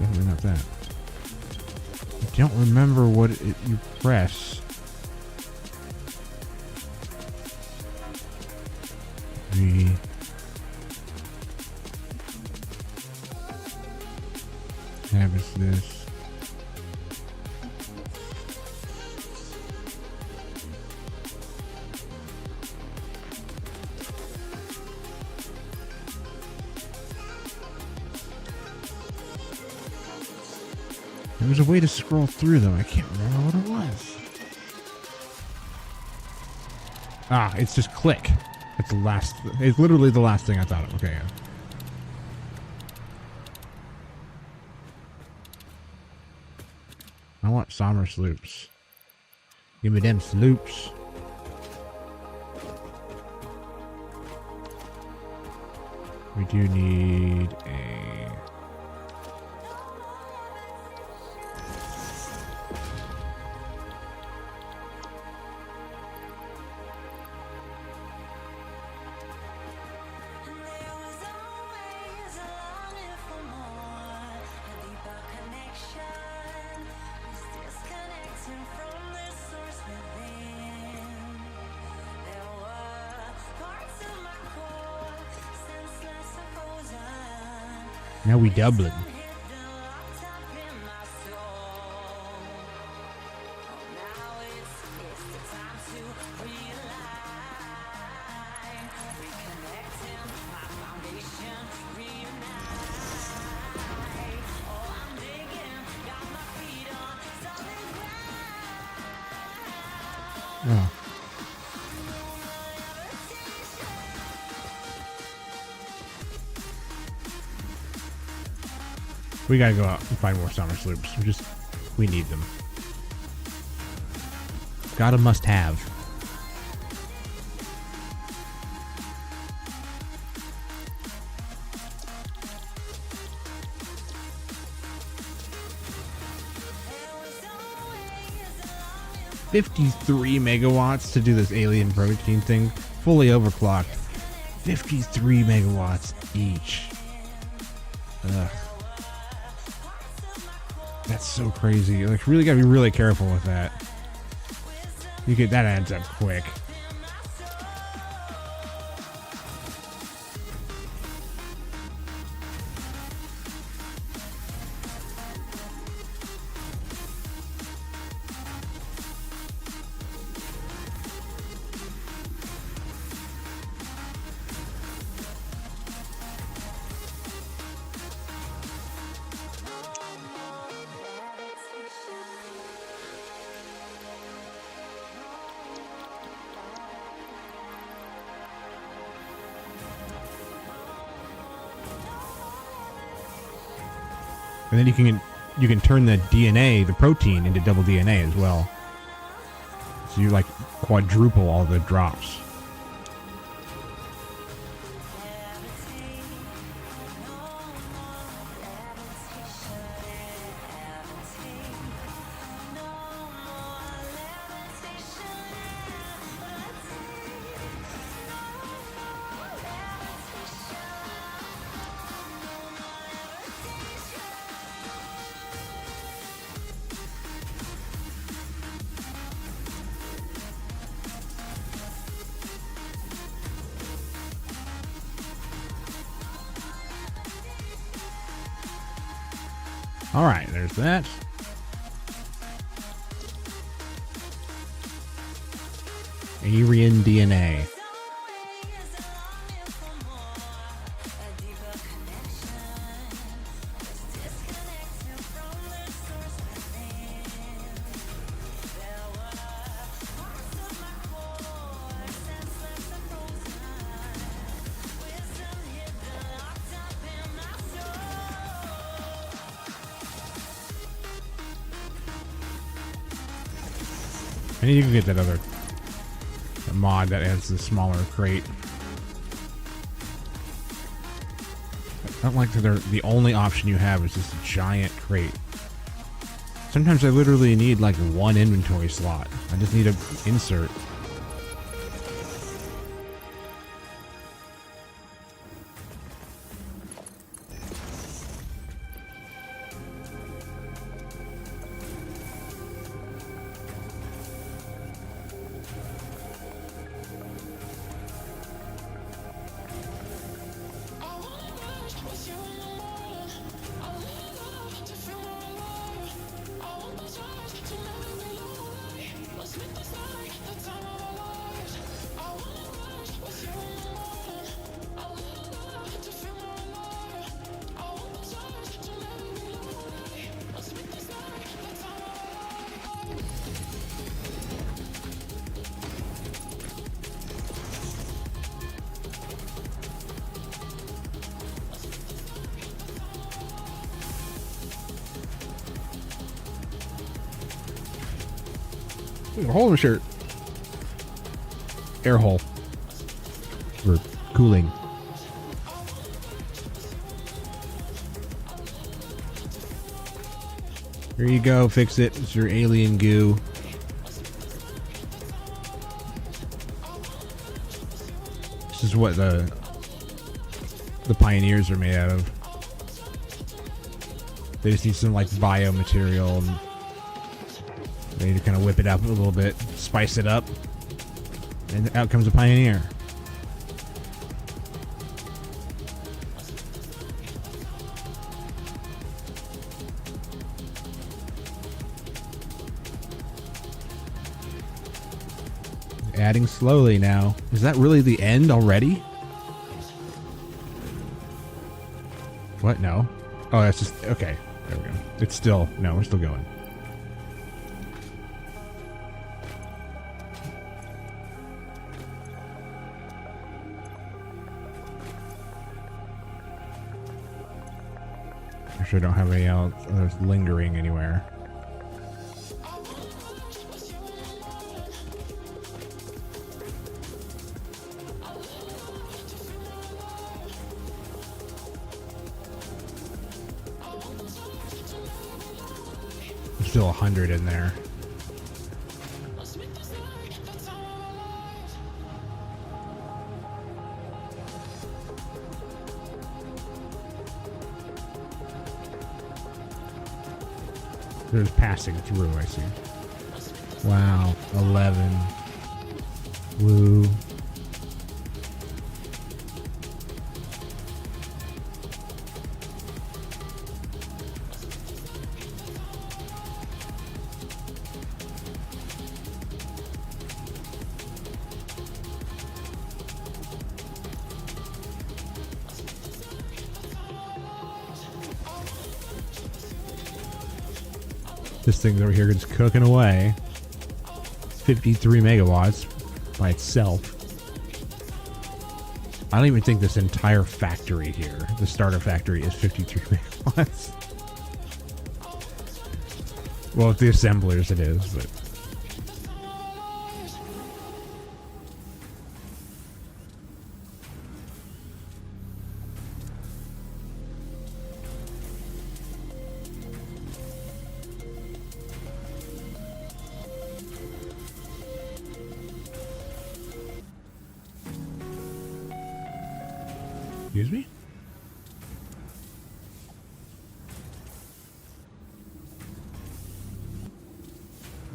definitely not that. I don't remember what you press. Tab is this. There was a way to scroll through them. I can't remember what it was. Ah, it's just click. It's the last. It's literally the last thing I thought of. Okay. Yeah. I want summer sloops. Give me them sloops. We do need a... Now we doubling. Oh. We gotta go out and find more summer sloops. We need them. Gotta must have. $53 megawatts to do this alien protein thing. Fully overclocked. 53 megawatts each. Ugh. That's so crazy. Like, really gotta be really careful with that. That adds up quick. And then you can turn the DNA, the protein, into double DNA as well. So you like quadruple all the drops. All right, there's that. Aryan DNA. I need to get that other mod that has the smaller crate. I don't like that the only option you have is just a giant crate. Sometimes I literally need like one inventory slot. I just need an insert. There's a hole in the shirt. Air hole. For cooling. Here you go, fix it. It's your alien goo. This is what the pioneers are made out of. They just need some like biomaterial and they need to kind of whip it up a little bit, spice it up, and out comes a pioneer. Adding slowly now. Is that really the end already? What? No. Oh, that's just... Okay. There we go. It's still... No, we're still going. I sure don't have any else lingering anywhere. Still 100 in there. There's passing through, I see. Wow, 11. Woo. This thing's over here just cooking away. 53 megawatts by itself. I don't even think this entire factory here, the starter factory, is 53 megawatts. Well, with the assemblers it is, but... Excuse me?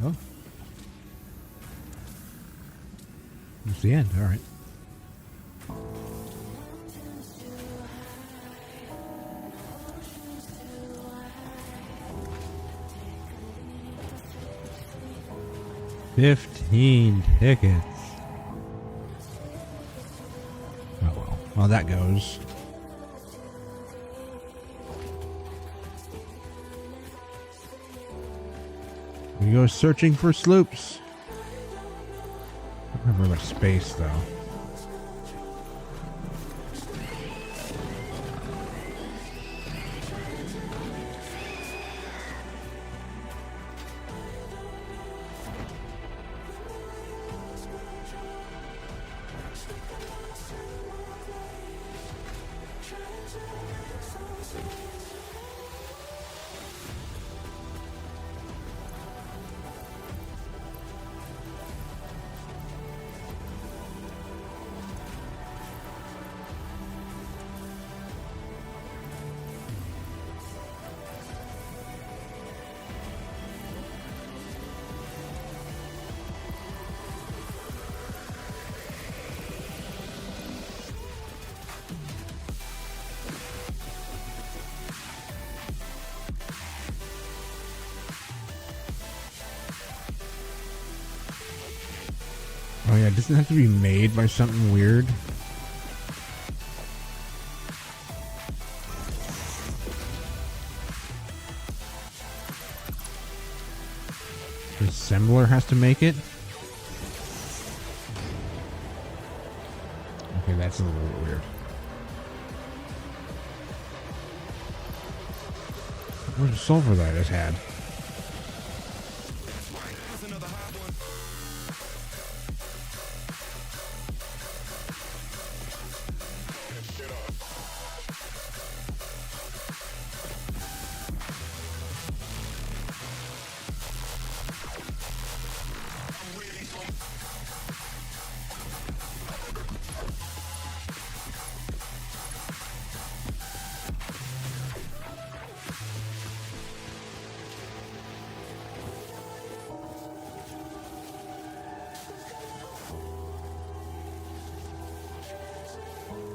Oh. That's the end, alright. $15 tickets. Oh well. Well, that goes. We go searching for sloops. I don't have very much space though. Oh yeah, doesn't it have to be made by something weird? The assembler has to make it? Okay, that's a little weird. Where's the sulfur that I just had?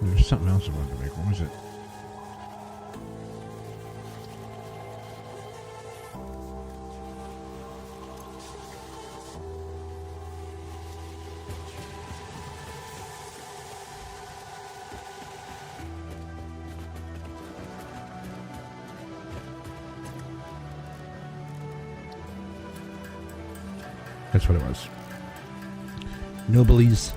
There's something else I wanted to make. What was it? That's what it was. Noblies.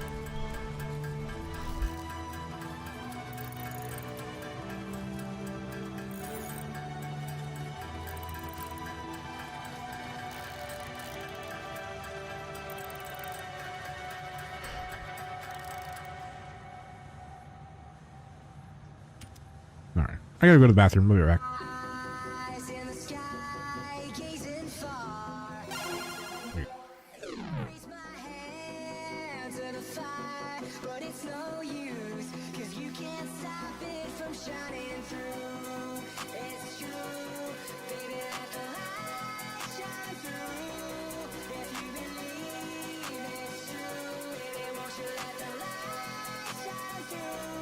Alright. I gotta go to the bathroom. We'll be right back. Eyes in the sky, gazing far. Raise my hand to the fire, but it's no use, 'cause you can't stop it from shining through. It's true, baby, let the light shine through. If you believe it's true, baby, won't you let the light shine through?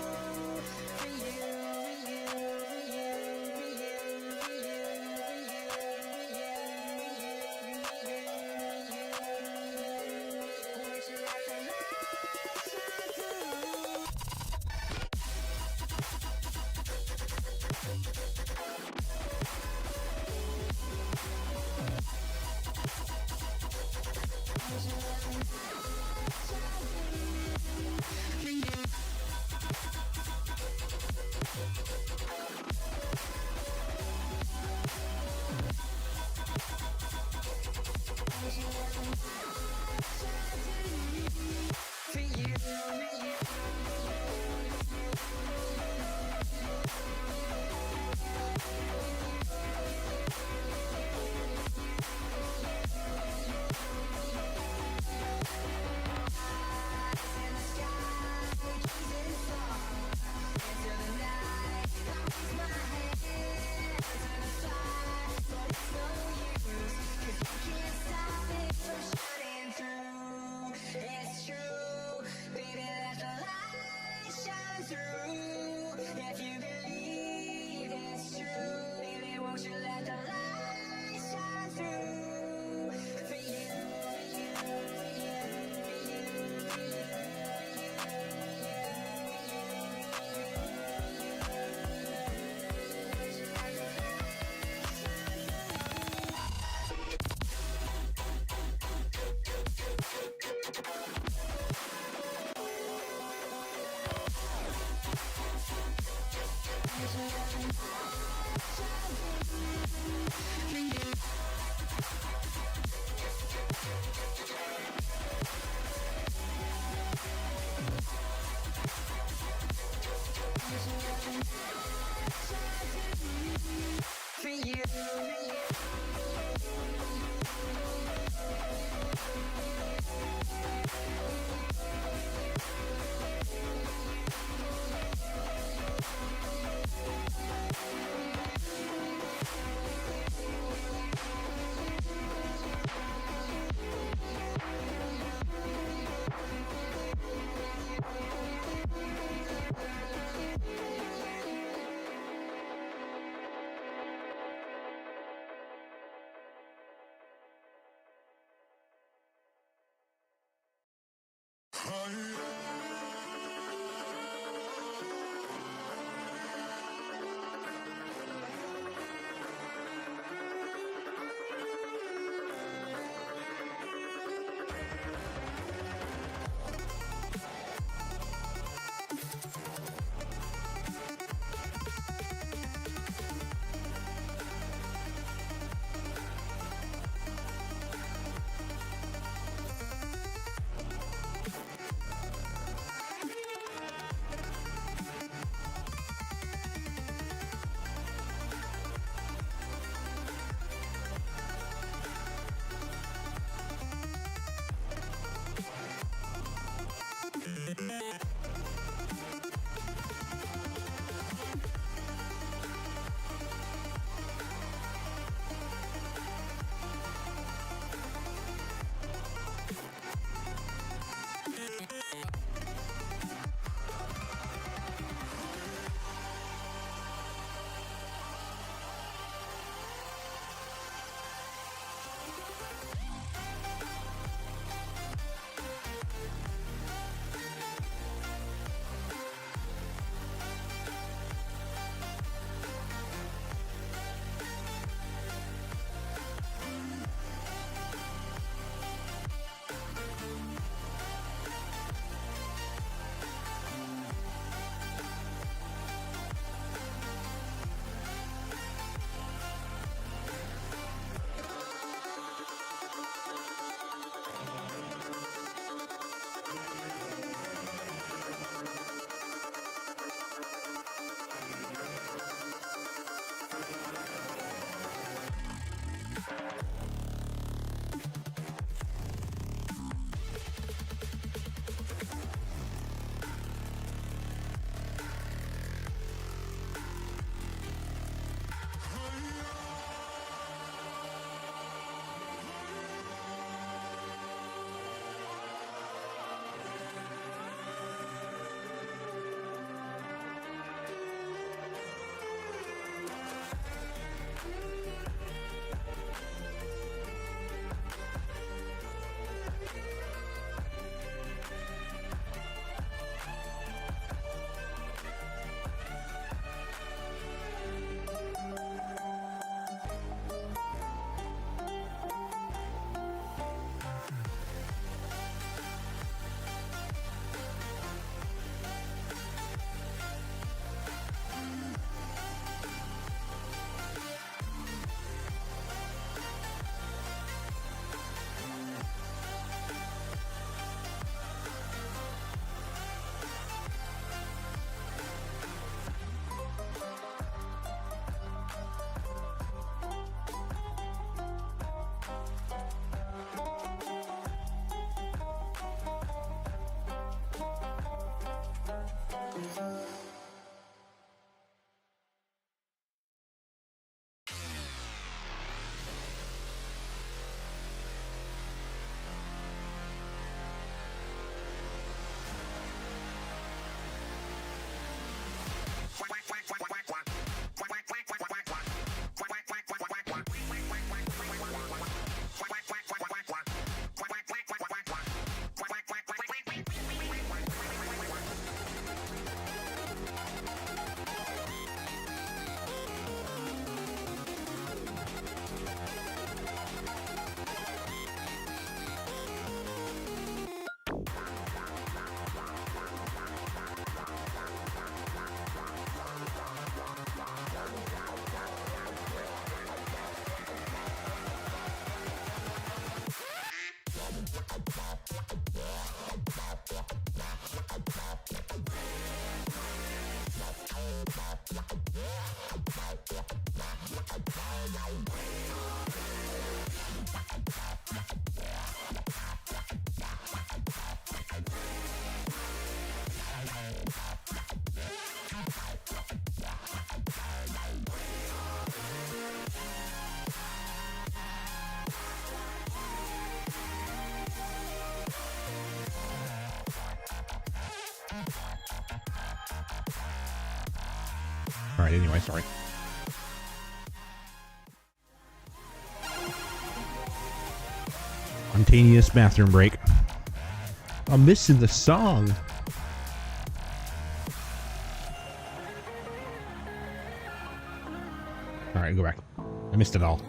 For you, for you, for you, for you, for you, for you, won't you let the light shine through? All right, anyway, sorry. Spontaneous bathroom break. I'm missing the song. All right, go back. I missed it all.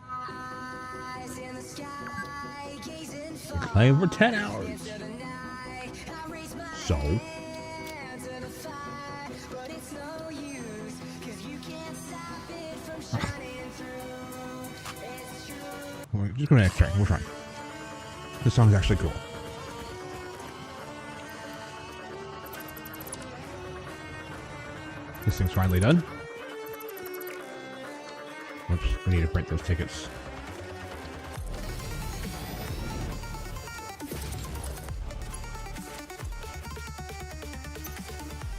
Eyes in the sky, gazing far Playing for 10 hours. into the night. I raise my So, hand to the fire, but it's no use, 'cause you can't stop it from shining through. It's true. we're just gonna check. We're fine. This song's actually cool. This thing's finally done. Oops, we need to print those tickets.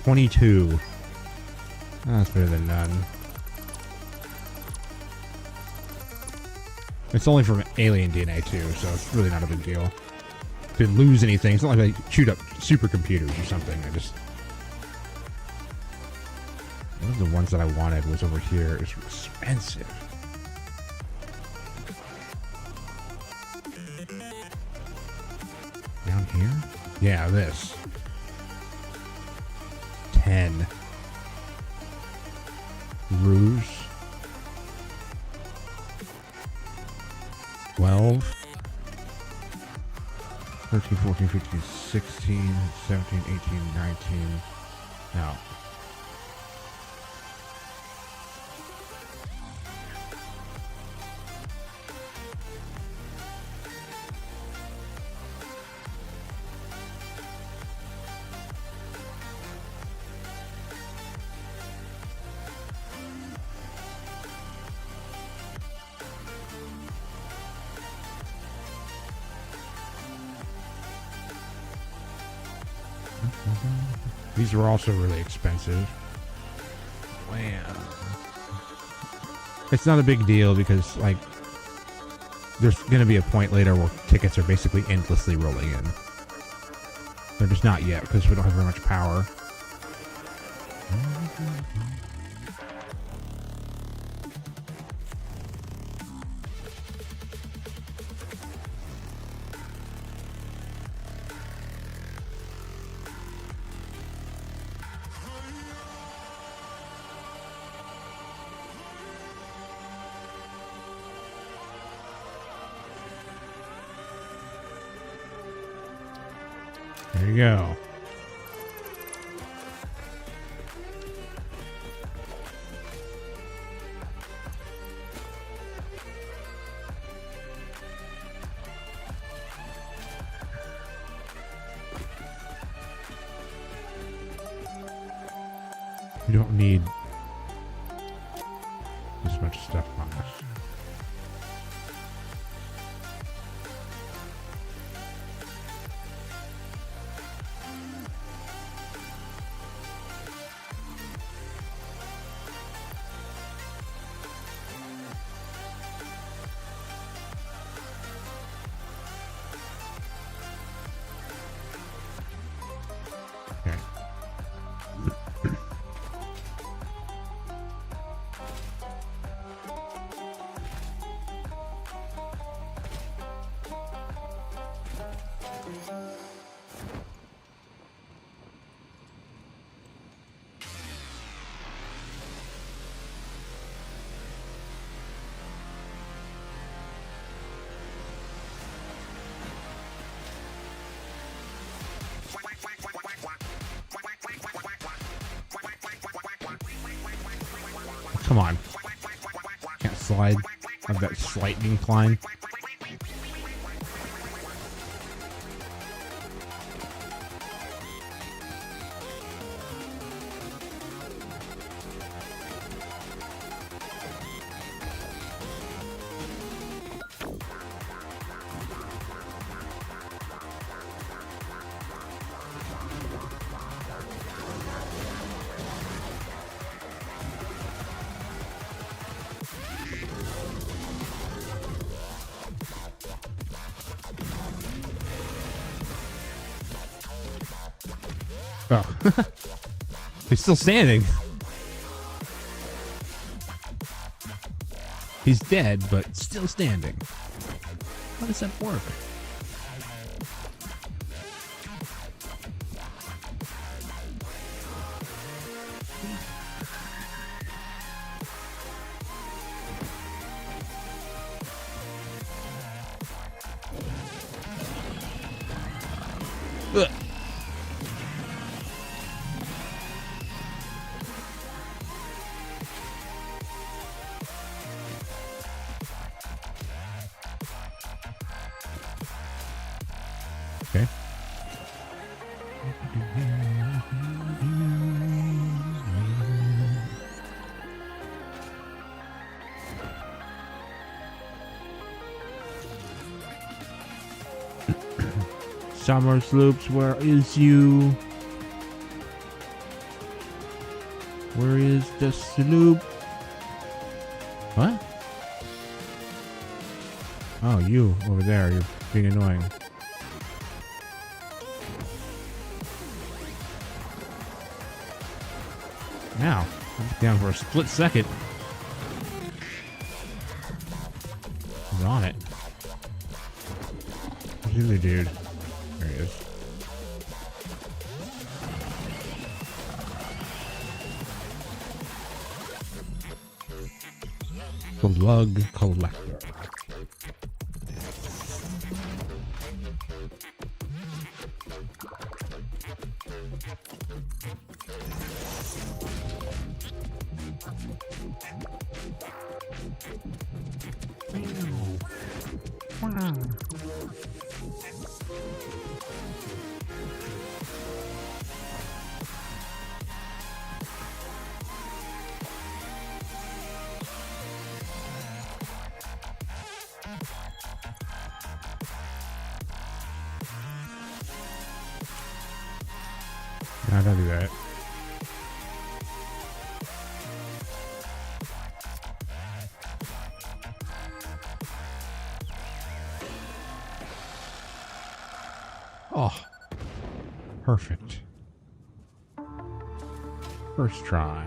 $22. That's better than none. It's only from alien DNA too, so it's really not a big deal. Didn't lose anything. It's not like I chewed up supercomputers or something. I just... One of the ones that I wanted was over here. It's expensive. Down here? Yeah, this. 10. Rouge. 12. 13, 14, 15, 16, 17, 18, 19. No. These are also really expensive. Wow. It's not a big deal because, like, there's going to be a point later where tickets are basically endlessly rolling in. They're just not yet because we don't have very much power. There you go. You don't need this much stuff on this. Okay. Come on. Can't slide. I've got slight incline. Oh. He's still standing. He's dead, but still standing. How does that work? Ugh. Okay. Summer Sloops, where is you? Where is the sloop? What? Oh, you over there. You're being annoying. Now, I'm down for a split second. He's on it. Where's the other dude? There he is. Slug collector. No, don't do that. Oh, perfect. First try.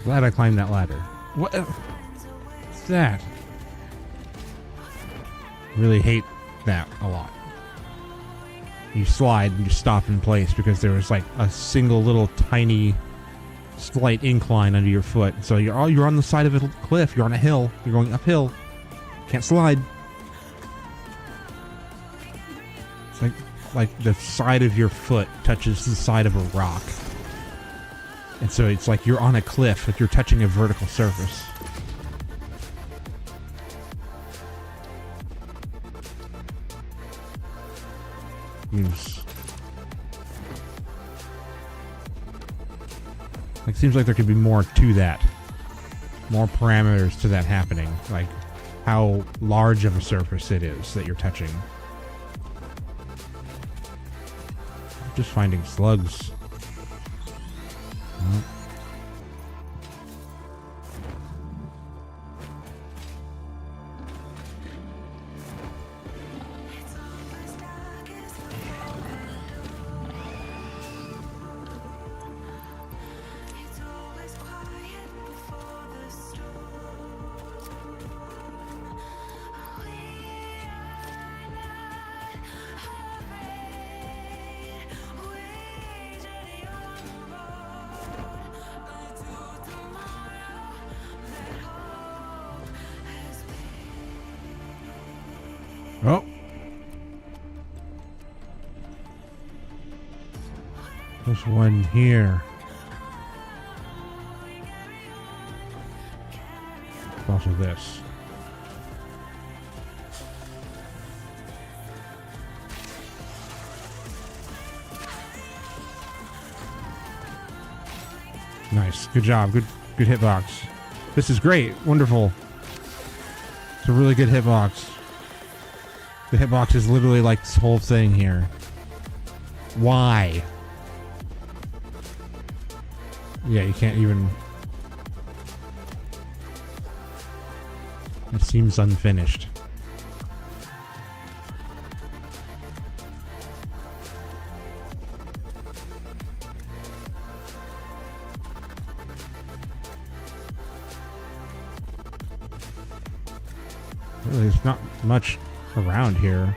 Glad I climbed that ladder. What's that? Really hate that a lot. You slide and you stop in place because there was like a single little tiny slight incline under your foot. So you're on the side of a cliff. You're on a hill. You're going uphill. Can't slide. It's like the side of your foot touches the side of a rock. And so it's like you're on a cliff, like you're touching a vertical surface. Seems like there could be more to that. More parameters to that happening. Like how large of a surface it is that you're touching. Just finding slugs. Oh. There's one here. Also this. Nice. Good job. Good hitbox. This is great. Wonderful. It's a really good hitbox. The hitbox is literally like this whole thing here. Why? Yeah, you can't even... It seems unfinished. Really, there's not much around here.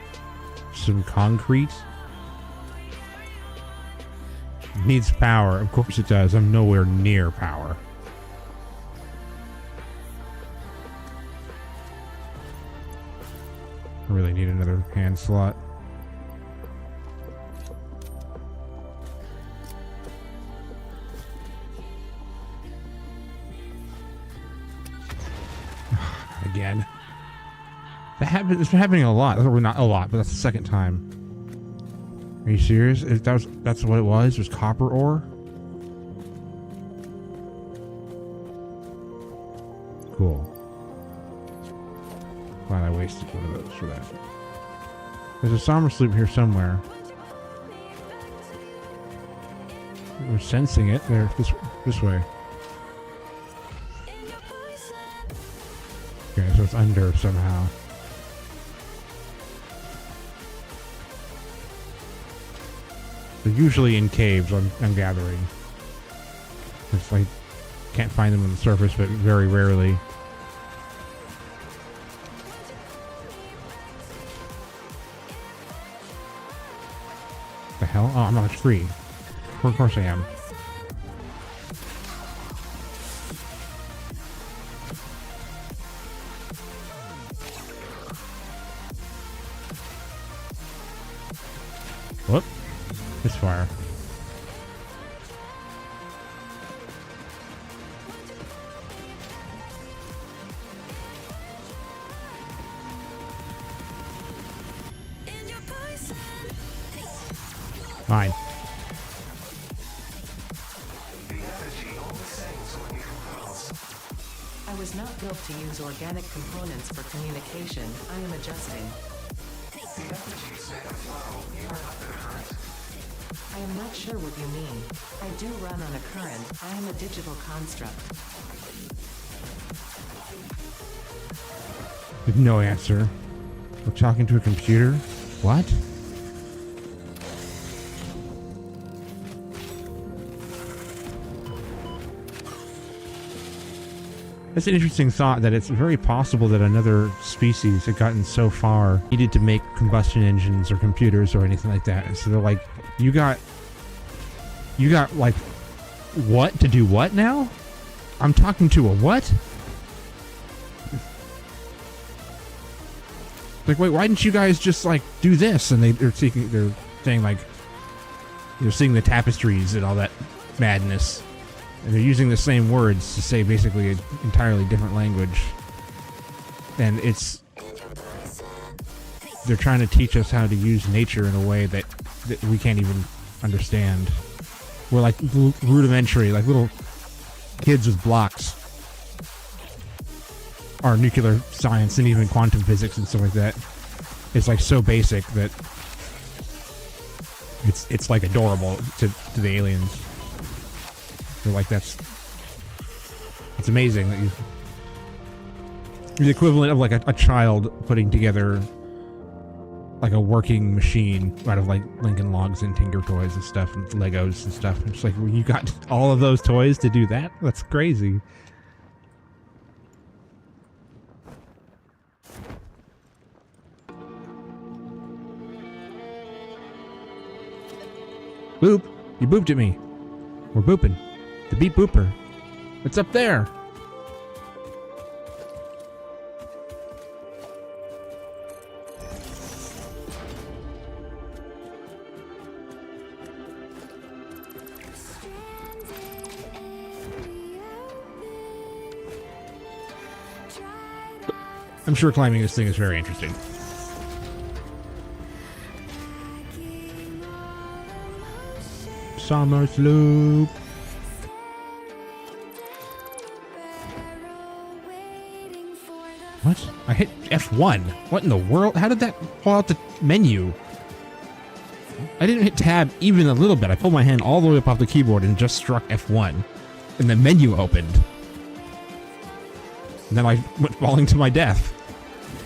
Some concrete. Needs power. Of course it does. I'm nowhere near power. I really need another hand slot. Again. It's been happening a lot. Well, not a lot, but that's the second time. Are you serious? That's what it was? It was copper ore? Cool. Glad I wasted one of those for that. There's a summer sloop here somewhere. We're sensing it. There, this way. Okay, so it's under somehow. They're usually in caves, I'm gathering. It's like, can't find them on the surface, but very rarely. The hell? Oh, I'm not free. Of course I am. Whoop. Misfire. Fine. I was not built to use organic components for communication. I am adjusting. I am not sure what you mean. I do run on a current. I am a digital construct. No answer. We're talking to a computer? What? It's an interesting thought that it's very possible that another species had gotten so far needed to make combustion engines or computers or anything like that. And so they're like, you got like, what? To do what now? I'm talking to a what? Like, wait, why didn't you guys just like do this? And they're saying like, you're seeing the tapestries and all that madness. And they're using the same words to say basically an entirely different language. And they're trying to teach us how to use nature in a way that we can't even understand. We're like rudimentary, like little kids with blocks. Or nuclear science and even quantum physics and stuff like that. It's like so basic that it's like adorable to the aliens. They're like, it's amazing that you're the equivalent of like a child putting together like a working machine out of like Lincoln Logs and Tinker Toys and stuff and Legos and stuff. It's like, well, you got all of those toys to do that? That's crazy. Boop! You booped at me. We're booping. The beep booper. It's up there. I'm sure climbing this thing is very interesting. Summer sloop. What? I hit F1. What in the world? How did that pull out the menu? I didn't hit tab even a little bit. I pulled my hand all the way up off the keyboard and just struck F1. And the menu opened. And then I went falling to my death.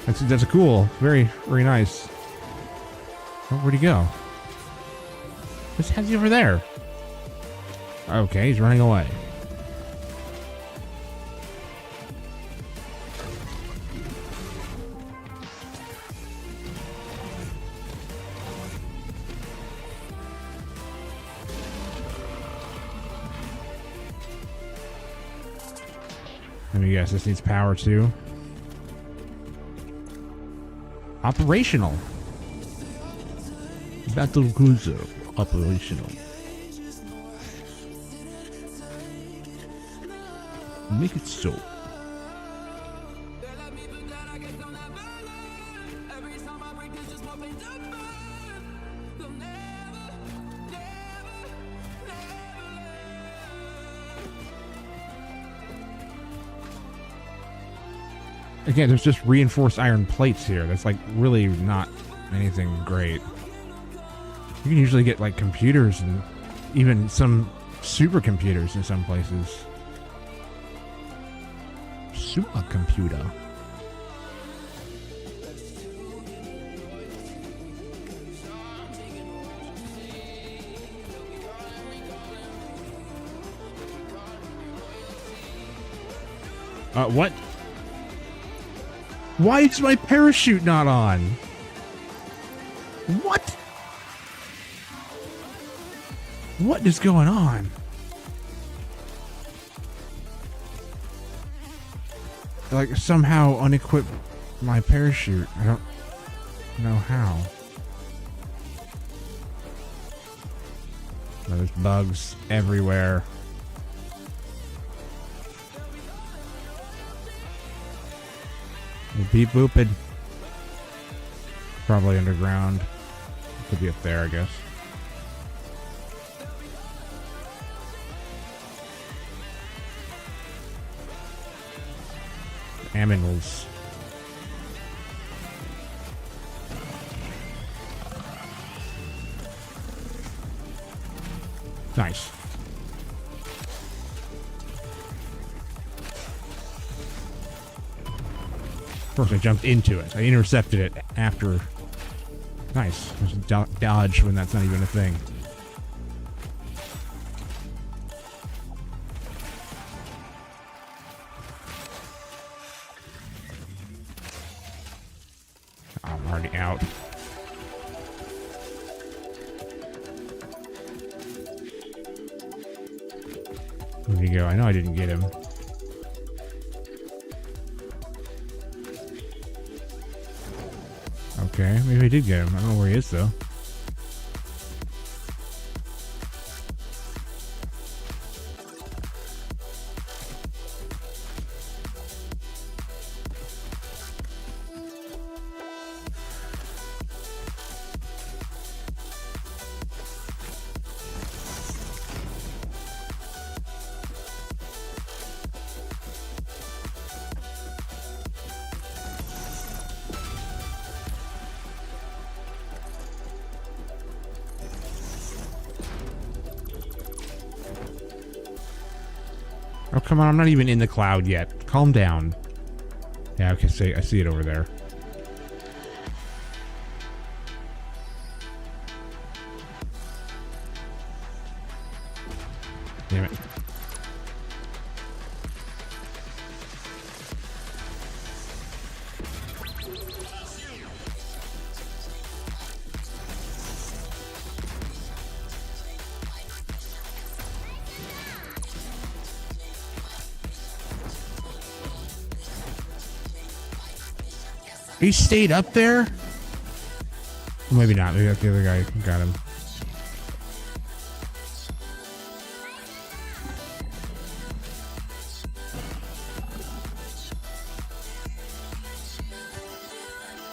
That's cool. Very, very nice. Oh, where'd he go? How's he over there? Okay, he's running away. Let me guess, this needs power too. Operational. Battle cruiser operational. Make it so. Again, there's just reinforced iron plates here. That's like really not anything great. You can usually get like computers and even some supercomputers in some places. Supercomputer. What? Why is my parachute not on? What? What is going on? Like somehow unequip my parachute. I don't know how. Oh, there's bugs everywhere. Beep booping. Probably underground. Could be up there, I guess. Aminals. Nice. Of course, I jumped into it. I intercepted it after. Nice. Just dodge when that's not even a thing. I'm already out. Where'd he go? I know I didn't get him. Okay, maybe I did get him. I don't know where he is, though. Oh, come on, I'm not even in the cloud yet. Calm down. Yeah, okay, I see it over there. Damn it. He stayed up there? Well, maybe not. Maybe that's the other guy who got him.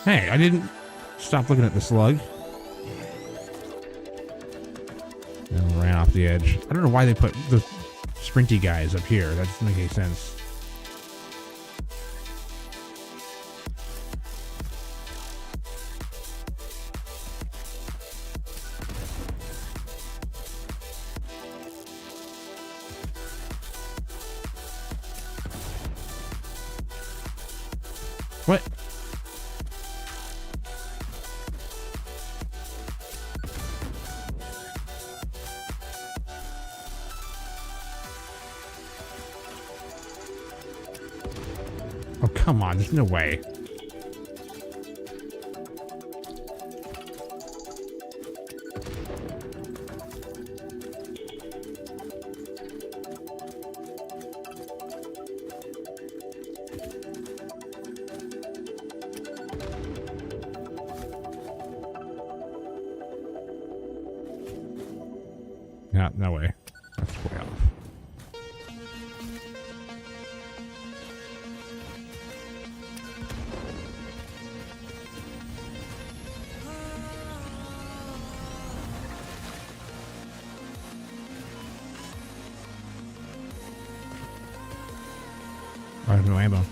Hey, I didn't stop looking at the slug. And ran off the edge. I don't know why they put the sprinty guys up here. That doesn't make any sense. What? Oh, come on. There's no way. Yeah, no way. That's way off. I have no ammo.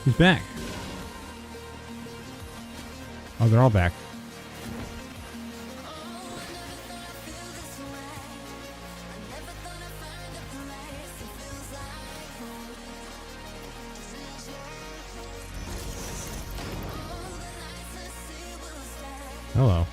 He's back. Oh, they're all back. Hello.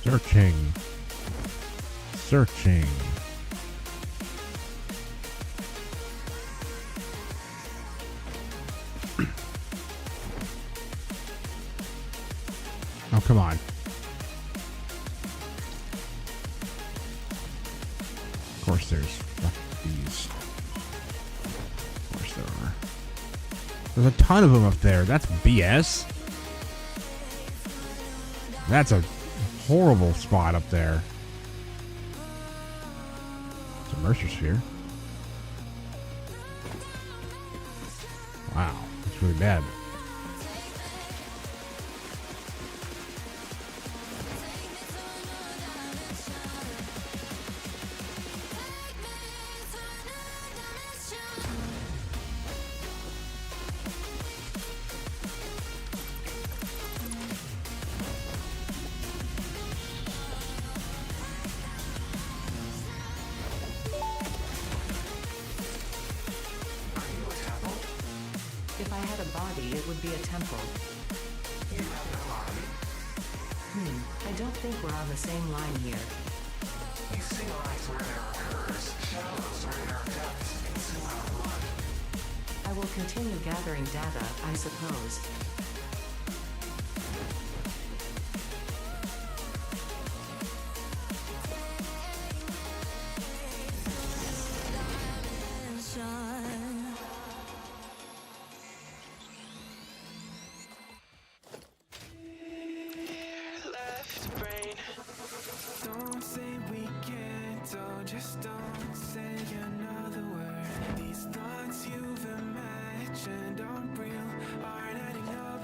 Searching. Searching. Oh, come on. Of course there's these. Of course there are. There's a ton of them up there. That's BS. That's a horrible spot up there. It's a Mercer sphere. Wow, that's really bad. If I had a body, it would be a temple. I don't think we're on the same line here. I will continue gathering data, I suppose. Don't say we can't, oh, just don't say another word. These thoughts you've imagined aren't real, aren't adding up.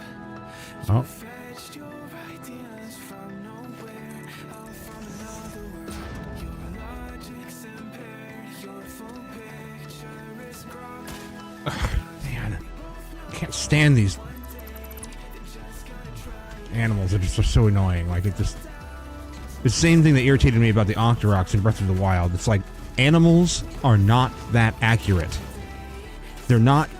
Oh. Fetched your ideas from nowhere, out from another world. Your logic's impaired, your full picture is cropped. Man, I can't stand these animals. They're just so annoying. Like, it just... The same thing that irritated me about the Octoroks in Breath of the Wild. It's like, animals are not that accurate. They're not...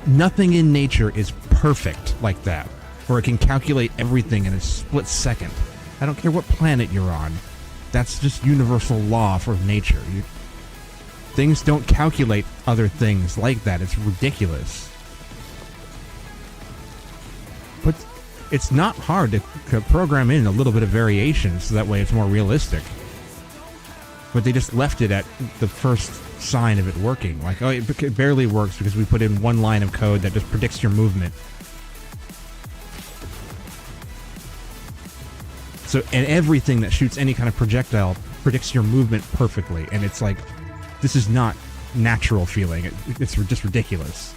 Nothing in nature is perfect like that, where it can calculate everything in a split second. I don't care what planet you're on. That's just universal law for nature. Things don't calculate other things like that. It's ridiculous. But it's not hard to program in a little bit of variation so that way it's more realistic. but they just left it at the first sign of it working. Like, oh, it barely works because we put in one line of code that just predicts your movement. So, and everything that shoots any kind of projectile predicts your movement perfectly. And it's like, this is not natural feeling. It's just ridiculous.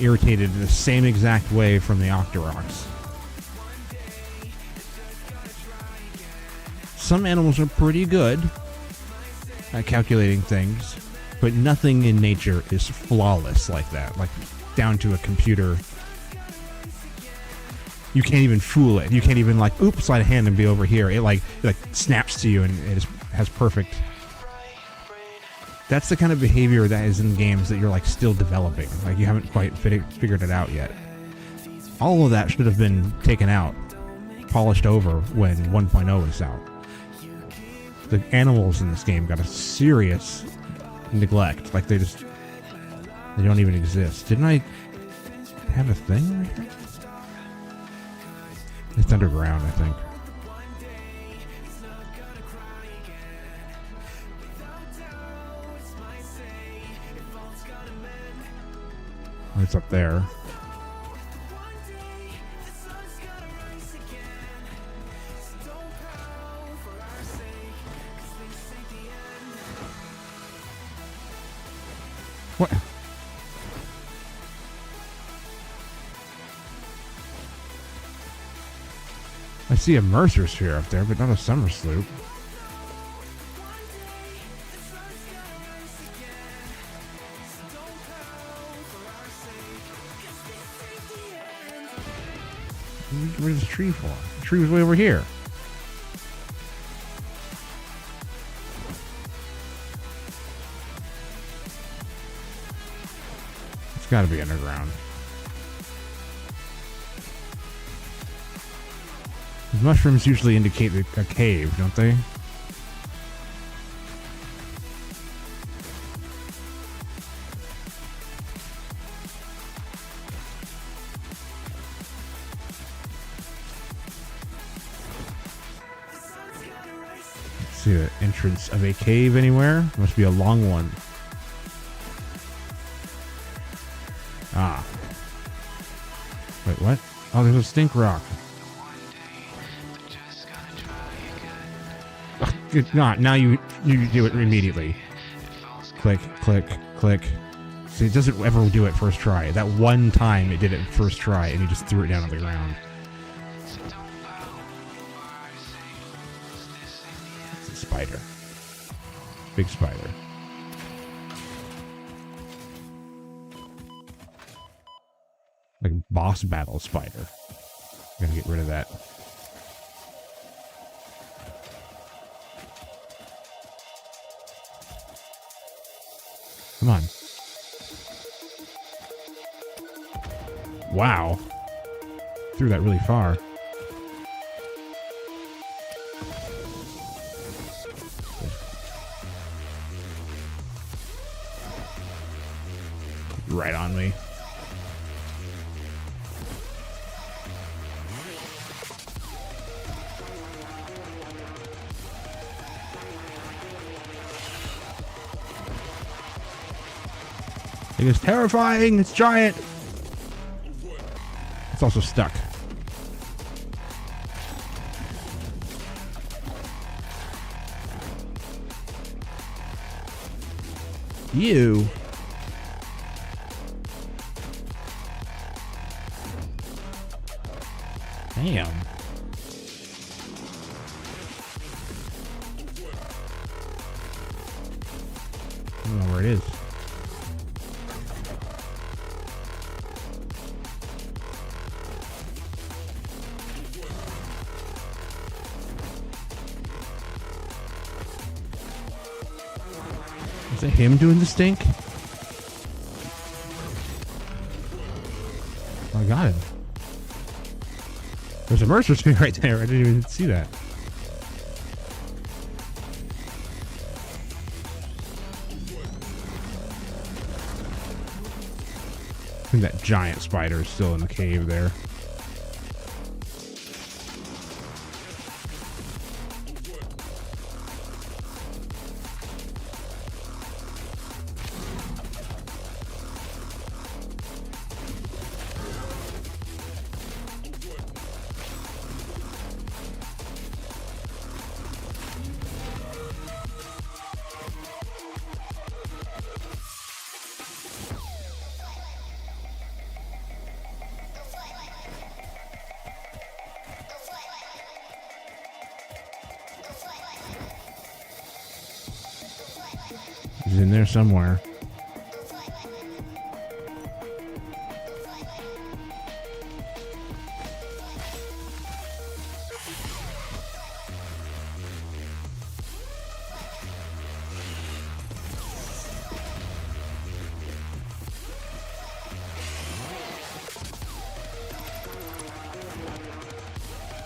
Irritated in the same exact way from the Octoroks. Some animals are pretty good at calculating things, but nothing in nature is flawless like that. Like, down to a computer. You can't even fool it. You can't even, like, oops, slide a hand and be over here. It snaps to you and it has perfect. That's the kind of behavior that is in games that you're, like, still developing. Like, you haven't quite figured it out yet. All of that should have been taken out, polished over when 1.0 was out. The animals in this game got a serious neglect. Like, they don't even exist. Didn't I have a thing right here? It's underground, I think. It's up there. What? I see a Mercer sphere up there, but not a Summer Sloop. Where's the tree for? The tree was way over here. It's gotta be underground. The mushrooms usually indicate a cave, don't they? Let's see the entrance of a cave anywhere. Must be a long one. Ah. Wait, what? Oh, there's a stink rock. It's not. Now you do it immediately. Click, click, click. See, it doesn't ever do it first try. That one time it did it first try, and you just threw it down on the ground. It's a spider. Big spider. Like boss battle spider. Gotta get rid of that. Come on. Wow. Threw that really far. Right on me. It is terrifying. It's giant. It's also stuck. You. Damn. I don't know where it is. Is it him doing the stink? Oh, I got him. There's a Mercer sphere right there. I didn't even see that. I think that giant spider is still in the cave there. He's in there somewhere.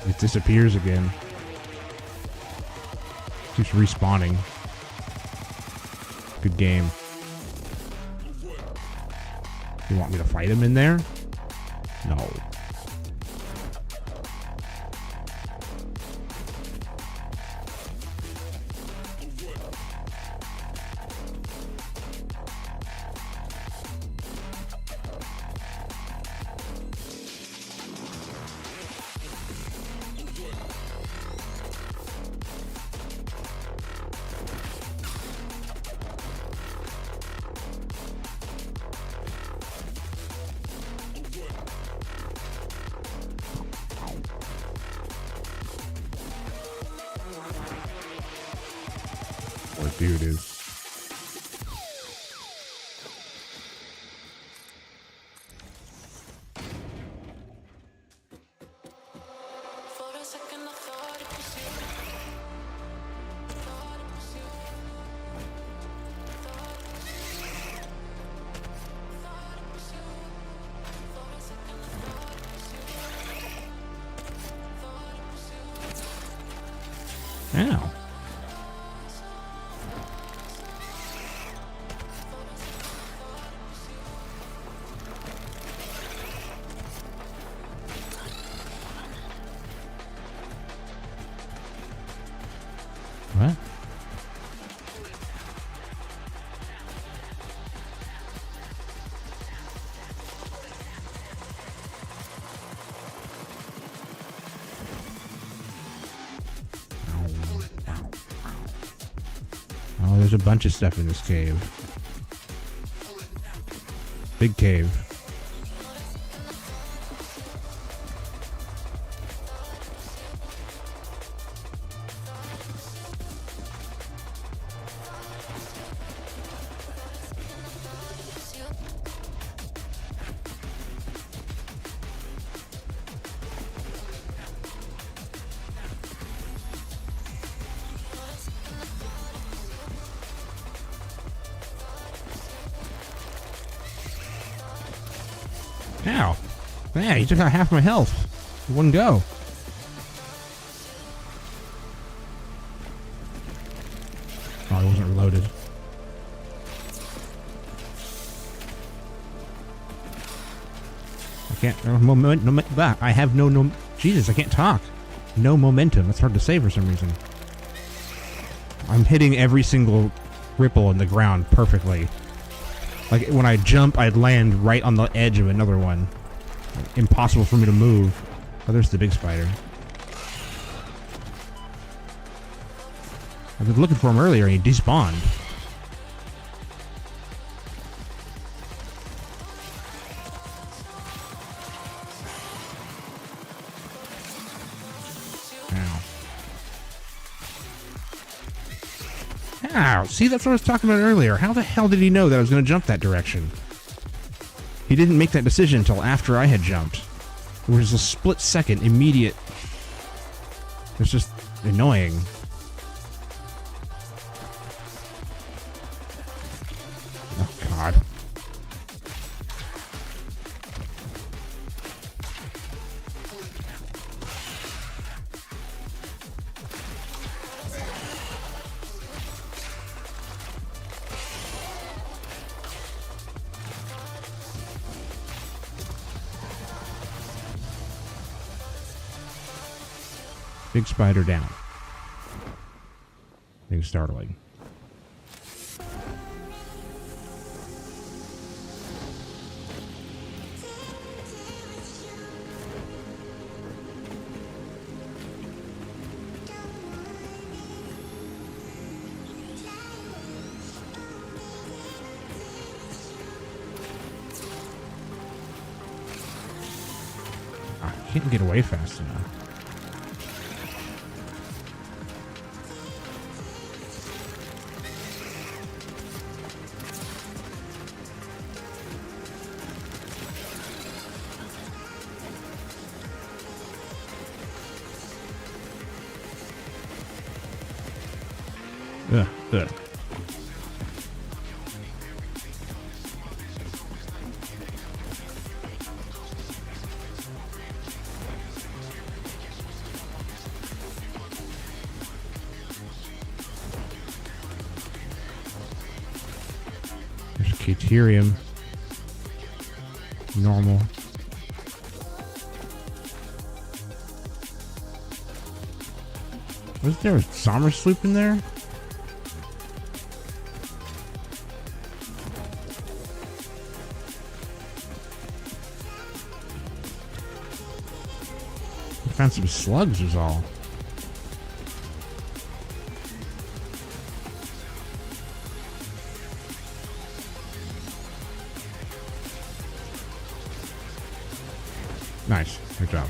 It disappears again. Keeps respawning. Good game. You want me to fight him in there? No. Poor dude is. Ow. What? Oh, there's a bunch of stuff in this cave. Big cave. Ow. Yeah, he took out half my health. It wouldn't go. Oh, it wasn't reloaded. I can't. I have no. Jesus, I can't talk. No momentum. That's hard to say for some reason. I'm hitting every single ripple in the ground perfectly. Like, when I jump, I'd land right on the edge of another one. Like, impossible for me to move. Oh, there's the big spider. I've been looking for him earlier and he despawned. Ow. See, that's what I was talking about earlier. How the hell did he know that I was going to jump that direction? He didn't make that decision until after I had jumped. It was a split second, immediate. It's just annoying. Oh, God. Big spider down. Thing startling. I can't get away fast enough. Ugh. There's Caterium. Normal. Was there a summer sloop in there? I found some slugs was all. Nice. Good job.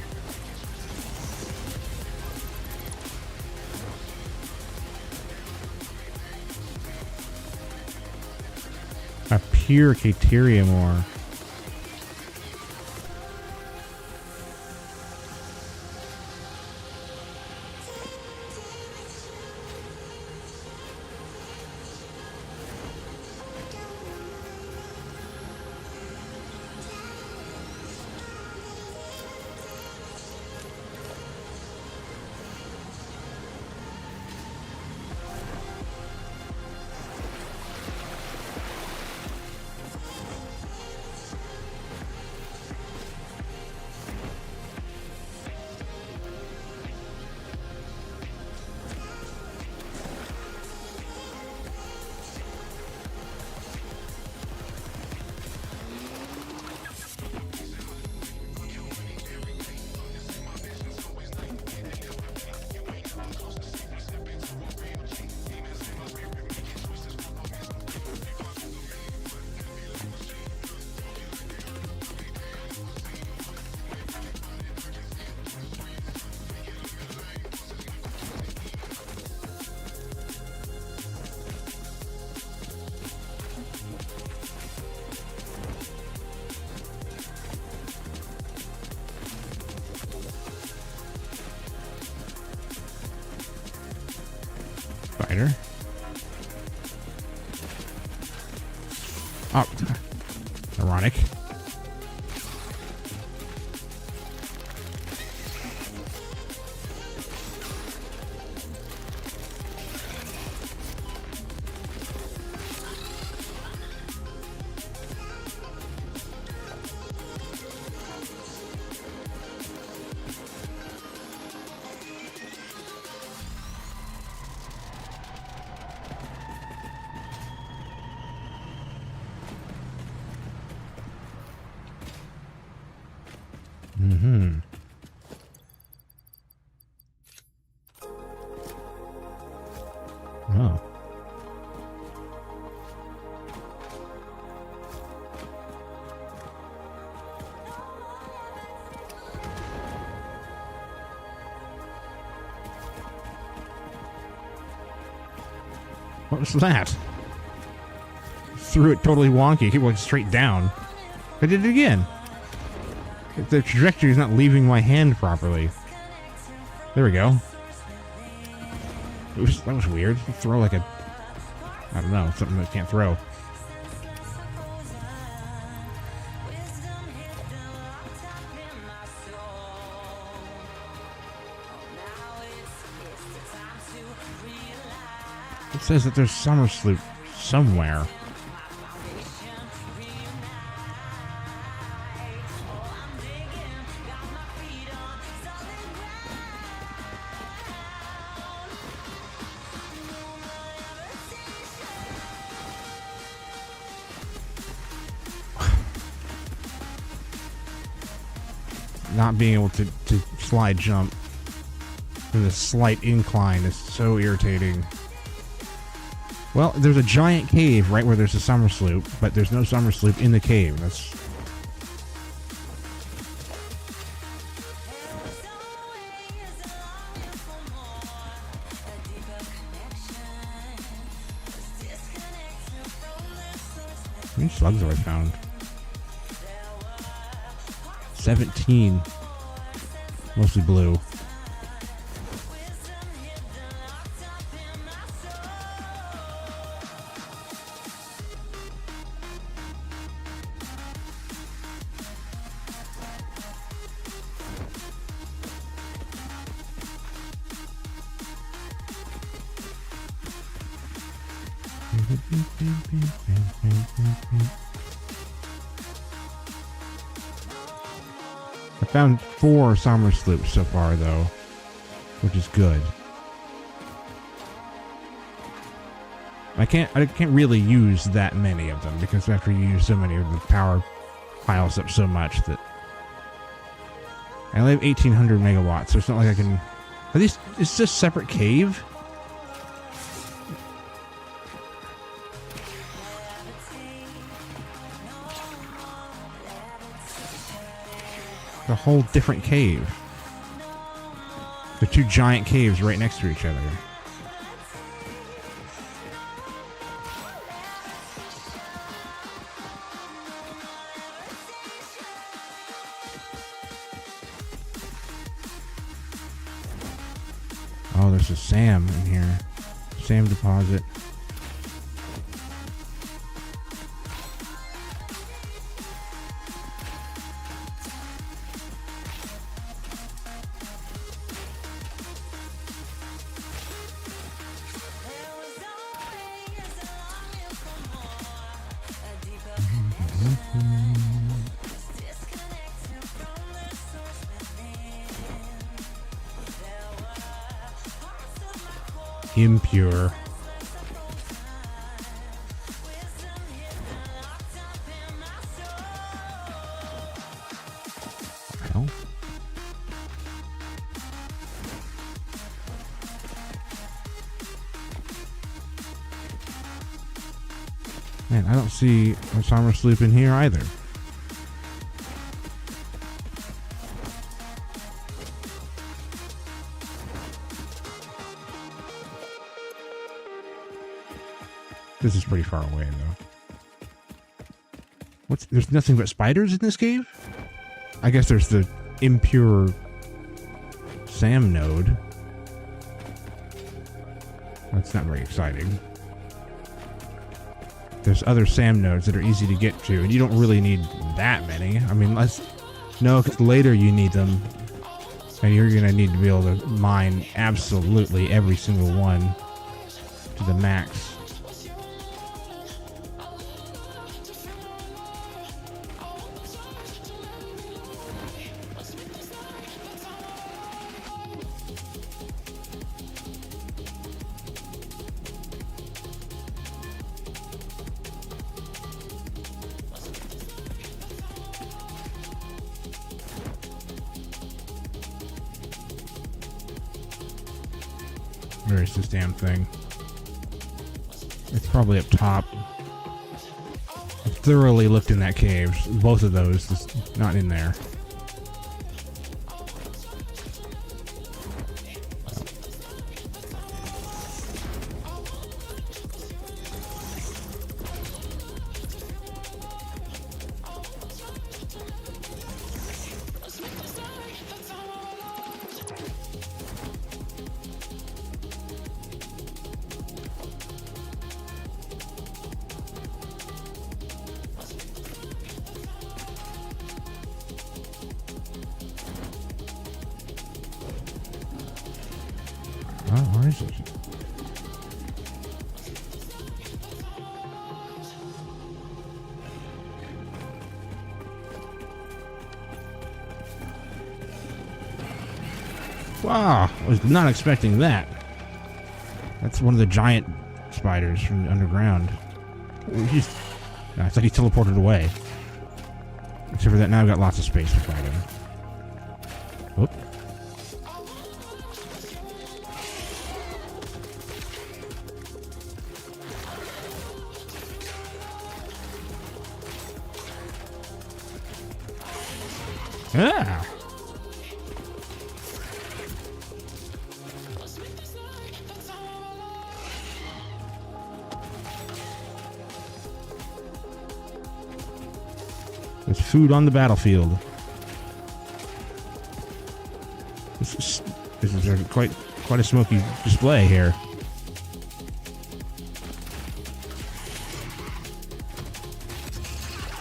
A pure Caterium ore. Spider. Oh, ironic. Mm-hmm. Oh. What was that? Threw it totally wonky. It went straight down. I did it again. The trajectory is not leaving my hand properly. There we go. That was weird. Throw like a... I don't know. Something that can't throw. It says that there's summer sloop somewhere. Not being able to slide jump in a slight incline is so irritating. Well, there's a giant cave right where there's a summer sloop, but there's no summer sloop in the cave. That's... How many slugs have I found? 17. Mostly blue. I found 4 summer sloops so far, though, which is good. I can't really use that many of them because after you use so many of the power piles up so much that I only have 1800 megawatts, so it's not like I can. Are these? Is this a separate cave? A whole different cave. They're 2 giant caves right next to each other. Oh, there's a SAM in here. SAM deposit. Impure. Well. Man, I don't see a summer sleep in here either. This is pretty far away, though. There's nothing but spiders in this cave? I guess there's the impure SAM node. That's not very exciting. There's other SAM nodes that are easy to get to, and you don't really need that many. I mean, no, because later you need them, and you're going to need to be able to mine absolutely every single one to the max. Where is this damn thing? It's probably up top. I've thoroughly looked in that cave. Both of those, it's not in there. Oh, where is it? Wow, I was not expecting that. That's one of the giant spiders from the underground. I thought he teleported away. Except for that, now I've got lots of space to fight him. Whoop. Ah! There's food on the battlefield. This is quite a smoky display here.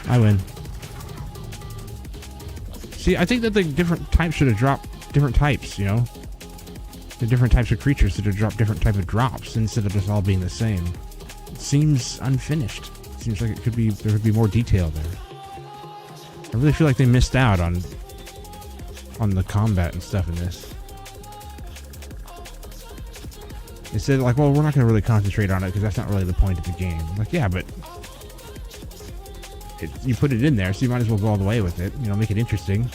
I win. See, I think that the different types should have dropped different types, you know? The different types of creatures should have dropped different type of drops instead of just all being the same. seems unfinished. Seems like there could be more detail there. I really feel like they missed out on the combat and stuff in this. They said, like, well, we're not going to really concentrate on it because that's not really the point of the game. Like, yeah, but you put it in there, so you might as well go all the way with it. You know, make it interesting.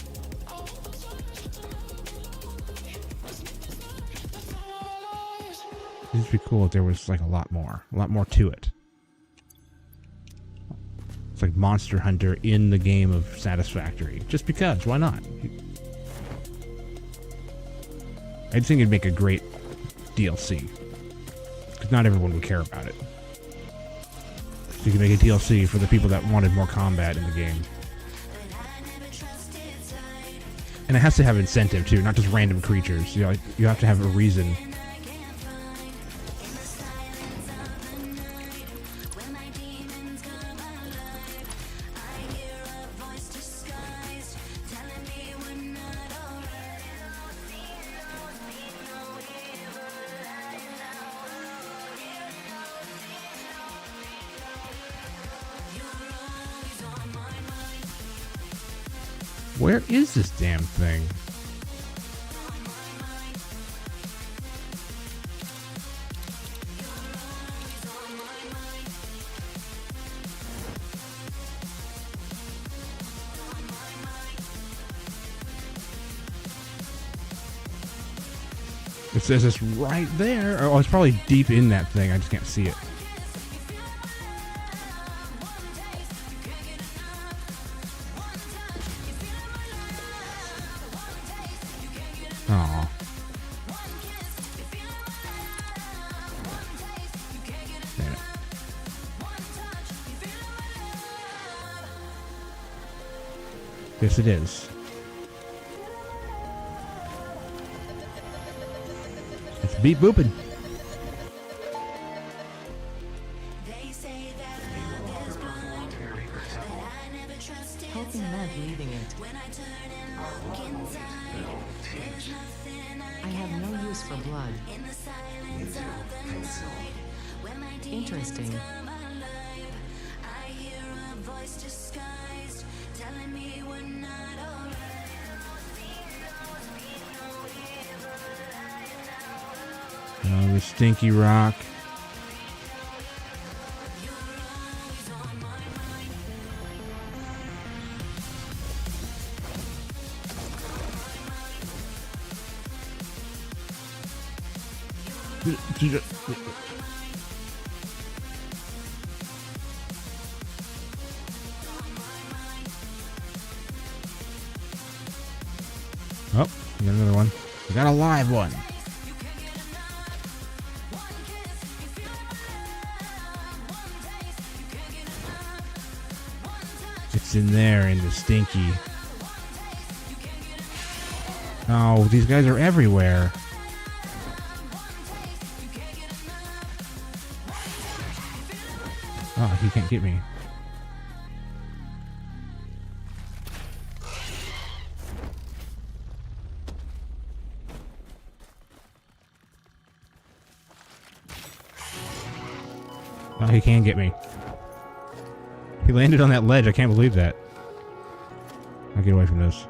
It'd be cool if there was, like, a lot more to it. It's like Monster Hunter in the game of Satisfactory. Just because, why not? I think it'd make a great DLC. Because not everyone would care about it. So you can make a DLC for the people that wanted more combat in the game. And it has to have incentive, too, not just random creatures. You know, you have to have a reason. Where is this damn thing? It says it's right there. Oh, it's probably deep in that thing. I just can't see it. Aw. Damn it. Yes, it is. It's beep booping. Hoping Meg leaving it. I have no use for blood. Interesting. The stinky rock. Oh, we got another one. We got a live one. It's in there in the stinky. Oh, these guys are everywhere. Oh, he can't get me. Oh, he can get me. He landed on that ledge. I can't believe that. I'll get away from this.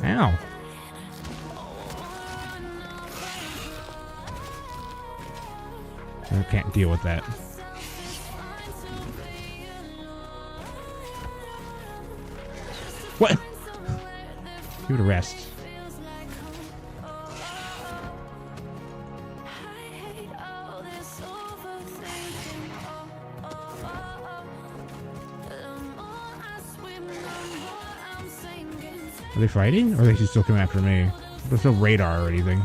Ow. I can't deal with that. What? Give it a rest. Are they fighting? Or are they still coming after me? There's no radar or anything.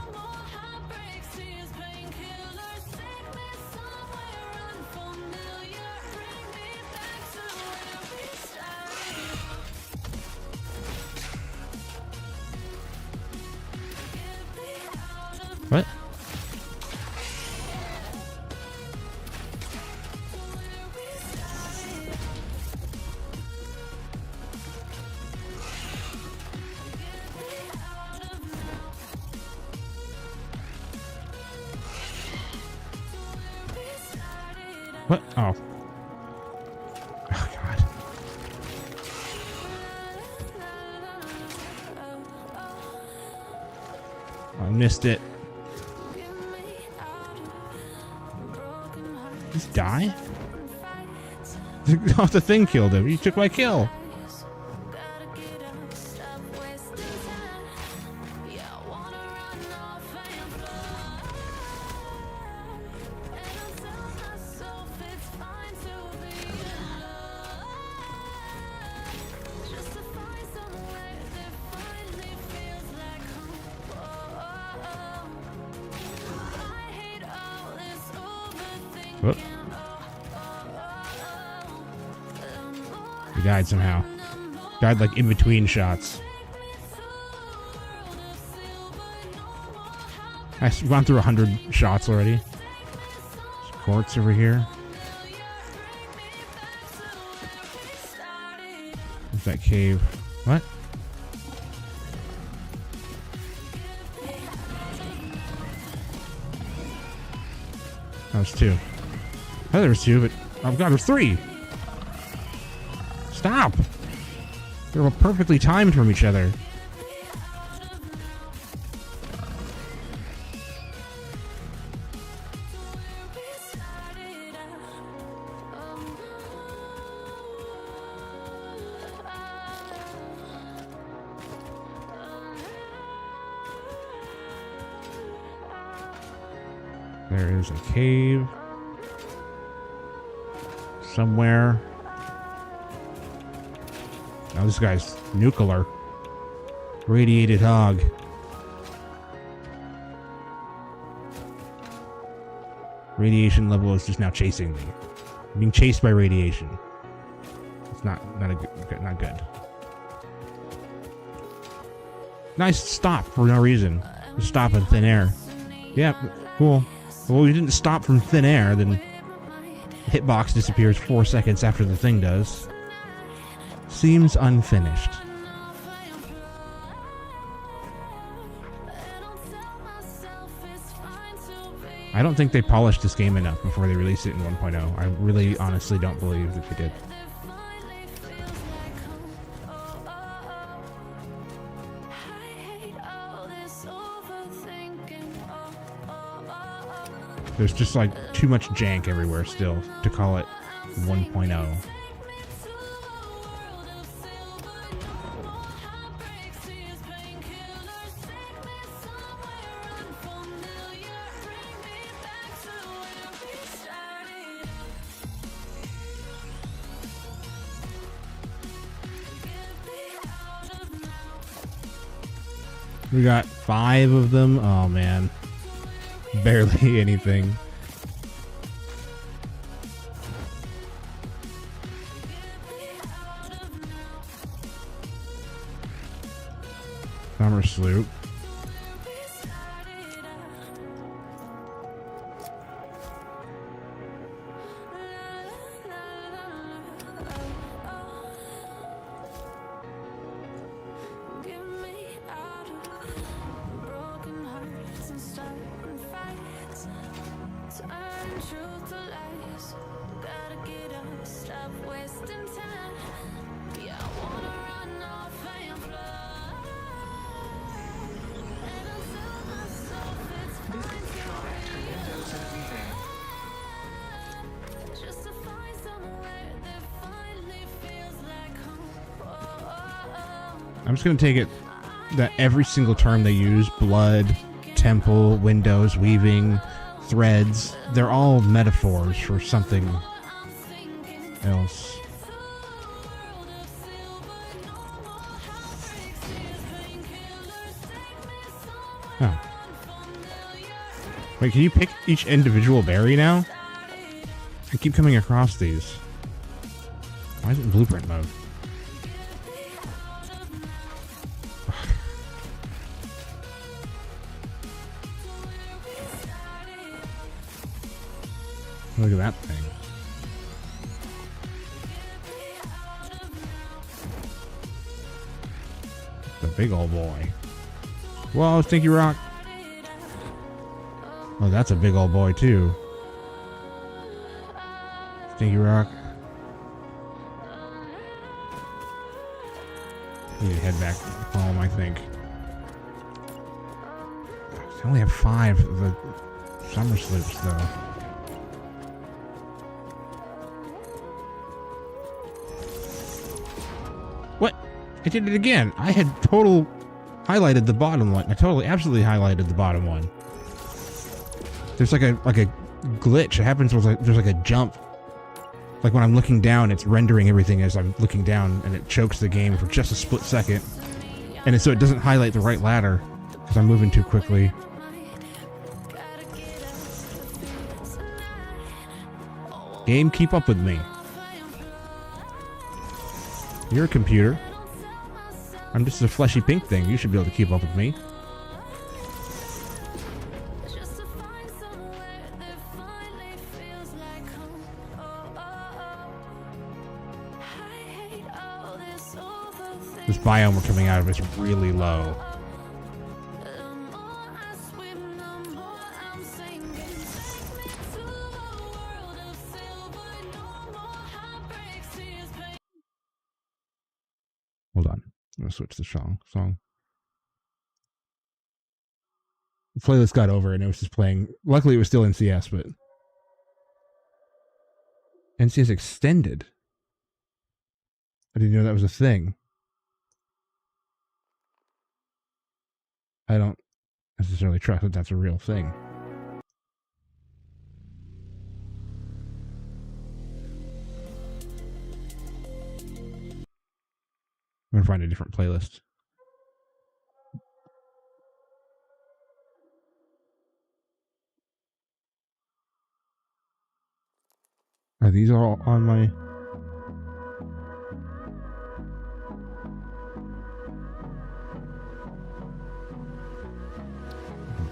What? What? Oh. Oh, God. I missed it. Just die? Oh, the thing killed him. You took my kill. Whoop. He died somehow. Died like in between shots. I've gone through 100 shots already. There's quartz over here. There's that cave. What? That was 2. Oh, there was 2, but oh god, there's 3. Stop! They're all perfectly timed from each other. There is a cave somewhere. Now this guy's nuclear. Radiated hog. Radiation level is just now chasing me. I'm being chased by radiation. It's not good. Nice stop for no reason. Just stop in thin air. Yeah, cool. Well, we didn't stop from thin air, then hitbox disappears 4 seconds after the thing does. Seems unfinished. I don't think they polished this game enough before they released it in 1.0. I really honestly don't believe that they did. There's just like too much jank everywhere still to call it 1.0. We got 5 of them. Oh man. Barely anything. Summer sloop. I'm just going to take it that every single term they use, blood, temple, windows, weaving, threads, they're all metaphors for something else. Oh. Wait, can you pick each individual berry now? I keep coming across these. Why is it in blueprint mode? Look at that thing. The big old boy. Whoa, Stinky Rock. Oh, that's a big old boy, too. Thank you, Rock. I need to head back home, I think. I only have 5 of the summer sloops, though. What? I did it again. I had highlighted the bottom one. I absolutely highlighted the bottom one. There's like a glitch. It happens with there's like a jump. Like when I'm looking down, it's rendering everything as I'm looking down, and it chokes the game for just a split second. And so it doesn't highlight the right ladder because I'm moving too quickly. Game, keep up with me. You're a computer. I'm just a fleshy pink thing. You should be able to keep up with me. This biome we're coming out of is really low. Hold on. I'm going to switch the song. The playlist got over and it was just playing. Luckily, it was still NCS, but NCS Extended. I didn't know that was a thing. I don't necessarily trust that that's a real thing. I'm gonna find a different playlist. Are these all on my...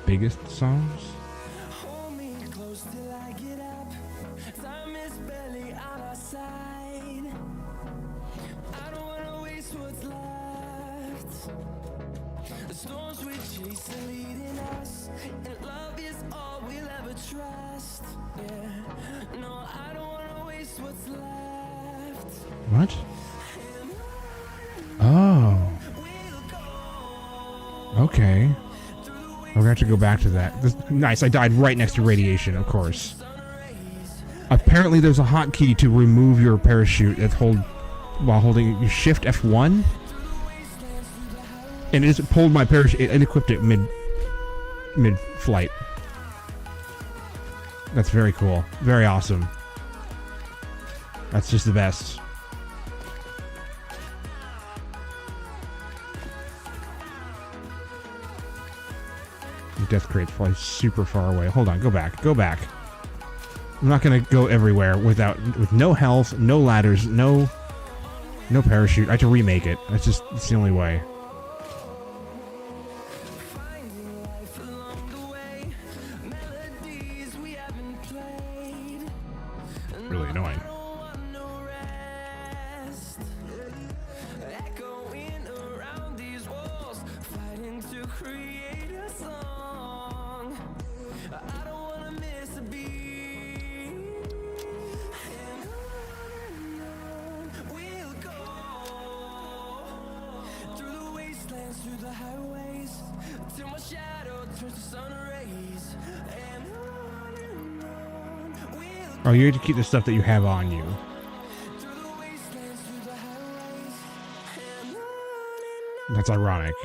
biggest songs? Hold me close till I get up. Time is barely on our side. I don't wanna waste what's left. The storms we chase are leading us, and love is all we'll ever trust. Yeah, no, I don't wanna waste what's left. What? Oh. Okay. We're gonna have to go back to that. Nice, I died right next to radiation, of course. Apparently there's a hotkey to remove your parachute while holding... You shift F1? And it just pulled my parachute and equipped it mid-flight. That's very cool. Very awesome. That's just the best. Death crate's probably super far away. Hold on, go back. I'm not gonna go everywhere with no health, no ladders, no parachute. I have to remake it. It's the only way. Really annoying. Oh, you have to keep the stuff that you have on you. That's ironic.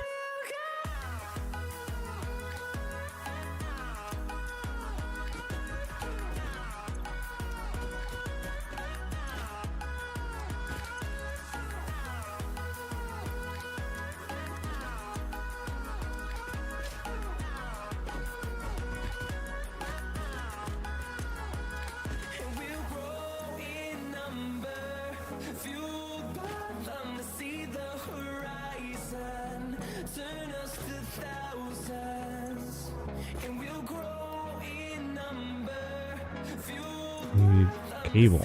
Cable.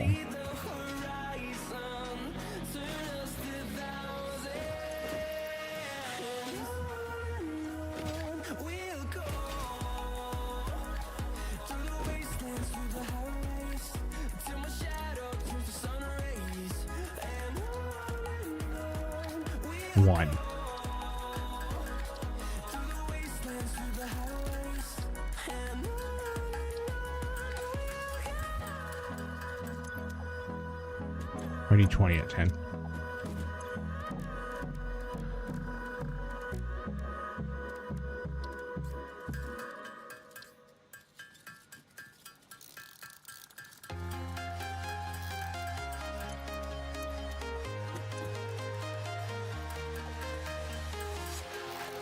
1. I need 20 at 10.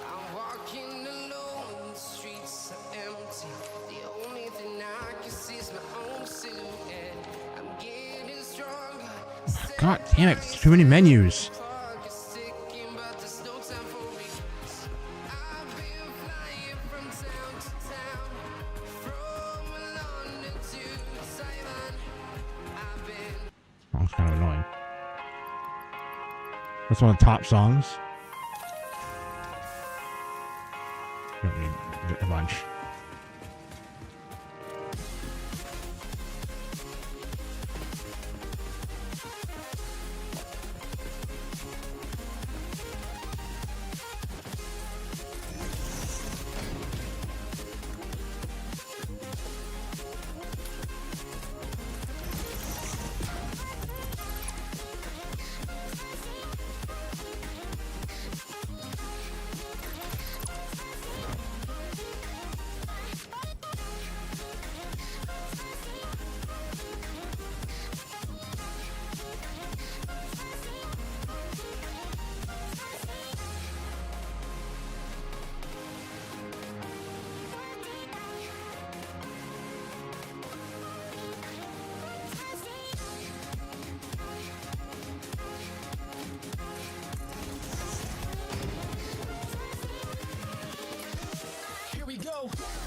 I'm walking alone, the streets are empty. The only thing I can see is my own silhouette. I'm getting stronger. God damn it, too many menus. Clock is ticking, but there's no time for me. I've been flying from town to town, from London to Taiwan. I've been Oh, it's kind of annoying. That's one of the top songs. You don't need a bunch.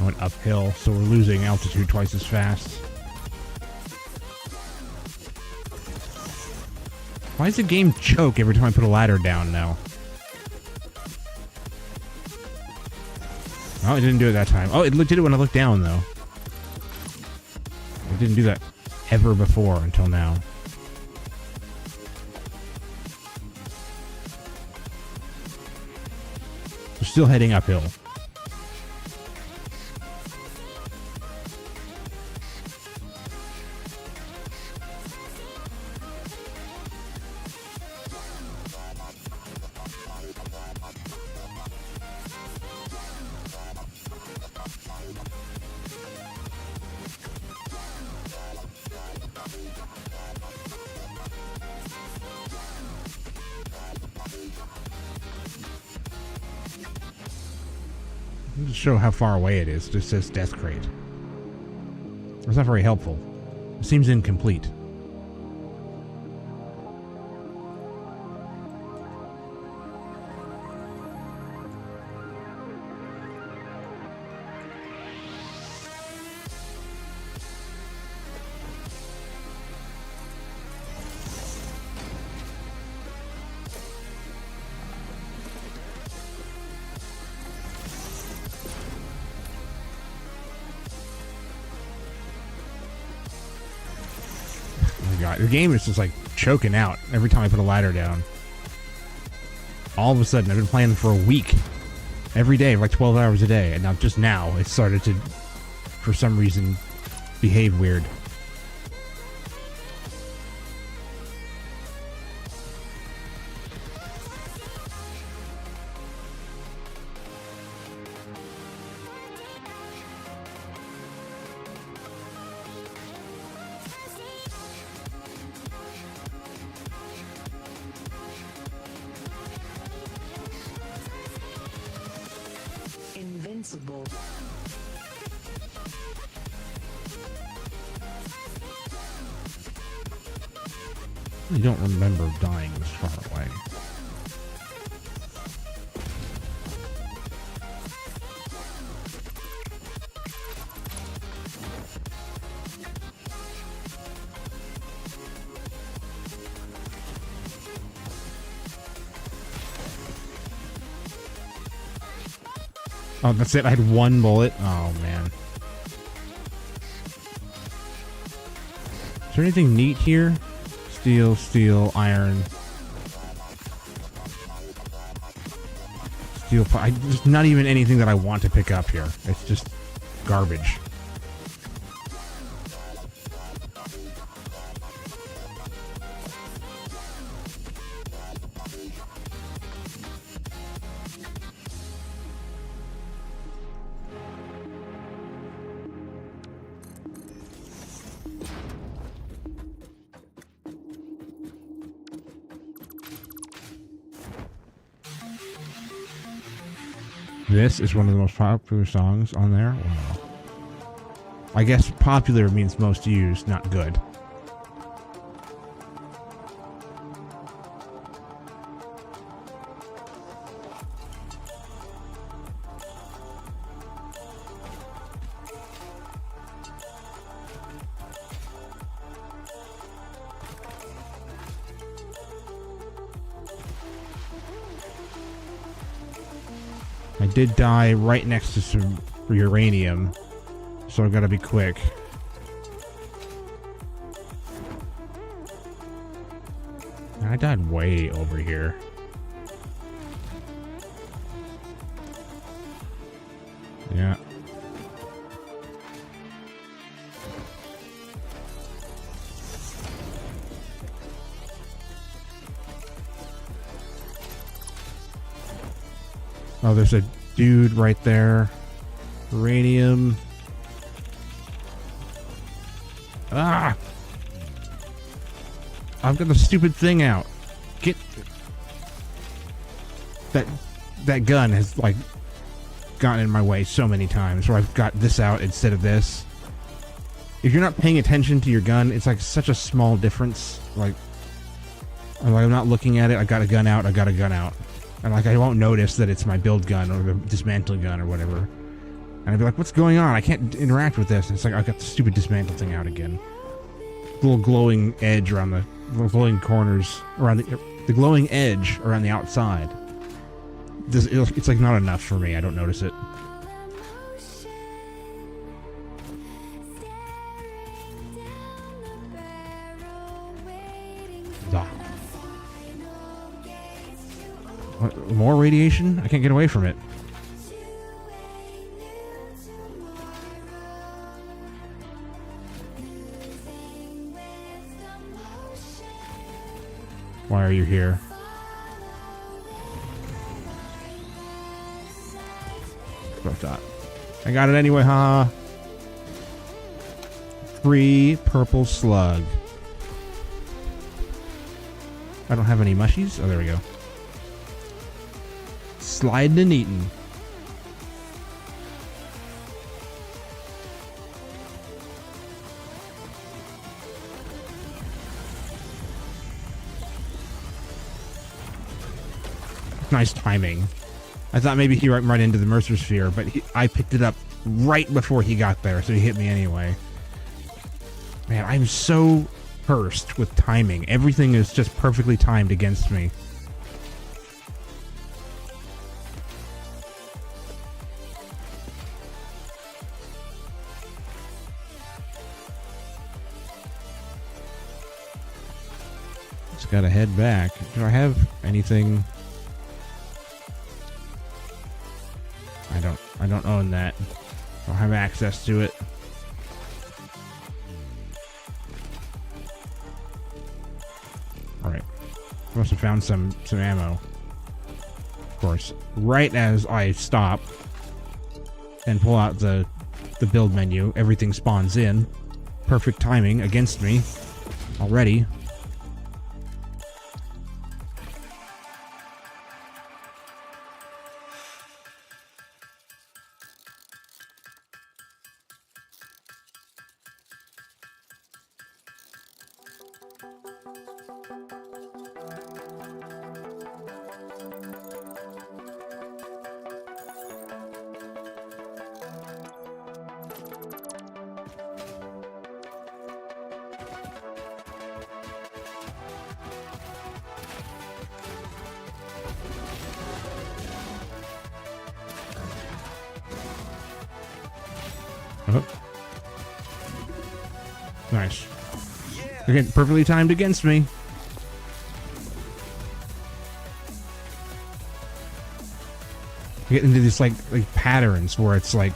I went uphill, so we're losing altitude twice as fast. Why does the game choke every time I put a ladder down now? Oh, it didn't do it that time. Oh, it did it when I looked down, though. It didn't do that ever before until now. We're still heading uphill. Just show how far away it is. It just says death crate. That's not very helpful. It seems incomplete. The game is just like choking out every time I put a ladder down. All of a sudden, I've been playing for a week, every day, like 12 hours a day, and now just now it started to, for some reason, behave weird. Invincible. You don't remember dying this far away. Oh, that's it. I had one bullet. Oh, man. Is there anything neat here? Steel, steel, iron. Steel pipe. Just not even anything that I want to pick up here. It's just garbage. This is one of the most popular songs on there. Wow. I guess popular means most used, not good. I did die right next to some uranium, so I gotta be quick. I died way over here. Yeah. Oh, there's a dude right there. Uranium. Ah! I've got the stupid thing out. Get... That gun has, like, gotten in my way so many times where I've got this out instead of this. If you're not paying attention to your gun, it's like such a small difference. Like I'm not looking at it, I got a gun out, I got a gun out. And like I won't notice that it's my build gun or the dismantle gun or whatever. And I'd be like, what's going on? I can't interact with this. And it's like I've got the stupid dismantle thing out again. Little glowing edge around the glowing corners around the glowing edge around the outside. It's like not enough for me. I don't notice it. Ah. What, more radiation? I can't get away from it. Why are you here? About that. I got it anyway, huh? Free purple slug. I don't have any mushies. Oh, there we go. Sliding and eating. Nice timing. I thought maybe he went right into the Mercer Sphere, but I picked it up right before he got there, so he hit me anyway. Man, I'm so cursed with timing. Everything is just perfectly timed against me. Just gotta head back. Do I have anything? I don't own that. I don't have access to it. Alright. I must have found some ammo. Of course. Right as I stop and pull out the build menu, everything spawns in. Perfect timing against me already. Oh. Nice. Again, perfectly timed against me. You get into these like patterns where it's like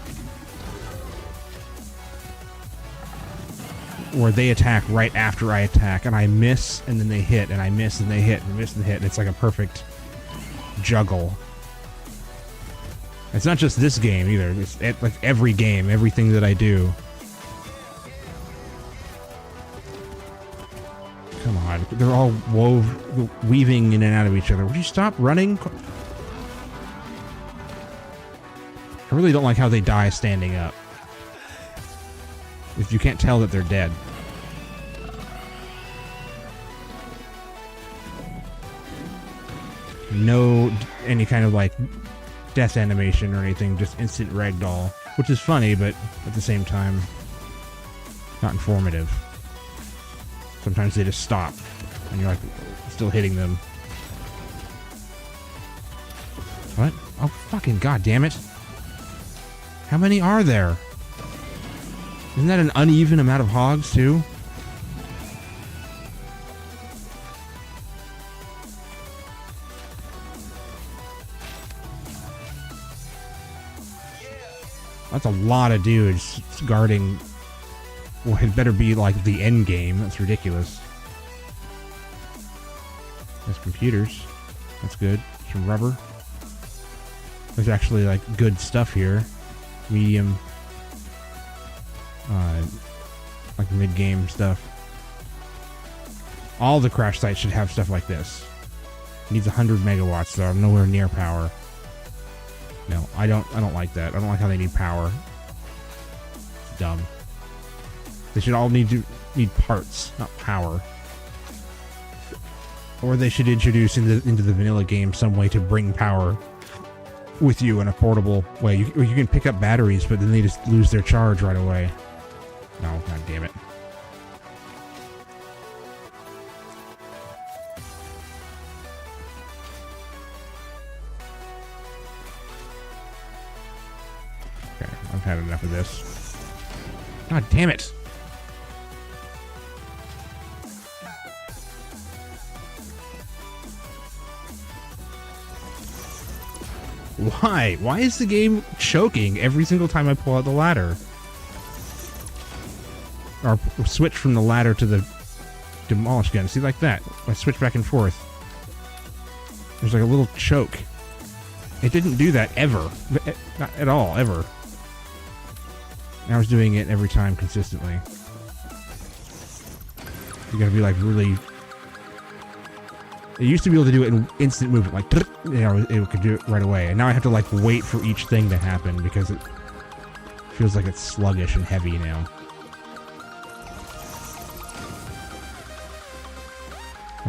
where they attack right after I attack, and I miss, and then they hit, and I miss, and they hit, and miss, and hit. And it's like a perfect juggle. It's not just this game either. It's like every game, everything that I do. Come on, they're all weaving in and out of each other. Would you stop running? I really don't like how they die standing up. If you can't tell that they're dead. No any kind of like death animation or anything, just instant ragdoll, which is funny, but at the same time, not informative. Sometimes they just stop, and you're like still hitting them. What? Oh fucking god damn it! How many are there? Isn't that an uneven amount of hogs too? That's a lot of dudes guarding. Well, it better be like the end game. That's ridiculous. There's computers. That's good. Some rubber. There's actually like good stuff here. Medium. Like mid-game stuff. All the crash sites should have stuff like this. It needs 100 megawatts though. I'm nowhere near power. No, I don't like that. I don't like how they need power. It's dumb. They should all need parts, not power. Or they should introduce into the vanilla game some way to bring power with you in a portable way. You can pick up batteries, but then they just lose their charge right away. No, god damn it. Okay, I've had enough of this. God damn it. Why? Why is the game choking every single time I pull out the ladder? Or switch from the ladder to the demolish gun. See, like that. I switch back and forth. There's like a little choke. It didn't do that ever. Not at all, ever. And I was doing it every time consistently. You gotta be like really... It used to be able to do it in instant movement, like, you know, it could do it right away. And now I have to like wait for each thing to happen because it feels like it's sluggish and heavy now.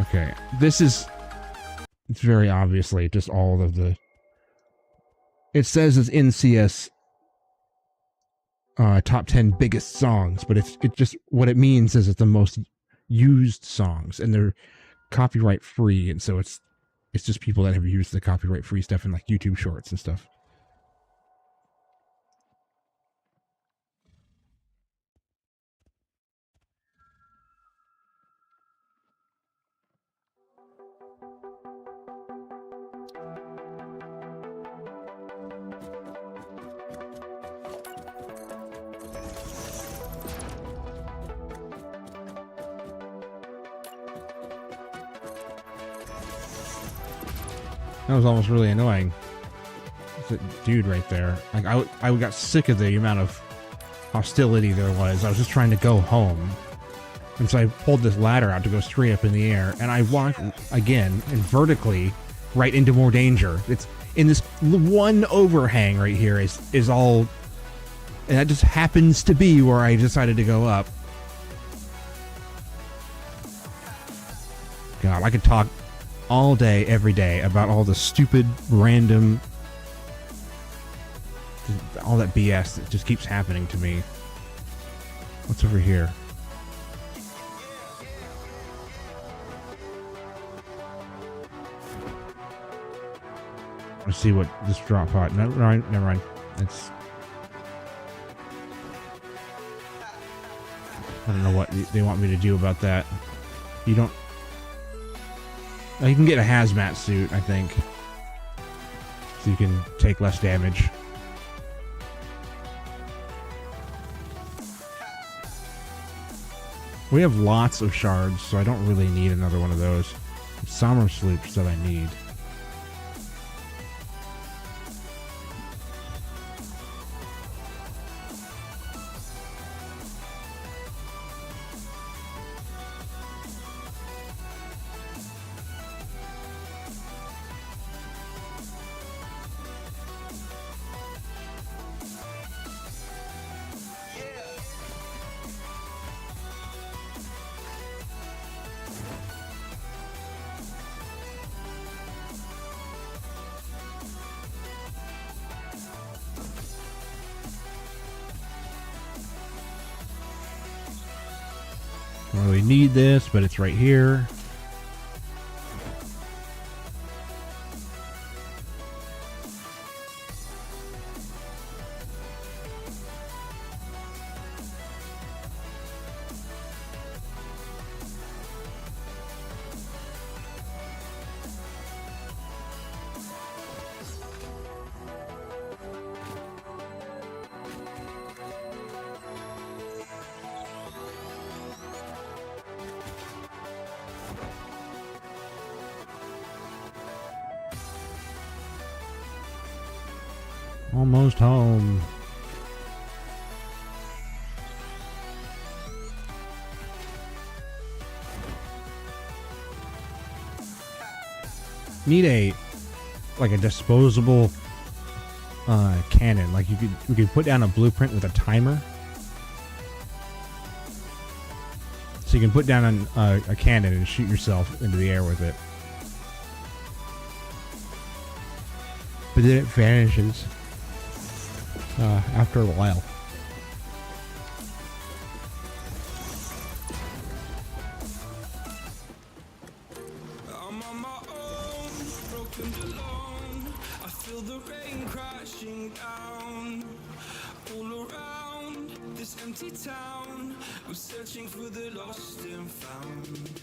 Okay, this is... It's very obviously just all of the... It says it's in CS top 10 biggest songs, but it just... What it means is it's the most used songs, and they're copyright free, and so it's just people that have used the copyright free stuff in like YouTube shorts and stuff. That was almost really annoying. That dude right there. Like I got sick of the amount of hostility there was. I was just trying to go home. And so I pulled this ladder out to go straight up in the air, and I walked again and vertically right into more danger. It's in this one overhang right here is all, and that just happens to be where I decided to go up. God, I could talk all day, every day about all the stupid, random, all that BS that just keeps happening to me. What's over here? Let's see what this drop pod. No, never mind. It's... I don't know what they want me to do about that. You don't... You can get a hazmat suit, I think. so you can take less damage. We have lots of shards, so I don't really need another one of those. It's Summer Sloops that I need. Don't really need this, but it's right here. Almost home. Need a disposable cannon. Like we could put down a blueprint with a timer. So you can put down a cannon and shoot yourself into the air with it. But then it vanishes after a while. I'm on my own, broken alone. I feel the rain crashing down all around this empty town. I'm searching for the lost and found,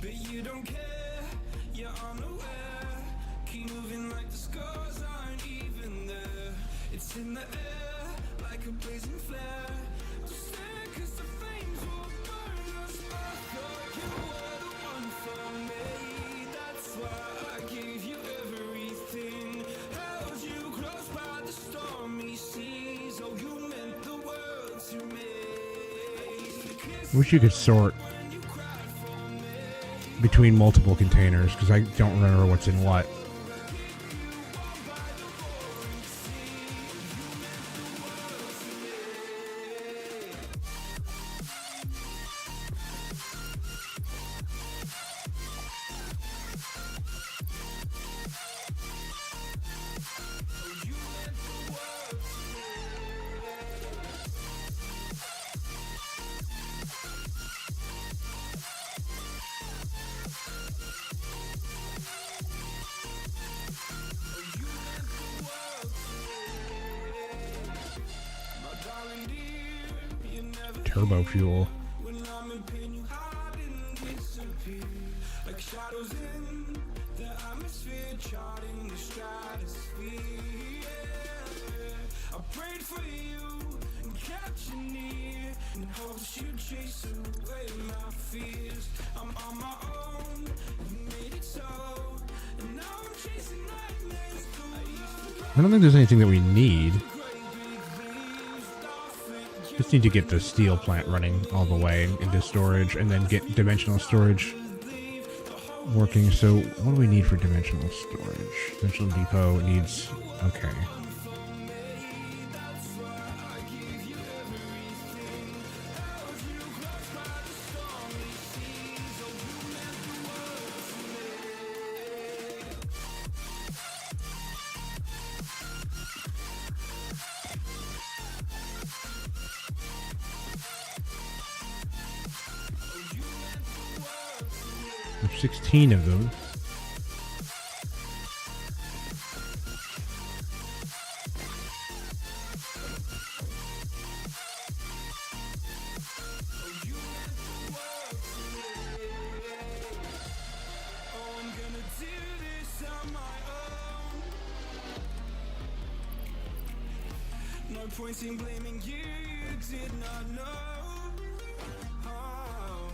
but you don't care, you're unaware. Keep moving like the scars aren't even there. It's in the air like a blazing flare. Just stare 'cause the flames will burn us. I thought you were the one for me. That's why I gave you everything. Held you close by the stormy seas. Oh, you meant the world to me. Wish you could sort between multiple containers because I don't remember what's in what. Turbo fuel. When I'm in pain, you hide and disappear. Like shadows in the atmosphere, charting the stratosphere. I prayed for you and kept you near, in hopes you'd chase away my fears. I'm on my own, you made it so, and now I'm chasing nightmares too. I don't think there's anything that we need. Just need to get the steel plant running all the way into storage and then get dimensional storage working. So what do we need for dimensional storage? Dimensional depot needs... okay. There's 16 of them. point in blaming you, you did not know. Oh,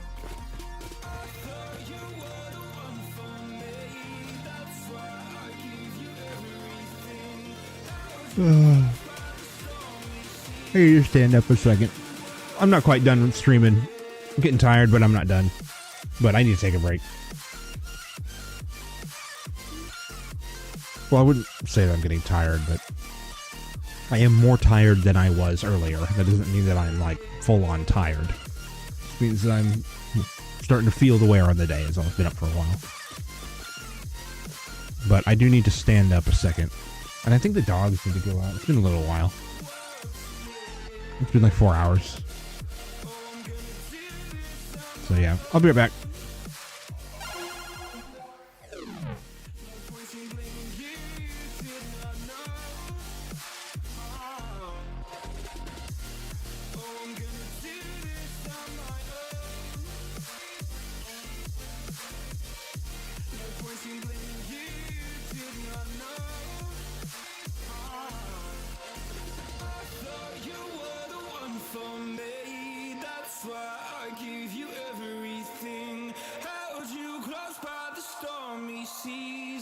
I thought you were the one for me. That's why I give you everything. Hey, you stand up a second. I'm not quite done with streaming. I'm getting tired, but I'm not done. But I need to take a break. Well, I wouldn't say that I'm getting tired, but I am more tired than I was earlier. That doesn't mean that I'm, like, full-on tired. It means that I'm starting to feel the wear on the day, as I've been up for a while. But I do need to stand up a second. And I think the dogs need to go out. It's been a little while. It's been like 4 hours. So yeah, I'll be right back.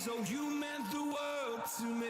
Oh, you meant the world to me.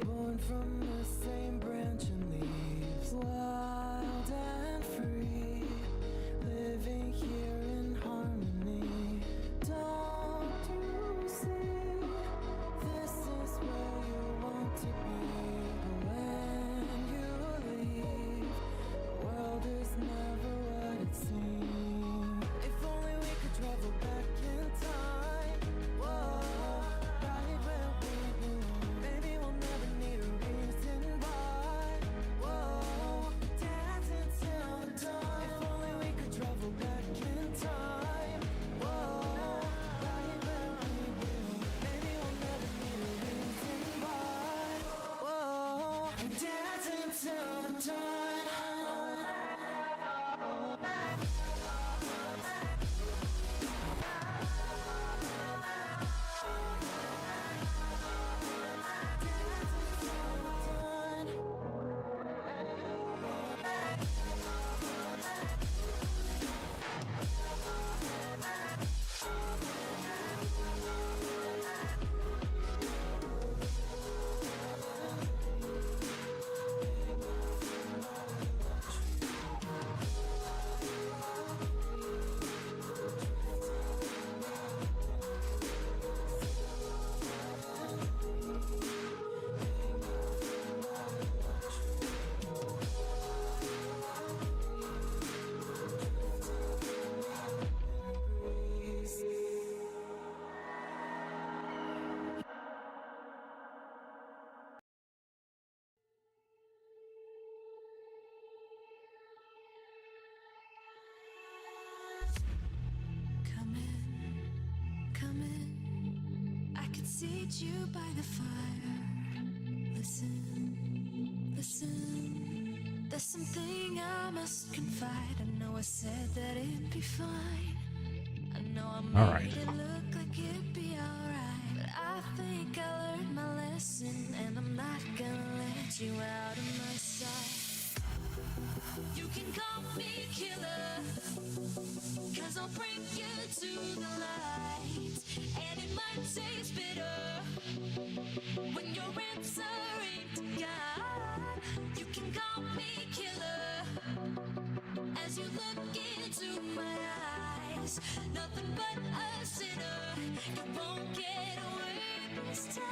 Born from the same branch and leaves, wild and free, living here in harmony. Don't you see? This is where you want to be. But when you leave, the world is never what it seems. If only we could travel back in time. Whoa, right where we belong. Maybe we'll never need a reason why. Whoa, dancing till the dawn. If only we could travel back in time. Whoa, right where we belong. Maybe we'll never need a reason why. Whoa, dancing till the dawn. Come in, come in. I can seat you by the fire. Listen, listen. There's something I must confide. I know I said that it'd be fine. I know I made All right. it look like it'd be alright. But I think I learned my lesson, and I'm not gonna let you out of my sight. You can call me killer, 'cause I'll bring you to the light. And it might taste bitter when your answer ain't to God. You can call me killer as you look into my eyes. Nothing but a sinner. You won't get away this time.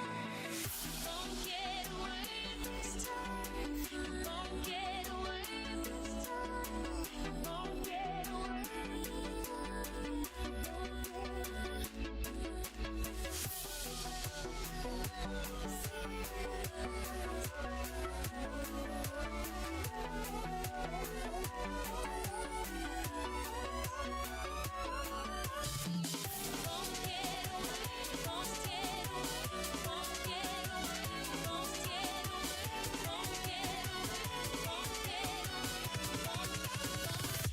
You won't get away this time. You won't get away this time. You won't get away this time.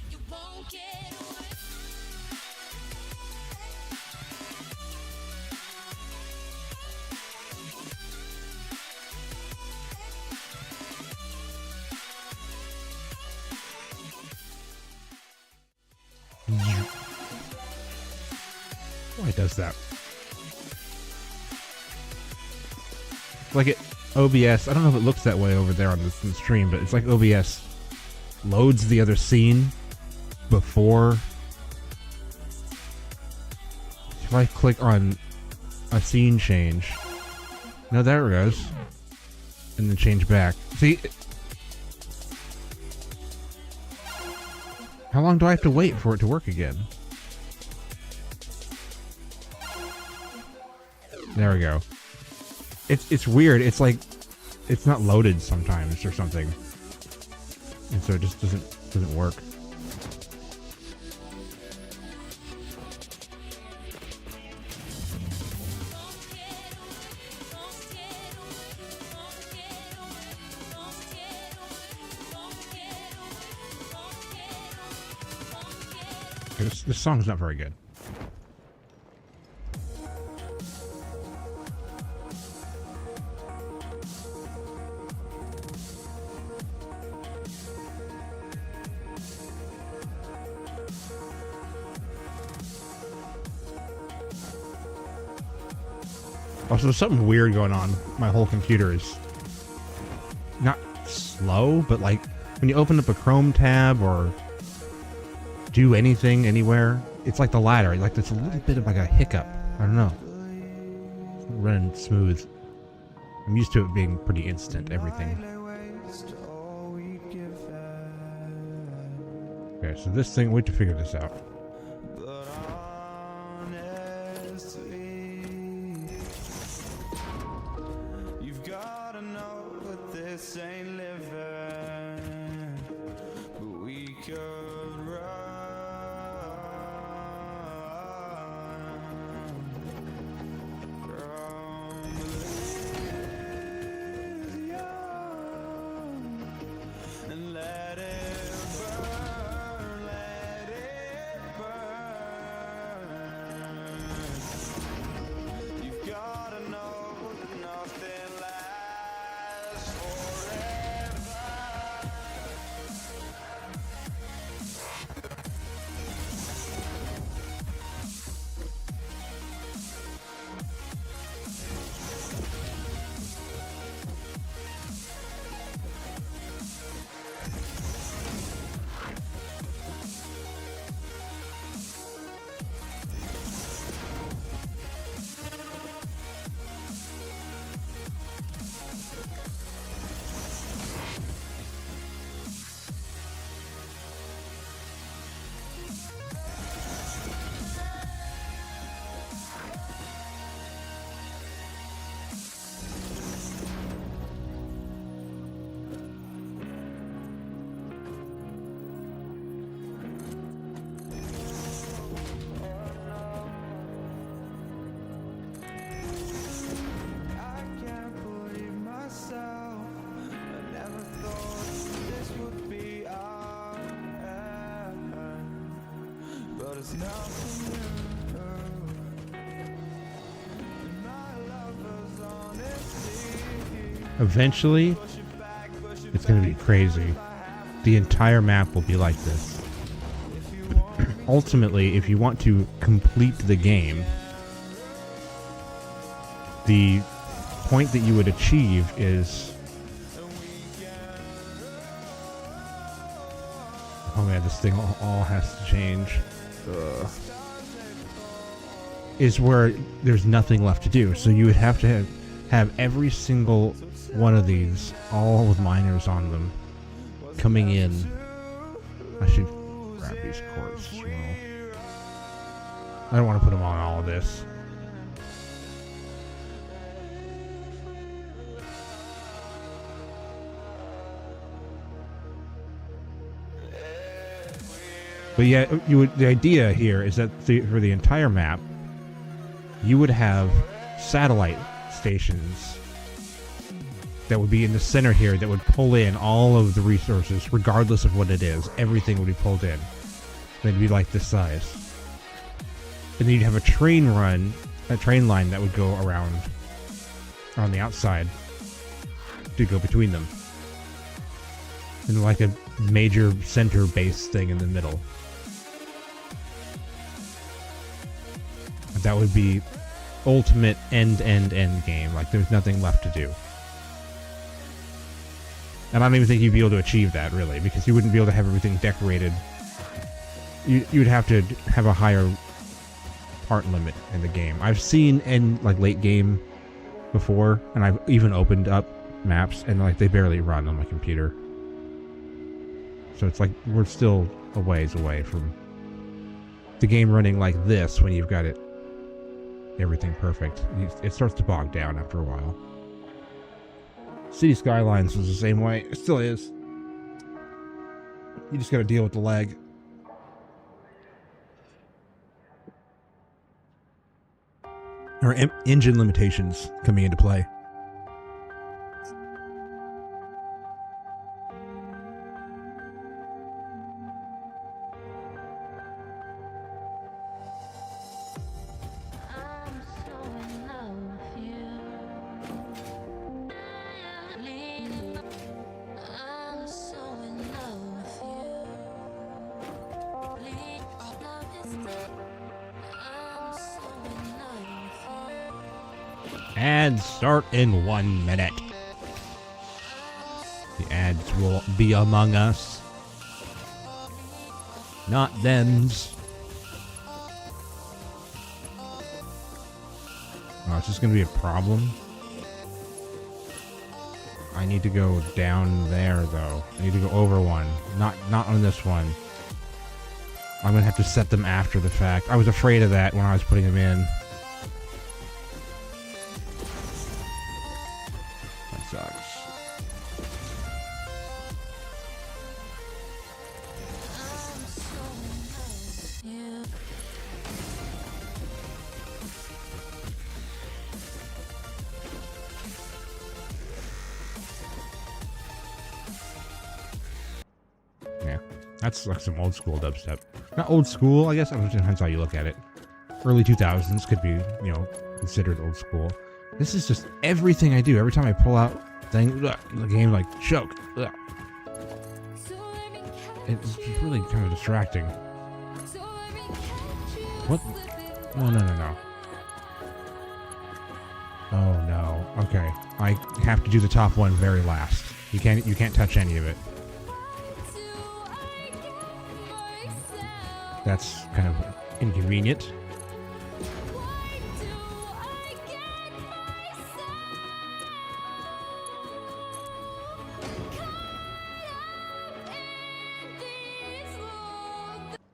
You won't get away. Why does that? Like it, OBS. I don't know if it looks that way over there on the stream, but it's like OBS loads the other scene before. If I click on a scene change, no, there it goes, and then change back. See, how long do I have to wait for it to work again? There we go. It's weird. It's like it's not loaded sometimes or something, and so it just doesn't work. This song's not very good. Also, there's something weird going on. My whole computer is not slow, but like when you open up a Chrome tab or do anything anywhere, it's like the ladder. Like there's a little bit of like a hiccup. I don't know. It's not running smooth. I'm used to it being pretty instant, everything. Okay, so this thing, wait to figure this out. Eventually, it's going to be crazy. The entire map will be like this. Ultimately, if you want to complete the game, the point that you would achieve is... Oh man, this thing all has to change. Is where there's nothing left to do. So you would have to have every single one of these, all with miners on them, coming in. I should grab these quartz as well. I don't want to put them on all of this. But yeah, the idea here is that for the entire map, you would have satellite stations that would be in the center here that would pull in all of the resources, regardless of what it is. Everything would be pulled in. They'd be like this size. And then you'd have a train line that would go around on the outside to go between them. And like a major center base thing in the middle. That would be ultimate end game. Like there's nothing left to do. And I don't even think you'd be able to achieve that, really, because you wouldn't be able to have everything decorated. You'd have to have a higher part limit in the game. I've seen in like late game before, and I've even opened up maps, and like they barely run on my computer. So it's like we're still a ways away from the game running like this when you've got everything perfect. It starts to bog down after a while. City Skylines was the same way. It still is. You just gotta deal with the lag. Or engine limitations coming into play. Ads start in 1 minute. The ads will be among us, not thems. Oh, it's just gonna be a problem. I need to go down there, though. I need to go over one. Not on this one. I'm gonna have to set them after the fact. I was afraid of that when I was putting them in. That sucks. Yeah, that's like some old school dubstep. Not old school, I guess. I don't know, depends how you look at it. Early 2000s could be, you know, considered old school. This is just everything I do. Every time I pull out things, the game like choke. Ugh. It's just really kind of distracting. What? No. Oh no. Okay, I have to do the top one very last. You can't touch any of it. That's kind of inconvenient.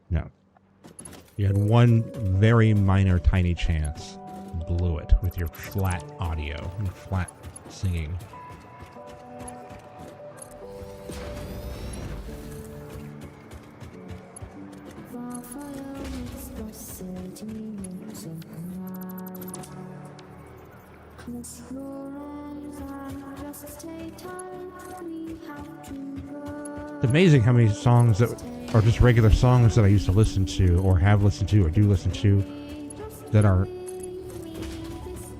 No. You had one very minor, tiny chance. Blew it with your flat audio and flat singing. It's amazing how many songs that are just regular songs that I used to listen to or have listened to or do listen to that are...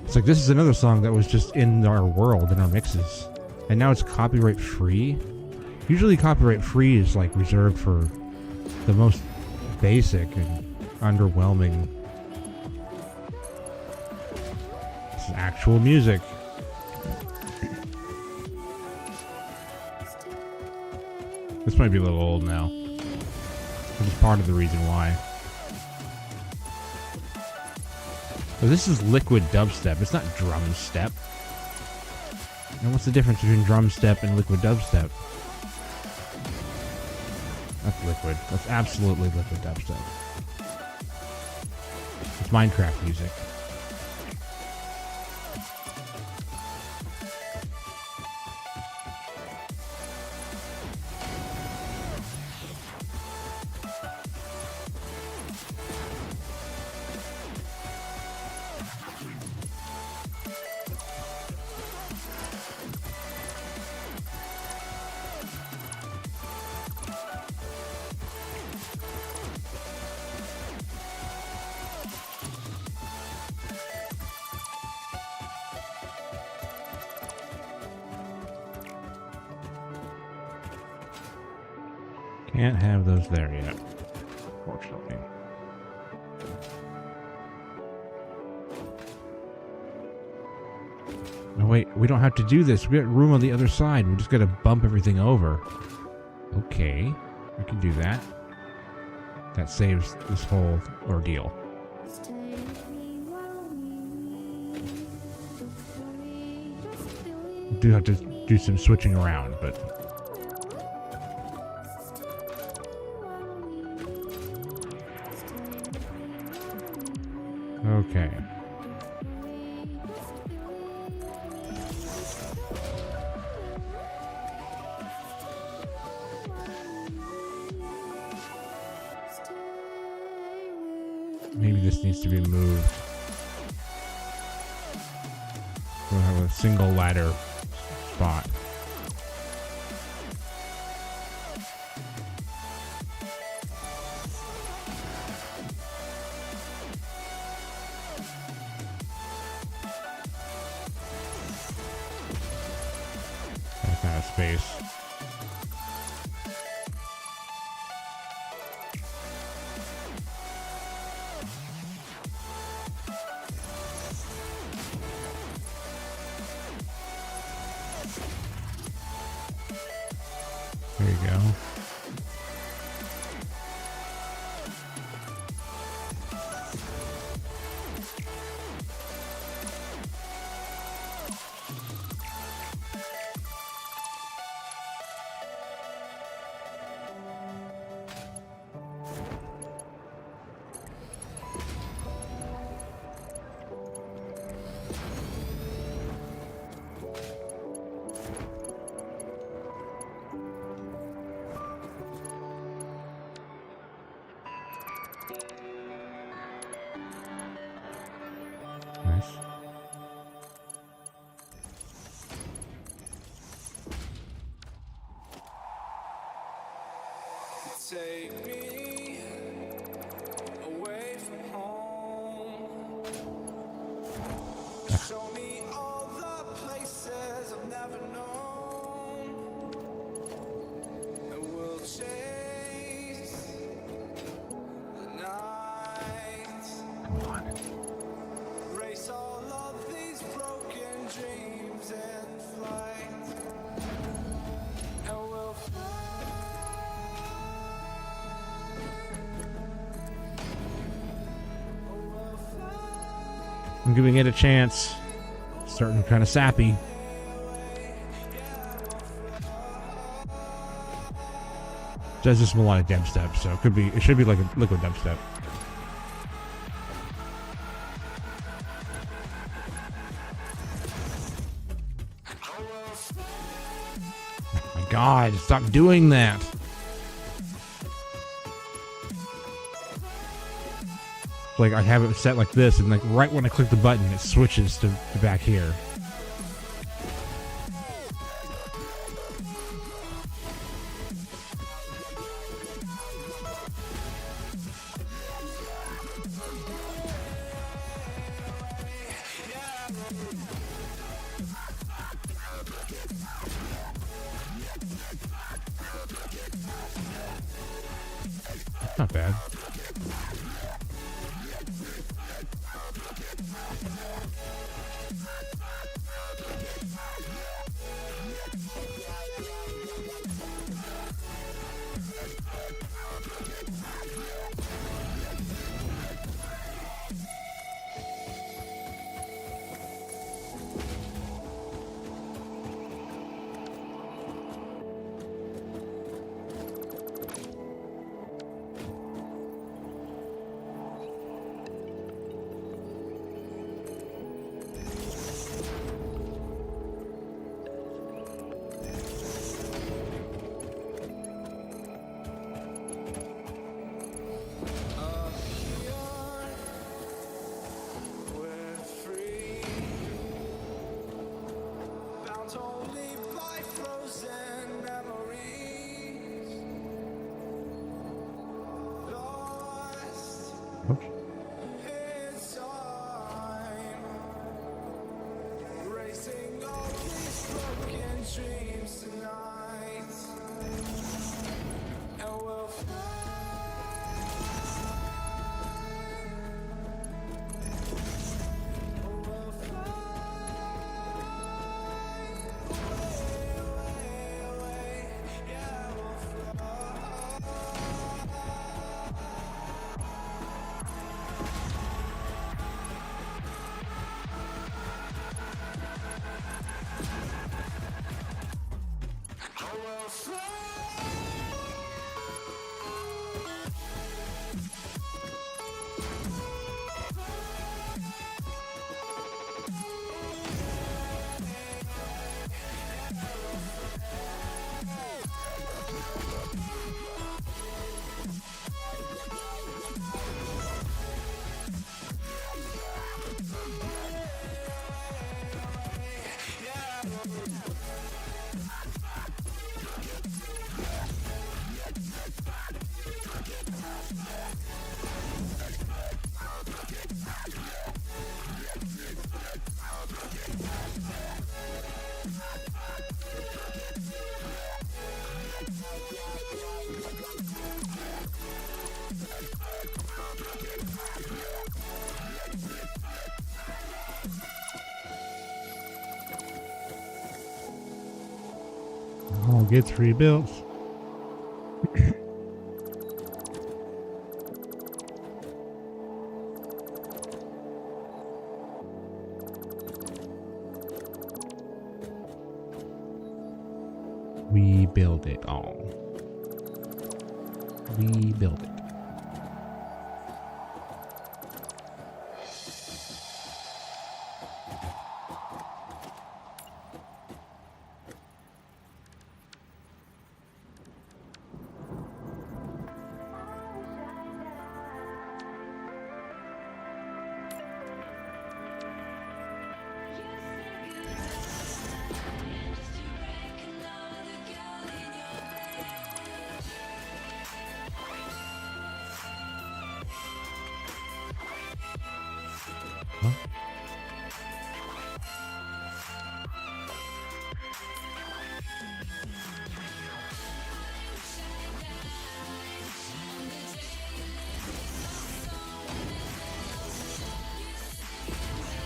It's like this is another song that was just in our world, in our mixes. And now it's copyright free. Usually copyright free is like reserved for the most basic and underwhelming. This is actual music. This might be a little old now, which is part of the reason why. But this is liquid dubstep. It's not drum step. And what's the difference between drum step and liquid dubstep? That's liquid. That's absolutely liquid dubstep. It's Minecraft music. Can't have those there yet, fortunately. No, wait, we don't have to do this. We got room on the other side. We just gotta bump everything over. Okay, I can do that. That saves this whole ordeal. We do have to do some switching around, but... Okay. Maybe this needs to be moved. We'll have a single ladder spot. That kind of space. There you go. Nice. Take me away from home. Show me all the places I've never known. And we'll chase the night. Come on. Race all of these broken dreams in flight. And we'll fly. I'm giving it a chance. Starting kind of sappy. Does this melodic dubstep, so it should be like a liquid dubstep. Oh my God, stop doing that. Like I have it set like this, and like right when I click the button, it switches to back here. Not bad. Oops. All gets rebuilt. We build it all. We build it.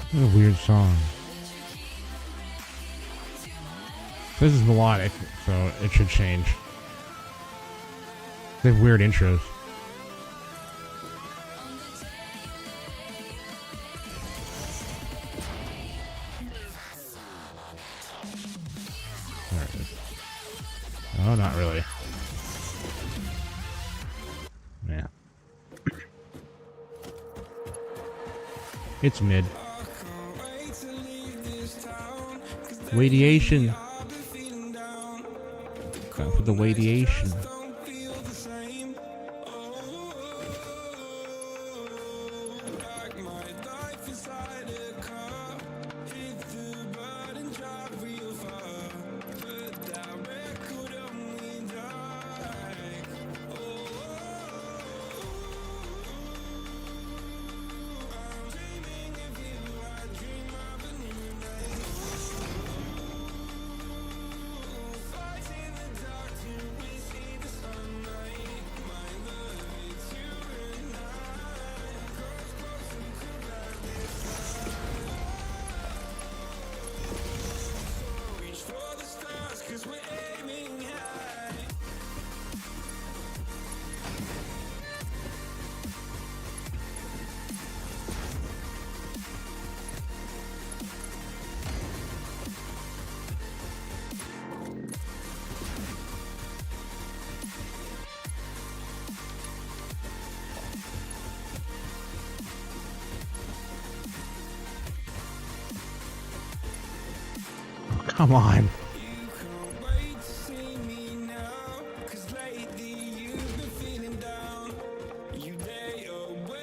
What a weird song. This is melodic, so it should change. They have weird intros. There it is. Oh, not really. Yeah. It's mid. Radiation. Time for the radiation. Come on.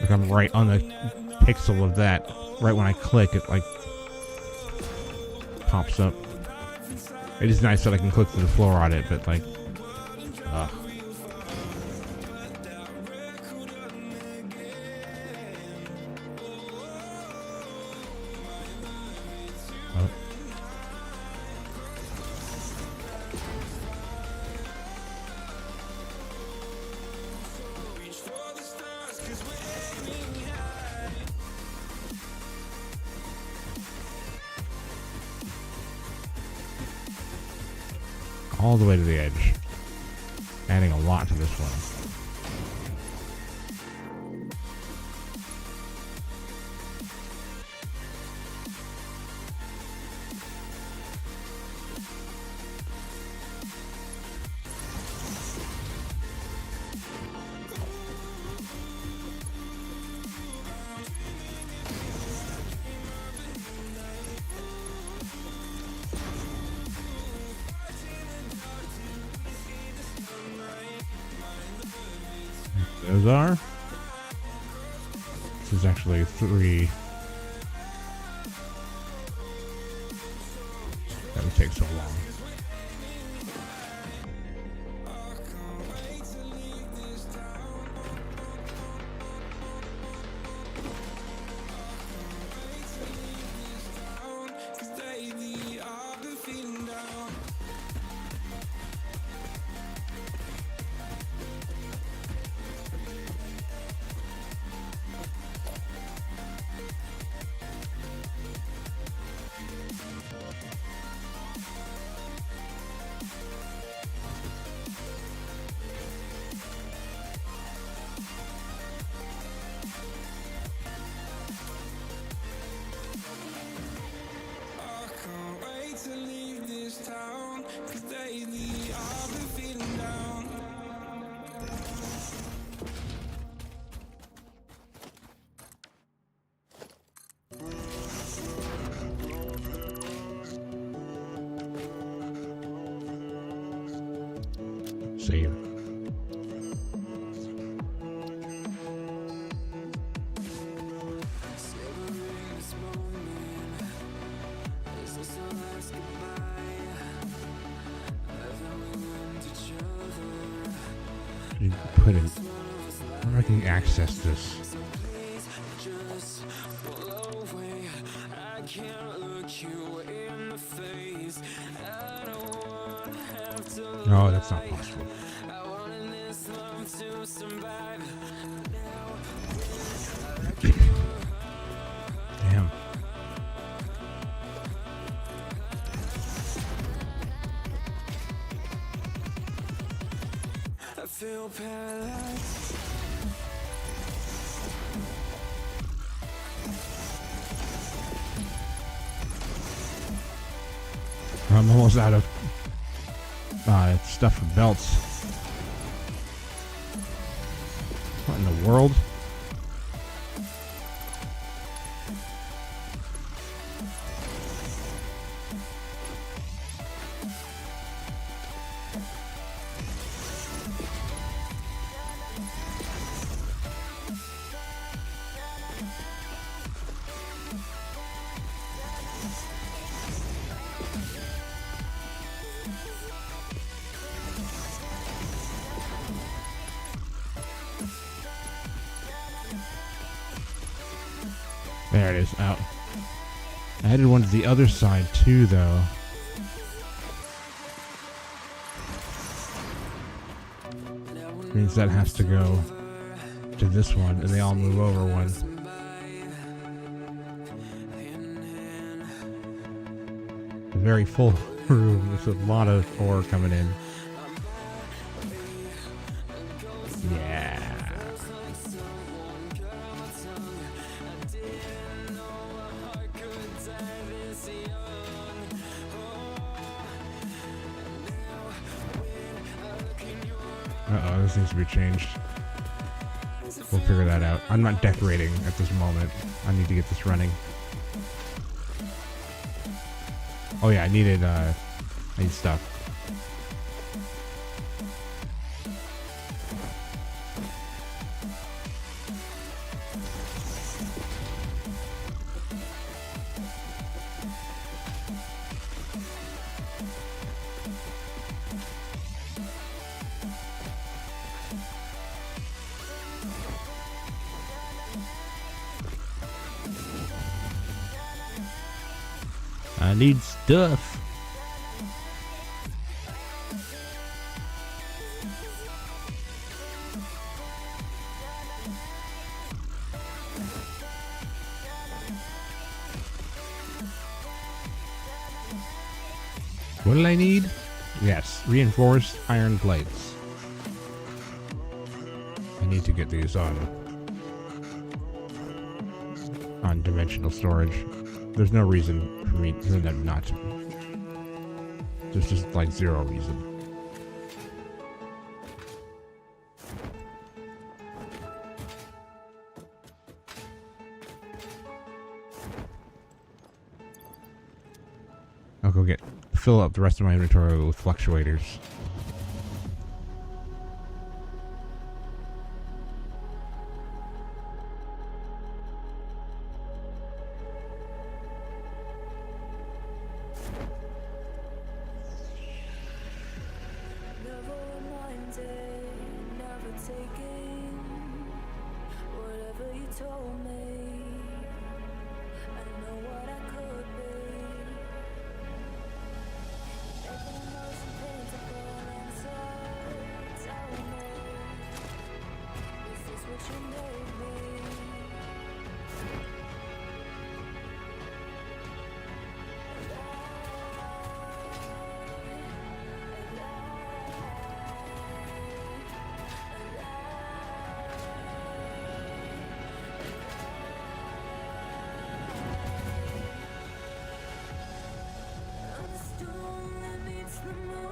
Like I'm right on the pixel of that. Right when I click, it like pops up. It is nice that I can click to the floor on it, but like, ugh. All the way to the edge. Adding a lot to this one. Those are. This is actually 3. That would take so long. Save. You put in. Where I can access this. No, that's not possible. Damn. I feel paralyzed. I'm almost out of stuff for belts. What in the world? There it is, out. I added one to the other side too, though. Means that has to go to this one, and they all move over one. A very full room. There's a lot of ore coming in. Yeah. Uh-oh, this needs to be changed. We'll figure that out. I'm not decorating at this moment. I need to get this running. Oh yeah, I need stuff. I need stuff. What did I need? Yes, reinforced iron plates. I need to get these on dimensional storage. There's no reason for me for them not to. There's just like zero reason. I'll go fill up the rest of my inventory with fluctuators. Never reminded, never taking whatever you told me. I don't know what I could be. Making the most painful answer. Tell me, is this what you made me? I'm the storm that meets the moon.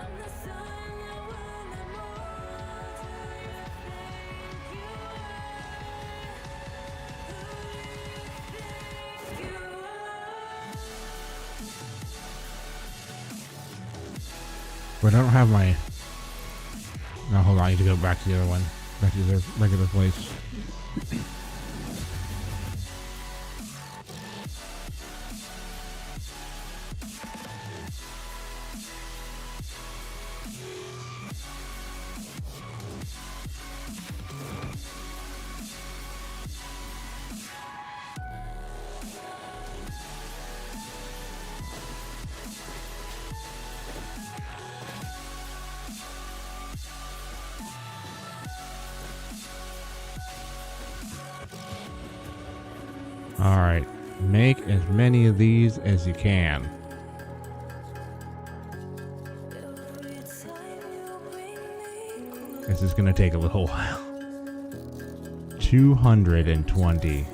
I'm the sun that will not move. Do you think you are? Who do you think you are? But I don't have my No, hold on. I need to go back to the other one. Back to the regular place. Alright, make as many of these as you can. This is going to take a little while. 220.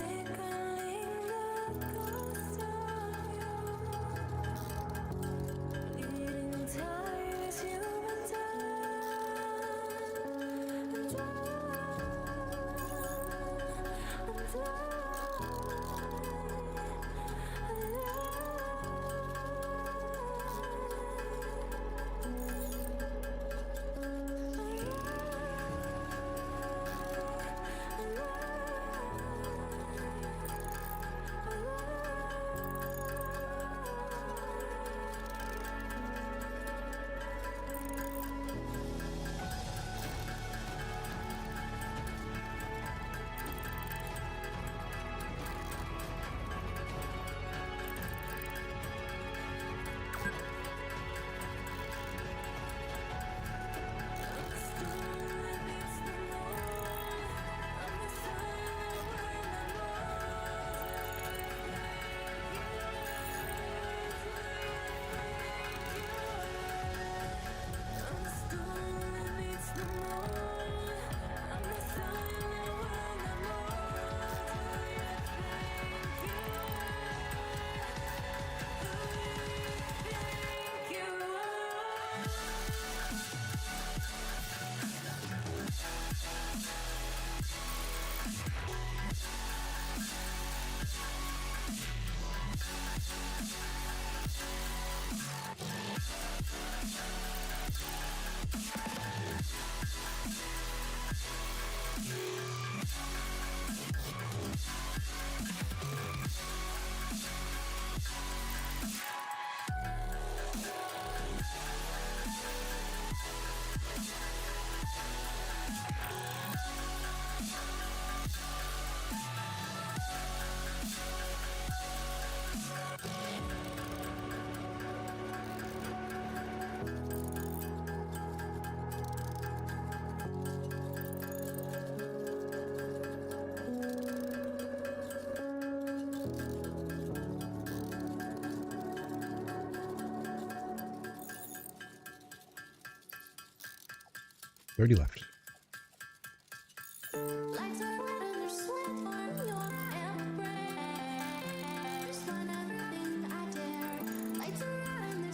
Already left.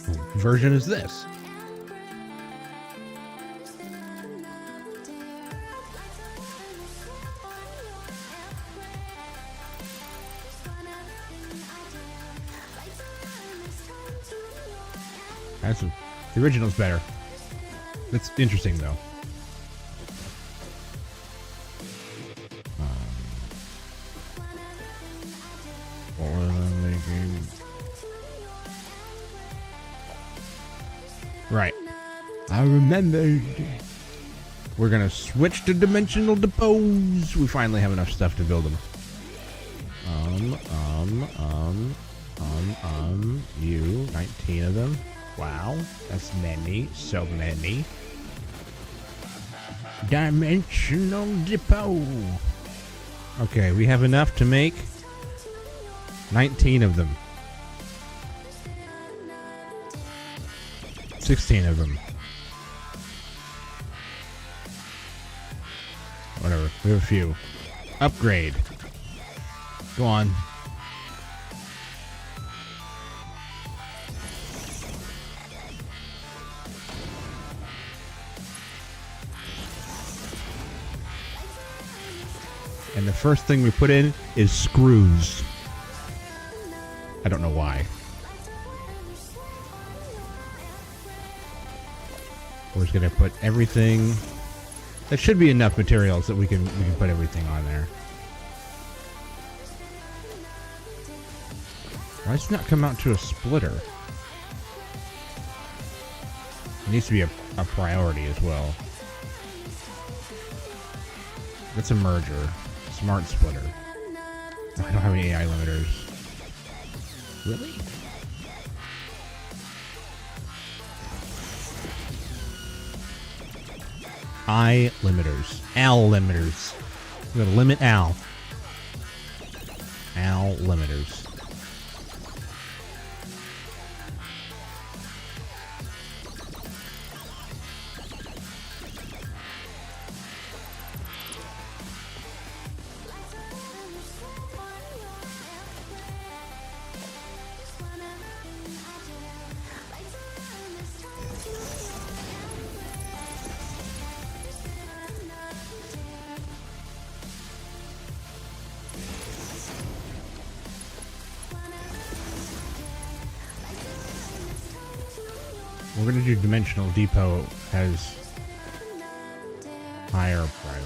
What version is this? The original's better. It's interesting though. Right. I remembered. We're gonna switch to dimensional depots. We finally have enough stuff to build them. You 19 of them. Wow, that's many, so many. Dimensional depot. Okay, we have enough to make 19 of them. 16 of them. Whatever, we have a few. Upgrade. Go on. And the first thing we put in is screws. I don't know why. We're just gonna put everything That should be enough materials that we can put everything on there. Why does it not come out to a splitter? It needs to be a priority as well. That's a merger. Smart splitter. I don't have any AI limiters. Really? I limiters. Al limiters. We're gonna limit Al. Al limiters. We're gonna do Dimensional Depot as higher priority.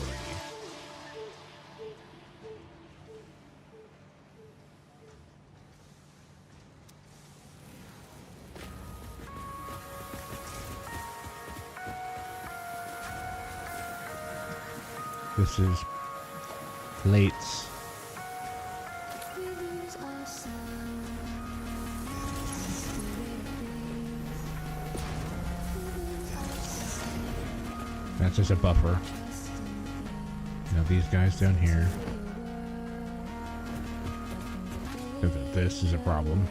This is plates. That's just a buffer. Now these guys down here. This is a problem.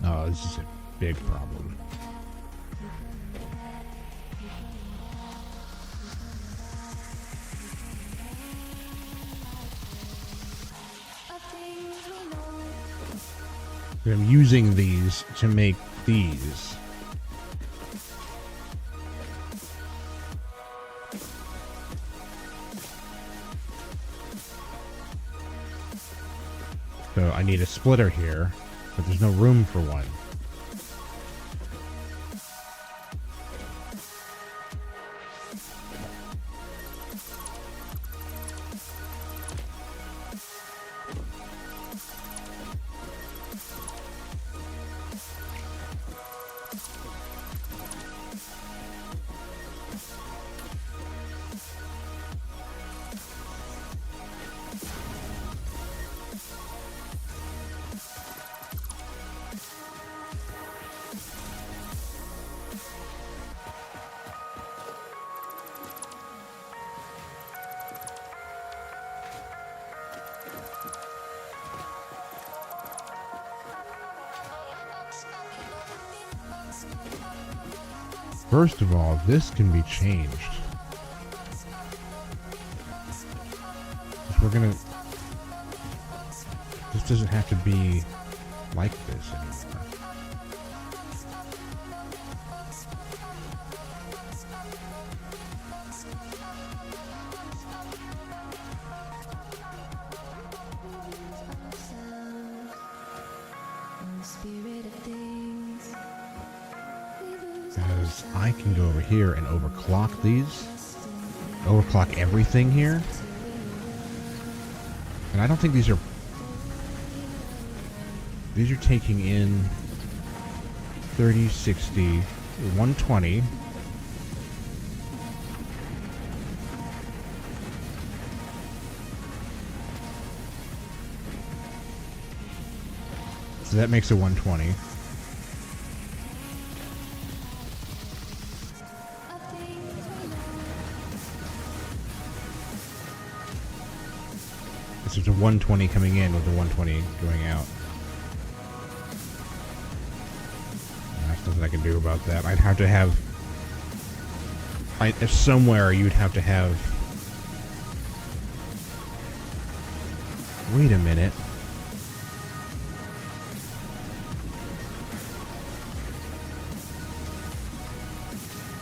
Oh, this is a big problem. I'm using these to make these. So I need a splitter here, but there's no room for one. First of all, this can be changed. We're gonna... This doesn't have to be like this anymore. Because I can go over here and overclock these. Overclock everything here. And I don't think these are... These are taking in 30, 60, 120. So that makes it 120. So it's a 120 coming in with a 120 going out. There's nothing I can do about that. I'd have to have... if somewhere you'd have to have... Wait a minute.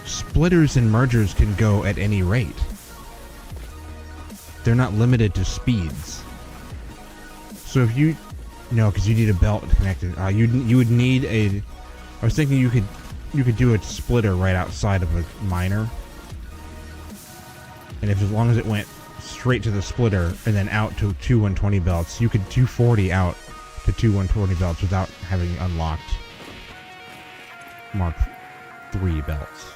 Splitters and mergers can go at any rate. They're not limited to speeds. So if you No, because you need a belt connected. You would need a. I was thinking you could do a splitter right outside of a miner, and if as long as it went straight to the splitter and then out to 2 120 belts, you could 240 out to 2 120 belts without having unlocked Mark 3 belts.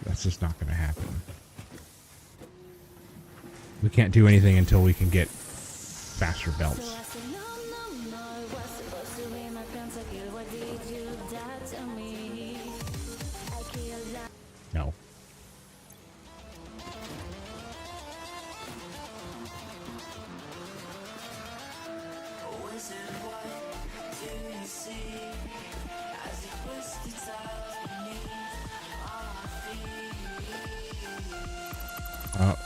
That's just not going to happen. We can't do anything until we can get faster belts. No. Oh.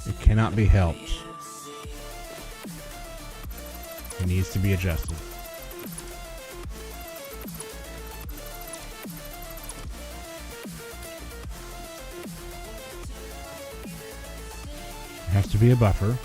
It cannot be helped. It needs to be adjusted. It has to be a buffer.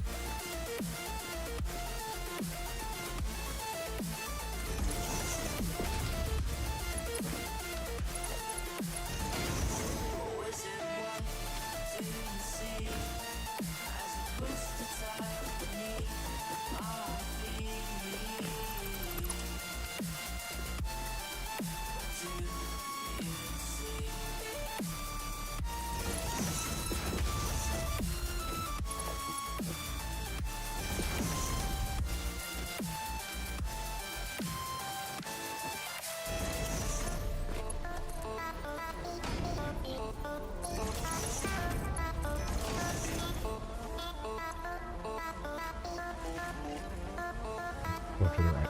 Go to the right.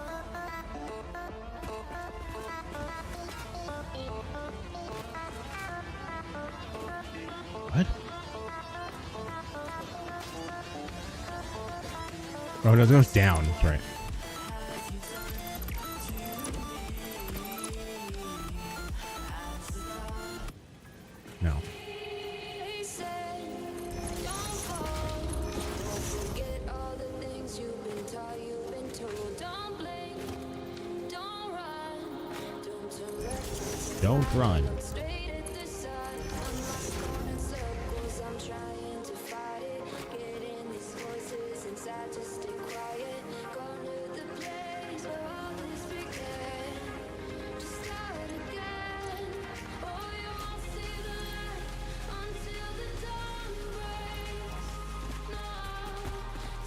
What? Oh no, it goes down. That's right. No. They say, don't fall. Don't forget all the things you've been taught, you've been told. Don't blink, don't run, don't turn left. Don't run. Look straight at the sun. I'm lost going in circles. I'm trying to fight it. Getting these voices inside to stay quiet. Going to the place where all this began. To start again. Oh, you won't see the light until the dawn breaks. No,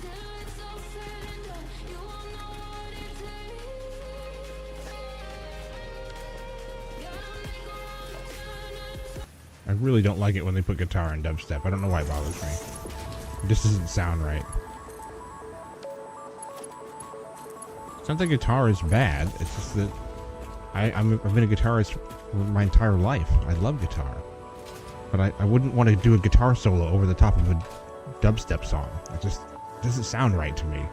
till it's all said and done, you won't know what it takes. Gotta make a wrong turn and I really don't like it when they put guitar in dubstep. I don't know why it bothers me. It just doesn't sound right. It's not that guitar is bad. It's just that I've been a guitarist for my entire life. I love guitar. But I wouldn't want to do a guitar solo over the top of a dubstep song. It just doesn't sound right to me.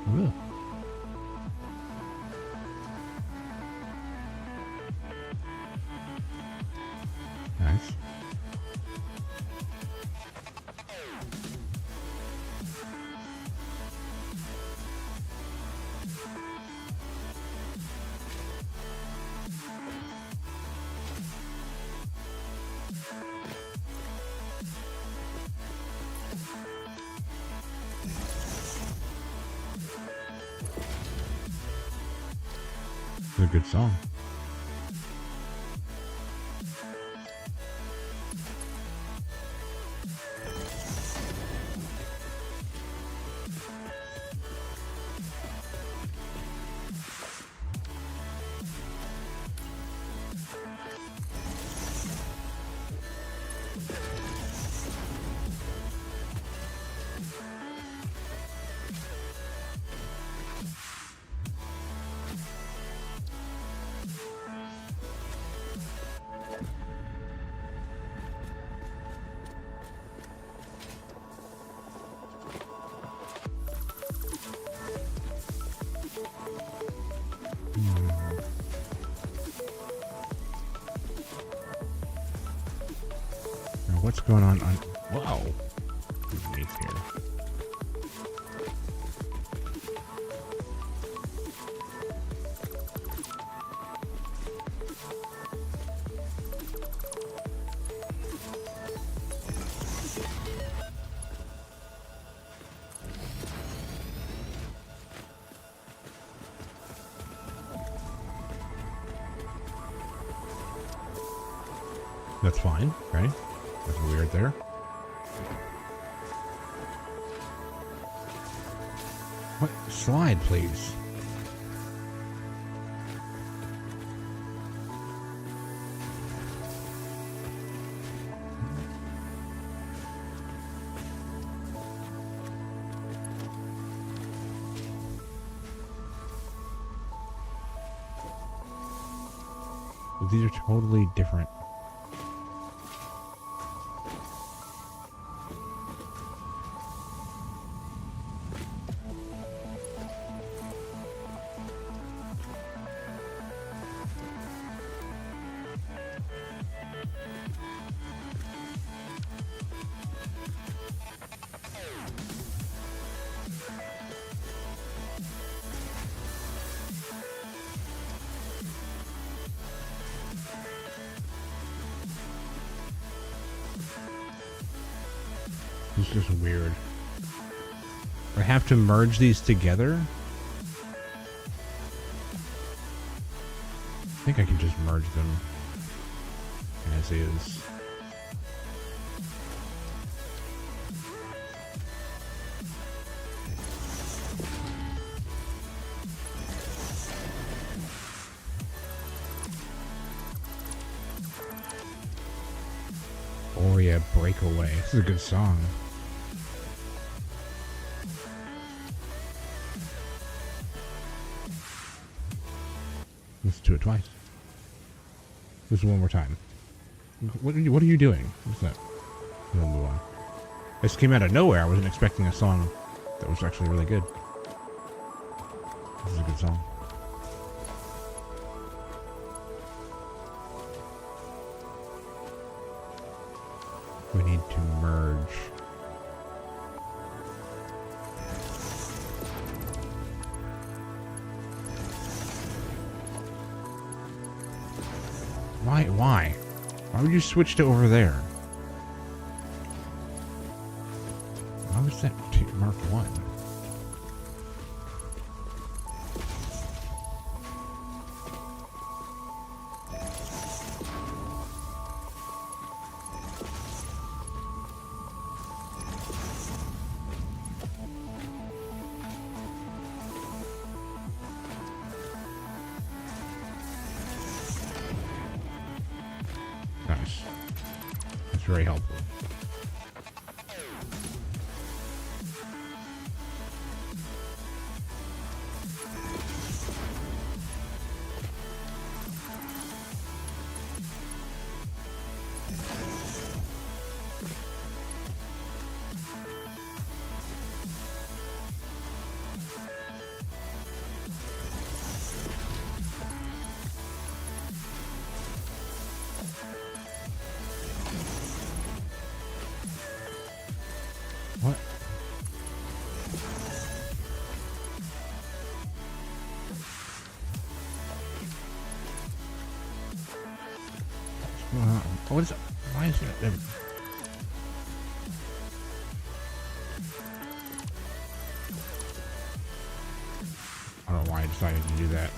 Ugh. Nice. It's a good song. what's going on. Wow. Underneath here. That's fine, okay? Nothing weird there. What? Slide, please. These are totally different. It's just weird. I have to merge these together? I think I can just merge them as is. Oh yeah, Breakaway. This is a good song. Let's do it twice. This one more time. What are you doing? What's that? We'll move on. This came out of nowhere. I wasn't expecting a song that was actually really good. This is a good song. We need to merge. Why? Why would you switch to over there? Why was that marked 1? Nice. That's very helpful. What? What's going on? What is it? Why is it? I don't know why I decided to do that.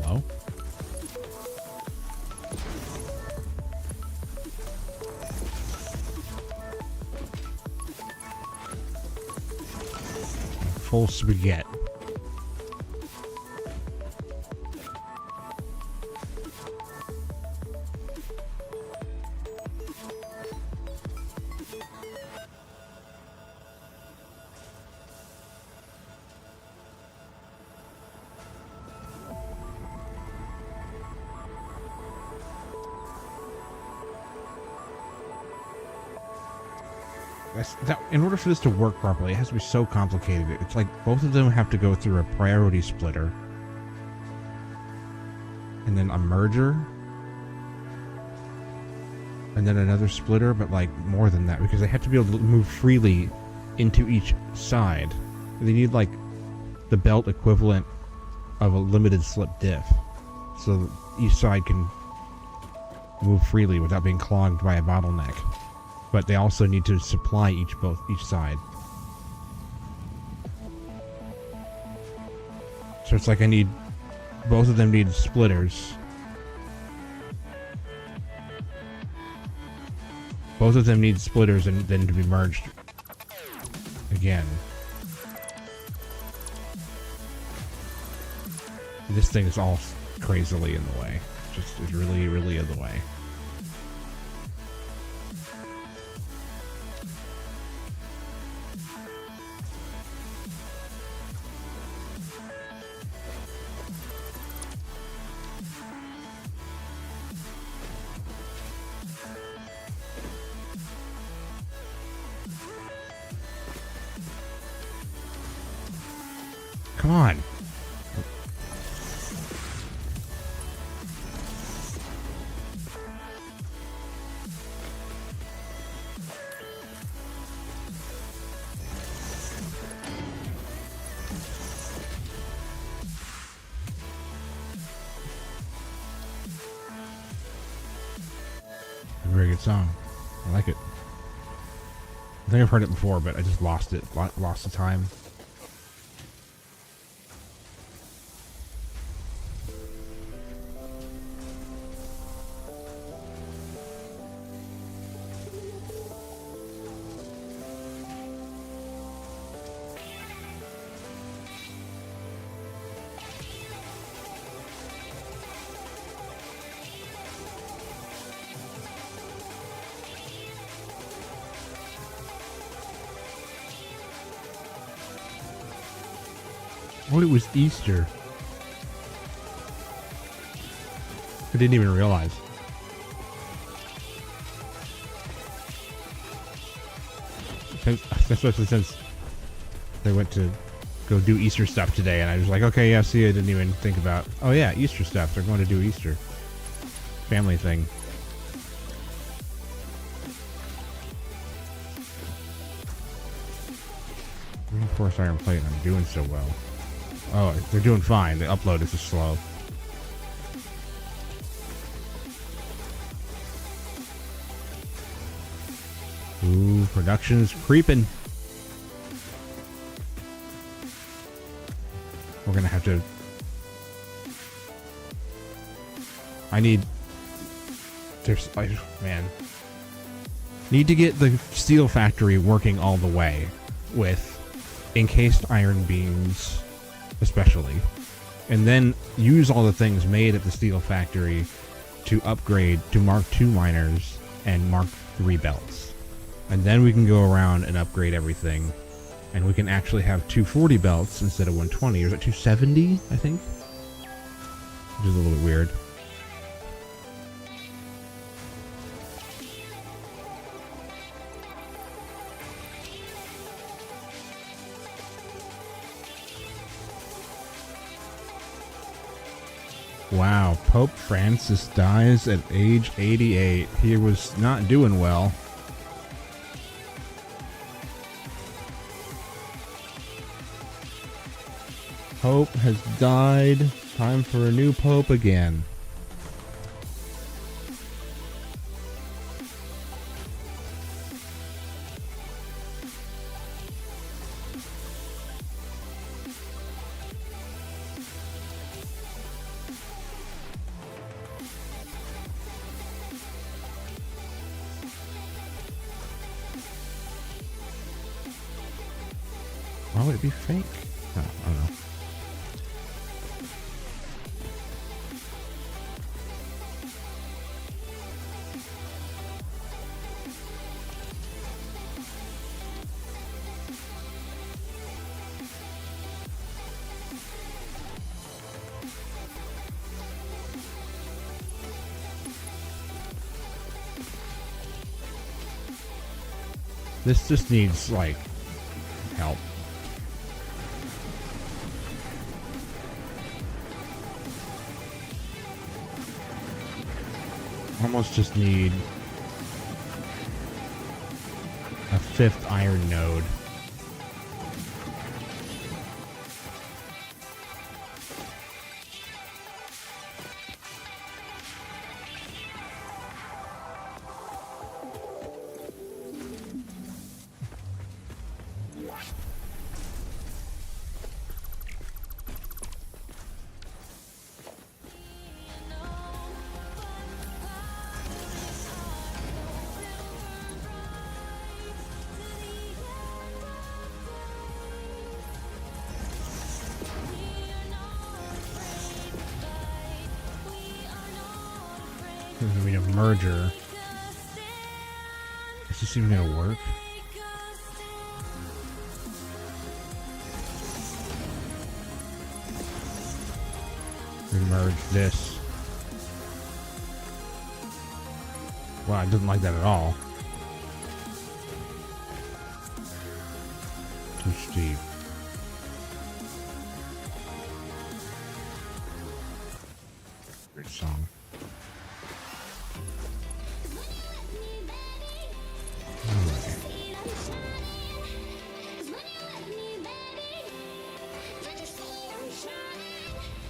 Hello? Full spaghetti. in order for this to work properly, it has to be so complicated. It's like both of them have to go through a priority splitter. And then a merger. And then another splitter, but like more than that, because they have to be able to move freely into each side. They need like the belt equivalent of a limited slip diff, so that each side can move freely without being clogged by a bottleneck. But they also need to supply each side. So it's like both of them need splitters. Both of them need splitters and then to be merged again. This thing is all crazily in the way. Just is really, really in the way. Come on. Very good song. I like it. I think I've heard it before, but I just lost it. Lost the time. What, it was Easter? I didn't even realize. Especially since they went to go do Easter stuff today, and I was like, okay, yeah, see, I didn't even think about, oh yeah, Easter stuff. They're going to do Easter. Family thing. Reinforced iron plate, and I'm doing so well. Oh, they're doing fine. The upload is just slow. Ooh, production's creeping. We're gonna have to... man. Need to get the steel factory working all the way with encased iron beams, especially, and then use all the things made at the steel factory to upgrade to Mark II miners and Mark III belts, and then we can go around and upgrade everything, and we can actually have 240 belts instead of 120, or is it 270, I think, which is a little bit weird. Wow, Pope Francis dies at age 88. He was not doing well. Pope has died. Time for a new Pope again. Why would it be fake? Oh, I don't know. This just needs, like, help. Almost just need a 5th iron node. There's gonna be a merger. Is this even gonna work? We merge this. Wow, it doesn't like that at all. Too steep. Great song.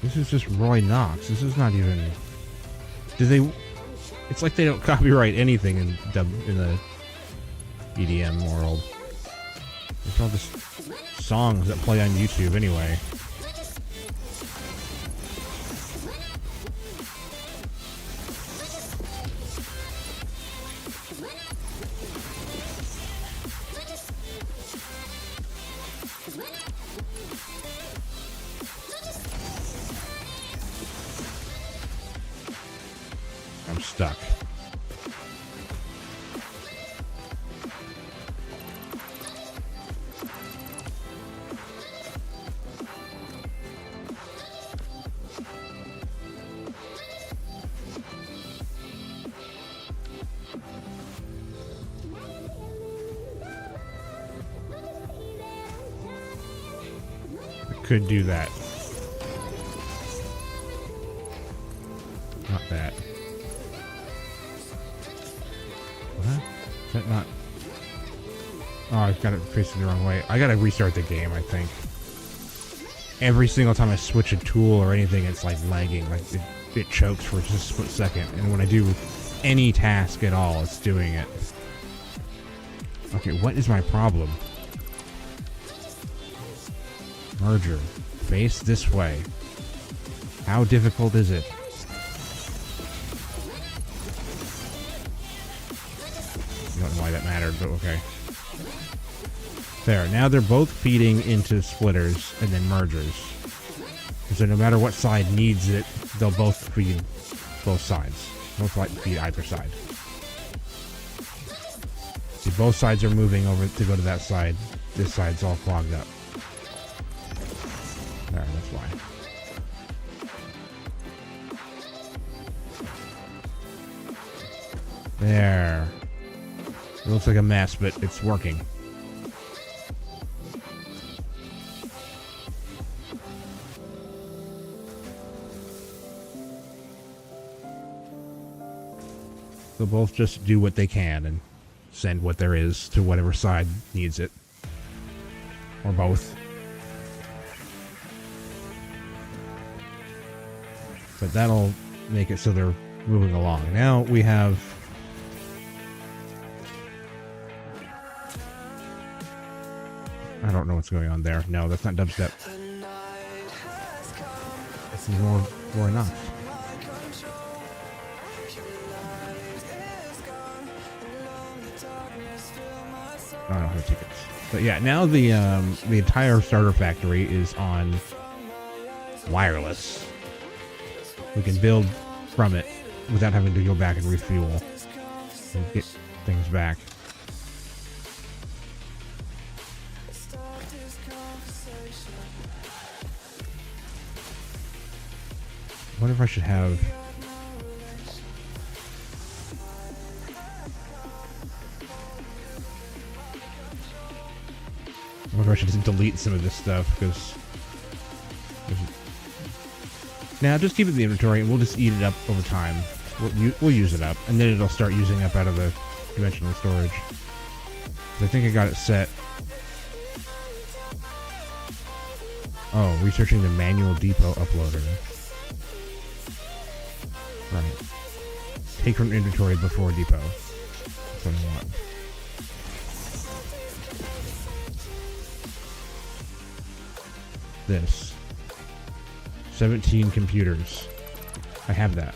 This is just Roy Knox. This is not even. Do they? It's like they don't copyright anything in the EDM world. It's all just songs that play on YouTube anyway. I'm stuck. I could do that. Not that. What? Is that not? Oh, I've got it facing the wrong way. I gotta restart the game, I think. Every single time I switch a tool or anything, it's like lagging. Like it chokes for just a split second. And when I do any task at all, it's doing it. Okay, what is my problem? Merger. Face this way. How difficult is it? I don't know why that mattered, but okay. There. Now they're both feeding into splitters and then mergers. So no matter what side needs it, they'll both feed both sides. Both feed either side. See, both sides are moving over to go to that side. This side's all clogged up. There, that's why. There. It looks like a mess, but it's working. They'll both just do what they can and send what there is to whatever side needs it. Or both. But that'll make it so they're moving along. Now we have... I don't know what's going on there. No, that's not dubstep. This is more enough. I don't know how to tickets. But yeah, now the entire starter factory is on wireless. We can build from it without having to go back and refuel and get things back. I wonder if I should have... I should just delete some of this stuff, because... Now, just keep it in the inventory, and we'll just eat it up over time. We'll use it up, and then it'll start using up out of the dimensional storage. I think I got it set. Oh, researching the manual depot uploader. Right. Take from inventory before depot. That's what I want. This. 17 computers. I have that.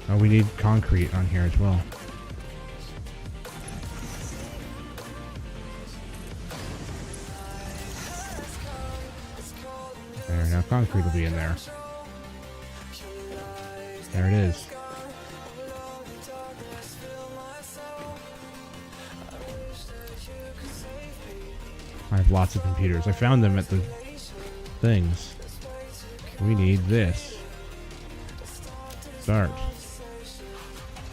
Oh, we need concrete on here as well. There, now concrete will be in there. There it is. I have lots of computers. I found them at the things. We need this. Start.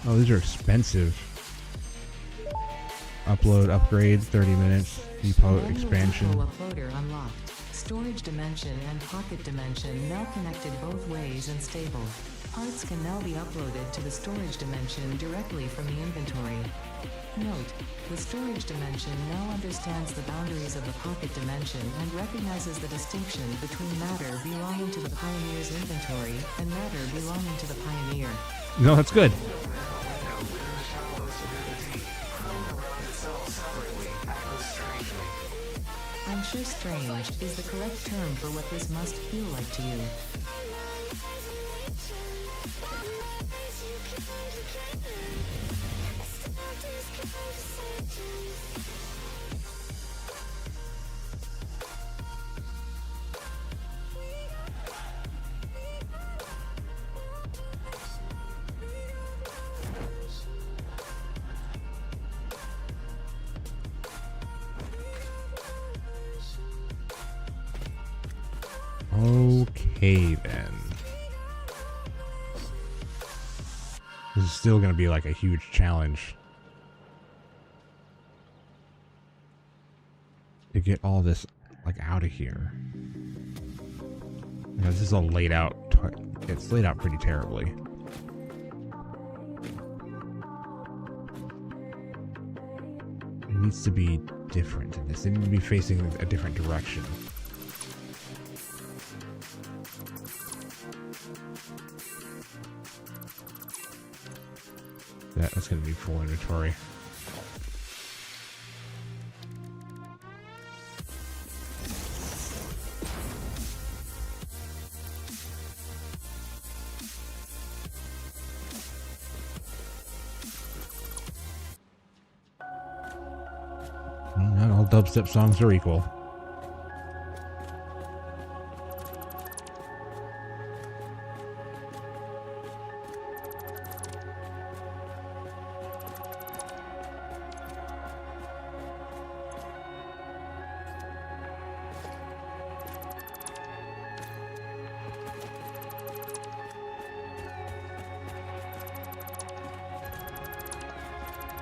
Oh, these are expensive. Upload, upgrade, 30 minutes. Depot expansion. Uploader unlocked. Storage dimension and pocket dimension now connected both ways and stable. Parts can now be uploaded to the storage dimension directly from the inventory. Note, the storage dimension now understands the boundaries of the pocket dimension and recognizes the distinction between matter belonging to the Pioneer's inventory and matter belonging to the Pioneer. No, that's good. I'm sure strange is the correct term for what this must feel like to you. Okay, then. This is still going to be like a huge challenge to get all this like out of here. Because this is all laid out. It's laid out pretty terribly. It needs to be different in this. It needs to be facing a different direction. That's going to be full inventory. Not all dubstep songs are equal.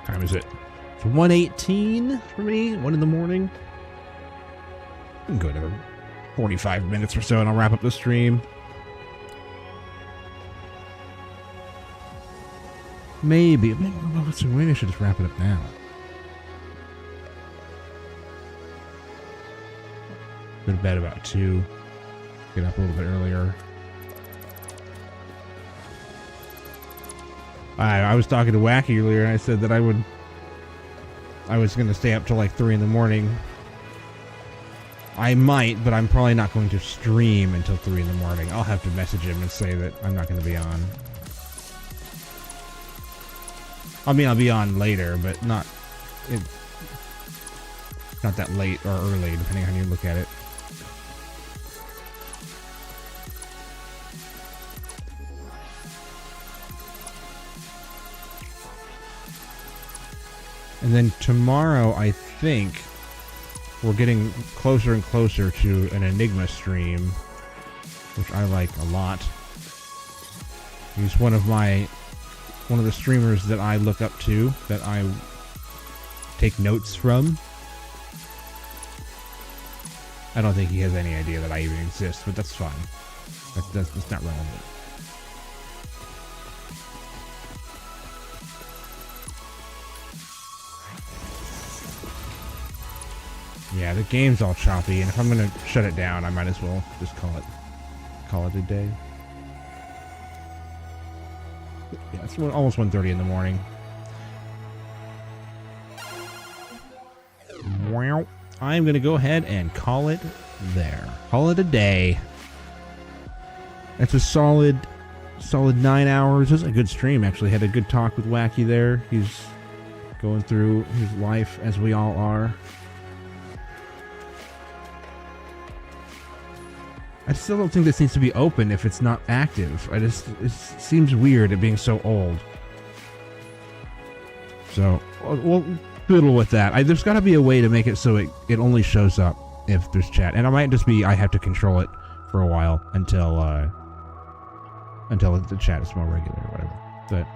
Time is it? It's 1:18 for me. 1 in the morning. We can go another 45 minutes or so, and I'll wrap up the stream. Maybe I should just wrap it up now. Go to bed about 2. Get up a little bit earlier. I was talking to Wacky earlier, and I said that I was going to stay up till like 3 in the morning. I might, but I'm probably not going to stream until 3 in the morning. I'll have to message him and say that I'm not going to be on. I mean, I'll be on later, but not that late or early, depending on how you look at it. And then tomorrow, I think, we're getting closer and closer to an Enigma stream. which I like a lot. He's one of the streamers that I look up to, that I take notes from. I don't think he has any idea that I even exist, but that's fine. That's not relevant. Yeah, the game's all choppy, and if I'm gonna shut it down, I might as well just call it a day. Yeah, it's almost 1:30 in the morning. Wow. I'm gonna go ahead and call it there. Call it a day. That's a solid 9 hours. It was a good stream, actually. Had a good talk with Wacky there. He's going through his life, as we all are. I still don't think this needs to be open if it's not active. It seems weird it being so old. So, we'll fiddle with that. There's got to be a way to make it so it only shows up if there's chat. And it might just be I have to control it for a while until the chat is more regular or whatever. But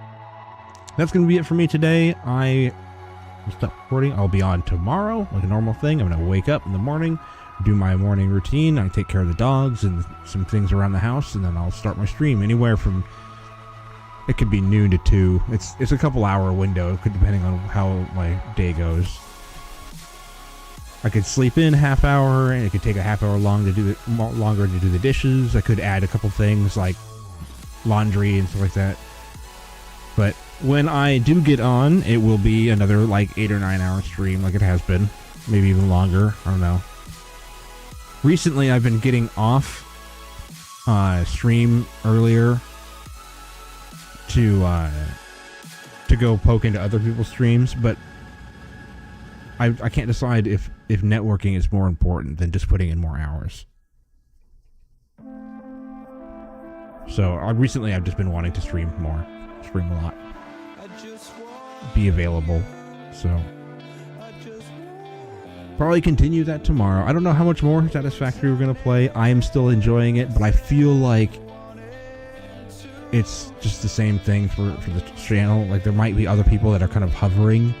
that's going to be it for me today. I will stop recording. I'll be on tomorrow like a normal thing. I'm going to wake up in the morning, do my morning routine. I take care of the dogs and some things around the house, and then I'll start my stream anywhere from, it could be noon to 2. It's a couple hour window, depending on how my day goes. I could sleep in half hour, and it could take a half hour longer to do the dishes. I could add a couple things like laundry and stuff like that. But when I do get on, it will be another like 8 or 9 hour stream, like it has been, maybe even longer. I don't know. Recently, I've been getting off stream earlier to go poke into other people's streams, but I can't decide if networking is more important than just putting in more hours. So recently, I've just been wanting to stream more, stream a lot, be available. So probably continue that tomorrow. I don't know how much more Satisfactory we're going to play. I am still enjoying it, but I feel like it's just the same thing for the channel. Like, there might be other people that are kind of hovering,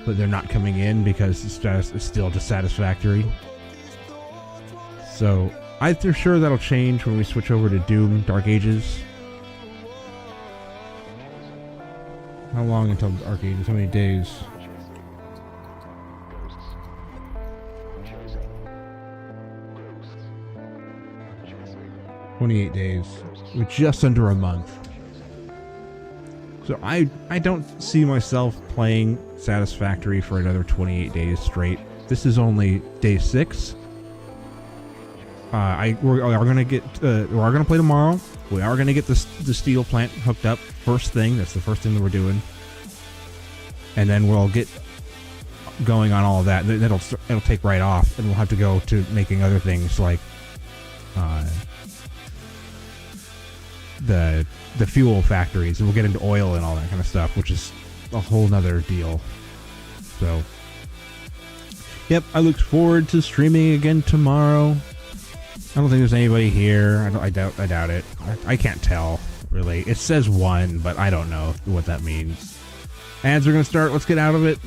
but they're not coming in because it's still just Satisfactory. So I'm sure that'll change when we switch over to Doom Dark Ages. How long until Dark Ages? How many days? $28 days, with just under a month. So I don't see myself playing Satisfactory for another 28 days straight. This is only day 6. We are gonna play tomorrow. We are gonna get the steel plant hooked up first thing. That's the first thing that we're doing, and then we'll get going on all of that. It'll take right off, and we'll have to go to making other things like the fuel factories, and we'll get into oil and all that kind of stuff, which is a whole nother deal. So, yep, I look forward to streaming again tomorrow. I don't think there's anybody here. I doubt it. I can't tell, really. It says 1, but I don't know what that means. Ads are going to start. Let's get out of it.